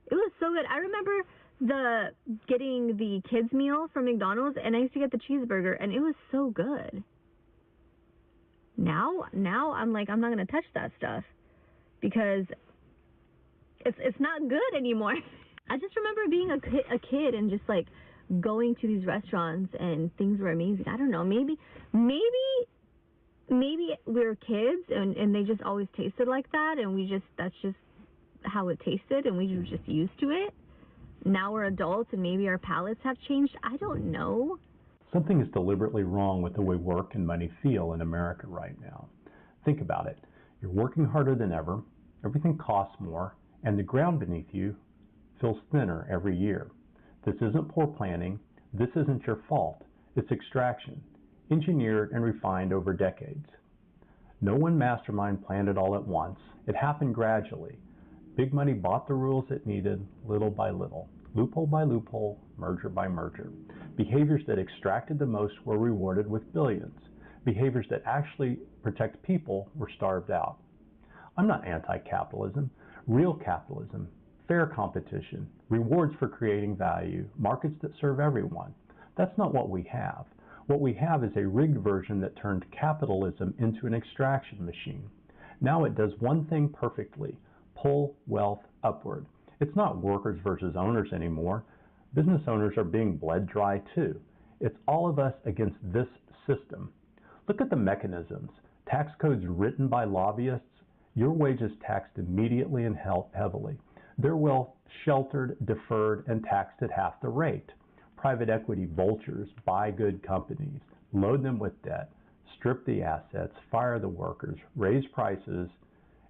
[SPEAKER 5] It was so good. I remember getting the kids meal from McDonald's, and I used to get the cheeseburger, and it was so good. Now I'm I'm not going to touch that stuff because it's not good anymore. I just remember being a kid and just going to these restaurants and things were amazing. I don't know, maybe we were kids and they just always tasted like that, and that's just how it tasted, and we were just used to it. Now we're adults and maybe our palates have changed. I don't know.
[SPEAKER 7] Something is deliberately wrong with the way work and money feel in America right now. Think about it. You're working harder than ever, everything costs more, and the ground beneath you feels thinner every year. This isn't poor planning. This isn't your fault. It's extraction, engineered and refined over decades. No one mastermind planned it all at once. It happened gradually. Big money bought the rules it needed, little by little, loophole by loophole, merger by merger. Behaviors that extracted the most were rewarded with billions. Behaviors that actually protect people were starved out. I'm not anti-capitalism. Real capitalism, fair competition, rewards for creating value, markets that serve everyone. That's not what we have. What we have is a rigged version that turned capitalism into an extraction machine. Now it does one thing perfectly: pull wealth upward. It's not workers versus owners anymore. Business owners are being bled dry too. It's all of us against this system. Look at the mechanisms. Tax codes written by lobbyists, your wages taxed immediately and heavily. Their wealth sheltered, deferred, and taxed at half the rate. Private equity vultures buy good companies, load them with debt, strip the assets, fire the workers, raise prices,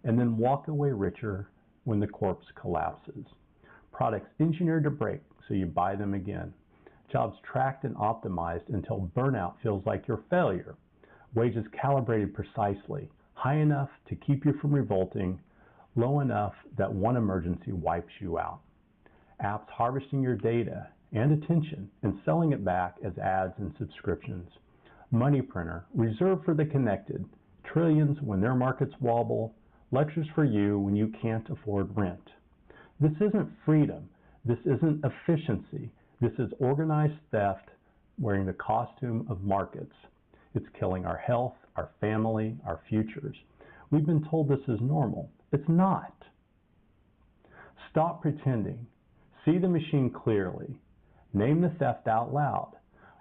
[SPEAKER 7] and then walk away richer when the corpse collapses. Products engineered to break so you buy them again. Jobs tracked and optimized until burnout feels like your failure. Wages calibrated precisely, high enough to keep you from revolting, low enough that one emergency wipes you out. Apps harvesting your data and attention and selling it back as ads and subscriptions. Money printer, reserved for the connected. Trillions when their markets wobble, Lectures for you when you can't afford rent. This isn't freedom. This isn't efficiency. This is organized theft wearing the costume of markets. It's killing our health, our family, our futures. We've been told this is normal. It's not. Stop pretending. See the machine clearly. Name the theft out loud.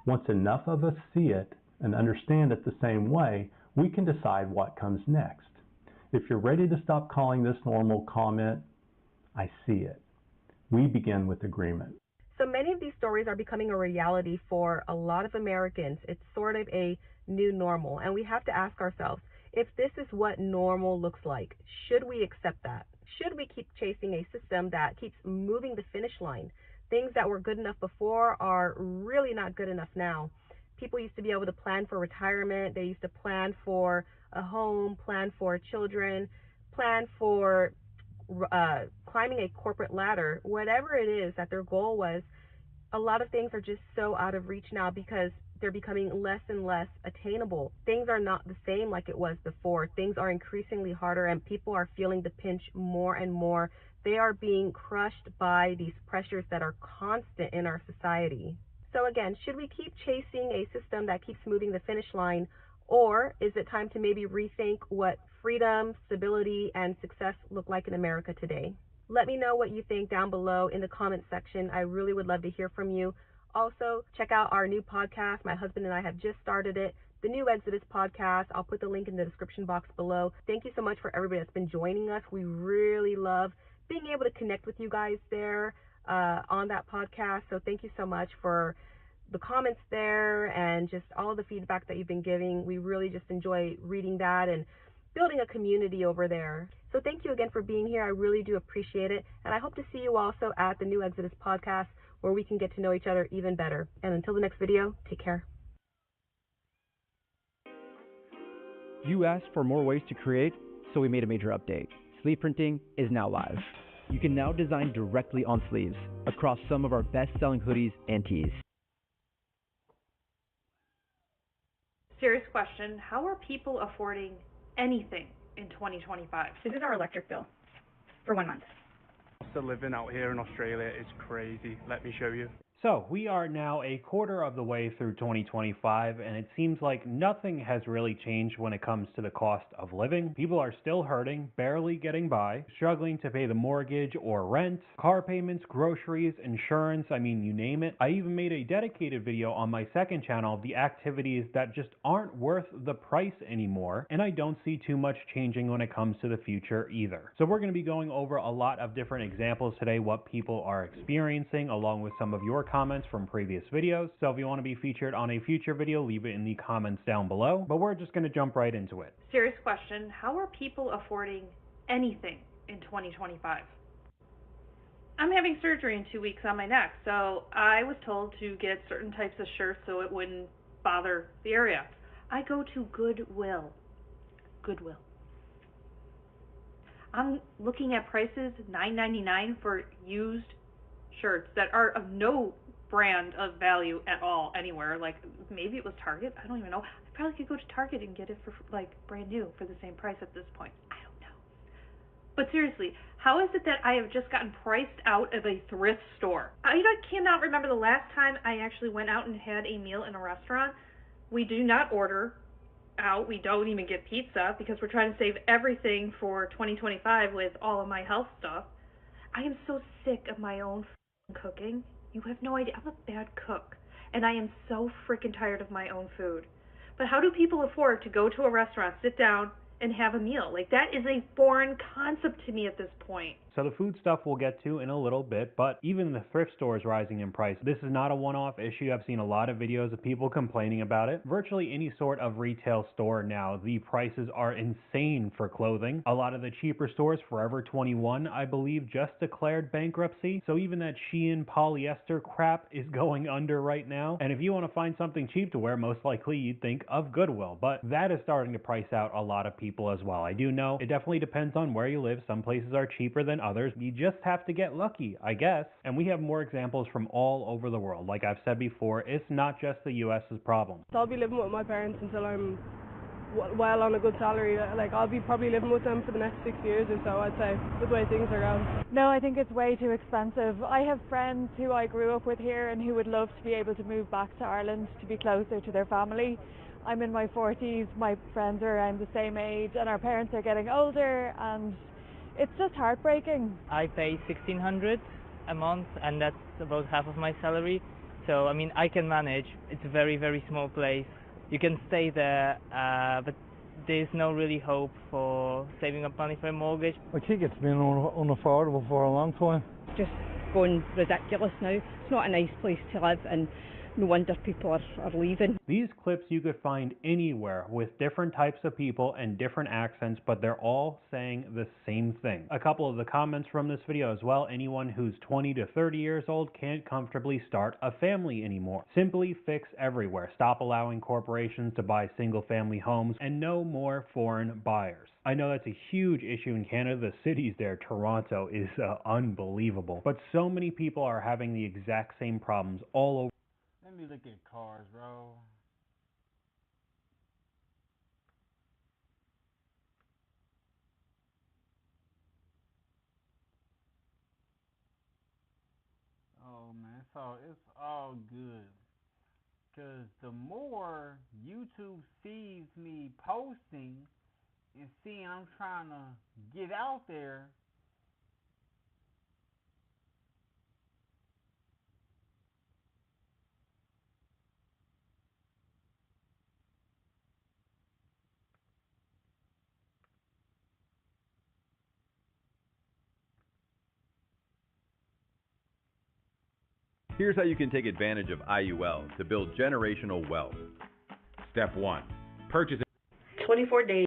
[SPEAKER 7] Once enough of us see it and understand it the same way, we can decide what comes next. If you're ready to stop calling this normal, comment, "I see it." We begin with agreement.
[SPEAKER 25] So many of these stories are becoming a reality for a lot of Americans. It's sort of a new normal, and we have to ask ourselves, if this is what normal looks like, should we accept that? Should we keep chasing a system that keeps moving the finish line? Things that were good enough before are really not good enough now. People used to be able to plan for retirement. They used to plan for a home, plan for children, plan for climbing a corporate ladder. Whatever it is that their goal was, a lot of things are just so out of reach now because they're becoming less and less attainable. Things are not the same like it was before. Things are increasingly harder, and people are feeling the pinch more and more. They are being crushed by these pressures that are constant in our society. So again, should we keep chasing a system that keeps moving the finish line, or is it time to maybe rethink what freedom, stability, and success look like in America today? Let me know what you think down below in the comments section. I really would love to hear from you. Also, check out our new podcast. My husband and I have just started it, the New Exodus Podcast. I'll put the link in the description box below. Thank you so much for everybody that's been joining us. We really love being able to connect with you guys there on that podcast. So thank you so much for the comments there and just all the feedback that you've been giving. We really just enjoy reading that and building a community over there. So thank you again for being here. I really do appreciate it. And I hope to see you also at the New Exodus Podcast, where we can get to know each other even better. And until the next video, take care.
[SPEAKER 15] You asked for more ways to create, so we made a major update. Sleeve printing is now live. You can now design directly on sleeves across some of our best-selling hoodies and tees.
[SPEAKER 16] Serious question, how are people affording anything in 2025?
[SPEAKER 17] This is our electric bill for 1 month.
[SPEAKER 18] So living out here in Australia is crazy. Let me show you.
[SPEAKER 19] So we are now a quarter of the way through 2025, and it seems like nothing has really changed when it comes to the cost of living. People are still hurting, barely getting by, struggling to pay the mortgage or rent, car payments, groceries, insurance, I mean, you name it. I even made a dedicated video on my second channel of the activities that just aren't worth the price anymore, and I don't see too much changing when it comes to the future either. So we're going to be going over a lot of different examples today, what people are experiencing, along with some of your comments from previous videos. So if you want to be featured on a future video, leave it in the comments down below, but we're just going to jump right into it.
[SPEAKER 16] Serious question, how are people affording anything in 2025? I'm having surgery in 2 weeks on my neck, so I was told to get certain types of shirts so it wouldn't bother the area. I go to Goodwill. I'm looking at prices, $9.99 for used shirts that are of no brand of value at all anywhere. Like maybe it was Target, I don't even know. I probably could go to Target and get it for like brand new for the same price at this point. I don't know. But seriously, how is it that I have just gotten priced out of a thrift store? I cannot remember the last time I actually went out and had a meal in a restaurant. We do not order out. We don't even get pizza because we're trying to save everything for 2025 with all of my health stuff. I am so sick of my own cooking. You have no idea. I'm a bad cook, and I am so freaking tired of my own food. But how do people afford to go to a restaurant, sit down, and have a meal? Like, that is a foreign concept to me at this point.
[SPEAKER 19] So the food stuff we'll get to in a little bit, but even the thrift store is rising in price. This is not a one-off issue. I've seen a lot of videos of people complaining about it. Virtually any sort of retail store now, the prices are insane for clothing. A lot of the cheaper stores, Forever 21, I believe, just declared bankruptcy. So even that Shein polyester crap is going under right now. And if you want to find something cheap to wear, most likely you'd think of Goodwill. But that is starting to price out a lot of people as well. I do know it definitely depends on where you live. Some places are cheaper than others. You just have to get lucky, I guess. And we have more examples from all over the world. Like I've said before, it's not just the US's problem.
[SPEAKER 20] So I'll be living with my parents until I'm
[SPEAKER 1] well on a good salary. Like, I'll be probably living with them for the next 6 years or so, I'd say, with the way things are going.
[SPEAKER 3] No, I think it's way too expensive. I have friends who I grew up with here and who would love to be able to move back to Ireland to be closer to their family. I'm in my 40s, my friends are around the same age, and our parents are getting older, and it's just heartbreaking.
[SPEAKER 6] I pay $1,600 a month, and that's about half of my salary. So, I mean, I can manage. It's a very, very small place. You can stay there, but there's no really hope for saving up money for a mortgage.
[SPEAKER 8] I think it's been unaffordable for a long time.
[SPEAKER 9] Just going ridiculous now. It's not a nice place to live, and no wonder people are leaving.
[SPEAKER 19] These clips you could find anywhere with different types of people and different accents, but they're all saying the same thing. A couple of the comments from this video as well: anyone who's 20 to 30 years old can't comfortably start a family anymore. Simply fix everywhere. Stop allowing corporations to buy single-family homes, and no more foreign buyers. I know that's a huge issue in Canada. The cities there, Toronto, is unbelievable. But so many people are having the exact same problems all over.
[SPEAKER 2] Let me look at cars, bro. Oh man, it's all good. Cause the more YouTube sees me posting and seeing I'm trying to get out there,
[SPEAKER 20] Here's how you can take advantage of IUL to build generational wealth. Step 1. Purchase
[SPEAKER 14] 24 days.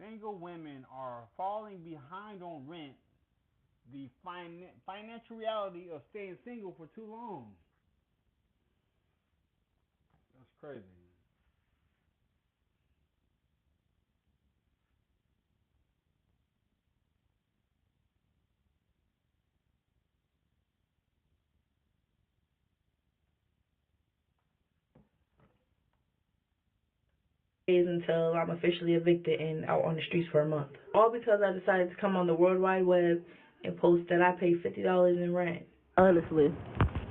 [SPEAKER 2] single women are falling behind on rent. The financial reality of staying single for too long. That's crazy.
[SPEAKER 14] Until I'm officially evicted and out on the streets for a month. All because I decided to come on the World Wide Web and post that I pay $50 in rent. Honestly,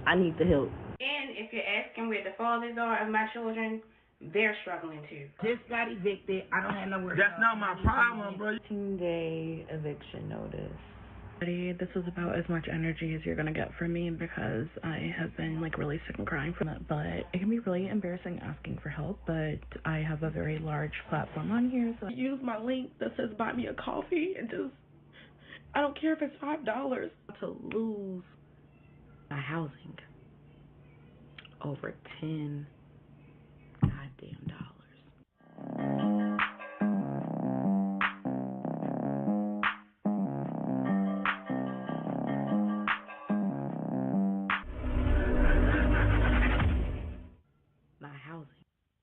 [SPEAKER 14] I need the help.
[SPEAKER 21] And if you're asking where the fathers are of my children, they're struggling too.
[SPEAKER 14] Just got evicted. I don't have nowhere to go.
[SPEAKER 21] That's not my problem,
[SPEAKER 14] bro. 15-day eviction notice. This was about as much energy as you're gonna get from me because I have been like really sick and crying from it. But it can be really embarrassing asking for help. But I have a very large platform on here, so use my link that says buy me a coffee and just, I don't care if it's $5 to lose my housing over $10 goddamn dollars.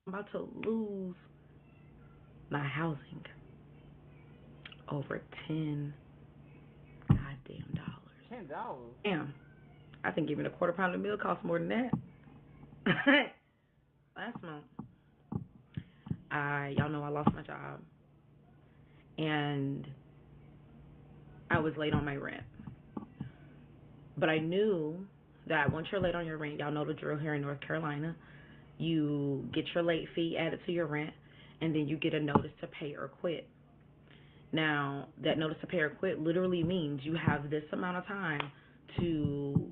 [SPEAKER 14] I'm about to lose my housing over $10 goddamn dollars.
[SPEAKER 2] $10?
[SPEAKER 14] Damn. I think even a quarter pound of meal costs more than that. Last month, y'all know I lost my job, and I was late on my rent. But I knew that once you're late on your rent, y'all know the drill here in North Carolina. You get your late fee added to your rent, and then you get a notice to pay or quit. Now, that notice to pay or quit literally means you have this amount of time to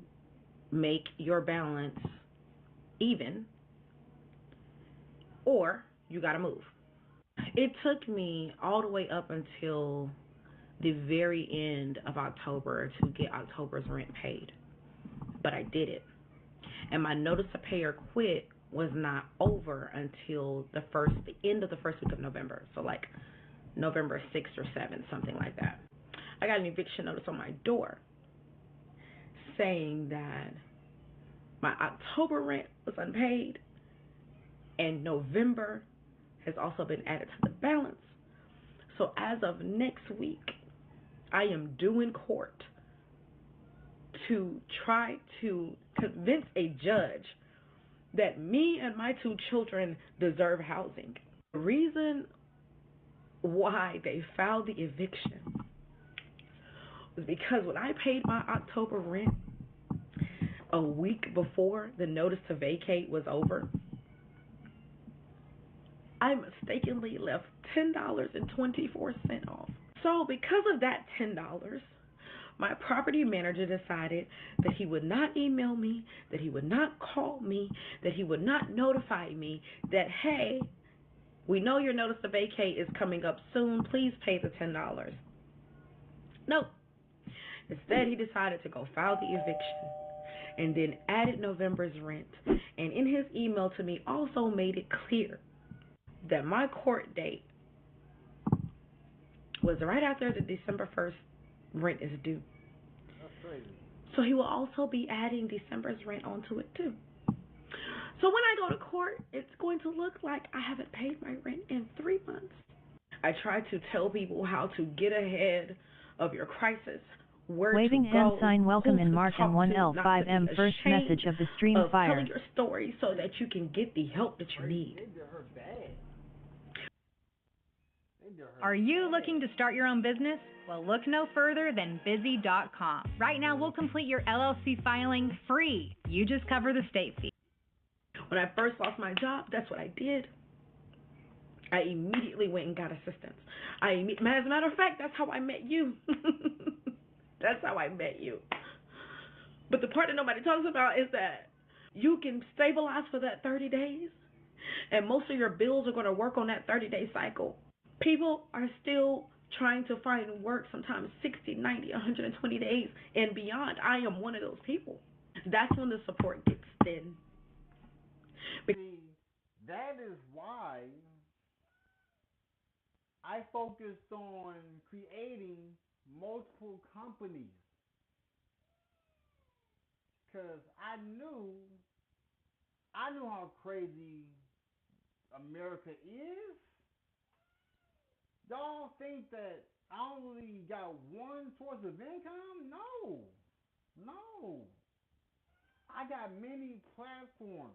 [SPEAKER 14] make your balance even, or you gotta move. It took me all the way up until the very end of October to get October's rent paid, but I did it. And my notice to pay or quit was not over until the end of the first week of November. So like November 6th or 7th, something like that. I got an eviction notice on my door saying that My October rent was unpaid, and November has also been added to the balance. So as of next week, I am due in court to try to convince a judge that me and my 2 children deserve housing. The reason why they filed the eviction was because when I paid my October rent a week before the notice to vacate was over, I mistakenly left $10.24 off. So because of that $10, my property manager decided that he would not email me, that he would not call me, that he would not notify me that, hey, we know your notice to vacate is coming up soon. Please pay the $10. Nope. Instead, he decided to go file the eviction and then added November's rent. And in his email to me also made it clear that my court date was right after the December 1st rent is due.
[SPEAKER 2] That's crazy.
[SPEAKER 14] So he will also be adding December's rent onto it too. So when I go to court, it's going to look like I haven't paid my rent in 3 months. I try to tell people how to get ahead of your crisis, where
[SPEAKER 11] Waving
[SPEAKER 14] to go,
[SPEAKER 11] hand sign welcome
[SPEAKER 14] who
[SPEAKER 11] in
[SPEAKER 14] to
[SPEAKER 11] Mark
[SPEAKER 14] talk
[SPEAKER 11] and
[SPEAKER 14] to,
[SPEAKER 11] 1L5M
[SPEAKER 14] not
[SPEAKER 11] first
[SPEAKER 14] to be
[SPEAKER 11] message of the stream
[SPEAKER 14] ashamed of
[SPEAKER 11] fire.
[SPEAKER 14] telling your story so that you can get the help that you need.
[SPEAKER 10] Are you looking to start your own business? Well, look no further than busy.com. Right now, we'll complete your LLC filing free. You just cover the state fee.
[SPEAKER 14] When I first lost my job, that's what I did. I immediately went and got assistance. As a matter of fact, that's how I met you. That's how I met you. But the part that nobody talks about is that you can stabilize for that 30 days, and most of your bills are going to work on that 30-day cycle. People are still trying to find work sometimes 60, 90, 120 days and beyond. I am one of those people. That's when the support gets thin.
[SPEAKER 2] See, that is why I focused on creating multiple companies. Because I knew how crazy America is. Y'all think that I only got one source of income? No. I got many platforms.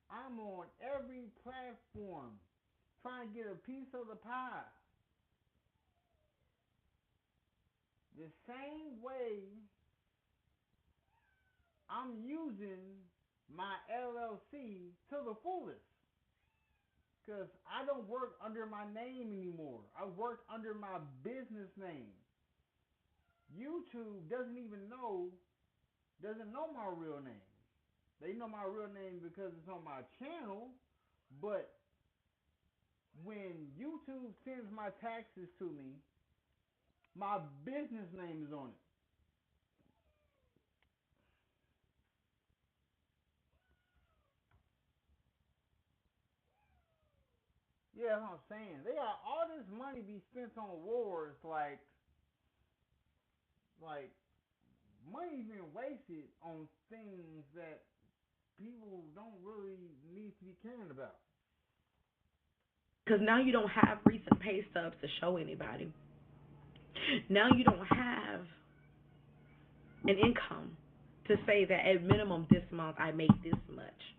[SPEAKER 2] I'm on every platform trying to get a piece of the pie. The same way I'm using my LLC to the fullest. Because I don't work under my name anymore. I work under my business name. YouTube doesn't know my real name. They know my real name because it's on my channel, but when YouTube sends my taxes to me, my business name is on it. Yeah, that's what I'm saying. They got all this money be spent on wars, like money being wasted on things that people don't really need to be caring about.
[SPEAKER 14] Because now you don't have recent pay stubs to show anybody. Now you don't have an income to say that at minimum this month I made this much.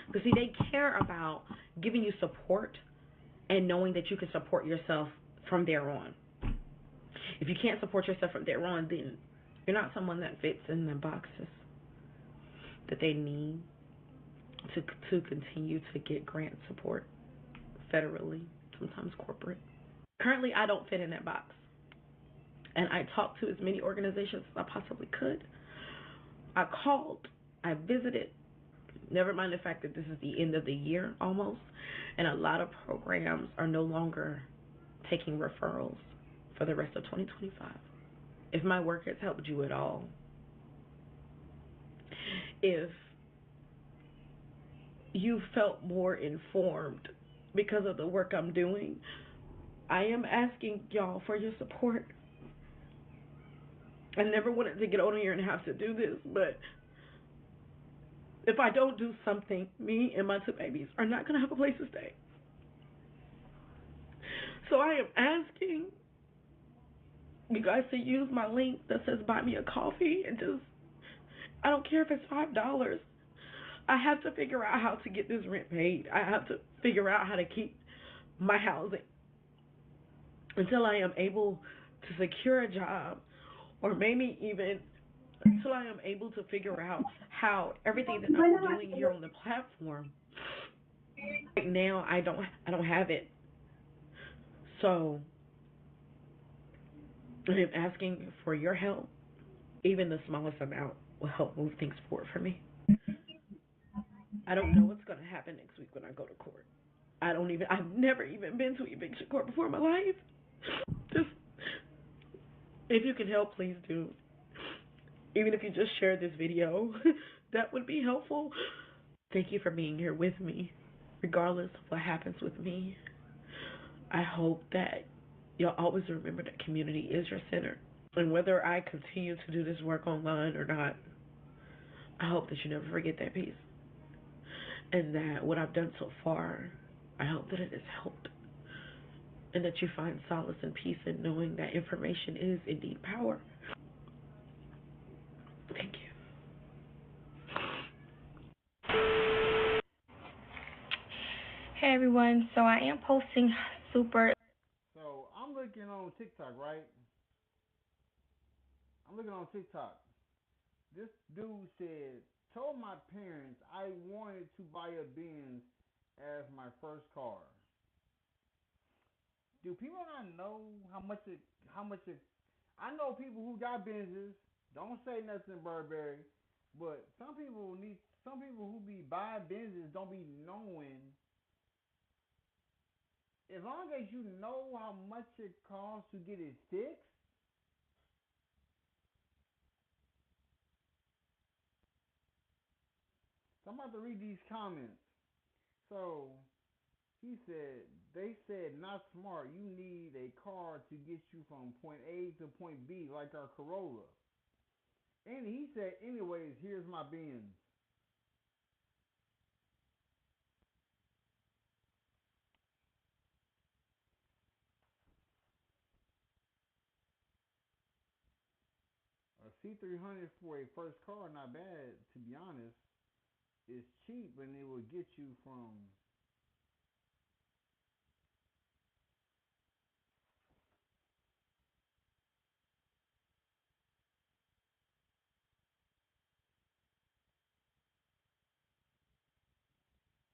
[SPEAKER 14] Because see, they care about giving you support and knowing that you can support yourself from there on. If you can't support yourself from there on, then you're not someone that fits in the boxes that they need to continue to get grant support federally, sometimes corporate. Currently, I don't fit in that box. And I talked to as many organizations as I possibly could. I called, I visited, never mind the fact that this is the end of the year almost, and a lot of programs are no longer taking referrals for the rest of 2025. If my work has helped you at all, if you felt more informed because of the work I'm doing, I am asking y'all for your support. I never wanted to get on here and have to do this, but If I don't do something, me and my 2 babies are not going to have a place to stay. So I am asking you guys to use my link that says buy me a coffee and just, I don't care if it's $5. I have to figure out how to get this rent paid. I have to figure out how to keep my housing until I am able to secure a job, or maybe even until I am able to figure out how everything that I'm doing here on the platform, right now I don't have it. So I am asking for your help. Even the smallest amount will help move things forward for me. I don't know what's going to happen next week when I go to court. I've never even been to eviction court before in my life. Just, if you can help, please do. Even if you just share this video, that would be helpful. Thank you for being here with me, regardless of what happens with me. I hope that you'll always remember that community is your center. And whether I continue to do this work online or not, I hope that you never forget that piece. And that what I've done so far, I hope that it has helped. And that you find solace and peace in knowing that information is indeed power. Thank you.
[SPEAKER 21] Hey everyone, so I am posting super.
[SPEAKER 2] So I'm looking on TikTok, right? I'm looking on TikTok. This dude said, told my parents I wanted to buy a Benz as my first car. Do people not know how much it, I know people who got Benzes, don't say nothing, Burberry, but some people who be buying Benzes don't be knowing. As long as you know how much it costs to get it fixed, so I'm about to read these comments. So they said, not smart. You need a car to get you from point A to point B, like our Corolla. And he said, anyways, here's my Benz. A C300 for a first car, not bad, to be honest. It's cheap, and it will get you from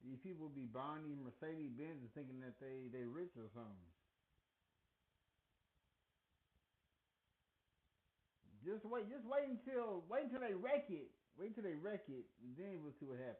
[SPEAKER 2] these people be buying these Mercedes Benz thinking that they rich or something. Just wait until they wreck it. Wait until they wreck it, and then we'll see what happens.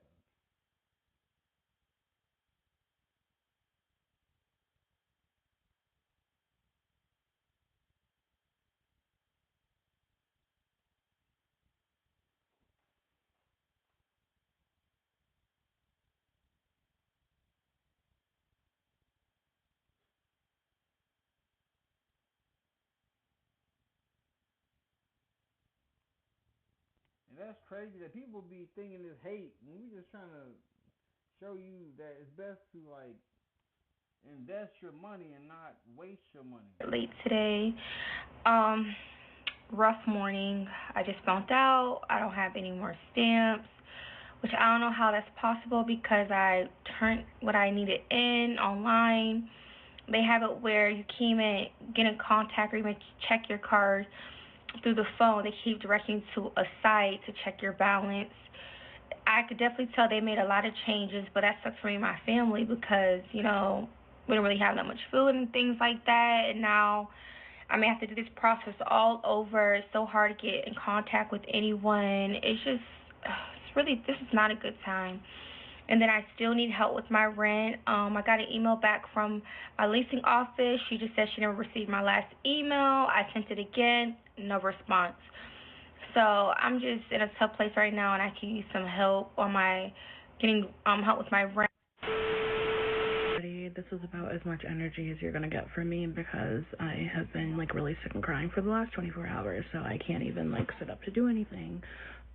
[SPEAKER 2] And that's crazy that people be thinking it's hate when we just trying to show you that it's best to like invest your money and not waste your money.
[SPEAKER 21] Late today. Rough morning. I just found out I don't have any more stamps, which I don't know how that's possible because I turned what I needed in online. They have it where you can't even get in contact or even check your card through the phone. They keep directing to a site to check your balance. I could definitely tell they made a lot of changes, but that sucks for me and my family because, you know, we don't really have that much food and things like that. And now I may have to do this process all over. It's so hard to get in contact with anyone. It's just, this is not a good time. And then I still need help with my rent. I got an email back from my leasing office. She just said she never received my last email. I sent it again, no response. So I'm just in a tough place right now, and I can use some help on getting help with my rent.
[SPEAKER 14] This is about as much energy as you're going to get from me because I have been like really sick and crying for the last 24 hours, so I can't even like sit up to do anything.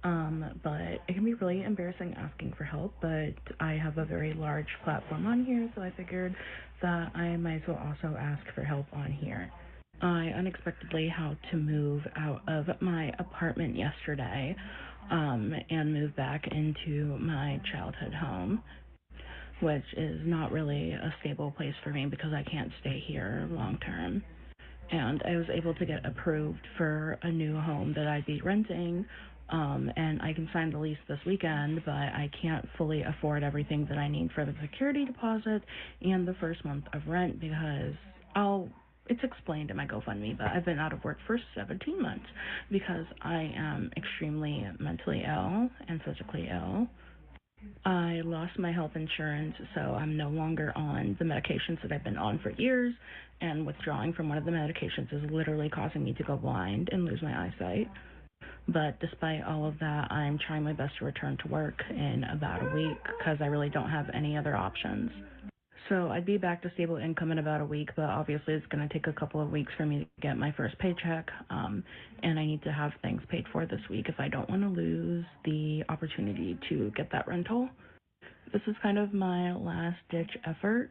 [SPEAKER 12] But it can be really embarrassing asking for help, but I have a very large platform on here, so I figured that I might as well also ask for help on here. I unexpectedly had to move out of my apartment yesterday, and move back into my childhood home, which is not really a stable place for me because I can't stay here long term. And I was able to get approved for a new home that I'd be renting, and I can sign the lease this weekend, but I can't fully afford everything that I need for the security deposit and the first month of rent because it's explained in my GoFundMe, but I've been out of work for 17 months because I am extremely mentally ill and physically ill. I lost my health insurance, so I'm no longer on the medications that I've been on for years, and withdrawing from one of the medications is literally causing me to go blind and lose my eyesight. But despite all of that, I'm trying my best to return to work in about a week because I really don't have any other options. So I'd be back to stable income in about a week, but obviously it's going to take a couple of weeks for me to get my first paycheck, and I need to have things paid for this week if I don't want to lose the opportunity to get that rental. This is kind of my last-ditch effort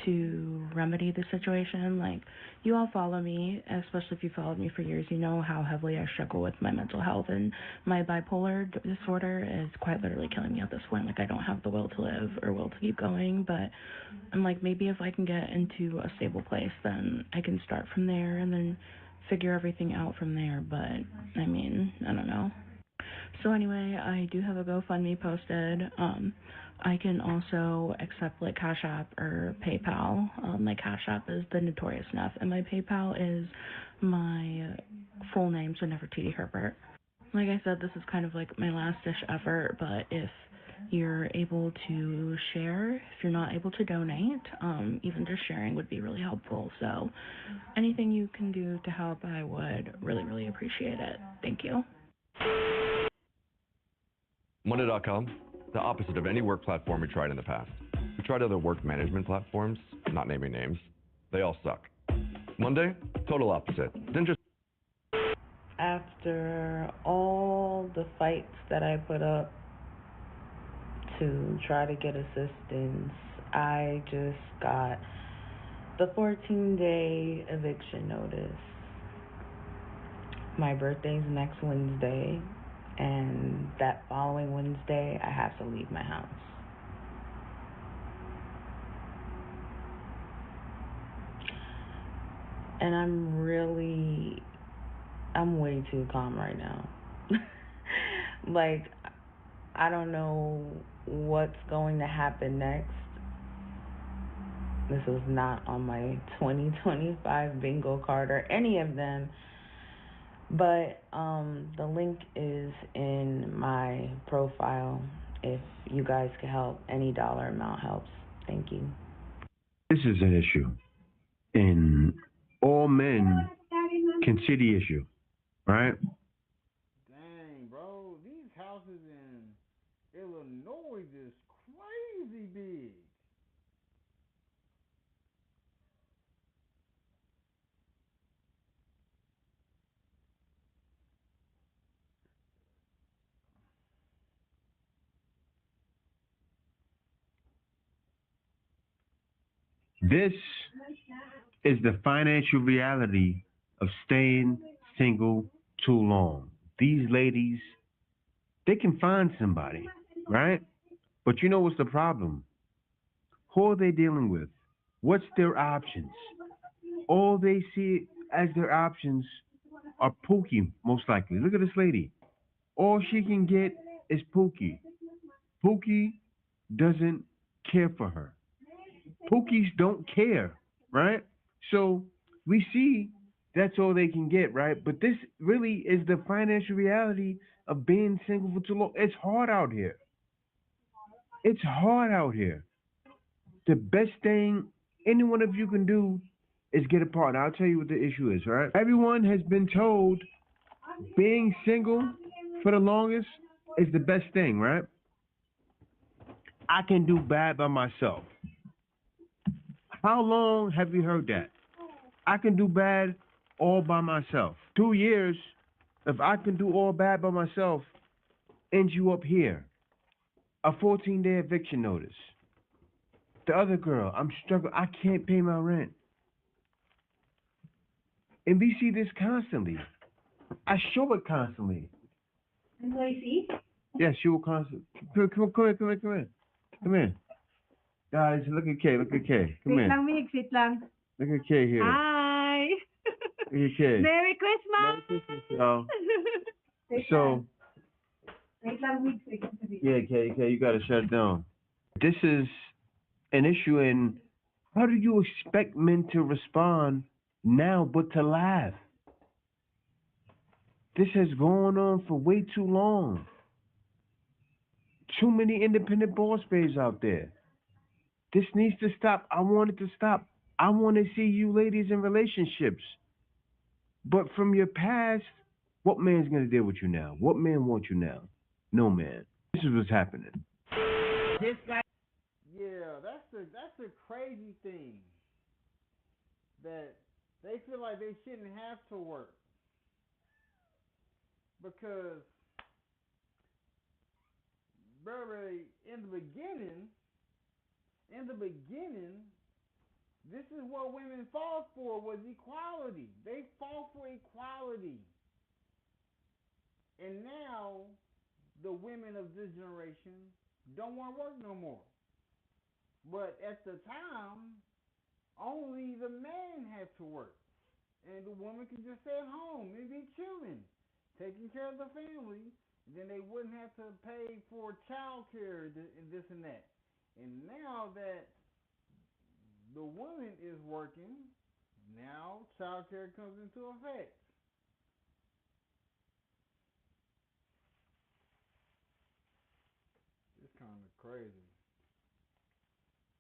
[SPEAKER 12] to remedy the situation. Like, you all follow me, especially if you followed me for years, you know how heavily I struggle with my mental health, and my bipolar disorder is quite literally killing me at this point. Like, I don't have the will to live or will to keep going, but I'm like, maybe if I can get into a stable place, then I can start from there and then figure everything out from there. But I mean, I don't know. So anyway, I do have a GoFundMe posted. I can also accept like Cash App or PayPal. My Cash App is the Notorious Neff, and my PayPal is my full name, so Never TD Herbert. Like I said, this is kind of like my last-ditch effort, but if you're able to share, if you're not able to donate, even just sharing would be really helpful. So anything you can do to help, I would really, really appreciate it. Thank you.
[SPEAKER 13] Monday.com, the opposite of any work platform we tried in the past. We tried other work management platforms, not naming names. They all suck. Monday, total opposite. Then just
[SPEAKER 12] after all the fights that I put up to try to get assistance, I just got the 14-day eviction notice. My birthday's next Wednesday, and that following Wednesday, I have to leave my house. And I'm way too calm right now. Like, I don't know what's going to happen next. This is not on my 2025 bingo card or any of them. But the link is in my profile. If you guys could help, any dollar amount helps. Thank you.
[SPEAKER 22] This is an issue, and all men can see the issue, right?
[SPEAKER 2] Dang, bro, these houses in Illinois is crazy big.
[SPEAKER 22] This is the financial reality of staying single too long. These ladies, they can find somebody, right? But you know what's the problem? Who are they dealing with? What's their options? All they see as their options are Pookie, most likely. Look at this lady. All she can get is Pookie. Pookie doesn't care for her. Pookies don't care, right? So we see that's all they can get, right? But this really is the financial reality of being single for too long. It's hard out here. It's hard out here. The best thing any one of you can do is get a partner. I'll tell you what the issue is, right? Everyone has been told being single for the longest is the best thing, right? I can do bad by myself. How long have you heard that? I can do bad all by myself. 2 years, If I can do all bad by myself, end you up here. A 14-day eviction notice. The other girl, I'm struggling. I can't pay my rent. And we see this constantly. I show it constantly.
[SPEAKER 17] Employee?
[SPEAKER 22] Yes, she will constantly. Come here. Come here. Guys, look at Kay. Look at Kay. Come here.
[SPEAKER 17] Wait lang.
[SPEAKER 22] Look at Kay here.
[SPEAKER 17] Hi.
[SPEAKER 22] Look at Kay.
[SPEAKER 17] Merry Christmas.
[SPEAKER 22] Merry Christmas, y'all. So, yeah, Kay, you gotta shut it down. This is an issue in how do you expect men to respond now but to laugh? This has gone on for way too long. Too many independent boss babes out there. This needs to stop. I want it to stop. I want to see you ladies in relationships. But from your past, what man's going to deal with you now? What man wants you now? No man. This is what's happening.
[SPEAKER 2] This guy. Yeah, that's the crazy thing. That they feel like they shouldn't have to work. Because, Burberry, in the beginning, this is what women fought for, was equality. They fought for equality. And now, the women of this generation don't want to work no more. But at the time, only the man had to work. And the woman could just stay at home and be chilling, taking care of the family. Then they wouldn't have to pay for child care and this and that. And now that the woman is working, now child care comes into effect. It's kind of crazy.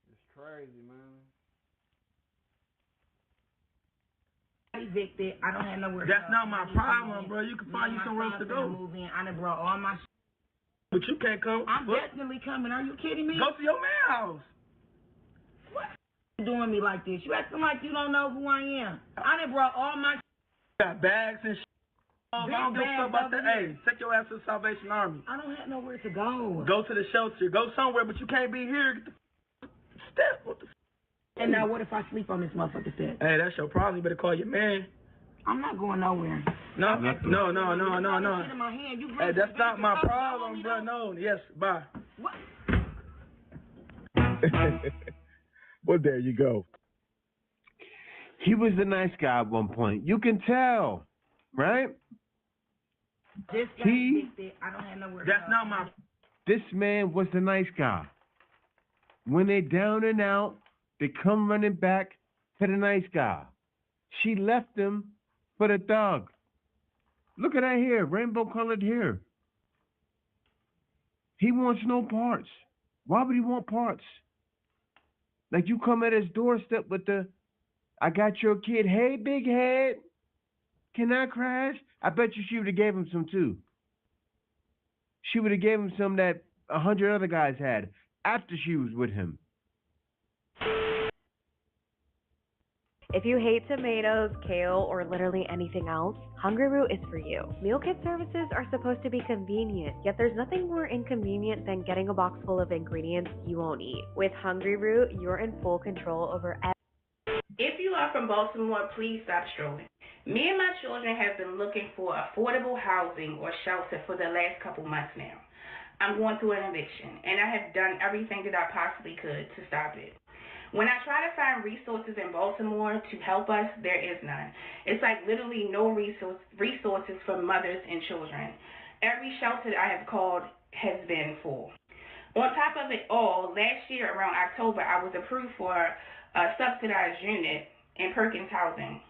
[SPEAKER 2] It's crazy, man.
[SPEAKER 4] Evicted. I don't have nowhere to go.
[SPEAKER 5] That's not my problem, bro. You can find you somewhere else to go.
[SPEAKER 4] Move in. I done brought all my shit.
[SPEAKER 5] But you can't come.
[SPEAKER 4] I'm definitely coming. Are you kidding me?
[SPEAKER 5] Go to your man's house.
[SPEAKER 4] What you doing me like this? You acting like you don't know who I am. I done brought all my
[SPEAKER 5] Got bags and shit. I don't give a fuck about that. Hey, take your ass to the Salvation Army.
[SPEAKER 4] I don't have nowhere to go.
[SPEAKER 5] Go to the shelter. Go somewhere, but you can't be here. Get the step. What the
[SPEAKER 4] And now what if I sleep on this motherfucker step?
[SPEAKER 5] Hey, that's your problem. You better call your man.
[SPEAKER 4] I'm not going nowhere.
[SPEAKER 5] No.
[SPEAKER 4] In my hand.
[SPEAKER 5] Hey, that's not my problem, bro. No. Yes, bye.
[SPEAKER 4] What?
[SPEAKER 22] Well, there you go. He was a nice guy at one point. You can tell, right?
[SPEAKER 4] This guy evicted. I don't have nowhere to go.
[SPEAKER 5] That's not my.
[SPEAKER 22] This man was the nice guy. When they down and out, they come running back to the nice guy. She left him for the dog. Look at that hair, rainbow-colored hair. He wants no parts. Why would he want parts? Like you come at his doorstep with the, I got your kid, hey, big head, can I crash? I bet you she would have gave him some too. She would have gave him some that 100 other guys had after she was with him.
[SPEAKER 7] If you hate tomatoes, kale, or literally anything else, Hungry Root is for you. Meal kit services are supposed to be convenient, yet there's nothing more inconvenient than getting a box full of ingredients you won't eat. With Hungry Root, you're in full control over everything.
[SPEAKER 21] If you are from Baltimore, please stop strolling. Me and my children have been looking for affordable housing or shelter for the last couple months now. I'm going through an eviction, and I have done everything that I possibly could to stop it. When I try to find resources in Baltimore to help us, there is none. It's like literally no resources for mothers and children. Every shelter that I have called has been full. On top of it all, last year around October, I was approved for a subsidized unit in Perkins Housing,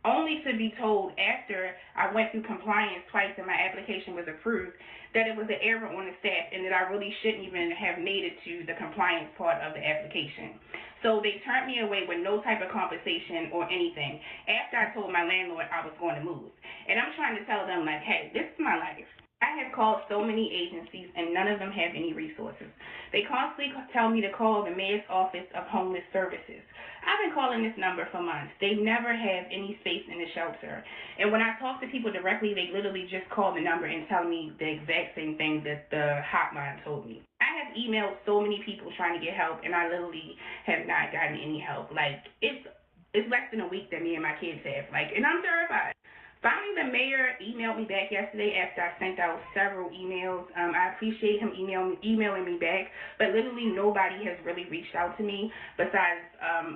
[SPEAKER 21] only to be told after I went through compliance twice and my application was approved that it was an error on the staff and that I really shouldn't even have made it to the compliance part of the application. So they turned me away with no type of compensation or anything after I told my landlord I was going to move. And I'm trying to tell them, like, hey, this is my life.
[SPEAKER 15] I have called so many agencies and none of them have any resources. They constantly tell me to call the Mayor's Office of Homeless Services. I've been calling this number for months. They never have any space in the shelter. And when I talk to people directly, they literally just call the number and tell me the exact same thing that the hotline told me. I have emailed so many people trying to get help and I literally have not gotten any help. Like, it's less than a week that me and my kids have. Like, and I'm terrified. Finally, the mayor emailed me back yesterday after I sent out several emails. I appreciate him emailing me back, but literally nobody has really reached out to me besides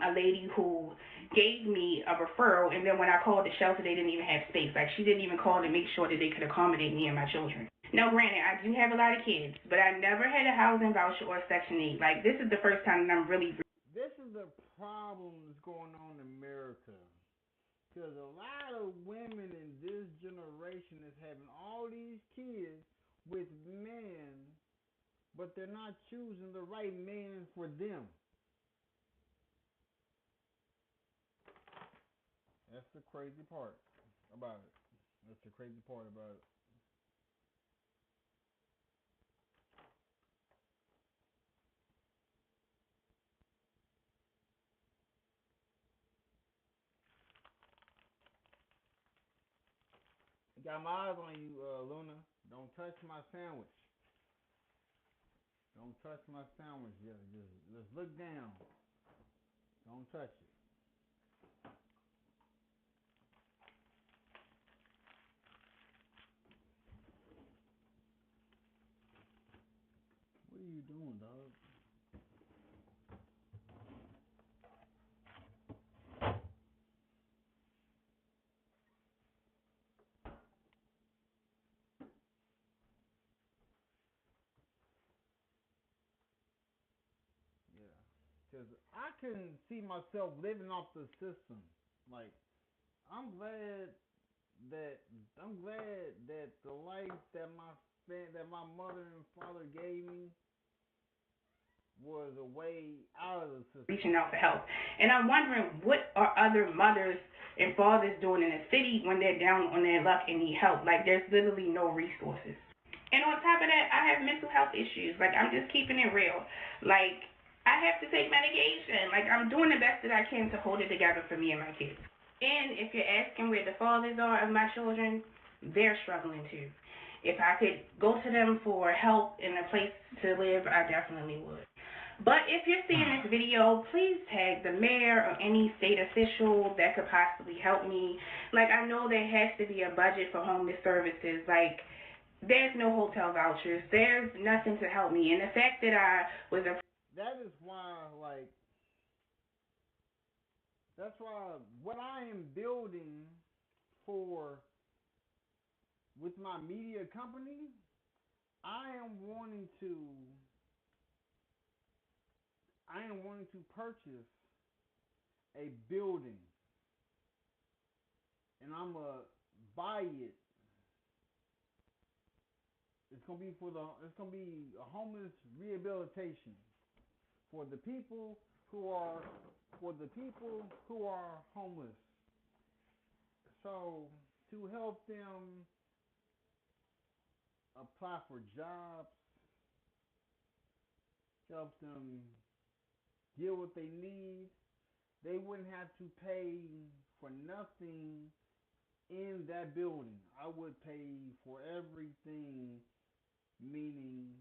[SPEAKER 15] a lady who gave me a referral, and then when I called the shelter, they didn't even have space. Like, she didn't even call to make sure that they could accommodate me and my children. Now, granted, I do have a lot of kids, but I never had a housing voucher or Section 8. Like, this is the first time that I'm really...
[SPEAKER 2] This is the problem that's going on in America. Because a lot of women in this generation is having all these kids with men, but they're not choosing the right man for them. That's the crazy part about it. That's the crazy part about it. Got my eyes on you, Luna. Don't touch my sandwich. Don't touch my sandwich. Just look down. Don't touch it. What are you doing, dog? Because I can see myself living off the system. Like, I'm glad that the life that my mother and father gave me was a way out of the system.
[SPEAKER 15] Reaching out for help. And I'm wondering, what are other mothers and fathers doing in the city when they're down on their luck and need help? Like, there's literally no resources. And on top of that, I have mental health issues. Like, I'm just keeping it real. Like, I have to take medication. Like, I'm doing the best that I can to hold it together for me and my kids. And if you're asking where the fathers are of my children, they're struggling too. If I could go to them for help and a place to live, I definitely would. But if you're seeing this video, please tag the mayor or any state official that could possibly help me. Like, I know there has to be a budget for homeless services. Like, there's no hotel vouchers. There's nothing to help me. And the fact that I was a...
[SPEAKER 2] That is why, like, that's why what I am building with my media company, I am wanting to purchase a building, and I'm gonna buy it. It's gonna be a homeless rehabilitation for the people who are homeless. So to help them apply for jobs, help them get what they need. They wouldn't have to pay for nothing in that building. I would pay for everything, meaning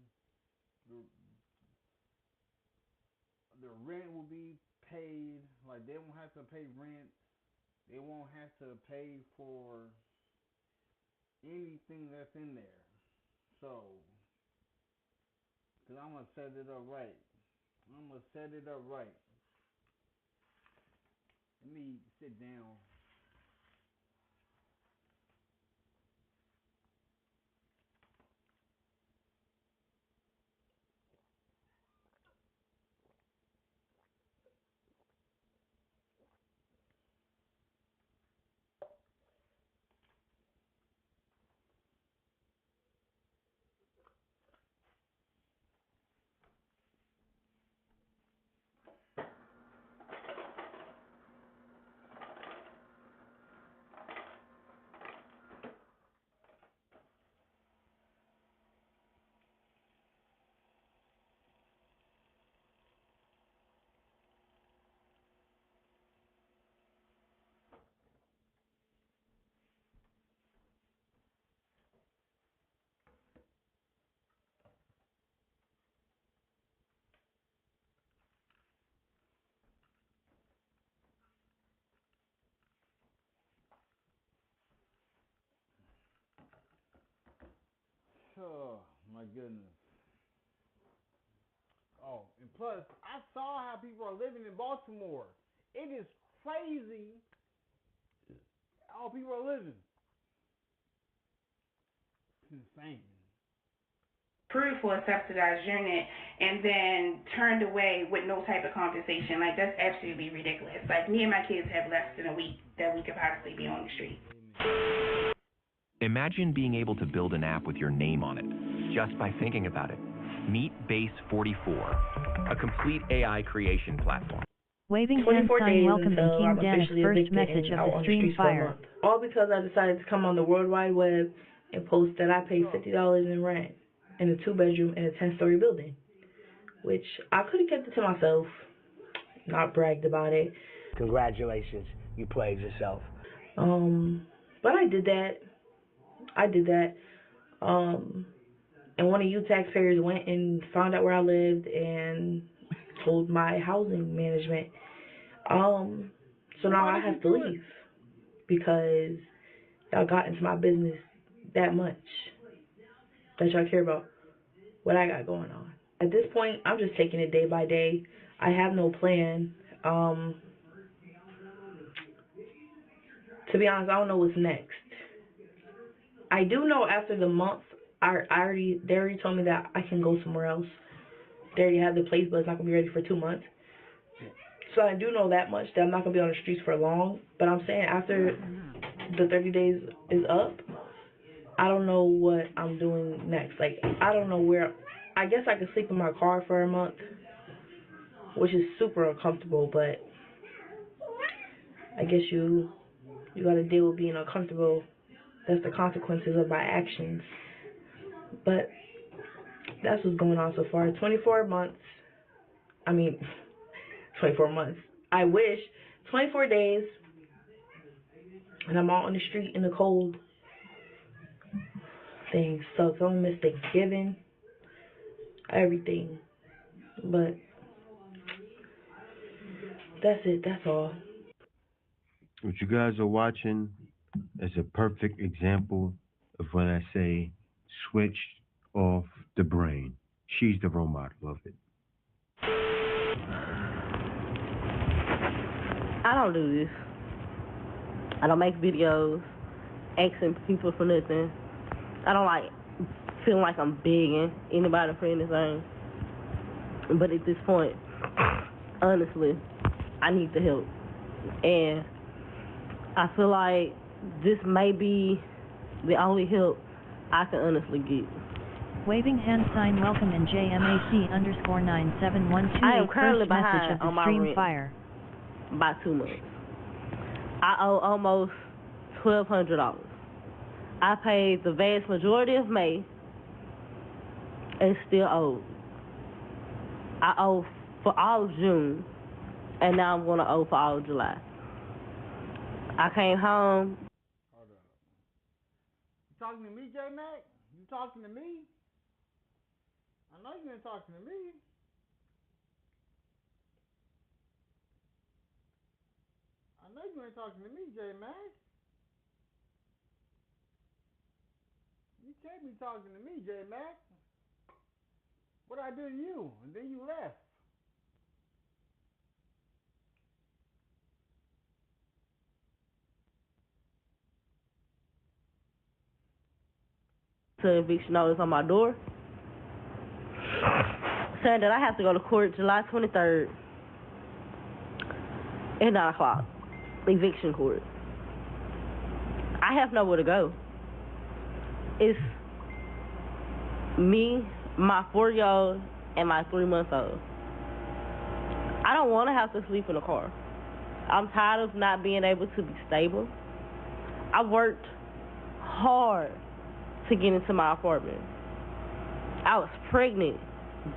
[SPEAKER 2] the rent will be paid. Like, they won't have to pay rent. They won't have to pay for anything that's in there. So, because I'm going to set it up right. Let me sit down. Oh, my goodness. Oh, and plus, I saw how people are living in Baltimore. It is crazy how people are living. It's insane.
[SPEAKER 15] Approved for a subsidized unit and then turned away with no type of compensation. Like, that's absolutely ridiculous. Like, me and my kids have less than a week that we could possibly be on the street.
[SPEAKER 16] Imagine being able to build an app with your name on it, just by thinking about it. Meet Base 44, a complete AI creation platform.
[SPEAKER 11] Waving hand sign welcoming King Dennis first message of the stream fire.
[SPEAKER 4] All because I decided to come on the World Wide Web and post that I paid $50 in rent in a 2-bedroom in a 10-story building, which I could have kept it to myself, not bragged about it.
[SPEAKER 18] Congratulations, you played yourself.
[SPEAKER 4] But I did that. And one of you taxpayers went and found out where I lived and told my housing management. So now I have to leave because y'all got into my business that much that y'all care about what I got going on. At this point, I'm just taking it day by day. I have no plan. To be honest, I don't know what's next. I do know after the month, they already told me that I can go somewhere else. They already have the place, but it's not going to be ready for 2 months. So I do know that much, that I'm not going to be on the streets for long. But I'm saying after the 30 days is up, I don't know what I'm doing next. Like, I don't know where. I guess I could sleep in my car for a month, which is super uncomfortable, but I guess you got to deal with being uncomfortable. That's the consequences of my actions. But that's what's going on so far. 24 months. I wish. 24 days. And I'm out on the street in the cold. Things suck. I don't miss Thanksgiving. Everything. But that's it. That's all.
[SPEAKER 22] What you guys are watching is a perfect example of when I say switch off the brain. She's the role model of it.
[SPEAKER 23] I don't do this. I don't make videos asking people for nothing. I don't like feeling like I'm begging anybody for anything. But at this point, honestly, I need the help. And I feel like this may be the only help I can honestly get.
[SPEAKER 11] Waving hand sign welcome in JMAC_97128
[SPEAKER 23] I am currently
[SPEAKER 11] first message of
[SPEAKER 23] behind on
[SPEAKER 11] the
[SPEAKER 23] my
[SPEAKER 11] stream
[SPEAKER 23] rent
[SPEAKER 11] fire.
[SPEAKER 23] by 2 months. I owe almost $1,200. I paid the vast majority of May and still owe. I owe for all of June, and now I'm going to owe for all of July. I came home.
[SPEAKER 2] Hold on. You talking to me, J-Mac? You talking to me? I know you ain't talking to me. I know you ain't talking to me, J-Mac. You can't be talking to me, J-Mac. What I do to you? And then you left.
[SPEAKER 23] To eviction notice on my door, saying that I have to go to court July 23rd at 9 o'clock, eviction court. I have nowhere to go. It's me, my 4-year-old, and my 3-month-old. I don't want to have to sleep in a car. I'm tired of not being able to be stable. I worked hard to get into my apartment. I was pregnant,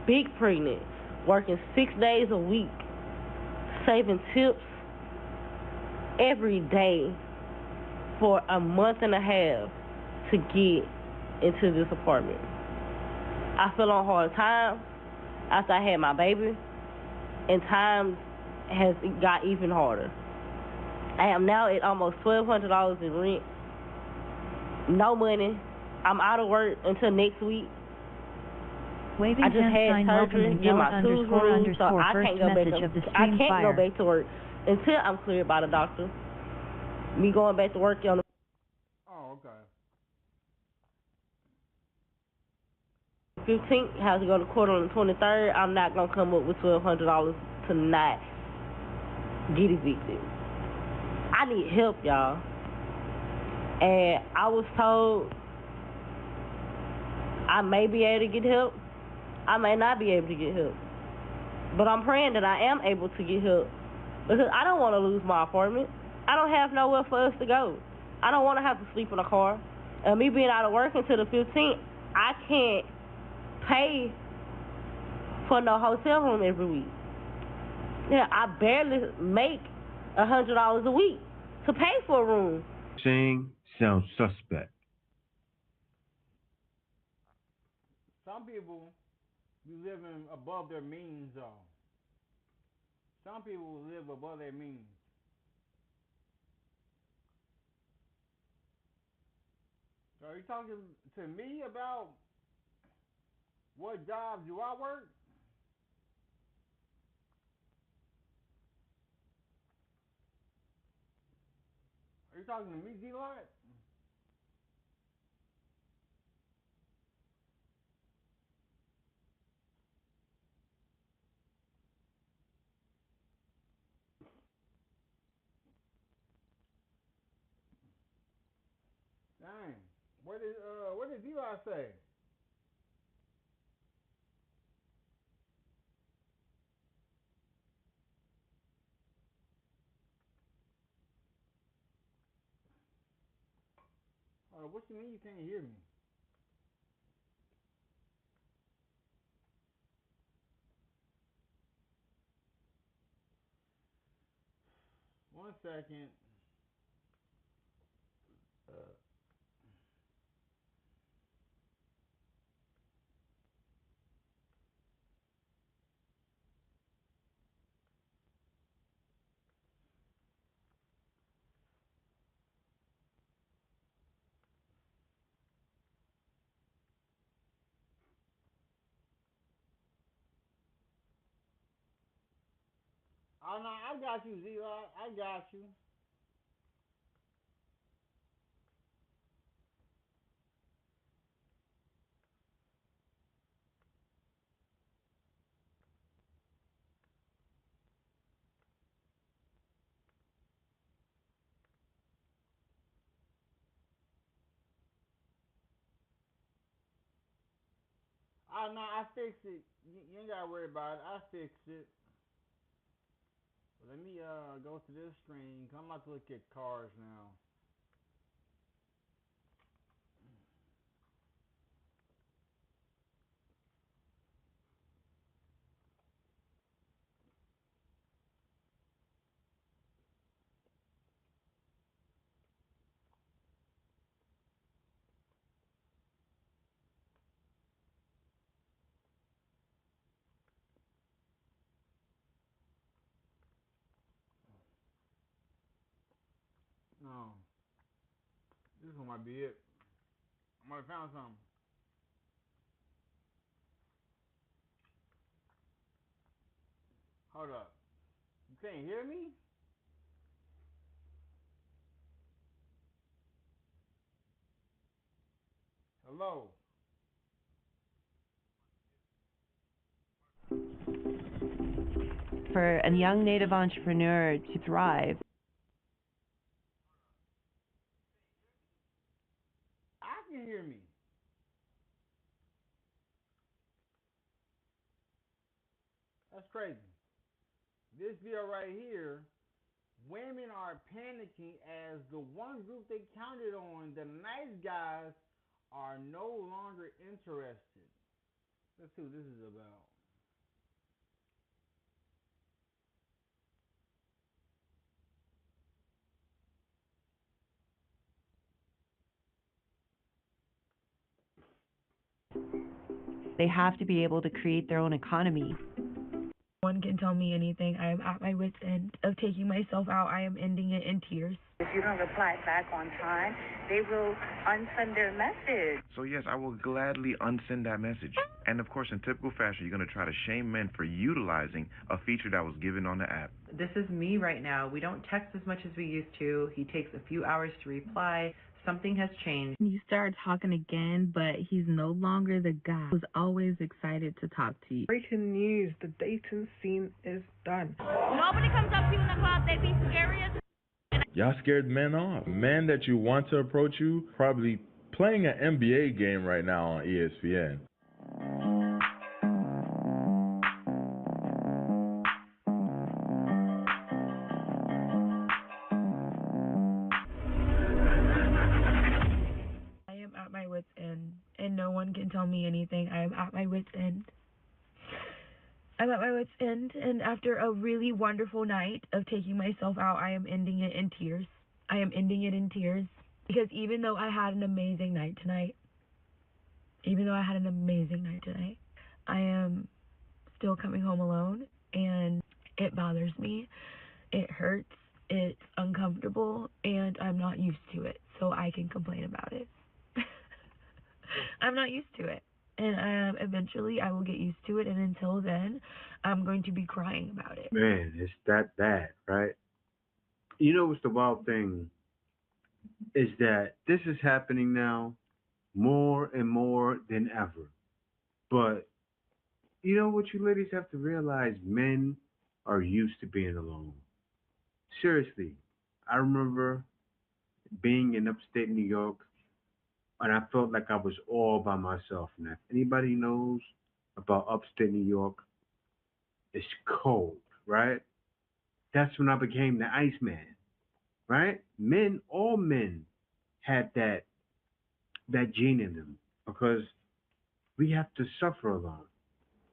[SPEAKER 23] big pregnant, working 6 days a week, saving tips every day for a month and a half to get into this apartment. I fell on hard times after I had my baby, and times has got even harder. I am now at almost $1,200 in rent, no money, I'm out of work until next week.
[SPEAKER 11] Waving
[SPEAKER 23] I just
[SPEAKER 11] hand
[SPEAKER 23] had
[SPEAKER 11] sign welcome
[SPEAKER 23] surgery,
[SPEAKER 11] and
[SPEAKER 23] get my
[SPEAKER 11] yellow
[SPEAKER 23] tools
[SPEAKER 11] underscore
[SPEAKER 23] removed, so
[SPEAKER 11] underscore
[SPEAKER 23] I
[SPEAKER 11] first
[SPEAKER 23] can't go back.
[SPEAKER 11] message of the
[SPEAKER 23] I
[SPEAKER 11] stream
[SPEAKER 23] can't
[SPEAKER 11] fire.
[SPEAKER 23] go back to work until I'm cleared by the doctor. Me going back to work on the
[SPEAKER 2] Oh, okay.
[SPEAKER 23] 15th, have to go to court on the 23rd. I'm not gonna come up with $1,200 to not get evicted. I need help, y'all. And I was told I may be able to get help. I may not be able to get help. But I'm praying that I am able to get help. Because I don't want to lose my apartment. I don't have nowhere for us to go. I don't want to have to sleep in a car. And me being out of work until the 15th, I can't pay for no hotel room every week. Yeah, I barely make $100 a week to pay for a room.
[SPEAKER 22] Saying sounds suspect.
[SPEAKER 2] Some people be living above their means, though. Some people live above their means. So are you talking to me about what job do I work? Are you talking to me, D-Lot? Dang. What did D-Lot say? What you mean you can't hear me? One second. Oh, no, I got you, Z-Lot. I got you. Oh, no, I fixed it. You ain't got to worry about it. I fixed it. Let me go to this screen. I'm about to look at cars now. No. This one might be it. I might have found something. Hold up. You can't hear me? Hello?
[SPEAKER 11] For a young native entrepreneur to thrive,
[SPEAKER 2] I can hear me. That's crazy. This video right here, women are panicking as the one group they counted on, the nice guys, are no longer interested. Let's see what this is about.
[SPEAKER 11] they have to be able to create their own economy.
[SPEAKER 4] one can tell me anything. I am at my wit's end of taking myself out. I am ending it in tears.
[SPEAKER 1] If you don't reply back on time, they will unsend their message.
[SPEAKER 3] So yes, I will gladly unsend that message. And of course, in typical fashion, you're going to try to shame men for utilizing a feature that was given on the app.
[SPEAKER 12] This is me right now. We don't text as much as we used to. He takes a few hours to reply. Something has changed.
[SPEAKER 4] You start talking again, but he's no longer the guy who's always excited to talk to you.
[SPEAKER 6] Breaking news, the dating scene is done.
[SPEAKER 24] Nobody comes up to you in the club, they be scary as
[SPEAKER 25] Y'all scared men off. Men that you want to approach you probably playing an NBA game right now on ESPN.
[SPEAKER 4] I am at my wit's end, and no one can tell me anything. I am at my wit's end. I'm at my wit's end, and after a really wonderful night of taking myself out, I am ending it in tears. I am ending it in tears, because even though I had an amazing night tonight, I am still coming home alone, and it bothers me. It hurts. It's uncomfortable, and I'm not used to it, so I can complain about it. I'm not used to it. And eventually I will get used to it, and until then, I'm going to be crying about it.
[SPEAKER 22] Man, it's that bad, right? You know what's the wild thing? Is that this is happening now more and more than ever. But you know what you ladies have to realize? Men are used to being alone. Seriously, I remember being in upstate New York, and I felt like I was all by myself. And if anybody knows about upstate New York, it's cold, right? That's when I became the Iceman, right? All men had that gene in them, because we have to suffer alone.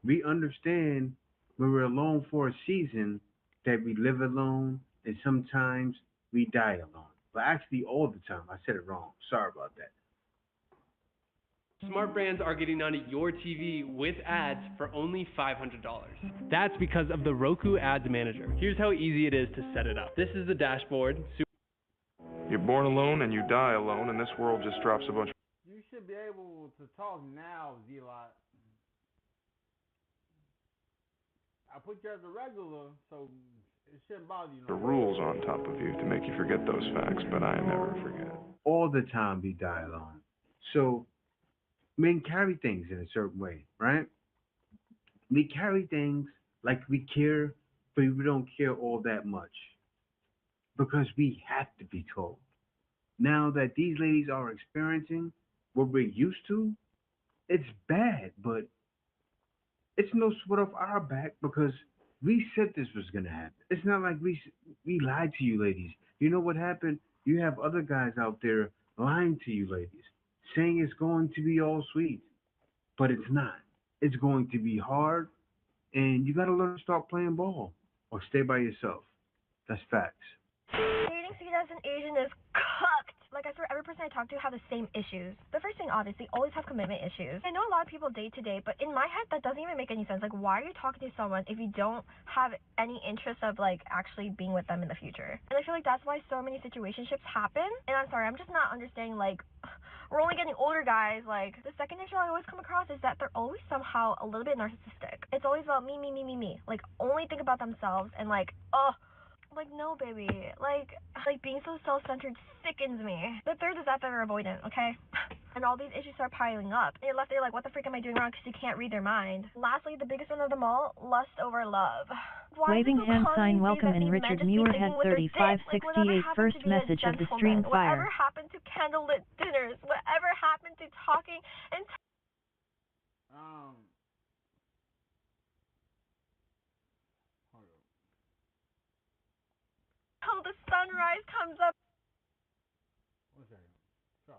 [SPEAKER 22] We understand when we're alone for a season that we live alone, and sometimes we die alone. But actually all the time. I said it wrong. Sorry about that.
[SPEAKER 26] Smart brands are getting onto your TV with ads for only $500. That's because of the Roku Ads Manager. Here's how easy it is to set it up. This is the dashboard.
[SPEAKER 27] You're born alone and you die alone, and this world just drops a bunch of...
[SPEAKER 2] You should be able to talk now, Z-Lot. I put you as a regular, so it shouldn't bother you.
[SPEAKER 27] The rules on top of you to make you forget those facts, but I never forget.
[SPEAKER 22] All the time we die alone. So men carry things in a certain way, right? We carry things like we care, but we don't care all that much, because we have to be told. Now that these ladies are experiencing what we're used to, it's bad, but it's no sweat off our back, because we said this was going to happen. It's not like we lied to you ladies. You know what happened? You have other guys out there lying to you ladies, saying it's going to be all sweet, but it's not. It's going to be hard, and you got to learn to start playing ball or stay by yourself. That's facts.
[SPEAKER 28] Dating scene as an Asian is cooked. Like, I swear every person I talk to have the same issues. The first thing, obviously, always have commitment issues. I know a lot of people date to date, but in my head, that doesn't even make any sense. Like, why are you talking to someone if you don't have any interest of, like, actually being with them in the future? And I feel like that's why so many situationships happen. And I'm sorry, I'm just not understanding, like, we're only getting older, guys. Like, the second issue I always come across is that they're always somehow a little bit narcissistic. It's always about me. Like, only think about themselves, and, like, like, no, baby. Like being so self-centered sickens me. The third is that they're avoidant, okay? And all these issues start piling up. And you're left there like, what the freak am I doing wrong? Because you can't read their mind. Lastly, the biggest one of them all, lust over love.
[SPEAKER 11] Waving hand sign welcome in Richard Muirhead 3568 first message of the stream fire.
[SPEAKER 28] Whatever happened to candlelit dinners? Whatever happened to talking and till the sunrise comes up?
[SPEAKER 2] One second. So.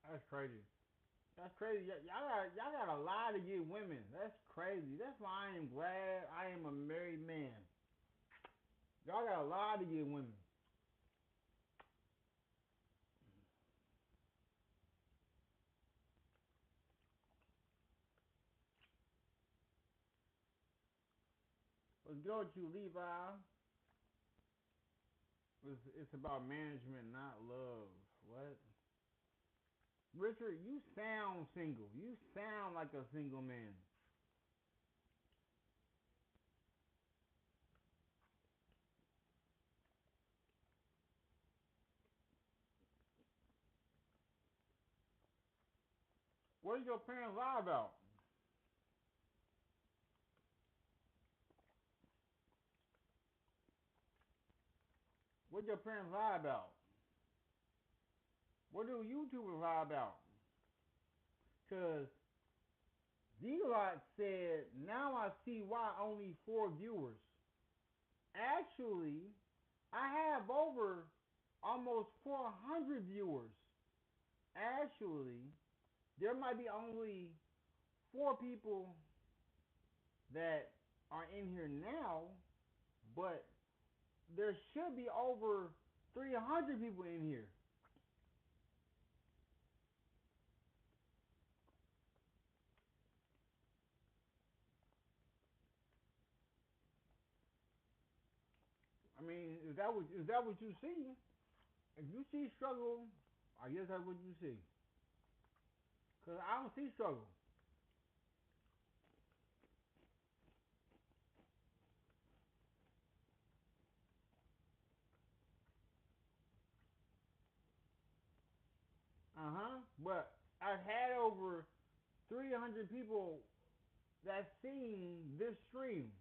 [SPEAKER 2] That's crazy. That's crazy. Y'all gotta lie to get women. That's crazy. That's why I am glad I am a married man. Y'all gotta lie to get women. Let's go with you, Levi. It's about management, not love. What? Richard, you sound single. You sound like a single man. What did your parents lie about? What did your parents lie about? What do YouTubers lie about? Because D-Lot said, now I see why only 4 viewers. Actually, I have over almost 400 viewers. Actually, there might be only 4 people that are in here now, but there should be over 300 people in here. I mean, is that what you see? If you see struggle, I guess that's what you see. Cause I don't see struggle. But I've had over 300 people that seen this stream.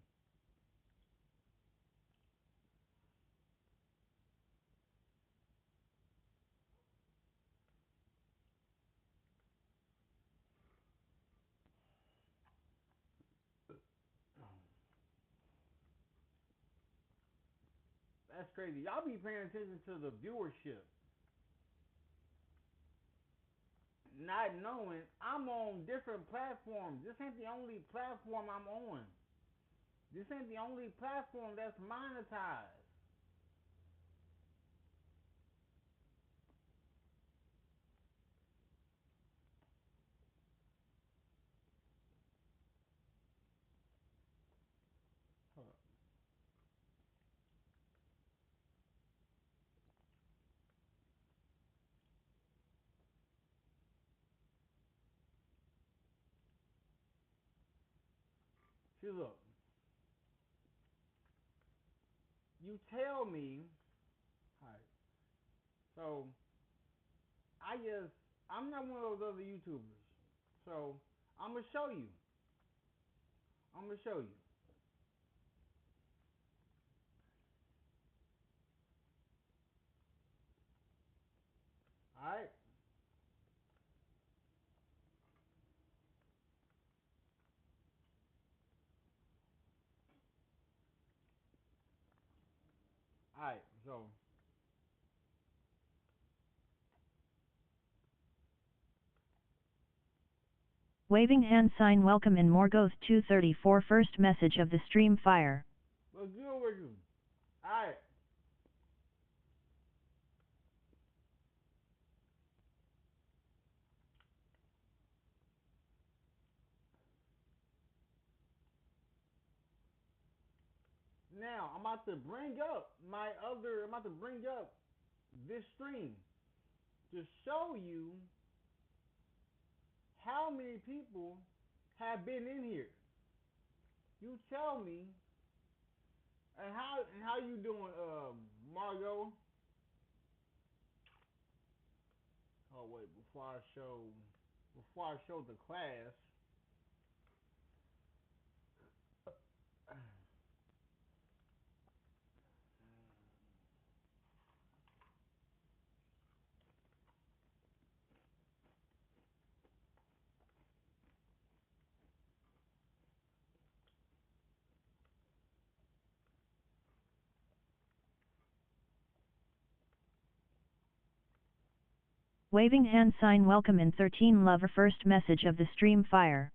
[SPEAKER 2] That's crazy. Y'all be paying attention to the viewership, not knowing I'm on different platforms. This ain't the only platform I'm on. This ain't the only platform that's monetized. See, look. You tell me. Alright. So, I'm not one of those other YouTubers. So, I'm going to show you. Alright? Alright, so.
[SPEAKER 11] Waving hand sign welcome in Morgoth 234 first message of the stream fire.
[SPEAKER 2] Let's deal with you. Alright. Now, I'm about to bring up this stream to show you how many people have been in here. You tell me, and how you doing, Margot? Oh wait, before I show the class.
[SPEAKER 11] Waving hand sign welcome in 13 lover first message of the stream fire.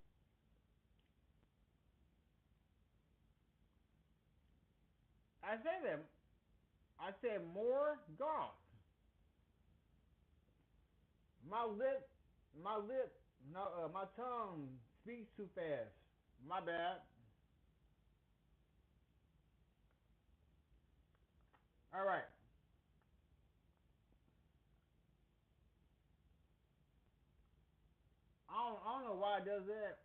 [SPEAKER 2] I said more golf. My tongue speaks too fast. My bad. All right. I don't know why it does that.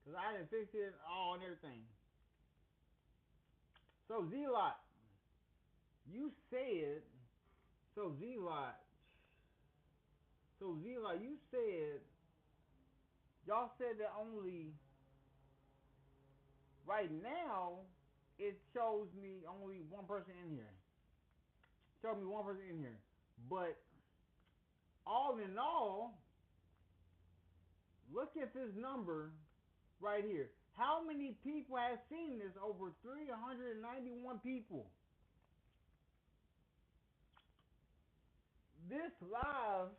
[SPEAKER 2] Because I didn't fix it all and everything. So, Z-Lot, you said, you said, y'all said that only, right now, it shows me only one person in here. Showed me one person in here. But, all in all, look at this number right here. How many people have seen this? Over 391 people. This live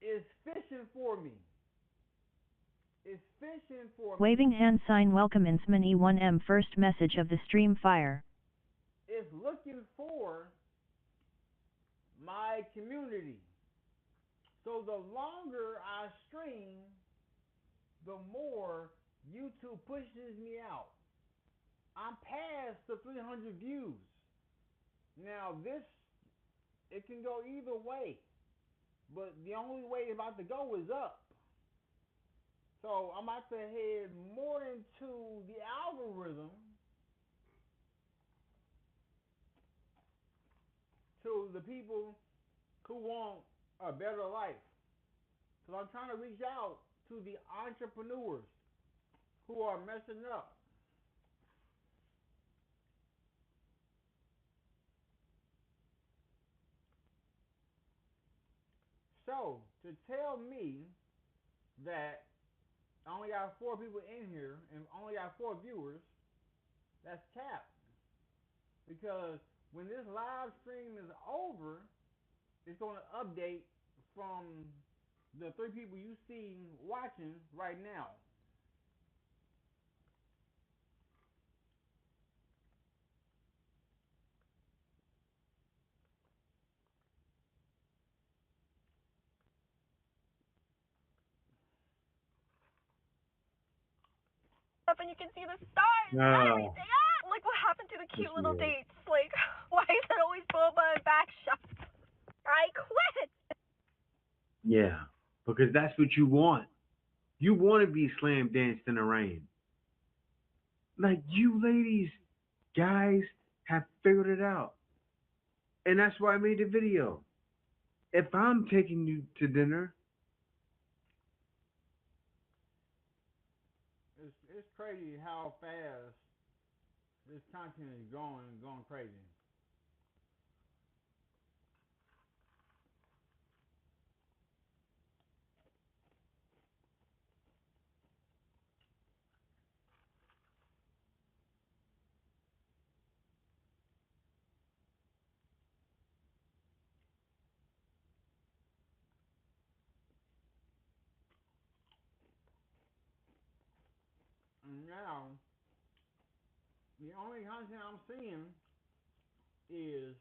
[SPEAKER 2] is fishing for me. It's fishing for me.
[SPEAKER 11] Waving hand sign welcome Insmani 1M first message of the stream fire.
[SPEAKER 2] It's looking for my community. So the longer I stream, the more YouTube pushes me out. I'm past the 300 views. Now this, it can go either way. But the only way it's about to go is up. So I'm about to head more into the algorithm to the people who want a better life. So I'm trying to reach out to the entrepreneurs who are messing up. So to tell me that I only got 4 people in here and only got 4 viewers, that's cap. Because when this live stream is over, it's going to update from the 3 people you see watching right now.
[SPEAKER 28] Up and you can see the stars and everything. Ah! Like, what happened to the cute little dates? Like, why is it always boba and back shots? I quit.
[SPEAKER 22] Yeah, because that's what you want. You want to be slam danced in the rain. Like you ladies, guys have figured it out. And that's why I made the video. If I'm taking you to dinner,
[SPEAKER 2] it's crazy how fast this content is going crazy. And now, the only content I'm seeing is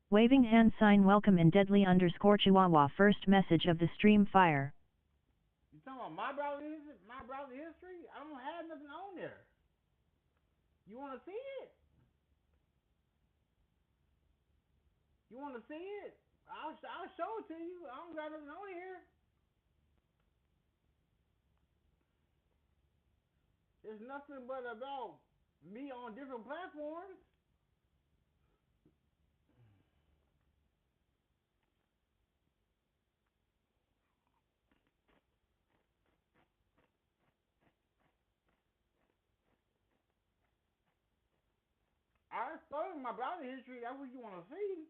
[SPEAKER 11] Waving hand sign welcome in deadly underscore chihuahua first message of the stream fire.
[SPEAKER 2] You talking about my browser history? I don't have nothing on there. You want to see it? You want to see it? I'll show it to you. I don't got nothing on here. There's nothing but about me on different platforms. I explained my browser history. That's what you want to see.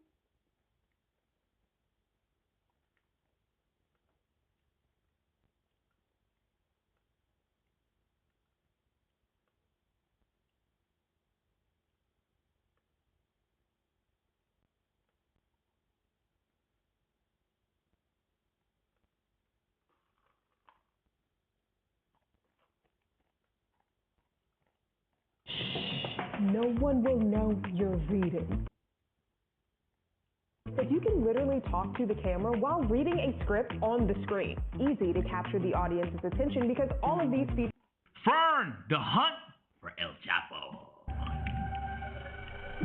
[SPEAKER 6] No one will know you're reading.
[SPEAKER 8] that you can literally talk to the camera while reading a script on the screen. Easy to capture the audience's attention because all of these features...
[SPEAKER 9] Fern, the hunt for El Chapo.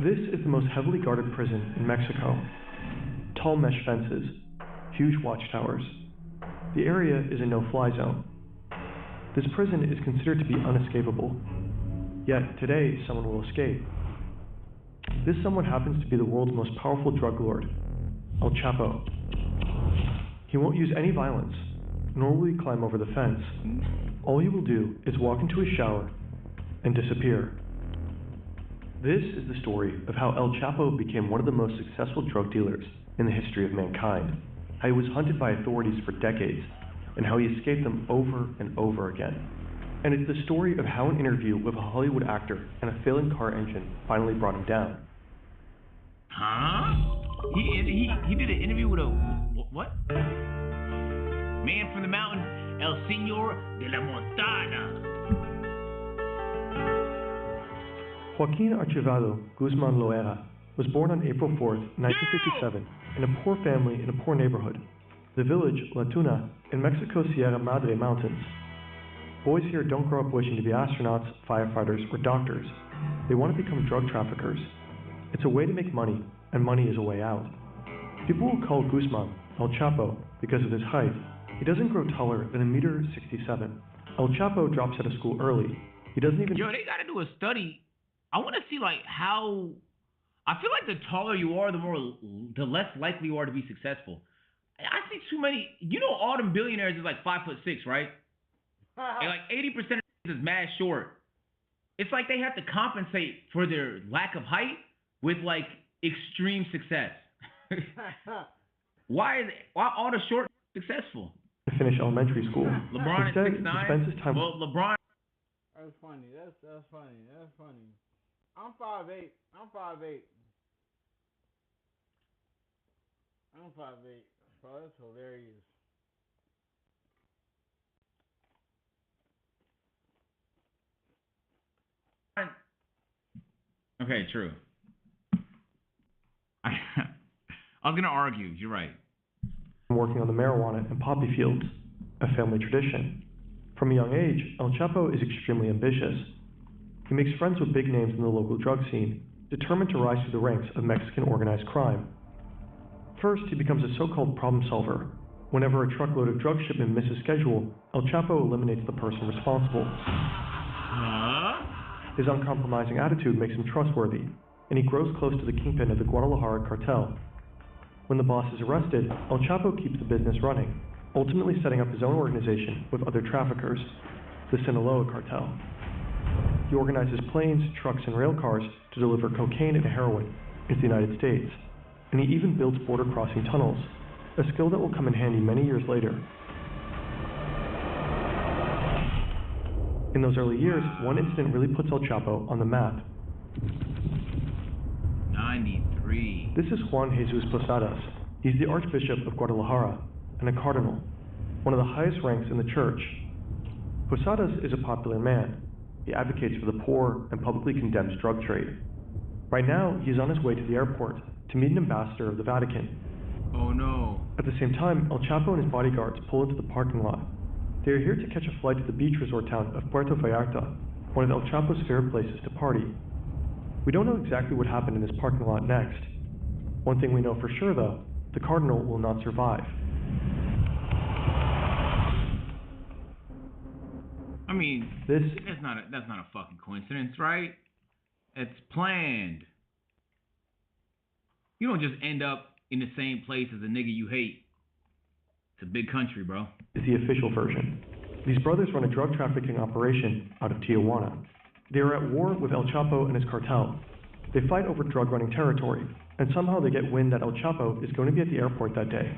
[SPEAKER 10] This is the most heavily guarded prison in Mexico. Tall mesh fences, huge watchtowers. The area is a no-fly zone. This prison is considered to be unescapable. Yet today, someone will escape. This someone happens to be the world's most powerful drug lord, El Chapo. He won't use any violence, nor will he climb over the fence. All he will do is walk into his shower and disappear. This is the story of how El Chapo became one of the most successful drug dealers in the history of mankind, how he was hunted by authorities for decades, and how he escaped them over and over again. And it's the story of how an interview with a Hollywood actor and a failing car engine finally brought him down.
[SPEAKER 9] Huh? He did an interview with a what? Man from the mountain, El Señor de la Montana.
[SPEAKER 10] Joaquin Archivado Guzman Loera was born on April 4th, 1957, in a poor family in a poor neighborhood, the village La Tuna in Mexico's Sierra Madre Mountains. Boys here don't grow up wishing to be astronauts, firefighters, or doctors. They want to become drug traffickers. It's a way to make money, and money is a way out. People will call Guzman El Chapo because of his height. He doesn't grow taller than 1.67 meters. El Chapo drops out of school early. He doesn't even...
[SPEAKER 9] Yo, they gotta do a study. I want to see like how... I feel like the taller you are, the less likely you are to be successful. I see too many... You know all them billionaires is like 5'6", right? And like 80% is mad short. It's like they have to compensate for their lack of height with like extreme success. Why all the short successful?
[SPEAKER 10] To finish elementary school.
[SPEAKER 9] LeBron
[SPEAKER 10] Instead,
[SPEAKER 9] is 6'9".
[SPEAKER 10] he spends his time...
[SPEAKER 9] Well, LeBron...
[SPEAKER 2] That's funny. That's funny. That's funny. I'm 5'8". I'm 5'8". Bro, that's hilarious.
[SPEAKER 9] Okay, true. I was going to argue. You're right.
[SPEAKER 10] Working on the marijuana and poppy fields, a family tradition. From a young age, El Chapo is extremely ambitious. He makes friends with big names in the local drug scene, determined to rise through the ranks of Mexican organized crime. First, he becomes a so-called problem solver. Whenever a truckload of drug shipment misses schedule, El Chapo eliminates the person responsible. His uncompromising attitude makes him trustworthy, and he grows close to the kingpin of the Guadalajara cartel. When the boss is arrested, El Chapo keeps the business running, ultimately setting up his own organization with other traffickers, the Sinaloa cartel. He organizes planes, trucks, and rail cars to deliver cocaine and heroin into the United States, and he even builds border-crossing tunnels, a skill that will come in handy many years later. In those early years, one incident really puts El Chapo on the map.
[SPEAKER 9] 93.
[SPEAKER 10] This is Juan Jesus Posadas. He's the Archbishop of Guadalajara and a cardinal, one of the highest ranks in the church. Posadas is a popular man. He advocates for the poor and publicly condemns drug trade. Right now, he's on his way to the airport to meet an ambassador of the Vatican.
[SPEAKER 9] Oh no.
[SPEAKER 10] At the same time, El Chapo and his bodyguards pull into the parking lot. They are here to catch a flight to the beach resort town of Puerto Vallarta, one of El Chapo's favorite places to party. We don't know exactly what happened in this parking lot next. One thing we know for sure though, the Cardinal will not survive.
[SPEAKER 9] I mean, that's not a fucking coincidence, right? It's planned. You don't just end up in the same place as a nigga you hate. It's a big country, bro.
[SPEAKER 10] Is the official version. These brothers run a drug trafficking operation out of Tijuana. They are at war with El Chapo and his cartel. They fight over drug running territory, and somehow they get wind that El Chapo is going to be at the airport that day.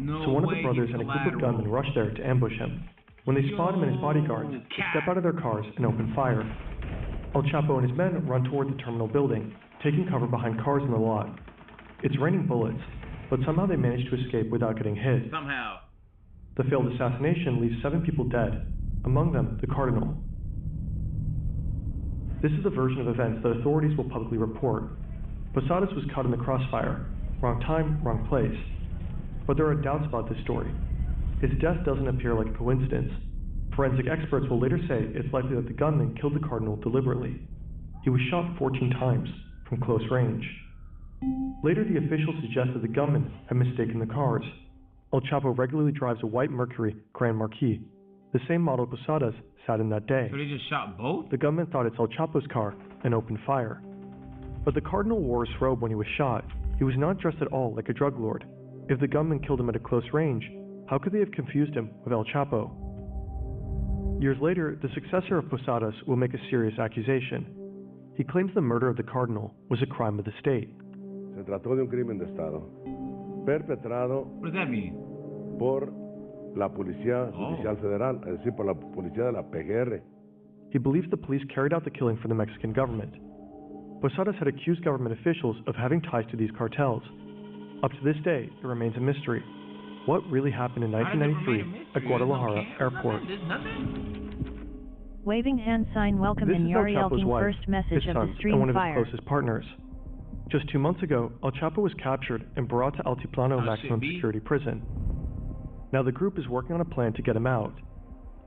[SPEAKER 10] So one of the brothers and a group of gunmen rush there to ambush him. When they spot him and his bodyguards, they step out of their cars and open fire. El Chapo and his men run toward the terminal building, taking cover behind cars in the lot. It's raining bullets, but somehow they manage to escape without getting hit.
[SPEAKER 9] Somehow.
[SPEAKER 10] The failed assassination leaves 7 people dead, among them the Cardinal. This is the version of events that authorities will publicly report. Posadas was caught in the crossfire. wrong time, wrong place. But there are doubts about this story. His death doesn't appear like a coincidence. Forensic experts will later say it's likely that the gunman killed the cardinal deliberately. He was shot 14 times from close range. Later, the officials suggest that the gunman had mistaken the cars. El Chapo regularly drives a white Mercury Grand Marquis, the same model Posadas sat in that day.
[SPEAKER 9] So they just shot both?
[SPEAKER 10] The gunman thought it's El Chapo's car and opened fire. But the cardinal wore his robe when he was shot. He was not dressed at all like a drug lord. If the gunman killed him at a close range, how could they have confused him with El Chapo? Years later, the successor of Posadas will make a serious accusation. He claims the murder of the cardinal was a crime of the state.
[SPEAKER 5] Se trató de un crimen de Estado, perpetrado
[SPEAKER 9] What does that mean?
[SPEAKER 5] por la Policía Judicial Federal, es decir, por la Policía de la PGR.
[SPEAKER 10] He believes the police carried out the killing for the Mexican government. Posadas had accused government officials of having ties to these cartels. Up to this day, it remains a mystery. What really happened in 1993 at Guadalajara Airport?
[SPEAKER 11] Waving hand sign welcome in Yari Elking first message
[SPEAKER 10] his
[SPEAKER 11] of
[SPEAKER 10] son,
[SPEAKER 11] the stream
[SPEAKER 10] and one of
[SPEAKER 11] fire.
[SPEAKER 10] his closest partners. Just 2 months ago, El Chapo was captured and brought to Altiplano Maximum Security Prison. Now the group is working on a plan to get him out.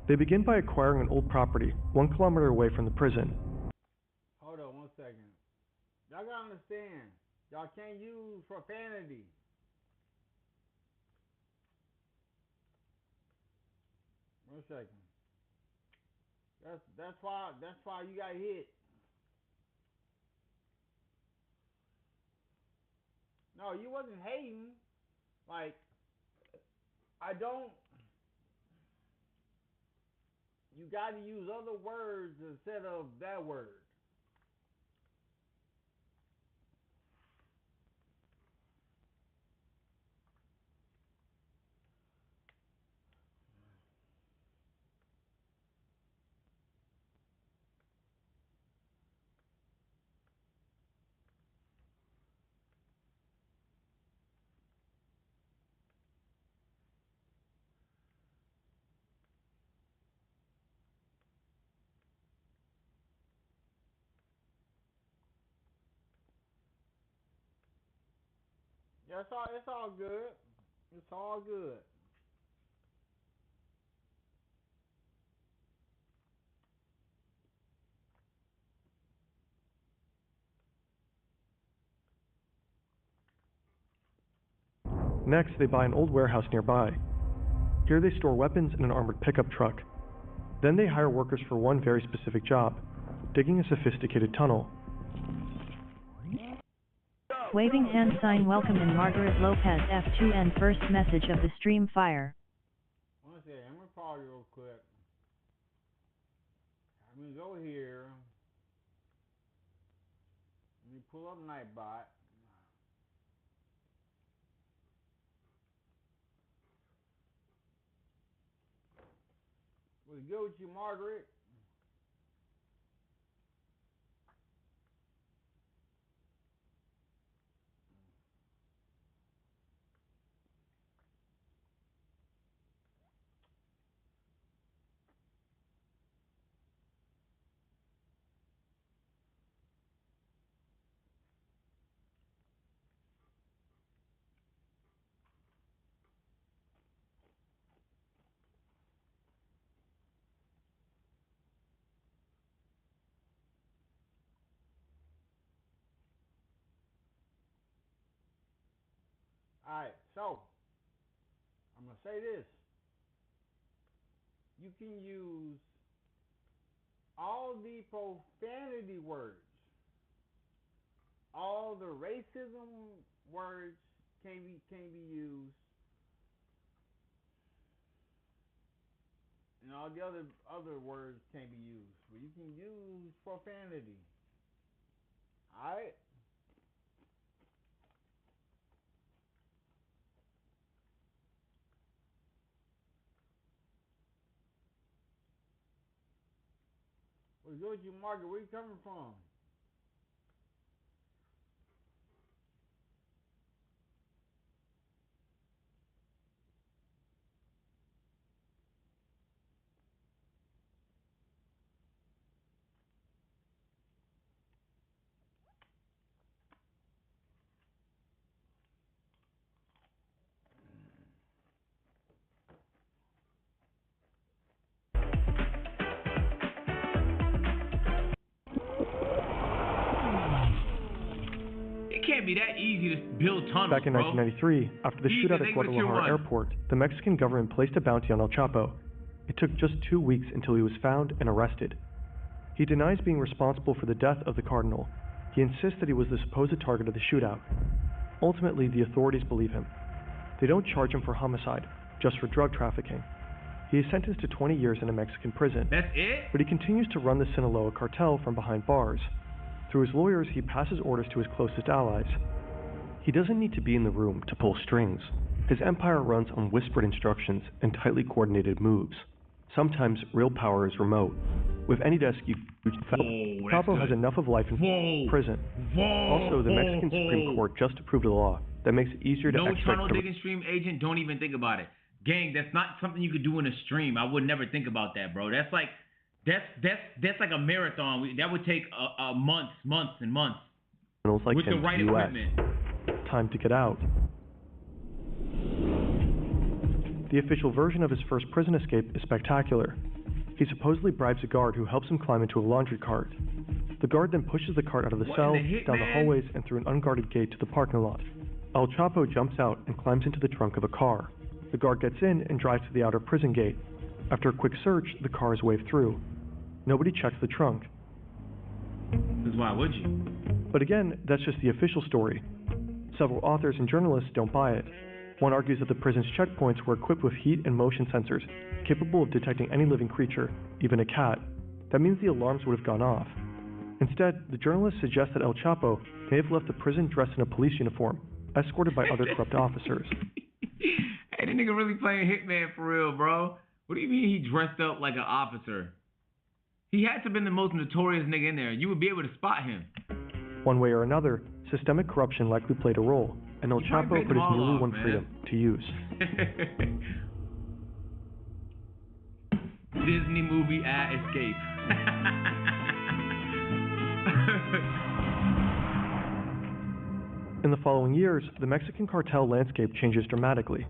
[SPEAKER 10] They begin by acquiring an old property 1 kilometer away from the prison.
[SPEAKER 2] Hold on 1 second. Y'all gotta understand, y'all can't use profanity. One second. That's why you got hit. No, you wasn't hating. Like, you got to use other words instead of that word. Yeah, it's all good. It's all good.
[SPEAKER 10] Next, they buy an old warehouse nearby. Here they store weapons in an armored pickup truck. Then they hire workers for one very specific job, digging a sophisticated tunnel.
[SPEAKER 11] Waving hand sign welcome in Margaret Lopez F2N first message of the stream fire.
[SPEAKER 2] One second, I'm gonna pause real quick. I'm gonna go here. Let me pull up Nightbot. What's good with you, Margaret? Alright, so I'm gonna say this. You can use all the profanity words. All the racism words can be used. And all the other words can be used. But you can use profanity. Alright? What's good with you, Margaret? Where you coming from?
[SPEAKER 9] It can't be that easy to build tunnels,
[SPEAKER 10] Back in 1993, after the shootout at Guadalajara Airport, the Mexican government placed a bounty on El Chapo. It took just 2 weeks until he was found and arrested. He denies being responsible for the death of the cardinal. He insists that he was the supposed target of the shootout. Ultimately, the authorities believe him. They don't charge him for homicide, just for drug trafficking. He is sentenced to 20 years in a Mexican prison.
[SPEAKER 9] That's it?
[SPEAKER 10] But he continues to run the Sinaloa cartel from behind bars. Through his lawyers, he passes orders to his closest allies. He doesn't need to be in the room to pull strings. His empire runs on whispered instructions and tightly coordinated moves. Sometimes real power is remote. With any desk you Chapo has enough of life in prison. Also, the Mexican Supreme Court just approved a law that makes it easier to extradite.
[SPEAKER 9] No tunnel digging stream agent, don't even think about it. Gang, that's not something you could do in a stream. I would never think about that, bro. That's like a marathon. That would take months and months.
[SPEAKER 10] Like
[SPEAKER 9] with the right equipment.
[SPEAKER 10] Time to get out. The official version of his first prison escape is spectacular. He supposedly bribes a guard who helps him climb into a laundry cart. The guard then pushes the cart out of the cell, down the hallways, and through an unguarded gate to the parking lot. El Chapo jumps out and climbs into the trunk of a car. The guard gets in and drives to the outer prison gate. After a quick search, the car is waved through. Nobody checks the trunk.
[SPEAKER 9] Because why would you?
[SPEAKER 10] But again, that's just the official story. Several authors and journalists don't buy it. One argues that the prison's checkpoints were equipped with heat and motion sensors, capable of detecting any living creature, even a cat. That means the alarms would have gone off. Instead, the journalists suggest that El Chapo may have left the prison dressed in a police uniform, escorted by other corrupt officers.
[SPEAKER 9] Hey, that nigga really playing Hitman for real, bro. What do you mean he dressed up like an officer? He had to have been the most notorious nigga in there. You would be able to spot him.
[SPEAKER 10] One way or another, systemic corruption likely played a role, and El Chapo put his newly won freedom to use.
[SPEAKER 9] Disney movie ad escape.
[SPEAKER 10] In the following years, the Mexican cartel landscape changes dramatically.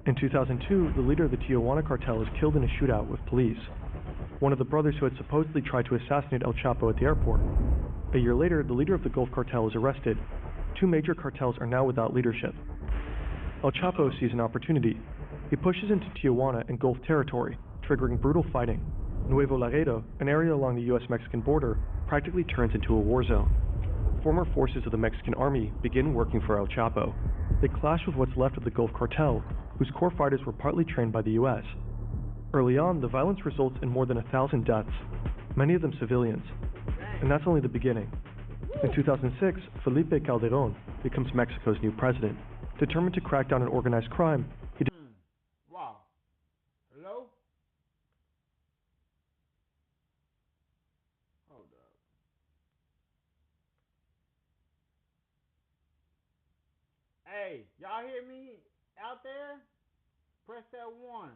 [SPEAKER 10] In 2002, the leader of the Tijuana cartel is killed in a shootout with police. One of the brothers who had supposedly tried to assassinate El Chapo at the airport. A year later, the leader of the Gulf cartel is arrested. 2 major cartels are now without leadership. El Chapo sees an opportunity. He pushes into Tijuana and Gulf territory, triggering brutal fighting. Nuevo Laredo, an area along the U.S.-Mexican border, practically turns into a war zone. Former forces of the Mexican army begin working for El Chapo. They clash with what's left of the Gulf cartel, whose core fighters were partly trained by the U.S. Early on, the violence results in more than 1,000 deaths, many of them civilians. And that's only the beginning. In 2006, Felipe Calderón becomes Mexico's new president. Determined to crack down on organized crime, he
[SPEAKER 2] Wow. Hello? Hold up. Hey, y'all hear me out there? Press that 1.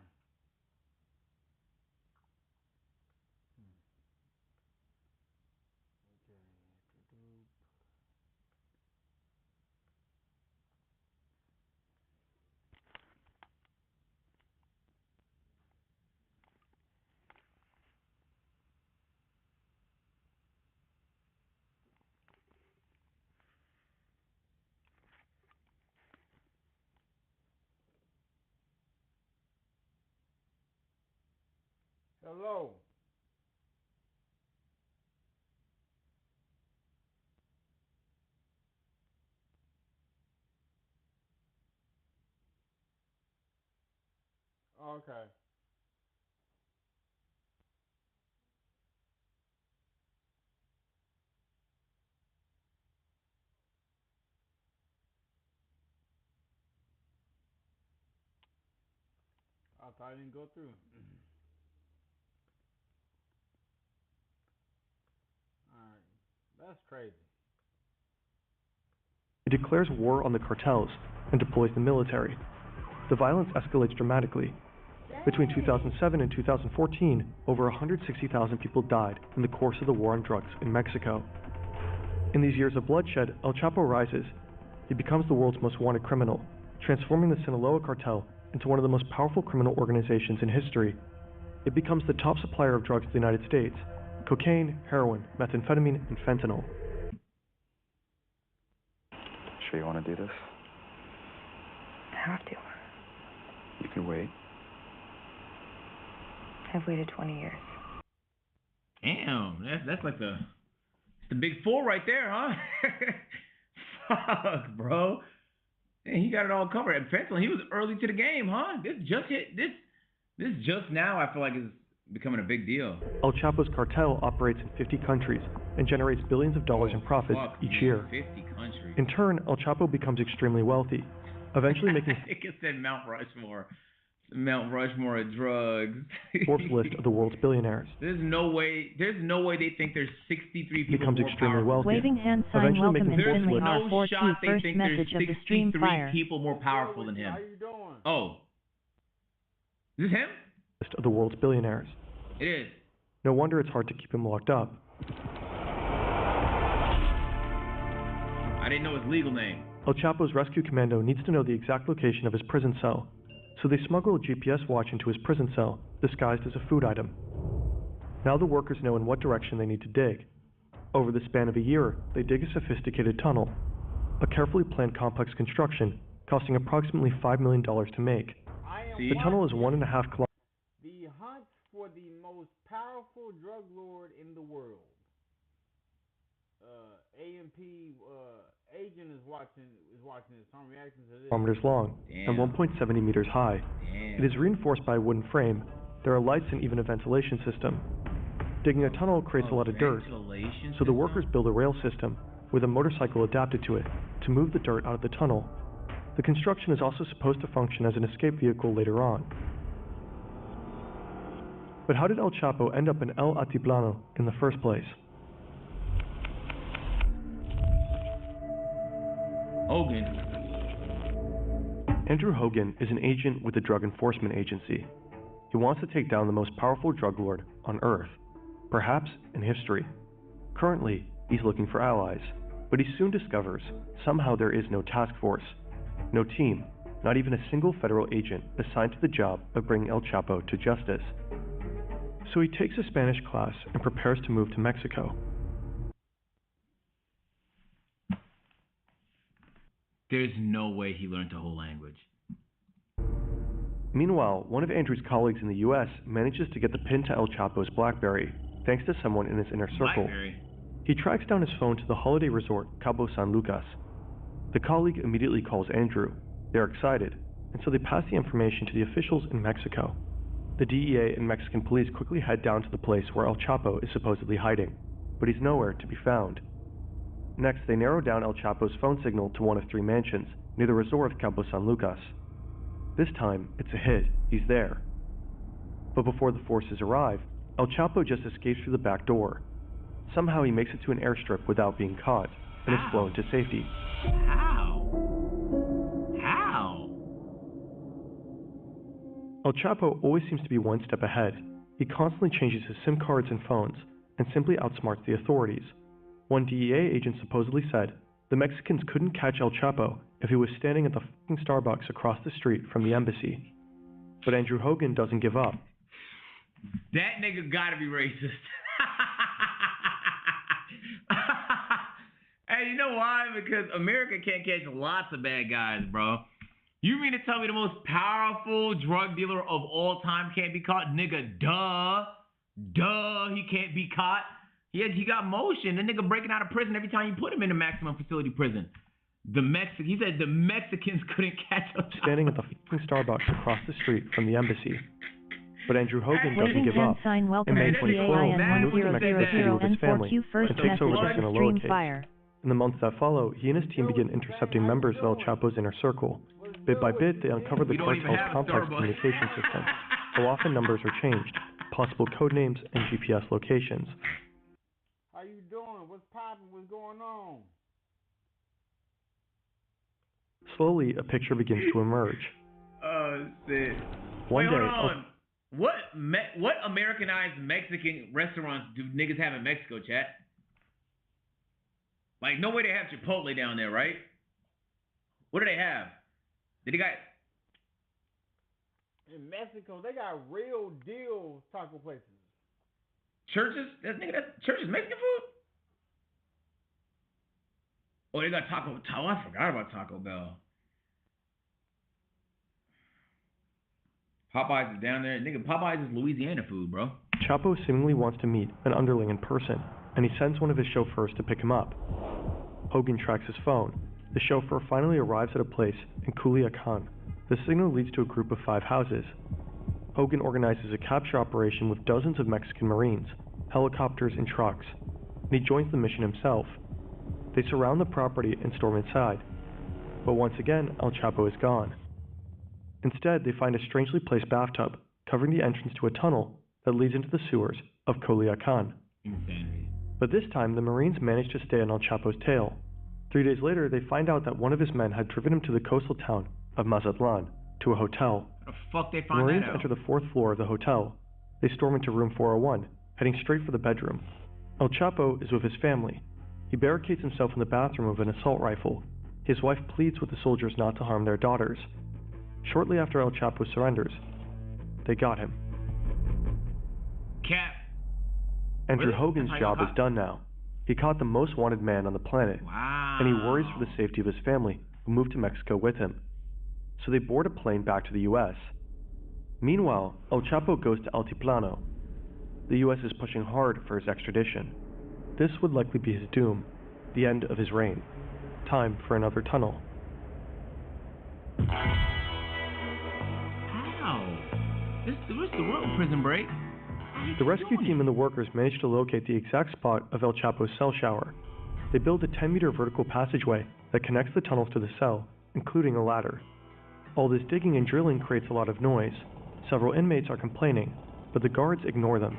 [SPEAKER 2] Hello. Okay. I thought I didn't go through. Alright. That's crazy.
[SPEAKER 10] He declares war on the cartels and deploys the military. The violence escalates dramatically. Between 2007 and 2014, over 160,000 people died in the course of the war on drugs in Mexico. In these years of bloodshed, El Chapo rises. He becomes the world's most wanted criminal, transforming the Sinaloa cartel into one of the most powerful criminal organizations in history. It becomes the top supplier of drugs to the United States: cocaine, heroin, methamphetamine, and fentanyl.
[SPEAKER 7] sure you want to do this?
[SPEAKER 13] I have to.
[SPEAKER 7] You can wait.
[SPEAKER 13] I've waited 20 years.
[SPEAKER 9] Damn, that's like the big four right there, huh? Fuck, bro. And he got it all covered. And Pencil, he was early to the game, huh? This just now I feel like is becoming a big deal.
[SPEAKER 10] El Chapo's cartel operates in 50 countries and generates billions of dollars in profits each year.
[SPEAKER 9] 50 countries.
[SPEAKER 10] In turn, El Chapo becomes extremely wealthy, eventually making
[SPEAKER 9] I think it said Mount Rushmore. Mount Rushmore of drugs.
[SPEAKER 10] Forbes list of the world's billionaires.
[SPEAKER 9] There's no way they think there's 63 people
[SPEAKER 10] becomes
[SPEAKER 9] more
[SPEAKER 10] extremely
[SPEAKER 9] powerful.
[SPEAKER 10] wealthy.
[SPEAKER 11] Waving hand sign
[SPEAKER 10] Eventually
[SPEAKER 11] welcome and
[SPEAKER 10] making
[SPEAKER 11] Finley
[SPEAKER 10] Forbes
[SPEAKER 11] R4
[SPEAKER 10] list.
[SPEAKER 9] shot
[SPEAKER 11] Q
[SPEAKER 9] they
[SPEAKER 11] first
[SPEAKER 9] think
[SPEAKER 11] message
[SPEAKER 9] there's
[SPEAKER 11] of the stream
[SPEAKER 9] 63
[SPEAKER 11] fire.
[SPEAKER 9] people more powerful than him.
[SPEAKER 2] How you doing?
[SPEAKER 9] Oh. Is this him?
[SPEAKER 10] List of the world's billionaires.
[SPEAKER 9] It is.
[SPEAKER 10] No wonder it's hard to keep him locked up.
[SPEAKER 9] I didn't know his legal name.
[SPEAKER 10] El Chapo's rescue commando needs to know the exact location of his prison cell, so they smuggle a GPS watch into his prison cell, disguised as a food item. Now the workers know in what direction they need to dig. Over the span of a year, they dig a sophisticated tunnel, a carefully planned complex construction costing approximately $5 million to make. The tunnel is 1.5 kilometers.
[SPEAKER 2] The hunt for the most powerful drug lord in the world. AMP agent is watching this. I'm reacting to this.
[SPEAKER 10] Kilometers long and 1.70 meters high. It is reinforced by a wooden frame. There are lights and even a ventilation system. Digging a tunnel creates a lot of dirt, so the workers build a rail system with a motorcycle adapted to it to move the dirt out of the tunnel. The construction is also supposed to function as an escape vehicle later on. But how did El Chapo end up in El Altiplano in the first place?
[SPEAKER 9] Hogan.
[SPEAKER 10] Andrew Hogan is an agent with the Drug Enforcement Agency. He wants to take down the most powerful drug lord on Earth, perhaps in history. Currently, he's looking for allies, but he soon discovers somehow there is no task force, no team, not even a single federal agent assigned to the job of bringing El Chapo to justice. So he takes a Spanish class and prepares to move to Mexico.
[SPEAKER 9] There's no way he learned the whole language.
[SPEAKER 10] Meanwhile, one of Andrew's colleagues in the U.S. manages to get the pin to El Chapo's BlackBerry, thanks to someone in his inner circle.
[SPEAKER 9] BlackBerry.
[SPEAKER 10] He tracks down his phone to the holiday resort Cabo San Lucas. The colleague immediately calls Andrew. They're excited, and so they pass the information to the officials in Mexico. The DEA and Mexican police quickly head down to the place where El Chapo is supposedly hiding, but he's nowhere to be found. Next, they narrow down El Chapo's phone signal to one of 3 mansions near the resort of Cabo San Lucas. This time, it's a hit. He's there. But before the forces arrive, El Chapo just escapes through the back door. Somehow he makes it to an airstrip without being caught and is flown to safety.
[SPEAKER 9] How?
[SPEAKER 10] El Chapo always seems to be one step ahead. He constantly changes his SIM cards and phones and simply outsmarts the authorities. One DEA agent supposedly said the Mexicans couldn't catch El Chapo if he was standing at the fucking Starbucks across the street from the embassy. But Andrew Hogan doesn't give up.
[SPEAKER 9] That nigga gotta be racist. Hey, you know why? Because America can't catch lots of bad guys, bro. You mean to tell me the most powerful drug dealer of all time can't be caught? Nigga, duh, he can't be caught. He got motion. The nigga breaking out of prison every time you put him in a maximum facility prison. He said the Mexicans couldn't catch him.
[SPEAKER 10] Standing at the fucking Starbucks across the street from the embassy. But Andrew Hogan doesn't give up. In May 2012, he moves to Mexico City with his family and takes over the Sinaloa case. In the months that follow, he and his team begin intercepting members of El Chapo's inner circle. Bit by bit, they uncover the cartel's complex communication system, though often numbers are changed, possible code names, and GPS locations.
[SPEAKER 2] How you doing? What's poppin'? What's going on?
[SPEAKER 10] Slowly, a picture begins to emerge.
[SPEAKER 9] Oh, shit.
[SPEAKER 10] One
[SPEAKER 9] Wait,
[SPEAKER 10] day,
[SPEAKER 9] hold on. What Americanized Mexican restaurants do niggas have in Mexico, chat? Like, no way they have Chipotle down there, right? What do they have? They got...
[SPEAKER 2] In Mexico, they got real deal taco places.
[SPEAKER 9] Churches? That's Churches Mexican food? Oh, they got Taco. Oh, I forgot about Taco Bell. Popeyes is down there. Nigga, Popeyes is Louisiana food, bro.
[SPEAKER 10] Chapo seemingly wants to meet an underling in person, and he sends one of his chauffeurs to pick him up. Hogan tracks his phone. The chauffeur finally arrives at a place in Culiacan. The signal leads to a group of 5 houses. Hogan organizes a capture operation with dozens of Mexican Marines, helicopters, and trucks, and he joins the mission himself. They surround the property and storm inside. But once again, El Chapo is gone. Instead, they find a strangely placed bathtub covering the entrance to a tunnel that leads into the sewers of Culiacan.
[SPEAKER 9] Insanity.
[SPEAKER 10] But this time, the Marines manage to stay on El Chapo's tail. 3 days later, they find out that one of his men had driven him to the coastal town of Mazatlan, to a hotel.
[SPEAKER 9] How the fuck they
[SPEAKER 10] The
[SPEAKER 9] find
[SPEAKER 10] Marines
[SPEAKER 9] that out?
[SPEAKER 10] enter the 4th floor of the hotel. They storm into room 401, heading straight for the bedroom. El Chapo is with his family. He barricades himself in the bathroom with an assault rifle. His wife pleads with the soldiers not to harm their daughters. Shortly after El Chapo surrenders, they got him.
[SPEAKER 9] Cap.
[SPEAKER 10] Andrew
[SPEAKER 9] Really?
[SPEAKER 10] Hogan's
[SPEAKER 9] That's how
[SPEAKER 10] job
[SPEAKER 9] you
[SPEAKER 10] is
[SPEAKER 9] got-
[SPEAKER 10] done now. He caught the most wanted man on the planet,
[SPEAKER 9] Wow.
[SPEAKER 10] and he worries for the safety of his family, who moved to Mexico with him. So they board a plane back to the U.S. Meanwhile, El Chapo goes to Altiplano. The U.S. is pushing hard for his extradition. This would likely be his doom, the end of his reign. Time for another tunnel.
[SPEAKER 9] How? This is the real prison break.
[SPEAKER 10] The rescue team and the workers manage to locate the exact spot of El Chapo's cell shower. They build a 10-meter vertical passageway that connects the tunnels to the cell, including a ladder. All this digging and drilling creates a lot of noise. Several inmates are complaining, but the guards ignore them.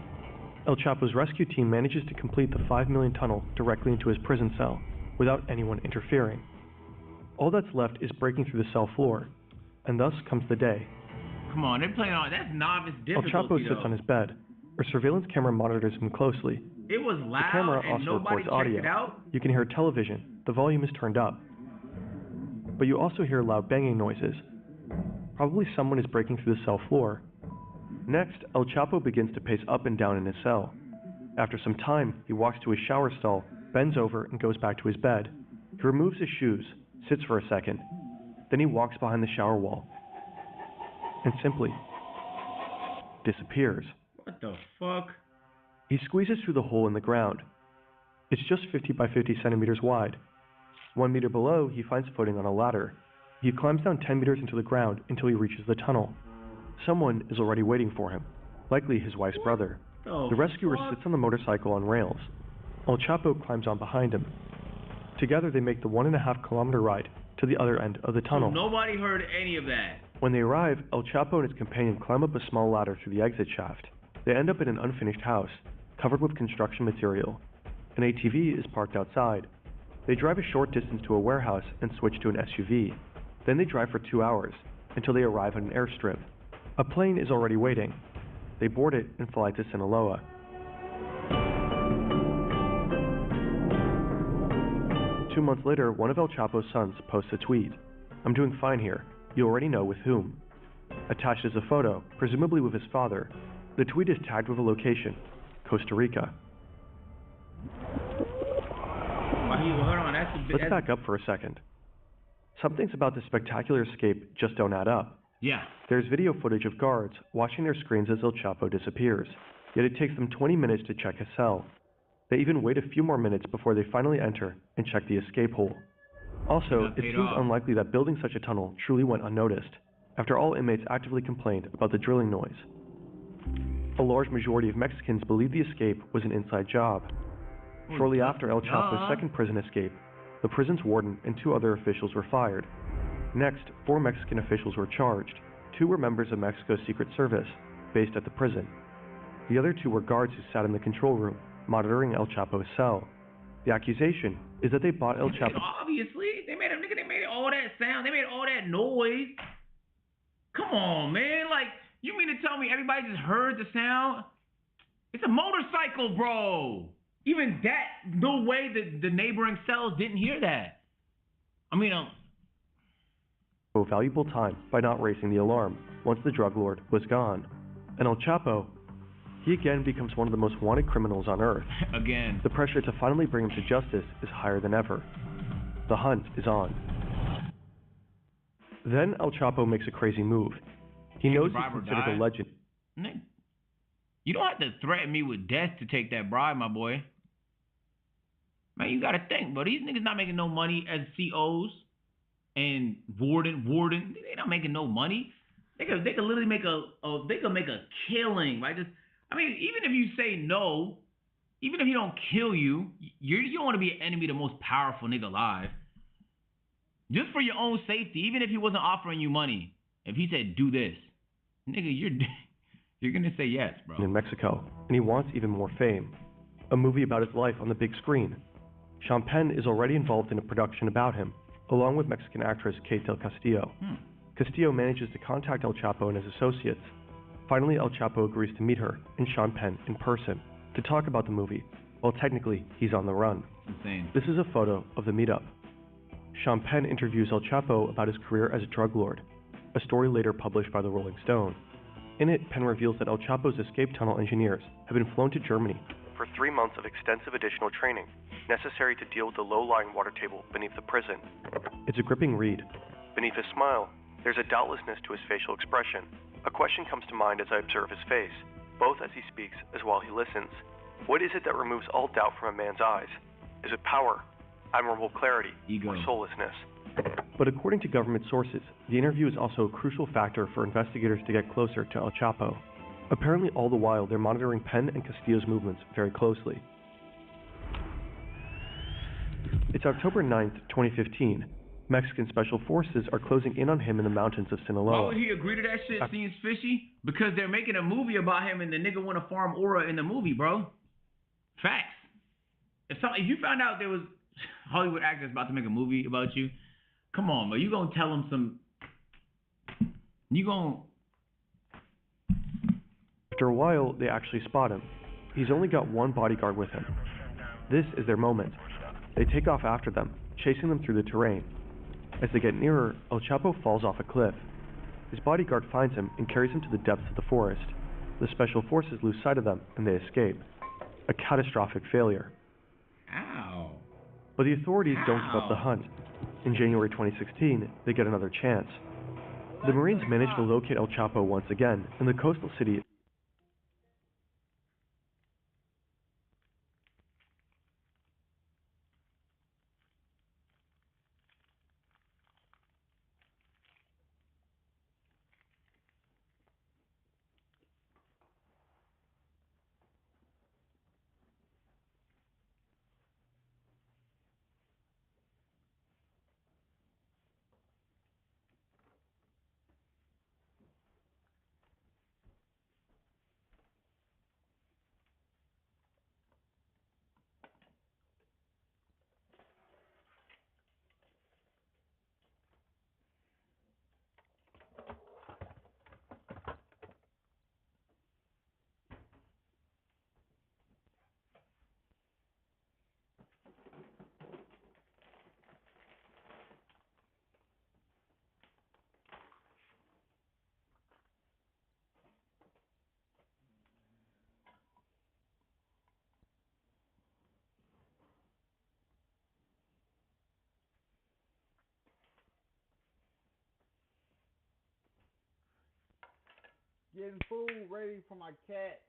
[SPEAKER 10] El Chapo's rescue team manages to complete the 5 million tunnel directly into his prison cell, without anyone interfering. All that's left is breaking through the cell floor, and thus comes the day.
[SPEAKER 9] Come on, they're playing on. That's novice
[SPEAKER 10] El
[SPEAKER 9] difficulty,
[SPEAKER 10] Chapo sits
[SPEAKER 9] though.
[SPEAKER 10] on his bed. A surveillance camera monitors him closely.
[SPEAKER 9] It was
[SPEAKER 10] The
[SPEAKER 9] loud
[SPEAKER 10] camera
[SPEAKER 9] and
[SPEAKER 10] also
[SPEAKER 9] nobody
[SPEAKER 10] records
[SPEAKER 9] checked
[SPEAKER 10] audio.
[SPEAKER 9] it out.
[SPEAKER 10] You can hear television. The volume is turned up. But you also hear loud banging noises. Probably someone is breaking through the cell floor. Next, El Chapo begins to pace up and down in his cell. After some time, he walks to his shower stall, bends over, and goes back to his bed. He removes his shoes, sits for a second. Then he walks behind the shower wall and simply disappears.
[SPEAKER 9] What the fuck?
[SPEAKER 10] He squeezes through the hole in the ground. It's just 50 by 50 centimeters wide. 1 meter below, he finds footing on a ladder. He climbs down 10 meters into the ground until he reaches the tunnel. Someone is already waiting for him, likely his wife's brother. The rescuer sits on the motorcycle on rails. El Chapo climbs on behind him. Together they make the 1.5 kilometer ride to the other end of the tunnel.
[SPEAKER 9] Nobody heard any of that.
[SPEAKER 10] When they arrive, El Chapo and his companion climb up a small ladder through the exit shaft. They end up in an unfinished house, covered with construction material. An ATV is parked outside. They drive a short distance to a warehouse and switch to an SUV. Then they drive for 2 hours, until they arrive at an airstrip. A plane is already waiting. They board it and fly to Sinaloa. Two months later, one of El Chapo's sons posts a tweet. "I'm doing fine here. You already know with whom." Attached is a photo, presumably with his father. The tweet is tagged with a location, Costa Rica.
[SPEAKER 9] Hold on,
[SPEAKER 10] Let's back up for a second. Some things about this spectacular escape just don't add up.
[SPEAKER 9] Yeah.
[SPEAKER 10] There's video footage of guards watching their screens as El Chapo disappears, yet it takes them 20 minutes to check his cell. They even wait a few more minutes before they finally enter and check the escape hole. Also, it seems unlikely that building such a tunnel truly went unnoticed. After all, inmates actively complained about the drilling noise. A large majority of Mexicans believe the escape was an inside job. Shortly after El Chapo's second prison escape, the prison's warden and 2 other officials were fired. Next, 4 Mexican officials were charged. 2 were members of Mexico's Secret Service, based at the prison. The other 2 were guards who sat in the control room, monitoring El Chapo's cell. The accusation is that they bought El Chapo.
[SPEAKER 9] Obviously, they made all that sound. They made all that noise. Come on, man. Like, you mean to tell me everybody just heard the sound? It's a motorcycle, bro. Even that, no way that the neighboring cells didn't hear that. I mean,
[SPEAKER 10] valuable time by not raising the alarm once the drug lord was gone. And El Chapo, he again becomes one of the most wanted criminals on earth.
[SPEAKER 9] Again.
[SPEAKER 10] The pressure to finally bring him to justice is higher than ever. The hunt is on. Then El Chapo makes a crazy move. He knows he's considered a legend.
[SPEAKER 9] Nick, you don't have to threaten me with death to take that bribe, my boy. Man, you gotta think, bro. These niggas not making no money as COs and warden. They not making no money. They could literally make they could make a killing, right? Even if you say no, even if he don't kill you, you don't want to be an enemy to the most powerful nigga alive. Just for your own safety, even if he wasn't offering you money, if he said do this, nigga, you're gonna say yes, bro.
[SPEAKER 10] In Mexico, and he wants even more fame. A movie about his life on the big screen. Sean Penn is already involved in a production about him, along with Mexican actress Kate del Castillo. Castillo manages to contact El Chapo and his associates. Finally, El Chapo agrees to meet her and Sean Penn in person to talk about the movie, while technically he's on the run.
[SPEAKER 9] Insane.
[SPEAKER 10] This is a photo of the meetup. Sean Penn interviews El Chapo about his career as a drug lord, a story later published by the Rolling Stone. In it, Penn reveals that El Chapo's escape tunnel engineers have been flown to Germany for 3 months of extensive additional training necessary to deal with the low-lying water table beneath the prison. It's a gripping read. Beneath his smile, there's a doubtlessness to his facial expression. A question comes to mind as I observe his face, both as he speaks as while he listens. What is it that removes all doubt from a man's eyes? Is it power, admirable clarity, or soullessness? But according to government sources, the interview is also a crucial factor for investigators to get closer to El Chapo. Apparently all the while they're monitoring Penn and Castillo's movements very closely. It's October 9th, 2015. Mexican special forces are closing in on him in the mountains of Sinaloa.
[SPEAKER 9] Why would he agree to that shit? Seems fishy. Because they're making a movie about him and the nigga want to farm aura in the movie, bro. Facts. If you found out there was Hollywood actors about to make a movie about you, come on, bro. You gonna tell him some...
[SPEAKER 10] After a while, they actually spot him. He's only got one bodyguard with him. This is their moment. They take off after them, chasing them through the terrain. As they get nearer, El Chapo falls off a cliff. His bodyguard finds him and carries him to the depths of the forest. The special forces lose sight of them and they escape. A catastrophic failure.
[SPEAKER 9] Ow.
[SPEAKER 10] But the authorities don't give up the hunt. In January 2016, they get another chance. The Marines manage to locate El Chapo once again in the coastal city.
[SPEAKER 2] Getting food ready for my cat.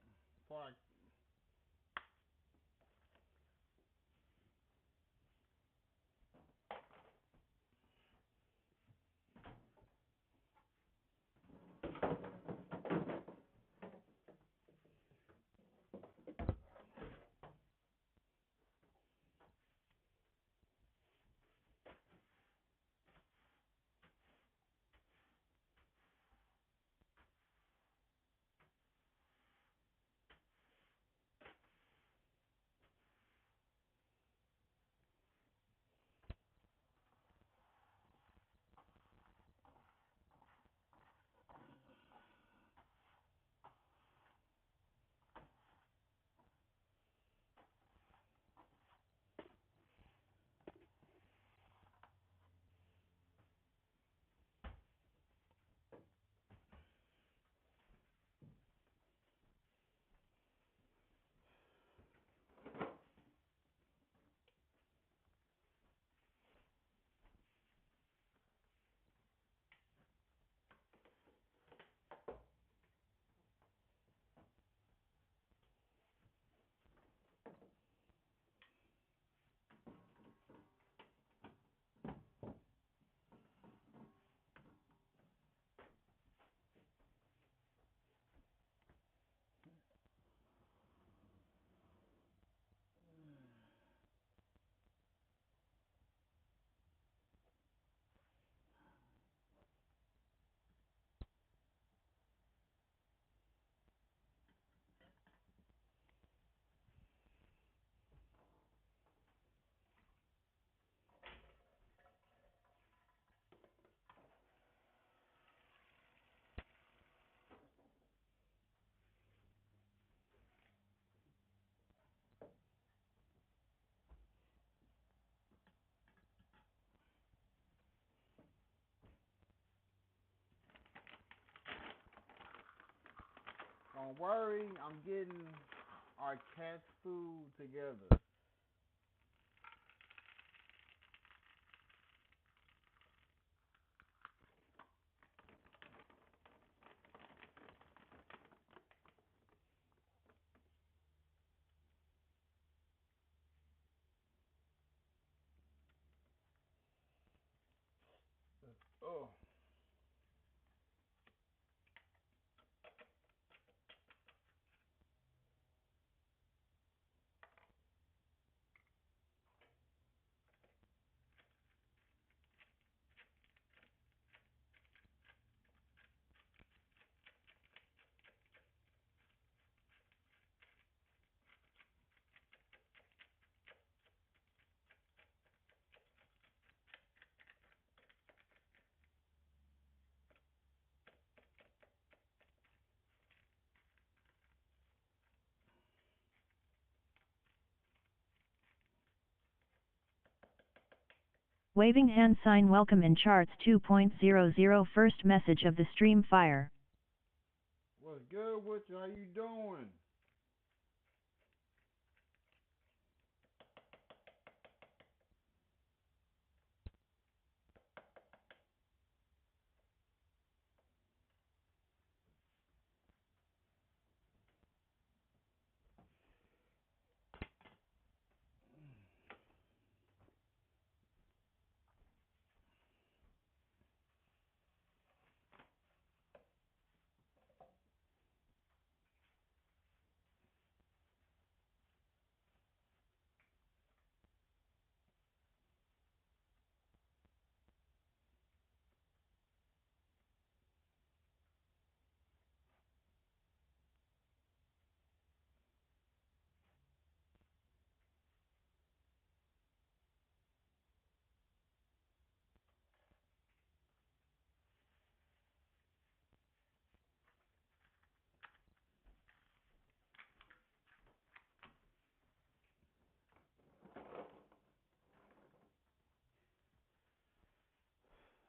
[SPEAKER 2] Don't worry, I'm getting our cat's food together. Oh.
[SPEAKER 11] Waving hand sign welcome in charts 2.00 first message of the stream fire.
[SPEAKER 2] What's good with you? How you doing?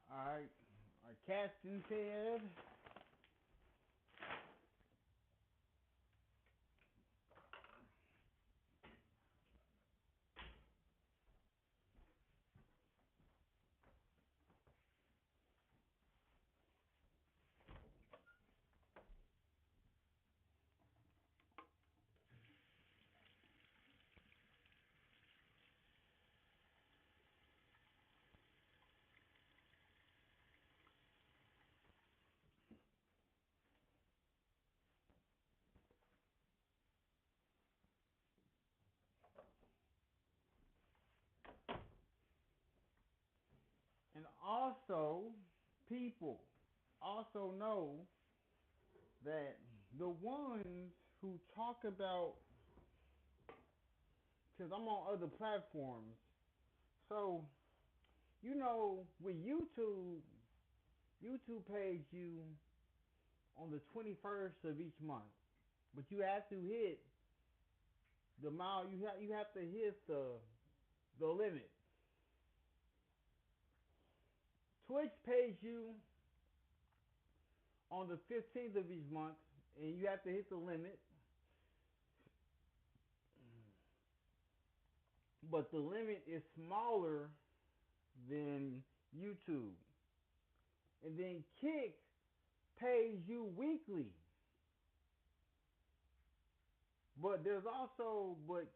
[SPEAKER 2] Alright, our cat's in bed. And also, people also know that the ones who talk about, because I'm on other platforms, so, you know, with YouTube pays you on the 21st of each month, but you have to hit the mile, you have to hit the limit. Twitch pays you on the 15th of each month, and you have to hit the limit. But the limit is smaller than YouTube. And then Kick pays you weekly. But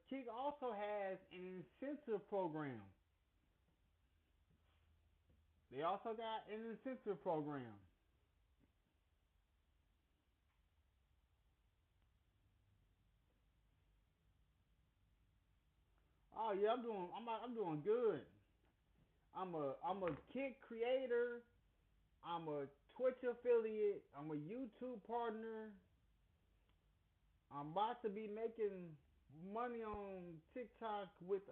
[SPEAKER 2] Kick also has an incentive program. They also got an incentive program. Oh yeah, I'm doing good. I'm a Kick creator. I'm a Twitch affiliate. I'm a YouTube partner. I'm about to be making money on TikTok with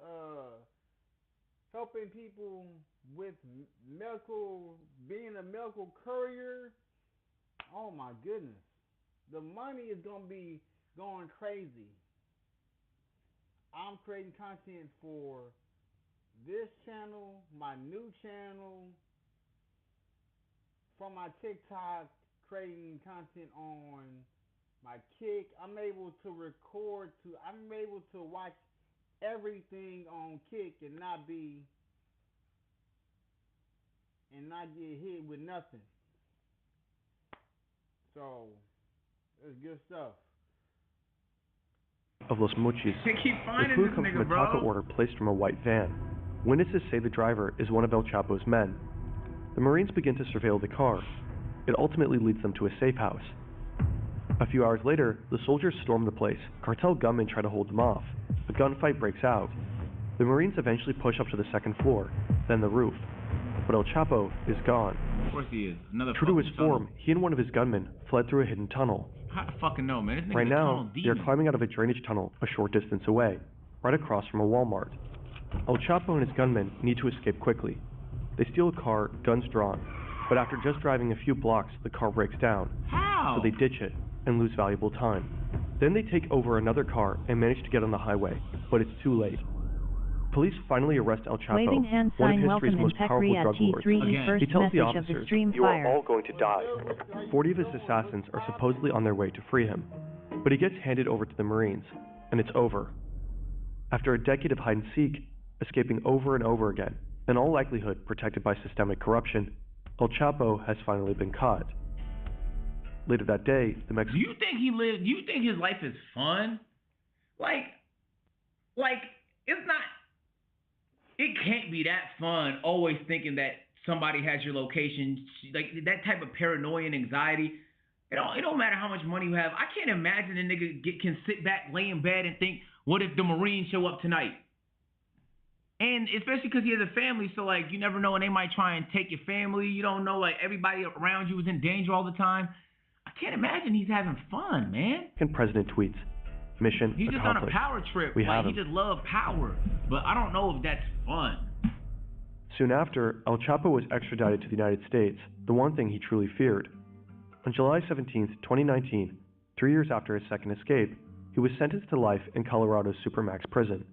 [SPEAKER 2] helping people with being a medical courier. Oh my goodness. The money is gonna be going crazy. I'm creating content for this channel, my new channel, from my TikTok, creating content on my Kick. I'm able to record. I'm able to watch everything on Kick and not get hit with nothing. So it's good stuff.
[SPEAKER 10] Of Los Mochis,
[SPEAKER 9] They keep
[SPEAKER 10] the
[SPEAKER 9] finding
[SPEAKER 10] clue
[SPEAKER 9] this
[SPEAKER 10] comes
[SPEAKER 9] nigga,
[SPEAKER 10] from a taco
[SPEAKER 9] bro.
[SPEAKER 10] order placed from a white van. Witnesses say the driver is one of El Chapo's men. The Marines begin to surveil the car. It ultimately leads them to a safe house. A few hours later, the soldiers storm the place. Cartel gunmen try to hold them off. A gunfight breaks out. The Marines eventually push up to the second floor, then the roof. But El Chapo is gone.
[SPEAKER 9] Of course he is. Another
[SPEAKER 10] True to his
[SPEAKER 9] fucking tunnel.
[SPEAKER 10] form, he and one of his gunmen fled through a hidden tunnel.
[SPEAKER 9] How to fucking know, man? This nigga's
[SPEAKER 10] Right
[SPEAKER 9] a
[SPEAKER 10] now,
[SPEAKER 9] tunnel
[SPEAKER 10] they are
[SPEAKER 9] demon.
[SPEAKER 10] climbing out of a drainage tunnel a short distance away, right across from a Walmart. El Chapo and his gunmen need to escape quickly. They steal a car, guns drawn, but after just driving a few blocks, the car breaks down.
[SPEAKER 9] How?
[SPEAKER 10] So they ditch it and lose valuable time. Then they take over another car and manage to get on the highway, but it's too late. Police finally arrest El Chapo,
[SPEAKER 11] Waving hand
[SPEAKER 10] one
[SPEAKER 11] sign
[SPEAKER 10] of
[SPEAKER 11] welcome
[SPEAKER 10] history's
[SPEAKER 11] in
[SPEAKER 10] most powerful
[SPEAKER 11] Pekria
[SPEAKER 10] drug lords.
[SPEAKER 11] T3E first
[SPEAKER 10] He tells the
[SPEAKER 11] message of the
[SPEAKER 10] officers,
[SPEAKER 11] stream
[SPEAKER 10] "You are
[SPEAKER 11] fire.
[SPEAKER 10] all going to die." 40 of his assassins are supposedly on their way to free him, but he gets handed over to the Marines, and it's over. After a decade of hide and seek, escaping over and over again, in all likelihood protected by systemic corruption, El Chapo has finally been caught. Later that day, the
[SPEAKER 9] Do you think he lived? Do you think his life is fun? Like, it's not. It can't be that fun. Always thinking that somebody has your location, like that type of paranoia and anxiety. It don't matter how much money you have. I can't imagine a nigga can sit back, lay in bed, and think, what if the Marines show up tonight? And especially because he has a family, so like you never know when they might try and take your family. You don't know, like everybody around you is in danger all the time. I can't imagine he's having fun, man.
[SPEAKER 10] President tweets, "Mission
[SPEAKER 9] He's just on a
[SPEAKER 10] accomplished.
[SPEAKER 9] power trip.
[SPEAKER 10] We
[SPEAKER 9] Like
[SPEAKER 10] have
[SPEAKER 9] he
[SPEAKER 10] him."
[SPEAKER 9] just loves power. But I don't know if that's fun.
[SPEAKER 10] Soon after, El Chapo was extradited to the United States, the one thing he truly feared. On July 17, 2019, 3 years after his second escape, he was sentenced to life in Colorado's Supermax prison.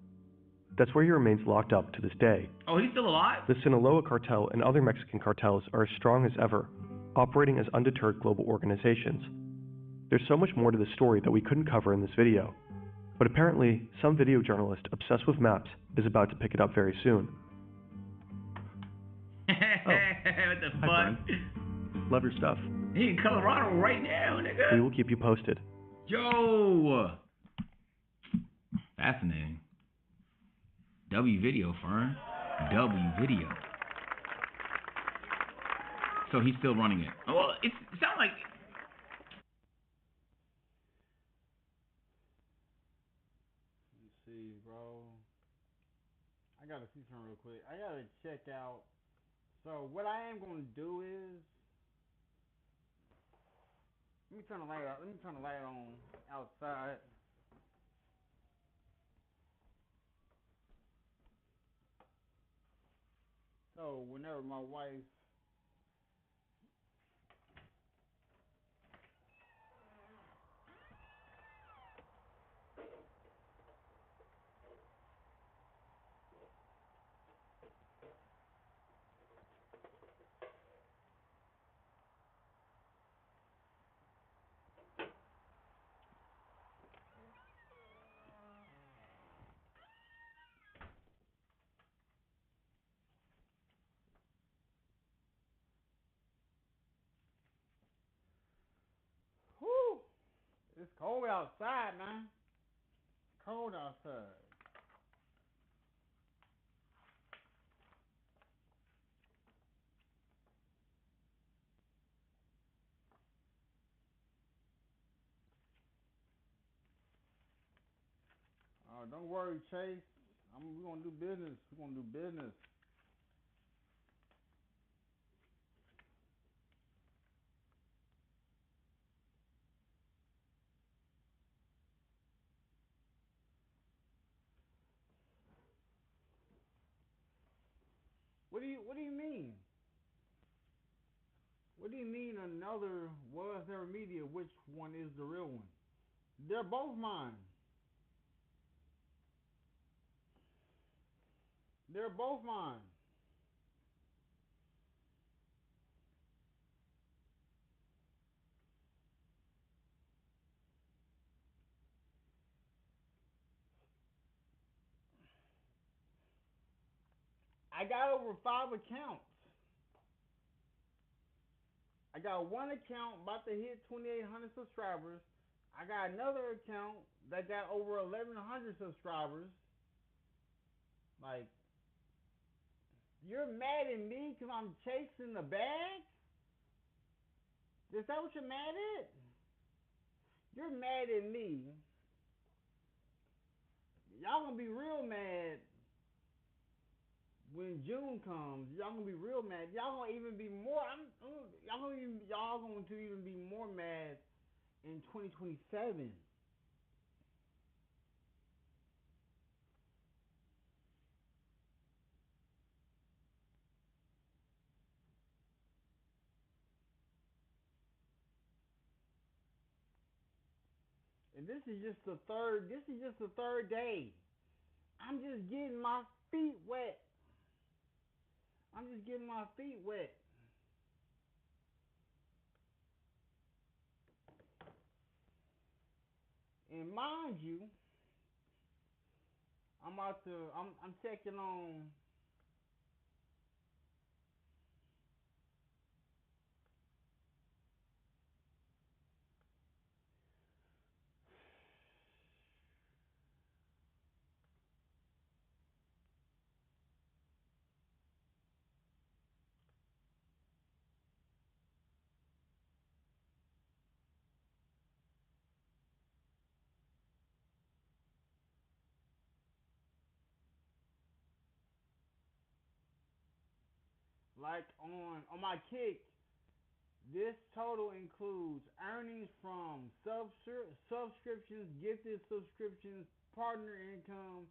[SPEAKER 10] That's where he remains locked up to this day.
[SPEAKER 9] Oh, he's still alive?
[SPEAKER 10] The Sinaloa cartel and other Mexican cartels are as strong as ever, operating as undeterred global organizations. There's so much more to the story that we couldn't cover in this video, but apparently some video journalist obsessed with maps is about to pick it up very soon.
[SPEAKER 9] What the fuck?
[SPEAKER 10] Love your stuff.
[SPEAKER 9] He in Colorado right now, nigga.
[SPEAKER 10] We will keep you posted.
[SPEAKER 9] Yo. Fascinating. W video, Fern. W video. So he's still running it. Well, it sounds like.
[SPEAKER 2] Let's see, bro. I gotta see something real quick. I gotta check out. So what I am gonna do is, let me turn the light out. Let me turn the light on outside. So whenever my wife whew, it's cold outside, man. It's cold outside. Don't worry, Chase. We're gonna do business. We're gonna do business. What do you mean? What do you mean another was there media? Which one is the real one? They're both mine. They're both mine. I got over 5 accounts. I got one account about to hit 2,800 subscribers. I got another account that got over 1,100 subscribers. Like, you're mad at me because I'm chasing the bag? Is that what you're mad at? You're mad at me. Y'all gonna be real mad when June comes. Y'all gonna be real mad. Y'all gonna even be more. Y'all going to even be more mad in 2027. And this is just the third day. I'm just getting my feet wet. And mind you, I'm checking on like on my Kick. This total includes earnings from subscriptions, gifted subscriptions, partner income,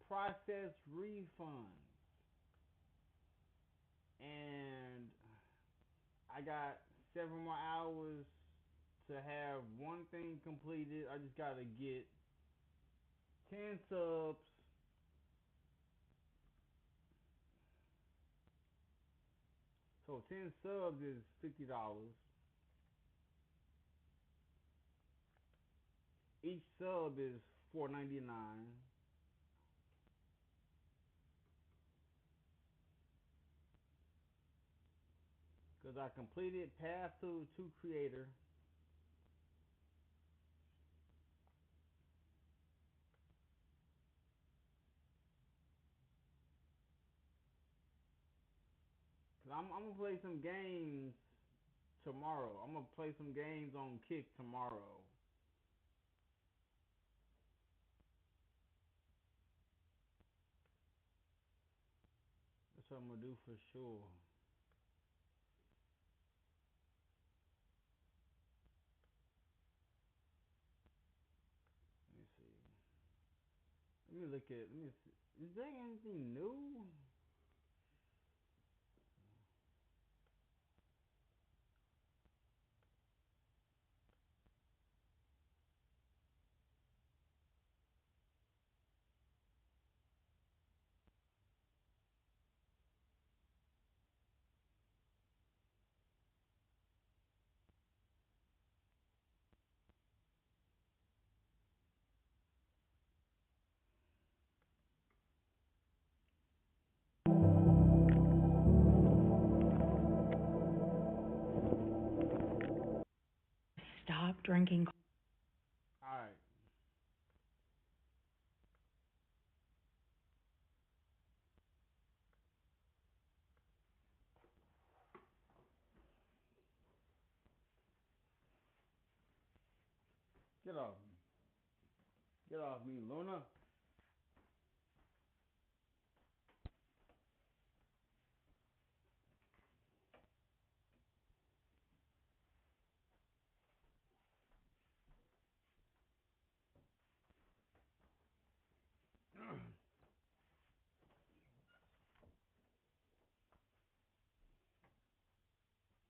[SPEAKER 2] process refunds. And I got 7 more hours to have one thing completed. I just gotta get 10 subs. So 10 subs is $50. Each sub is $4.99. Because I completed Path to Creator. Because I'm going to play some games tomorrow. I'm going to play some games on Kick tomorrow. That's what I'm going to do for sure. Let me see. Let me see. Is there anything new?
[SPEAKER 12] Stop drinking.
[SPEAKER 2] Alright. Get off me. Get off me, Luna.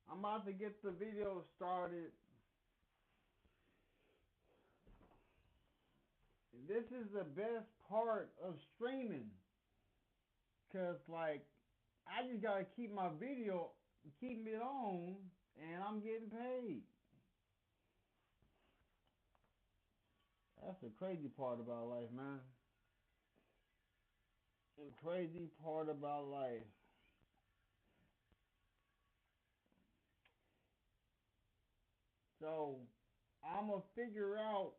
[SPEAKER 2] I'm about to get the video started. This is the best part of streaming. Cause like, I just gotta keep my video, keep it on, and I'm getting paid. That's the crazy part about life, man. The crazy part about life. So I'm gonna figure out.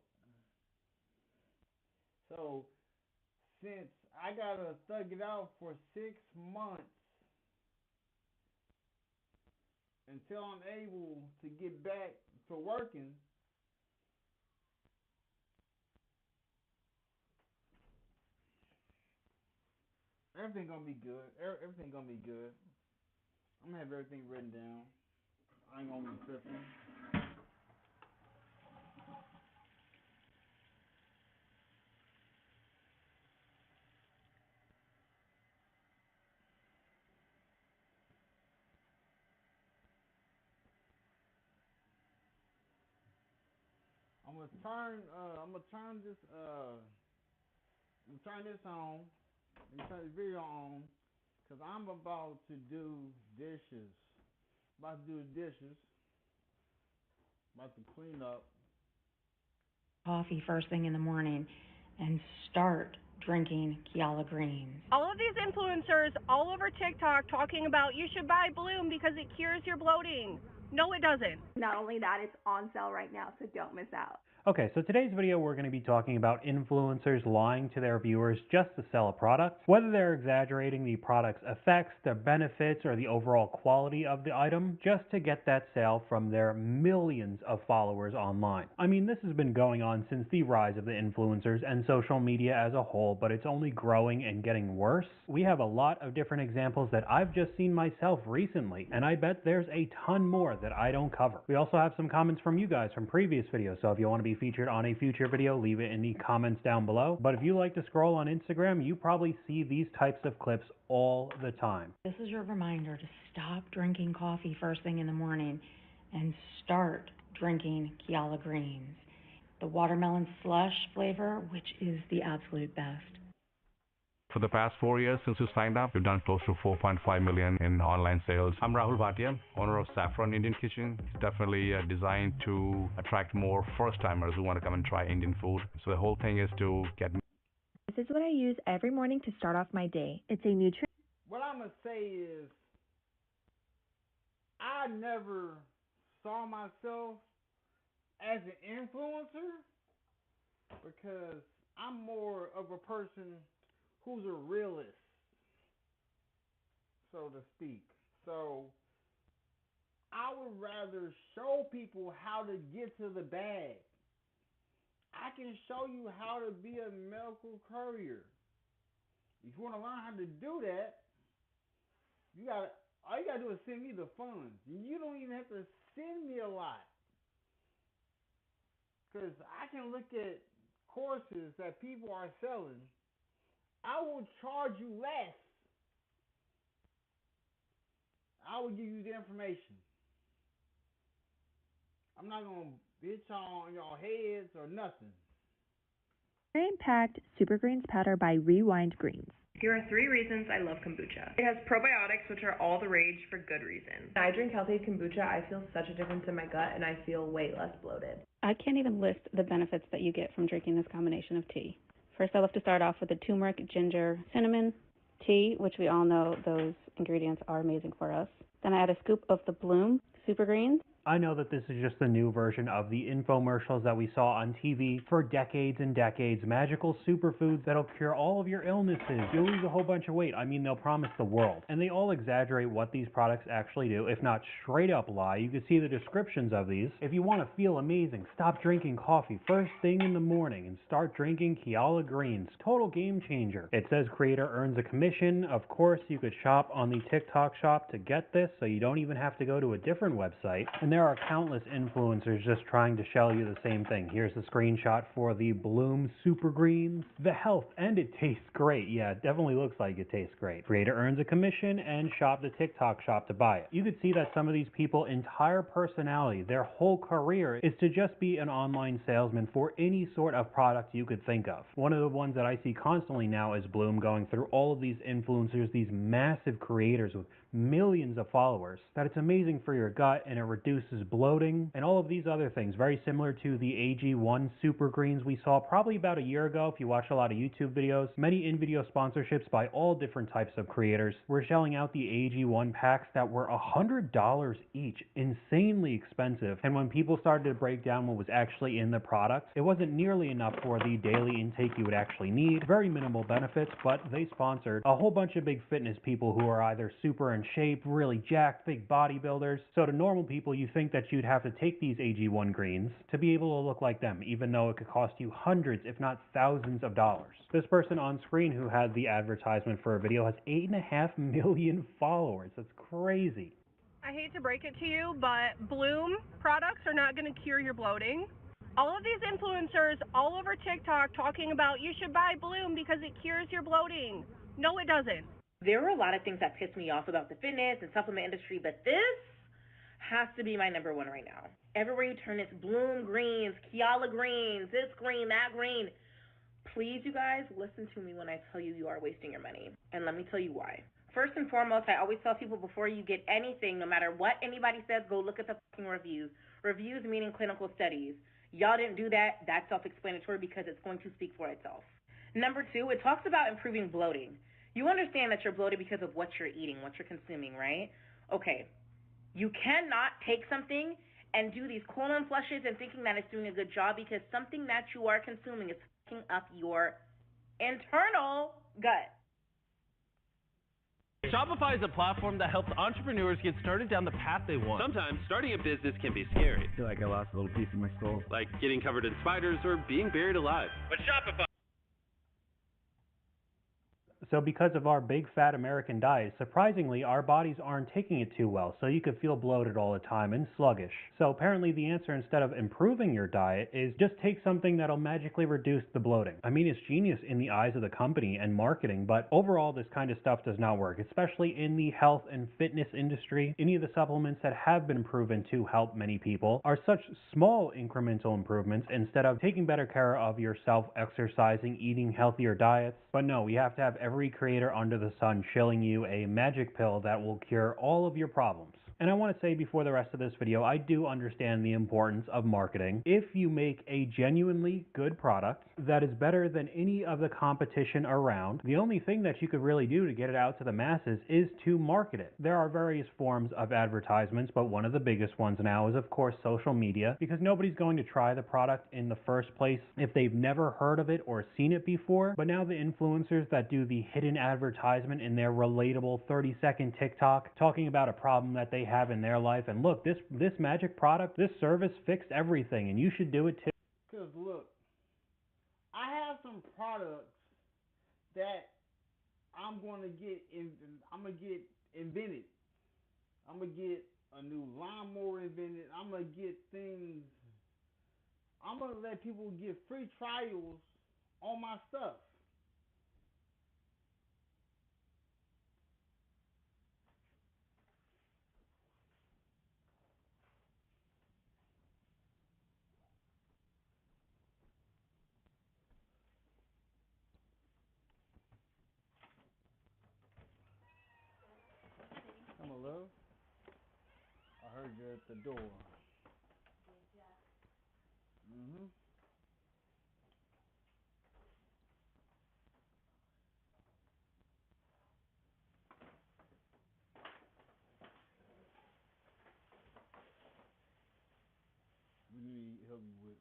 [SPEAKER 2] So since I gotta thug it out for 6 months until I'm able to get back to working, everything gonna be good. Everything gonna be good. I'm gonna have everything written down. I ain't gonna be tripping. I'm gonna turn this on. I'm gonna turn this video on, cause I'm about to do dishes. About to do the dishes. About to clean up.
[SPEAKER 14] Coffee first thing in the morning and start drinking Kiala Greens.
[SPEAKER 28] All of these influencers all over TikTok talking about you should buy Bloom because it cures your bloating. No, it doesn't.
[SPEAKER 15] Not only that, it's on sale right now, so don't miss out.
[SPEAKER 16] Okay, so today's video we're going to be talking about influencers lying to their viewers just to sell a product. Whether they're exaggerating the product's effects, their benefits, or the overall quality of the item, just to get that sale from their millions of followers online. I mean, this has been going on since the rise of the influencers and social media as a whole, but it's only growing and getting worse. We have a lot of different examples that I've just seen myself recently, and I bet there's a ton more that I don't cover. We also have some comments from you guys from previous videos, so if you want to be featured on a future video, leave it in the comments down below. But if you like to scroll on Instagram, you probably see these types of clips all the time.
[SPEAKER 14] This is your reminder to stop drinking coffee first thing in the morning and start drinking Kiala Greens. The watermelon slush flavor, which is the absolute best.
[SPEAKER 17] For the past 4 years since you signed up, we've done close to 4.5 million in online sales. I'm Rahul Bhatia, owner of Saffron Indian Kitchen. It's definitely designed to attract more first-timers who want to come and try Indian food. So the whole thing is to get...
[SPEAKER 15] This is what I use every morning to start off my day. It's a nutrient.
[SPEAKER 2] What I'm gonna say is, I never saw myself as an influencer because I'm more of a person who's a realist, so to speak. So I would rather show people how to get to the bag. I can show you how to be a medical courier. If you want to learn how to do that, all you gotta do is send me the funds. You don't even have to send me a lot, because I can look at courses that people are selling. I will charge you less. I will give you the information. I'm not going to bitch on your heads or nothing.
[SPEAKER 15] Impact Super Greens powder by Rewind Greens.
[SPEAKER 18] Here are 3 reasons I love kombucha. It has probiotics, which are all the rage for good reason.
[SPEAKER 19] When I drink healthy kombucha, I feel such a difference in my gut and I feel way less bloated.
[SPEAKER 20] I can't even list the benefits that you get from drinking this combination of tea. First, I love to start off with the turmeric, ginger, cinnamon tea, which we all know those ingredients are amazing for us. Then I add a scoop of the Bloom Super Greens.
[SPEAKER 16] I know that this is just the new version of the infomercials that we saw on TV for decades and decades. Magical superfoods that'll cure all of your illnesses. You'll lose a whole bunch of weight. I mean, they'll promise the world. And they all exaggerate what these products actually do, if not straight up lie. You can see the descriptions of these. If you want to feel amazing, stop drinking coffee first thing in the morning and start drinking Kiala Greens. Total game changer. It says creator earns a commission. Of course, you could shop on the TikTok shop to get this, so you don't even have to go to a different website. And there are countless influencers just trying to sell you the same thing. Here's the screenshot for the Bloom Super Greens. The health, and it tastes great. Yeah, it definitely looks like it tastes great. Creator earns a commission and shop the TikTok shop to buy it. You could see that some of these people' entire personality, their whole career, is to just be an online salesman for any sort of product you could think of. One of the ones that I see constantly now is Bloom going through all of these influencers, these massive creators with millions of followers, that it's amazing for your gut and it reduces reduces bloating, and all of these other things, very similar to the AG1 Super Greens we saw probably about a year ago if you watch a lot of YouTube videos. Many in-video sponsorships by all different types of creators were shelling out the AG1 packs that were $100 each, insanely expensive, and when people started to break down what was actually in the product, it wasn't nearly enough for the daily intake you would actually need. Very minimal benefits, but they sponsored a whole bunch of big fitness people who are either super in shape, really jacked, big bodybuilders. So to normal people, you think that you'd have to take these AG1 greens to be able to look like them, even though it could cost you hundreds, if not thousands of dollars. This person on screen who had the advertisement for a video has 8.5 million followers. That's crazy.
[SPEAKER 1] I hate to break it to you, but Bloom products are not going to cure your bloating. All of these influencers all over TikTok talking about you should buy Bloom because it cures your bloating. No, it doesn't.
[SPEAKER 3] There are a lot of things that piss me off about the fitness and supplement industry, but this has to be my number one right now. Everywhere you turn, it's Bloom greens, Kiala greens, this green, that green. Please, you guys, listen to me when I tell you you are wasting your money. And let me tell you why. First and foremost, I always tell people before you get anything, no matter what anybody says, go look at the fucking reviews. Reviews meaning clinical studies. Y'all didn't do that. That's self-explanatory because it's going to speak for itself. Number two, it talks about improving bloating. You understand that you're bloated because of what you're eating, what you're consuming, right? Okay. You cannot take something and do these colon flushes and thinking that it's doing a good job because something that you are consuming is fucking up your internal gut.
[SPEAKER 4] Shopify is a platform that helps entrepreneurs get started down the path they want. Sometimes starting a business can be scary.
[SPEAKER 7] I feel like I lost a little piece of my soul.
[SPEAKER 4] Like getting covered in spiders or being buried alive. But Shopify...
[SPEAKER 16] So because of our big fat American diet, surprisingly, our bodies aren't taking it too well, so you could feel bloated all the time and sluggish. So apparently the answer, instead of improving your diet, is just take something that'll magically reduce the bloating. I mean, it's genius in the eyes of the company and marketing, but overall this kind of stuff does not work, especially in the health and fitness industry. Any of the supplements that have been proven to help many people are such small incremental improvements instead of taking better care of yourself, exercising, eating healthier diets. But no, we have to have every creator under the sun shilling you a magic pill that will cure all of your problems. And I want to say before the rest of this video, I do understand the importance of marketing. If you make a genuinely good product that is better than any of the competition around, the only thing that you could really do to get it out to the masses is to market it. There are various forms of advertisements, but one of the biggest ones now is of course social media, because nobody's going to try the product in the first place if they've never heard of it or seen it before. But now the influencers that do the hidden advertisement in their relatable 30-second TikTok talking about a problem that they have in their life, and look, this magic product, this service fixed everything and you should do it too.
[SPEAKER 2] Because look, I have some products that I'm gonna get invented. I'm gonna get a new lawnmower invented. I'm gonna get things. I'm gonna let people get free trials on my stuff. Come on, love. I heard you at the door. Mm-hmm. What do you need help you with?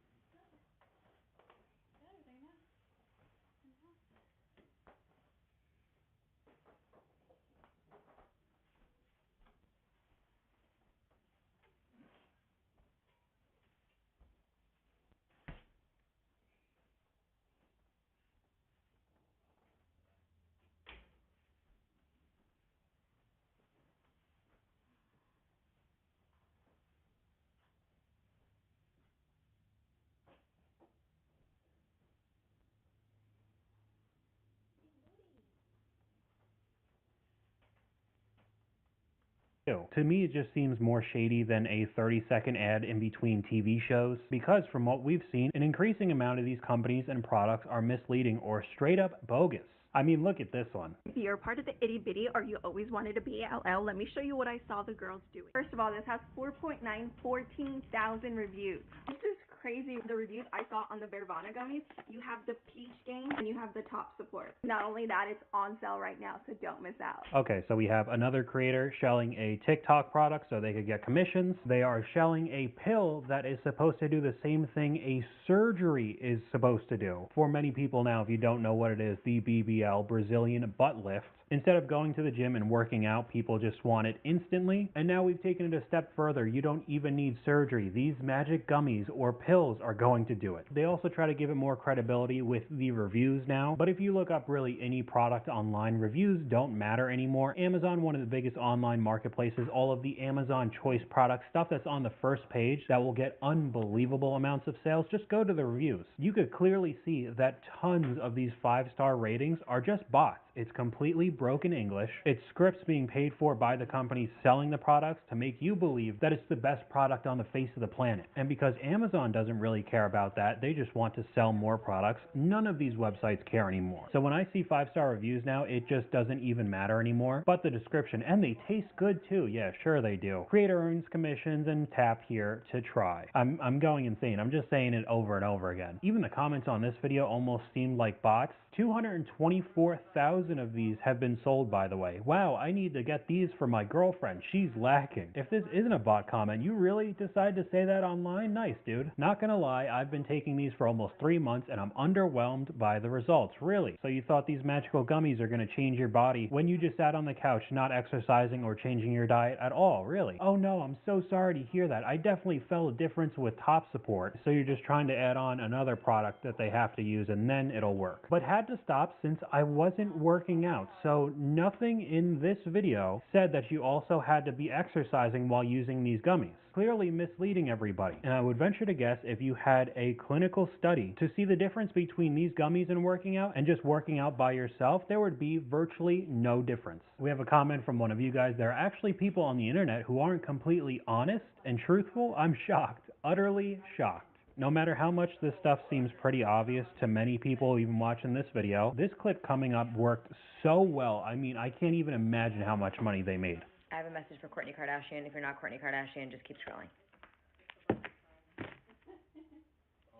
[SPEAKER 16] To me, it just seems more shady than a 30-second ad in between TV shows, because from what we've seen, an increasing amount of these companies and products are misleading or straight up bogus. I mean, look at this one.
[SPEAKER 6] If you're part of the itty bitty or you always wanted to be LL, let me show you what I saw the girls doing. First of all, this has 14,000 reviews. This is crazy. The reviews I saw on the Vervana gummies, you have the peach game and you have the top support. Not only that, it's on sale right now, so don't miss out.
[SPEAKER 16] Okay, so we have another creator shelling a TikTok product so they could get commissions. They are shelling a pill that is supposed to do the same thing a surgery is supposed to do. For many people now, if you don't know what it is, the BBL, Brazilian butt lift. Instead of going to the gym and working out, people just want it instantly. And now we've taken it a step further. You don't even need surgery. These magic gummies or pills are going to do it. They also try to give it more credibility with the reviews now. But if you look up really any product online, reviews don't matter anymore. Amazon, one of the biggest online marketplaces, all of the Amazon choice products, stuff that's on the first page that will get unbelievable amounts of sales, just go to the reviews. You could clearly see that tons of these 5-star ratings are just bots. It's completely broken English. It's scripts being paid for by the companies selling the products to make you believe that it's the best product on the face of the planet. And because Amazon doesn't really care about that, they just want to sell more products, none of these websites care anymore. So when I see 5-star reviews now, it just doesn't even matter anymore. But the description, and they taste good too. Yeah, sure they do. Creator earns commissions and tap here to try. I'm going insane. I'm just saying it over and over again. Even the comments on this video almost seemed like bots. 224,000 of these have been sold, by the way. Wow, I need to get these for my girlfriend. She's lacking. If this isn't a bot comment, you really decide to say that online? Nice, dude. Not gonna lie, I've been taking these for almost 3 months and I'm underwhelmed by the results. Really? So you thought these magical gummies are gonna change your body when you just sat on the couch not exercising or changing your diet at all? Really? Oh no, I'm so sorry to hear that. I definitely felt a difference with top support. So you're just trying to add on another product that they have to use and then it'll work. But had to stop since I wasn't working out. So nothing in this video said that you also had to be exercising while using these gummies. Clearly misleading everybody. And I would venture to guess if you had a clinical study to see the difference between these gummies and working out and just working out by yourself, there would be virtually no difference. We have a comment from one of you guys. There are actually people on the internet who aren't completely honest and truthful. I'm shocked. Utterly shocked. No matter how much this stuff seems pretty obvious to many people even watching this video, this clip coming up worked so well. I mean, I can't even imagine how much money they made.
[SPEAKER 3] I have a message for Kourtney Kardashian. If you're not Kourtney Kardashian, just keep scrolling.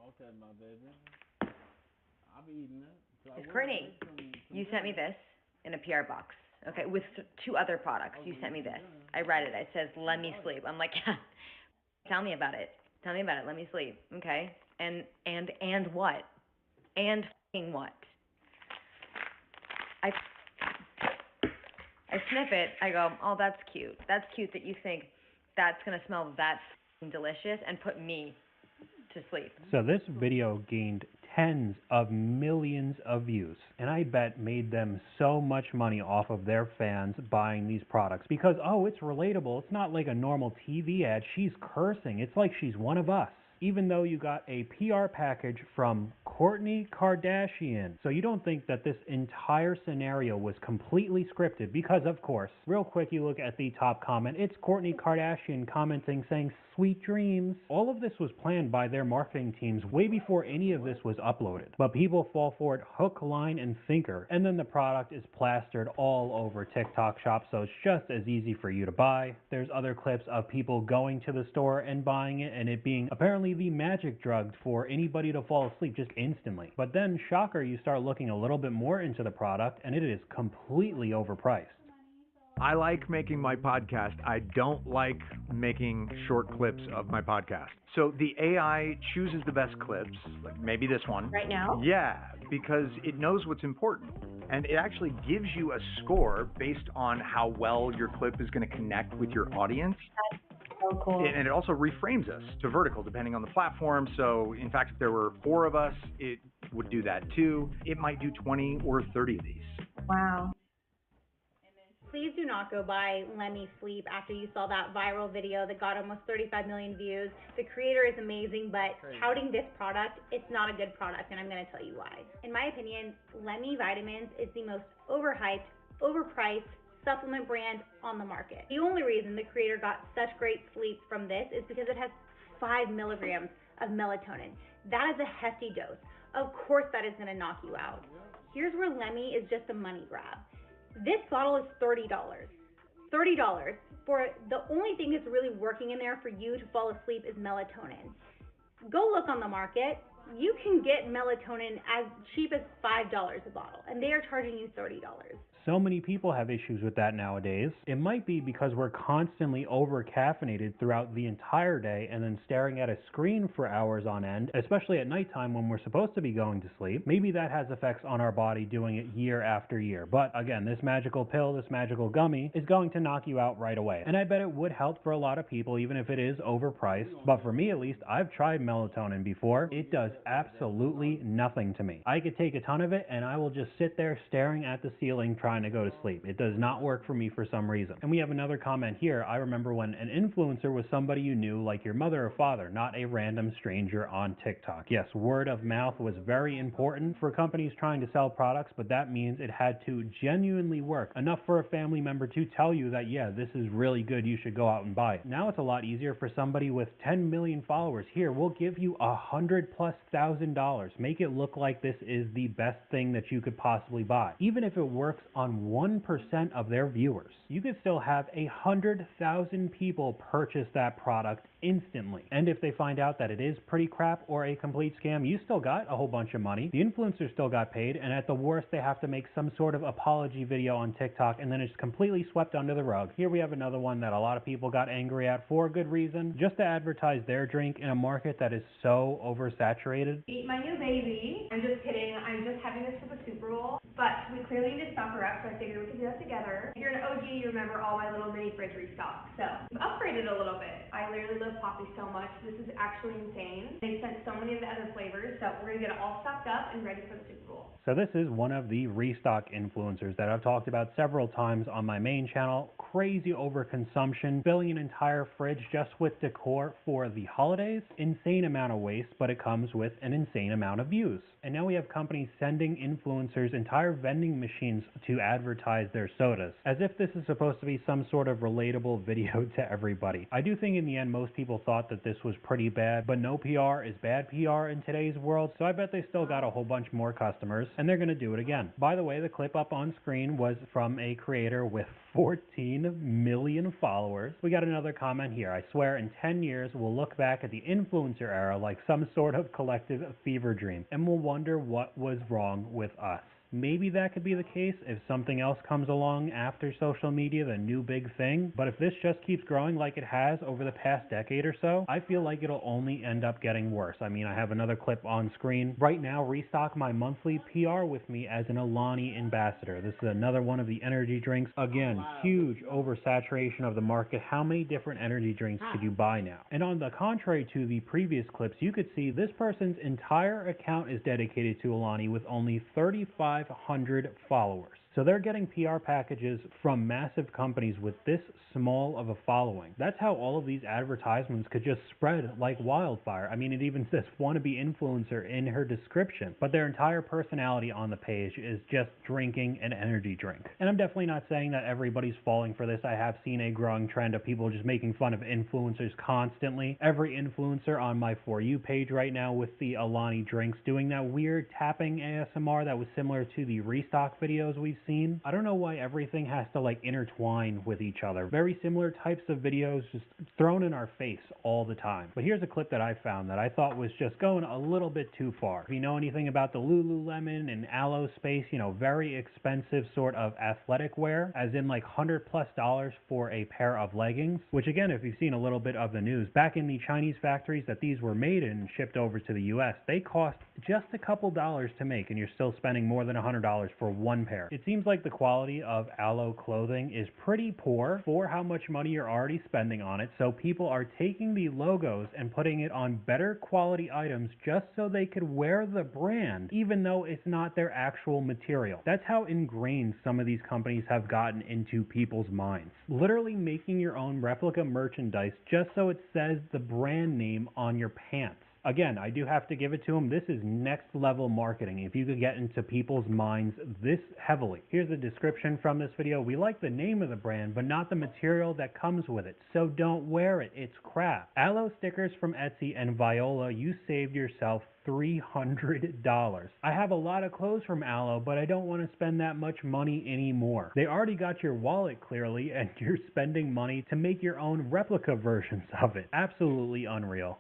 [SPEAKER 2] Okay, my baby. I'll be eating that. So
[SPEAKER 3] It's Kourtney. You sent me this in a PR box. Okay, with 2 other products. You sent me this. I read it. It says, "Let me sleep." I'm like, tell me about it. Tell me about it. Let me sleep. Okay. And what? And f***ing what? I sniff it. I go, oh, that's cute. That's cute that you think that's going to smell that f***ing delicious and put me to sleep.
[SPEAKER 16] So this video gained tens of millions of views, and I bet made them so much money off of their fans buying these products because, oh, it's relatable. It's not like a normal TV ad. She's cursing. It's like she's one of us. Even though you got a PR package from Kourtney Kardashian. So you don't think that this entire scenario was completely scripted because, of course, real quick, you look at the top comment. It's Kourtney Kardashian commenting saying, "Sweet dreams." All of this was planned by their marketing teams way before any of this was uploaded. But people fall for it hook, line, and sinker. And then the product is plastered all over TikTok Shop, so it's just as easy for you to buy. There's other clips of people going to the store and buying it and it being apparently the magic drug for anybody to fall asleep just instantly. But then, shocker, you start looking a little bit more into the product and it is completely overpriced.
[SPEAKER 21] I like making my podcast. I don't like making short clips of my podcast. So the AI chooses the best clips, like maybe this one.
[SPEAKER 28] Right now?
[SPEAKER 21] Yeah, because it knows what's important. And it actually gives you a score based on how well your clip is going to connect with your audience.
[SPEAKER 28] That's so cool.
[SPEAKER 21] And it also reframes us to vertical depending on the platform. So in fact, if there were 4 of us, it would do that too. It might do 20 or 30 of these.
[SPEAKER 28] Wow.
[SPEAKER 22] Please do not go buy Let Me Sleep after you saw that viral video that got almost 35 million views. The creator is amazing, but touting this product, it's not a good product, and I'm going to tell you why. In my opinion, Let Me Vitamins is the most overhyped, overpriced supplement brand on the market. The only reason the creator got such great sleep from this is because it has 5 milligrams of melatonin. That is a hefty dose. Of course that is going to knock you out. here's where Lemmy is just a money grab. This bottle is $30. $30 for the only thing that's really working in there for you to fall asleep is melatonin. Go look on the market. You can get melatonin as cheap as $5 a bottle, and they are charging you $30.
[SPEAKER 16] So many people have issues with that nowadays. It might be because we're constantly over-caffeinated throughout the entire day and then staring at a screen for hours on end, especially at nighttime when we're supposed to be going to sleep. Maybe that has effects on our body doing it year after year. But again, this magical pill, this magical gummy, is going to knock you out right away. And I bet it would help for a lot of people, even if it is overpriced. But for me at least, I've tried melatonin before. It does absolutely nothing to me. I could take a ton of it and I will just sit there staring at the ceiling trying to go to sleep. It does not work for me for some reason. And we have another comment here. I remember when an influencer was somebody you knew, like your mother or father, not a random stranger on TikTok. Yes, word of mouth was very important for companies trying to sell products, but that means it had to genuinely work. Enough for a family member to tell you that, yeah, this is really good, you should go out and buy it. Now it's a lot easier for somebody with 10 million followers. Here, we'll give you $100,000+. Make it look like this is the best thing that you could possibly buy. Even if it works on 1% of their viewers, you could still have 100,000 people purchase that product instantly. And if they find out that it is pretty crap or a complete scam, you still got a whole bunch of money. The influencer still got paid, and at the worst, they have to make some sort of apology video on TikTok, and then it's completely swept under the rug. Here we have another one that a lot of people got angry at for good reason, just to advertise their drink in a market that is so oversaturated.
[SPEAKER 19] Eat my new baby. I'm just kidding. I'm just having this for the Super Bowl. But we clearly need to stock her up, so I figured we could do that together. If you're an OG, you remember all my little mini fridge restock. So I've upgraded a little bit. I literally love coffee so much. This is actually insane. They sent so many of the other flavors, so we're going to get it all stocked up and ready for the Super Bowl.
[SPEAKER 16] So this is one of the restock influencers that I've talked about several times on my main channel. Crazy overconsumption, filling an entire fridge just with decor for the holidays. Insane amount of waste, but it comes with an insane amount of views. And now we have companies sending influencers entire vending machines to advertise their sodas, as if this is supposed to be some sort of relatable video to everybody. I do think in the end most people thought that this was pretty bad, but no PR is bad PR in today's world, so I bet they still got a whole bunch more customers, and they're going to do it again. By the way, the clip up on screen was from a creator with 14 million followers. We got another comment here. I swear in 10 years we'll look back at the influencer era like some sort of collective fever dream, and we'll wonder what was wrong with us. Maybe that could be the case if something else comes along after social media, the new big thing. But if this just keeps growing like it has over the past decade or so, I feel like it'll only end up getting worse. I mean, I have another clip on screen. Right now, restock my monthly PR with me as an Alani ambassador. This is another one of the energy drinks. Again, huge oversaturation of the market. How many different energy drinks could you buy now? And on the contrary to the previous clips, you could see this person's entire account is dedicated to Alani with only 3,500 followers. So they're getting PR packages from massive companies with this small of a following. That's how all of these advertisements could just spread like wildfire. I mean, it even says wannabe influencer in her description, but their entire personality on the page is just drinking an energy drink. And I'm definitely not saying that everybody's falling for this. I have seen a growing trend of people just making fun of influencers constantly. Every influencer on my For You page right now with the Alani drinks doing that weird tapping ASMR that was similar to the restock videos we've seen. I don't know why everything has to like intertwine with each other. Very similar types of videos just thrown in our face all the time. But here's a clip that I found that I thought was just going a little bit too far. If you know anything about the Lululemon and Aloe space, you know, very expensive sort of athletic wear, as in like $100+ for a pair of leggings, which again, if you've seen a little bit of the news, back in the Chinese factories that these were made in and shipped over to the US, they cost just a couple dollars to make, and you're still spending more than $100 for one pair. It seems like the quality of Aloe clothing is pretty poor for how much money you're already spending on it, so people are taking the logos and putting it on better quality items just so they could wear the brand, even though it's not their actual material. That's how ingrained some of these companies have gotten into people's minds. Literally making your own replica merchandise just so it says the brand name on your pants. Again, I do have to give it to him. This is next level marketing. If you could get into people's minds this heavily. Here's the description from this video. We like the name of the brand, but not the material that comes with it. So don't wear it. It's crap. Aloe stickers from Etsy and Viola, you saved yourself $300. I have a lot of clothes from Aloe, but I don't want to spend that much money anymore. They already got your wallet clearly, and you're spending money to make your own replica versions of it. Absolutely unreal.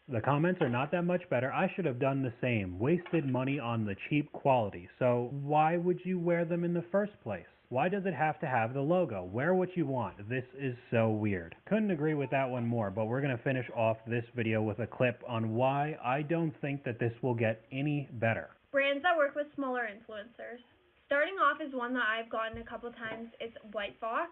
[SPEAKER 16] The comments are not that much better. I should have done the same. Wasted money on the cheap quality. So why would you wear them in the first place? Why does it have to have the logo? Wear what you want. This is so weird. Couldn't agree with that one more, but we're going to finish off this video with a clip on why I don't think that this will get any better.
[SPEAKER 5] Brands that work with smaller influencers. Starting off is one that I've gotten a couple times. It's White Fox.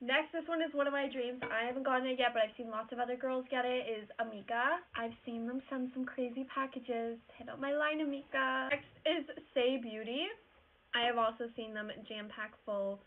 [SPEAKER 5] Next, this one is one of my dreams. I haven't gotten it yet, but I've seen lots of other girls get it, is Amika. I've seen them send some crazy packages. Hit up my line, Amika. Next is Say Beauty. I have also seen them jam-pack full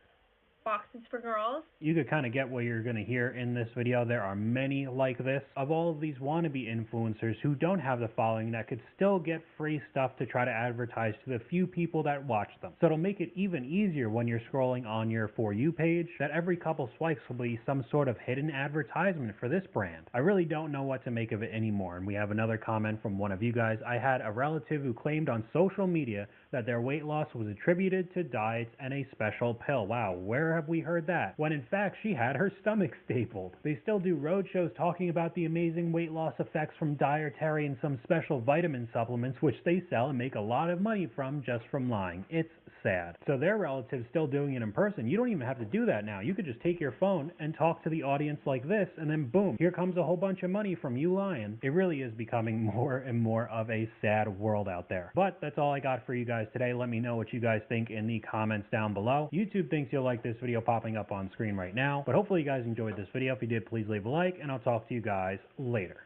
[SPEAKER 5] boxes for girls.
[SPEAKER 16] You could kind of get what you're going to hear in this video. There are many like this of all of these wannabe influencers who don't have the following that could still get free stuff to try to advertise to the few people that watch them. So it'll make it even easier when you're scrolling on your For You page that every couple swipes will be some sort of hidden advertisement for this brand. I really don't know what to make of it anymore. And we have another comment from one of you guys. I had a relative who claimed on social media that their weight loss was attributed to diets and a special pill. Wow, where have we heard that? When in fact she had her stomach stapled. They still do road shows talking about the amazing weight loss effects from dietary and some special vitamin supplements which they sell and make a lot of money from just from lying. It's sad. So their relatives still doing it in person. You don't even have to do that now. You could just take your phone and talk to the audience like this, and then boom, here comes a whole bunch of money from you lying. It really is becoming more and more of a sad world out there. But that's all I got for you guys today. Let me know what you guys think in the comments down below. YouTube thinks you'll like this video popping up on screen right now, but hopefully you guys enjoyed this video. If you did, please leave a like, and I'll talk to you guys later.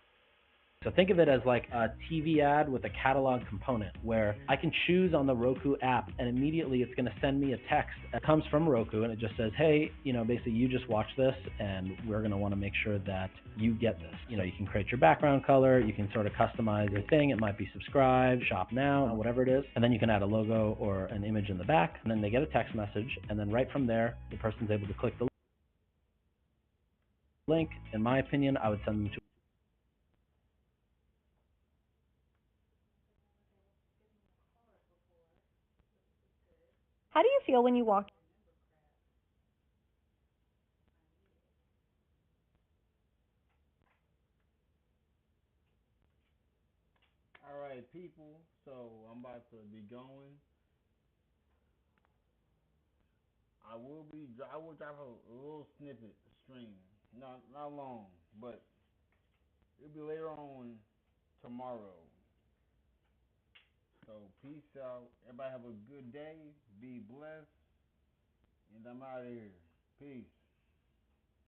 [SPEAKER 8] So think of it as like a TV ad with a catalog component where I can choose on the Roku app and immediately it's going to send me a text that comes from Roku and it just says, hey, basically you just watch this and we're going to want to make sure that you get this. You can create your background color, you can sort of customize your thing. It might be subscribe, shop now, whatever it is. And then you can add a logo or an image in the back, and then they get a text message, and then right from there, the person's able to click the link. In my opinion, I would send them to
[SPEAKER 15] How do you feel when you walk?
[SPEAKER 2] Alright, people, so I'm about to be going. I will drop a little snippet stream. Not long, but it'll be later on tomorrow. So peace out. Everybody have a good day. Be blessed. And I'm out of here. Peace.